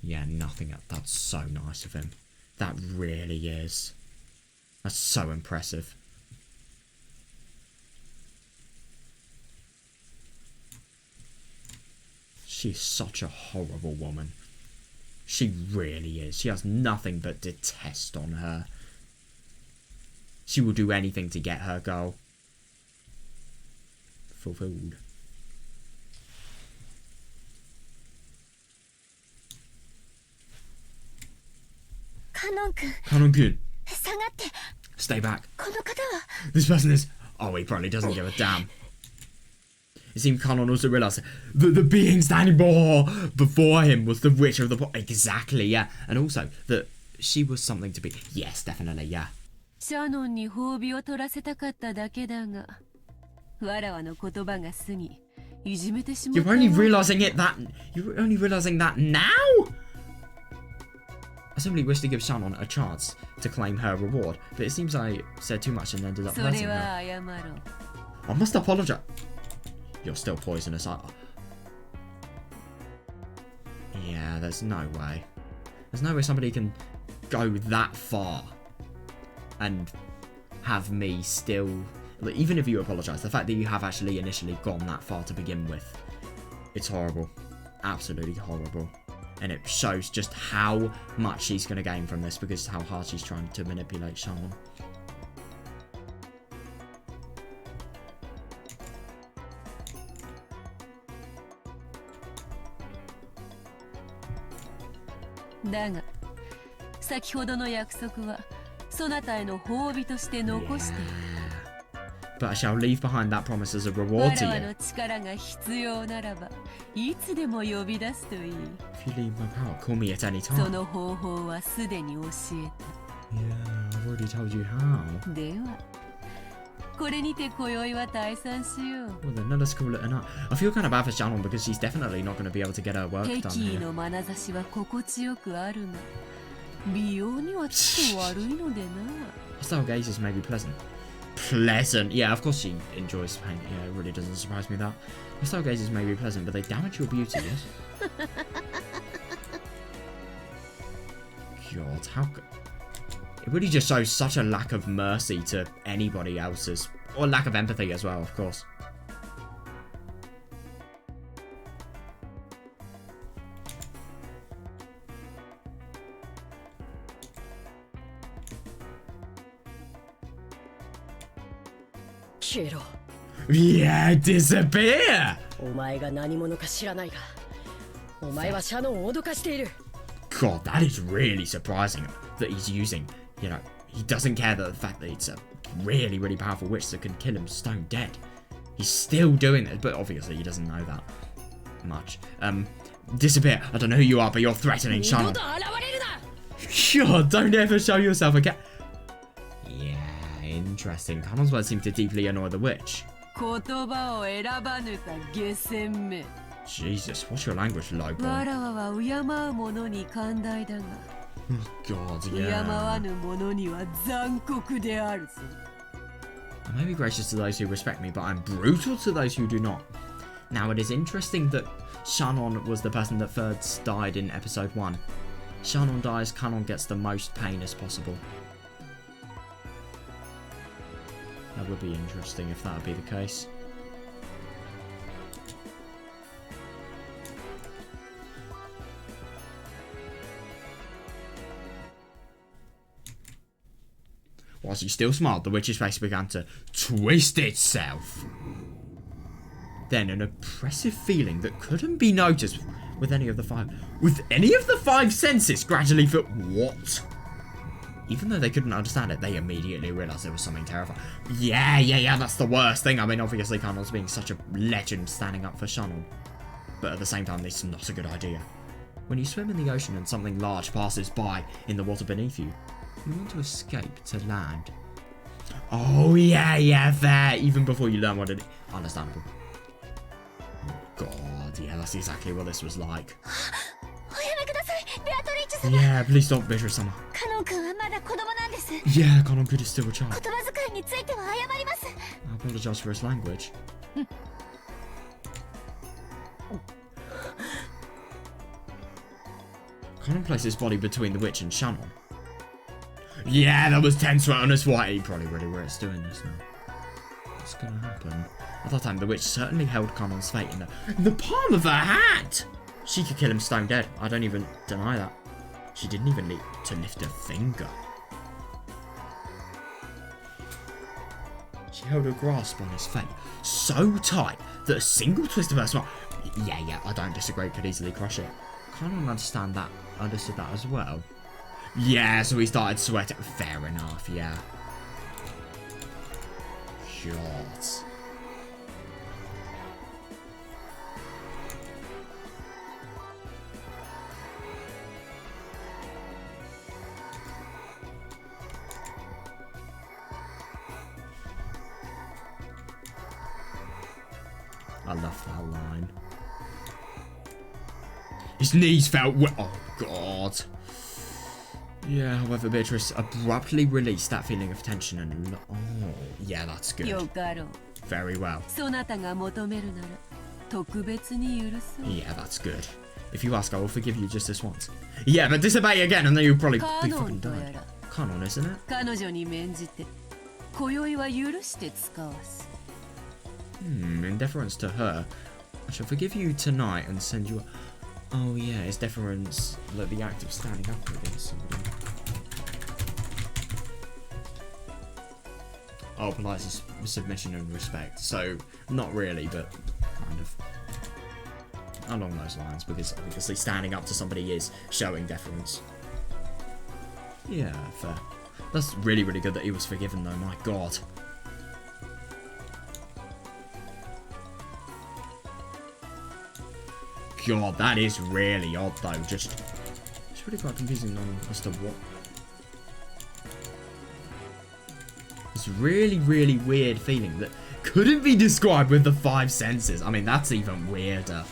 Yeah, nothing. That's so nice of him. That really is. That's so impressive. She's such a horrible woman. She really is. She has nothing but detest on her. She will do anything to get her goal fulfilled. Kanon-kun. Stay back. This person is... Oh, he probably doesn't give a damn. It seemed Kanon also realised that the being standing before him was the witch of the pot. Exactly, yeah. And also that she was something to be... Yes, definitely, yeah. シャノンに褒美を取らせたかっただけだが、わらわの言葉が過ぎ、いじめてしまった。 You're only realising that now? I simply wish to give Shannon a chance to claim her reward, but it seems I said too much and ended up hurting her. I must apologise. You're still poisonous. Yeah, there's no way. There's no way somebody can go that far and have me still... Like, even if you apologise, the fact that you have actually initially gone that far to begin with, it's horrible. Absolutely horrible. And it shows just how much she's going to gain from this because how hard she's trying to manipulate Shannon. Yeah. 先ほどの約束はそなたへの褒美として残している。 But I shall leave behind that promise as a reward to you. 我々の力が必要ならばいつでも呼び出すといい。 If you leave my power, call me at any time. その方法はすでに教えた。 Yeah, I've already told you how. では、これにて今宵は退散しよう。 Well then, let us call it a night. I feel kind of bad for Shannon because she's definitely not going to be able to get her work done 敵 here. 意の眼差しは心地よくあるが、美容にはちょっと悪いのでな。 Hostile gazes may be pleasant. Pleasant? Yeah, of course she enjoys paint. Yeah, it really doesn't surprise me that. Hostile gazes may be pleasant, but they damage your beauty, yes? God, how... It really just shows such a lack of mercy to anybody else's... Or lack of empathy as well, of course. Yeah, disappear! God, that is really surprising that he's using, you know, he doesn't care that the fact that it's a really, really powerful witch that can kill him stone dead. He's still doing this, but obviously he doesn't know that much. Disappear. I don't know who you are, but you're threatening Shannon. Sure, don't ever show yourself again. Yeah, interesting. Connell's words seem to deeply annoy the witch. 言葉を選ばぬか下船め。 Jesus, what's your language like, わ boy? らわは敬う者に寛大だが、 God, 敬 yeah. わぬ者には残酷であるぞ。 I may be gracious to those who respect me, but I'm brutal to those who do not. Now, it is interesting that Shannon was the person that first died in episode 1. Shannon dies, Kanon gets the most pain as possible. That would be interesting if that would be the case. Whilst he still smiled, the witch's face began to twist itself. Then an oppressive feeling that couldn't be noticed with any of the five senses gradually felt what? Even though they couldn't understand it, they immediately realised there was something terrifying. Yeah, that's the worst thing. I mean, obviously Kanon's being such a legend standing up for Shannon. But at the same time, this is not a good idea. When you swim in the ocean and something large passes by in the water beneath you, you want to escape to land. Oh, yeah, fair. Even before you learn what it is. Understandable. Oh, God, yeah, that's exactly what this was like. Yeah, please don't Beatrice Summer. Yeah, Kanon-kun is still a child. I apologise for his language. Kanon placed his body between the witch and Shannon. Yeah, that was tense right on his white. He probably really regrets doing this now. What's gonna happen? At that time, the witch certainly held Kanon's fate in the palm of her hand! She could kill him stone dead. I don't even deny that. She didn't even need to lift a finger. She held her grasp on his fate so tight that a single twist of her smile... Yeah, I don't disagree, could easily crush it. Kanon understood that as well. Yeah, so he started sweating. Fair enough, yeah. God. I love that line. His knees felt wet. Oh, God. Yeah, however, Beatrice abruptly released that feeling of tension and... Oh, yeah, that's good. Very well. Yeah, that's good. If you ask, I will forgive you just this once. Yeah, but disobey again and then you'll probably be fucking dead. Kanon, isn't it? In deference to her, I shall forgive you tonight and send you... Oh yeah, it's deference, like the act of standing up against somebody. Oh, polite submission and respect. So, not really, but kind of along those lines, because obviously standing up to somebody is showing deference. Yeah, fair. That's really, really good that he was forgiven though, my God. God, that is really odd though. It's really quite confusing as to what. This really, really weird feeling that couldn't be described with the five senses. I mean, that's even weirder.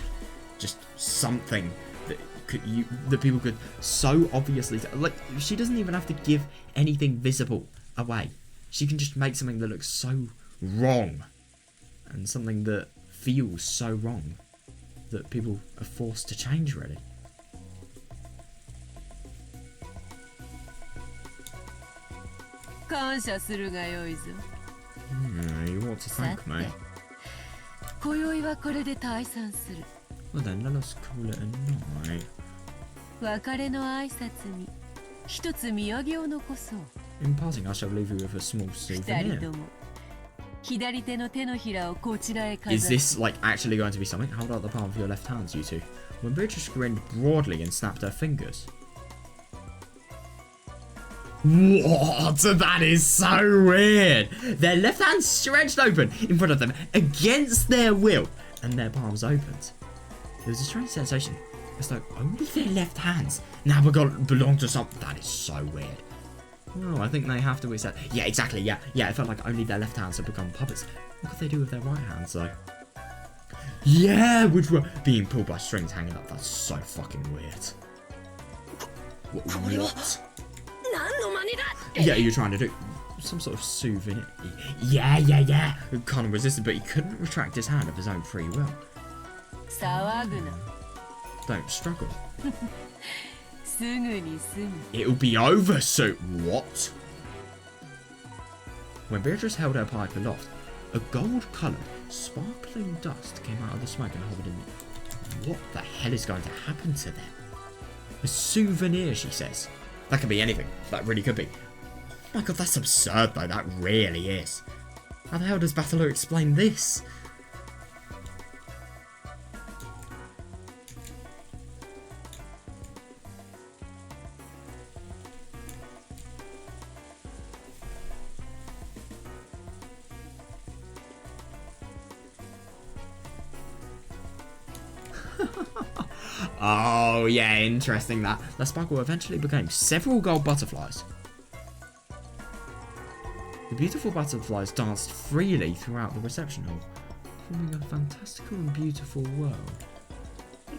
Just something that people could so obviously, like, she doesn't even have to give anything visible away. She can just make something that looks so wrong and something that feels so wrong that people are forced to change, really. You want to thank me. Well then, let us call it a night. In passing, I shall leave you with a small souvenir. Is this, like, actually going to be something? Hold out the palm of your left hands, you two. When Beatrice grinned broadly and snapped her fingers. What? That is so weird. Their left hands stretched open in front of them against their will, and their palms opened. There was a strange sensation, as though only their left hands now belonged to something. That is so weird. Oh, I think they have to accept. Yeah, exactly. Yeah, it felt like only their left hands had become puppets. What could they do with their right hands, though? Yeah, which were being pulled by strings hanging up. That's so fucking weird. What? Yeah, you're trying to do some sort of souvenir. Yeah. Connor resisted, but he couldn't retract his hand of his own free will. Don't struggle. It'll be over soon. What? When Beatrice held her pipe aloft, a gold-coloured, sparkling dust came out of the smoke and hovered in the... What the hell is going to happen to them? A souvenir, she says. That could be anything. That really could be. Oh my god, that's absurd though. That really is. How the hell does Battler explain this? Oh, yeah, interesting that. The sparkle eventually became several gold butterflies. The beautiful butterflies danced freely throughout the reception hall, forming a fantastical and beautiful world.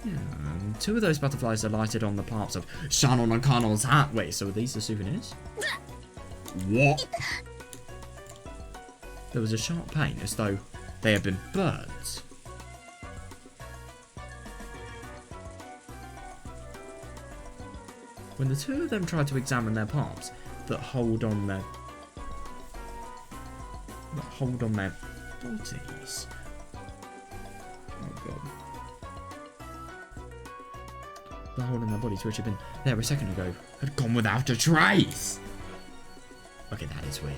Yeah, and 2 of those butterflies alighted on the parts of Shannon and Connell's hat. Wait, so are these the souvenirs? What? There was a sharp pain, as though they had been birds. When the 2 of them tried to examine their palms that hold on their bodies. Oh god. The hole in their bodies, which had been there a second ago, had gone without a trace. Okay, that is weird.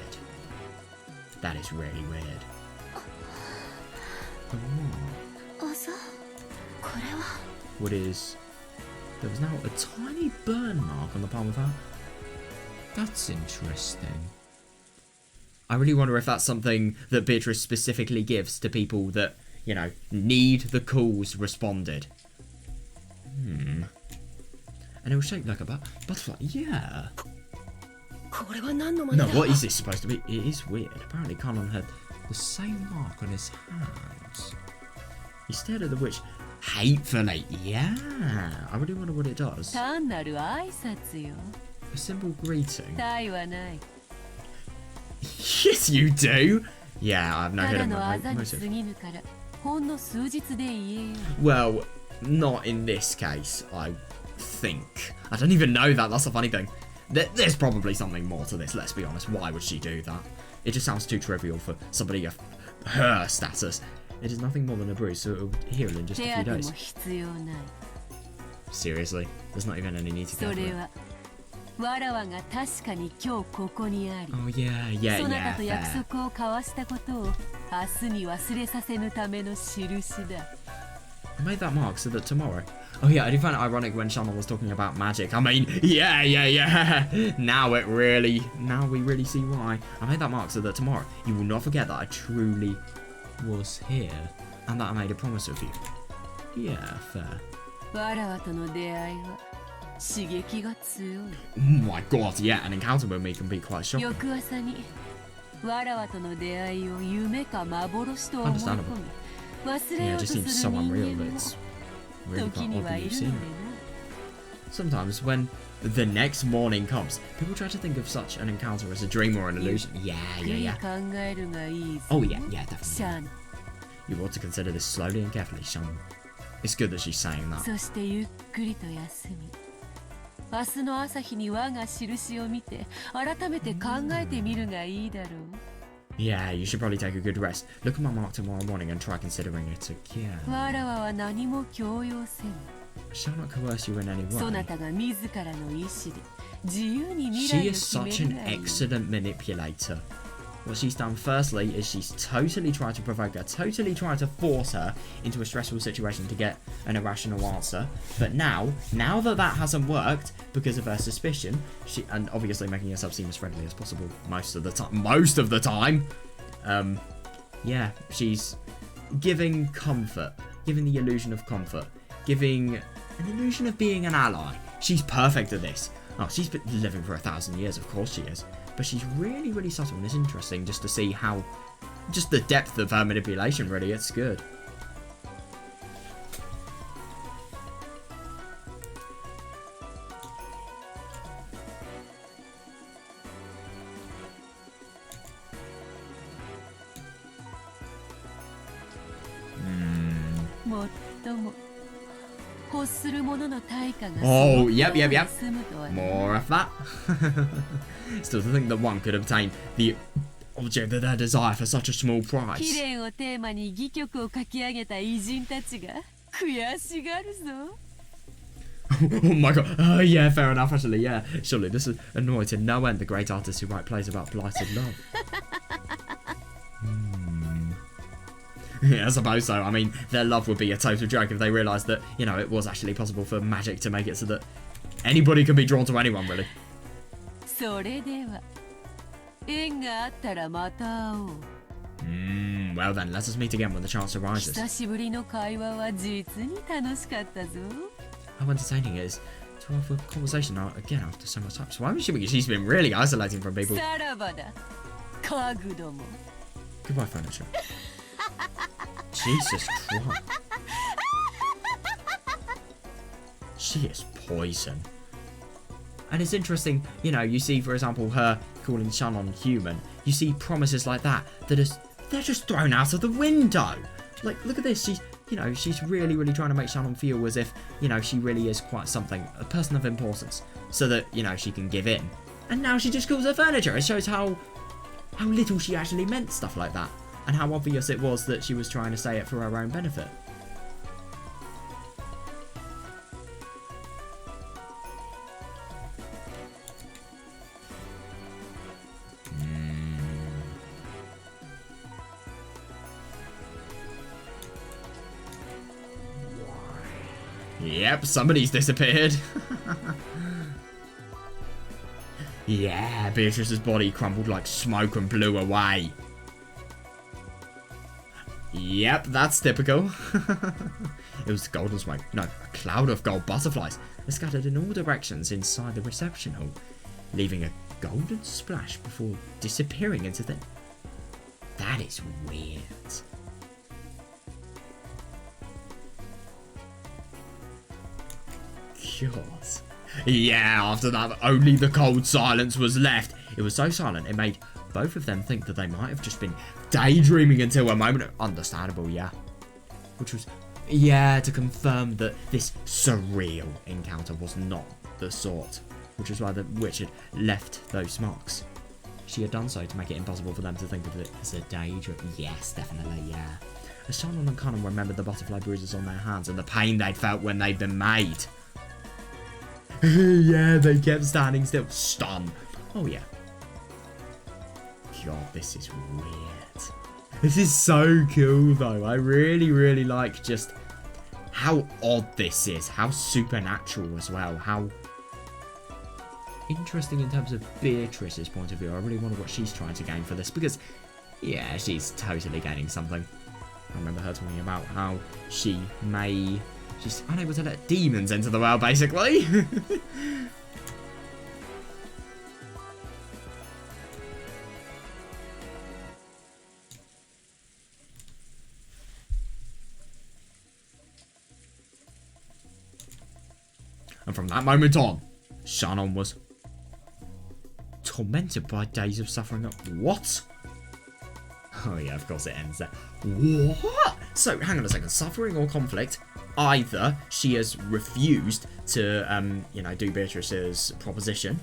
That is really weird. What is... There was now a tiny burn mark on the palm of her. That's interesting. I really wonder if that's something that Beatrice specifically gives to people that, you know, need the calls responded. And it was shaped like a butterfly. Yeah. No, what is this supposed to be? It is weird. Apparently Kanon had the same mark on his hands. He stared at the witch hatefully. Yeah. I really wonder what it does. A simple greeting. Yes, you do. Yeah, I have no hidden motive. Well, not in this case, I think. I don't even know that. That's the funny thing. There's probably something more to this, let's be honest. Why would she do that? It just sounds too trivial for somebody of her status. It is nothing more than a bruise, so it'll heal in just a few days. Seriously? There's not even any need to go for it. Oh yeah, I made that mark so that tomorrow... Oh yeah, I do find it ironic when Shannon was talking about magic. I mean, yeah. Now we really see why. I made that mark so that tomorrow you will not forget that I truly was here and that I made a promise of you. Yeah, fair. Oh my god, yeah, an encounter with me can be quite shocking. Understandable. Yeah, it just seems so unreal that it's really quite odd that you've seen it. Sometimes when the next morning comes, people try to think of such an encounter as a dream or an illusion. Yeah. Oh yeah, definitely. You ought to consider this slowly and carefully, Sean. It's good that she's saying that. Yeah, you should probably take a good rest. Look at my mark tomorrow morning and try considering it again. I shall not coerce you in any way. She is such an excellent manipulator. What she's done firstly is she's totally tried to provoke her, totally tried to force her into a stressful situation to get an irrational answer. But now that that hasn't worked because of her suspicion, and obviously making herself seem as friendly as possible most of the time, yeah, she's giving comfort, giving the illusion of comfort, giving an illusion of being an ally. She's perfect at this. Oh, she's been living for 1,000 years, of course she is. But she's really, really subtle, and it's interesting just to see how, just the depth of her manipulation, really. It's good. Oh, yep. More of that. Still, to think that one could obtain the object of their desire for such a small price. 貴殿をテーマに戯曲を書き上げた偉人たちが悔しがるぞ。Oh my god. Oh yeah, fair enough actually, yeah. Surely this is annoying to no end, the great artists who write plays about blighted love. Yeah, I suppose so. I mean, their love would be a total joke if they realised that, you know, it was actually possible for magic to make it so that anybody can be drawn to anyone, really. それでは縁があったらまた会おう。Well then, let us meet again when the chance arises. 久しぶりの会話は実に楽しかったぞ。How entertaining it is to have a conversation again after so much time. So I'm assuming she's been really isolating from people. さらばだ、家具ども。Goodbye, furniture. Jesus Christ. She is poison. And it's interesting, you know, you see, for example, her calling Shannon human. You see promises like that they're just thrown out of the window. Like, look at this. She's really, really trying to make Shannon feel as if, you know, she really is quite something, a person of importance, so that, you know, she can give in. And now she just calls her furniture. It shows how little she actually meant stuff like that, and how obvious it was that she was trying to say it for her own benefit. Yep, somebody's disappeared. Yeah, Beatrice's body crumbled like smoke and blew away. Yep, that's typical. It was golden smoke. No, a cloud of gold butterflies. They're scattered in all directions inside the reception hall, leaving a golden splash before disappearing into thin. That is weird. God. Yeah, after that, only the cold silence was left. It was so silent, it made both of them think that they might have just been daydreaming until a moment of... Understandable, yeah. Which was, yeah, to confirm that this surreal encounter was not the sort. Which is why the witch had left those marks. She had done so to make it impossible for them to think of it as a daydream. Yes, definitely, yeah. As Shannon and Connor remembered the butterfly bruises on their hands and the pain they'd felt when they'd been made. Yeah, they kept standing still. Stun. Oh, yeah. God, this is weird. This is so cool, though. I really, really like just how odd this is. How supernatural as well. How interesting in terms of Beatrice's point of view. I really wonder what she's trying to gain for this. Because, yeah, she's totally gaining something. I remember her talking about how she's unable to let demons into the world, basically. And from that moment on, Shannon was tormented by days of suffering. What? Oh yeah, of course it ends there. What? So, hang on a second. Suffering or conflict? Either she has refused to, do Beatrice's proposition,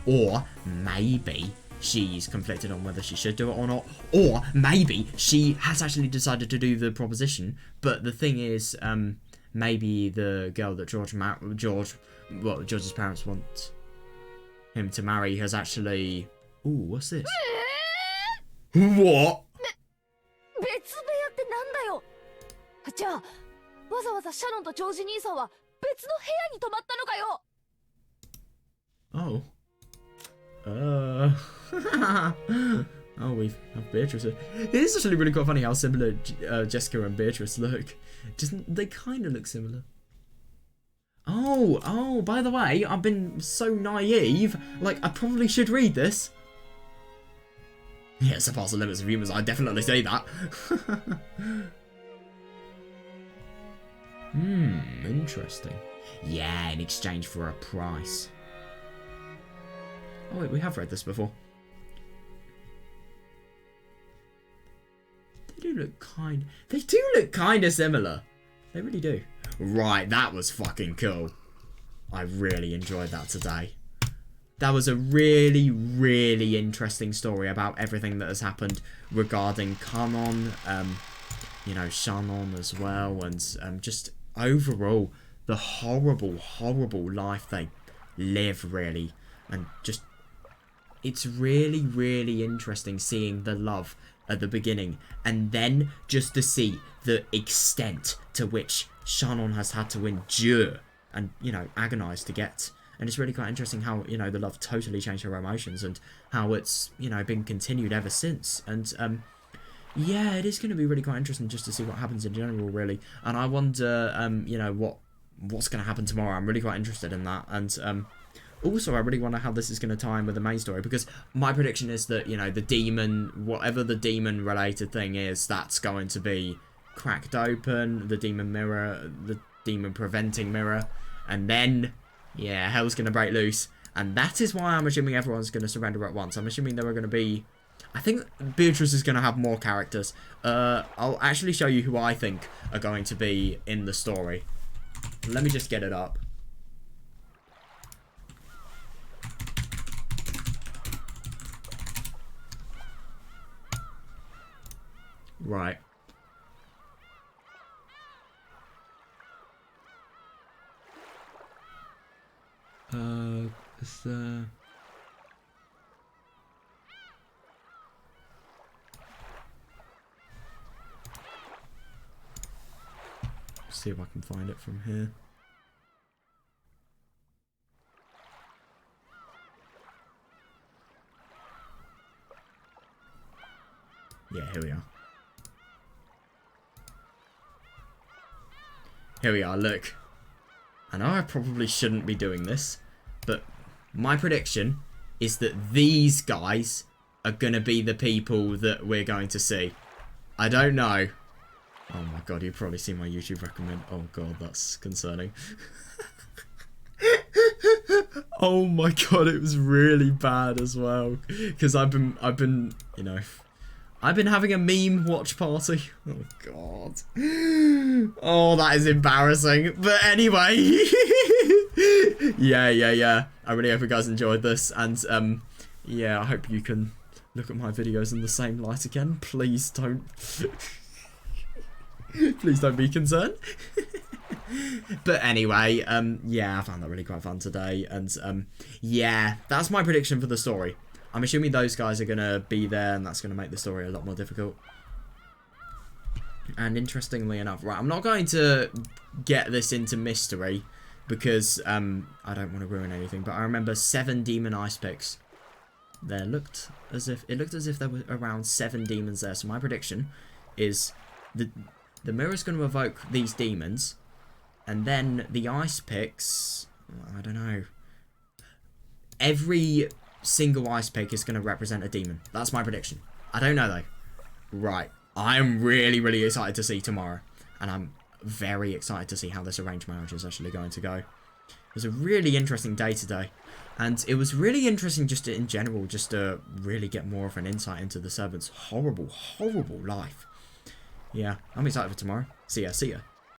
or maybe she's conflicted on whether she should do it or not, or maybe she has actually decided to do the proposition, but the thing is, maybe the girl that George's parents want him to marry has actually... Ooh, what's this? What? 別部屋ってなんだよ。じゃあわざわざシャノンとジョージ兄さんは別の部屋に泊まったのかよ。Oh, we have Beatrice. It is actually really quite funny how similar Jessica and Beatrice look. They kind of look similar. Oh, by the way, I've been so naive. Like, I probably should read this. Yeah, surpass the limits of humans, I definitely say that. Interesting. Yeah, in exchange for a price. Oh wait, we have read this before. They do look kind of similar. They really do. Right, that was fucking cool. I really enjoyed that today. That was a really, really interesting story about everything that has happened regarding Kanon, you know, Shannon as well, and just overall the horrible, horrible life they live, really. And just, it's really, really interesting seeing the love at the beginning, and then just to see the extent to which Shannon has had to endure and, you know, agonize to get. And it's really quite interesting how, you know, the love totally changed her emotions and how it's, you know, been continued ever since. And, yeah, it is going to be really quite interesting just to see what happens in general, really. And I wonder, you know, what's going to happen tomorrow. I'm really quite interested in that. And, also, I really wonder how this is going to tie in with the main story, because my prediction is that, you know, the demon, whatever the demon-related thing is, that's going to be cracked open, the demon mirror, the demon-preventing mirror, and then, yeah, hell's going to break loose. And that is why I'm assuming everyone's going to surrender at once. I'm assuming there are going to be... I think Beatrice is going to have more characters. I'll actually show you who I think are going to be in the story. Let me just get it up. Right. Is there... See if I can find it from here. Yeah, here we are. Here we are, look. I know I probably shouldn't be doing this, but my prediction is that these guys are going to be the people that we're going to see. I don't know. Oh my god, you've probably seen my YouTube recommend. Oh god, that's concerning. Oh my god, it was really bad as well. Because I've been, you know... I've been having a meme watch party. Oh, God. Oh, that is embarrassing. But anyway. Yeah. I really hope you guys enjoyed this. And, yeah, I hope you can look at my videos in the same light again. Please don't. Please don't be concerned. But anyway, yeah, I found that really quite fun today. And, yeah, that's my prediction for the story. I'm assuming those guys are going to be there, and that's going to make the story a lot more difficult. And interestingly enough, right, I'm not going to get this into mystery, because I don't want to ruin anything, but I remember 7 demon ice picks. It looked as if there were around 7 demons there, so my prediction is the mirror's going to evoke these demons, and then the ice picks, I don't know, every single ice pick is going to represent a demon. That's my prediction. I don't know though. Right. I'm really, really excited to see tomorrow. And I'm very excited to see how this arranged marriage is actually going to go. It was a really interesting day today. And it was really interesting just in general, just to really get more of an insight into the servant's horrible, horrible life. Yeah, I'm excited for tomorrow. See ya.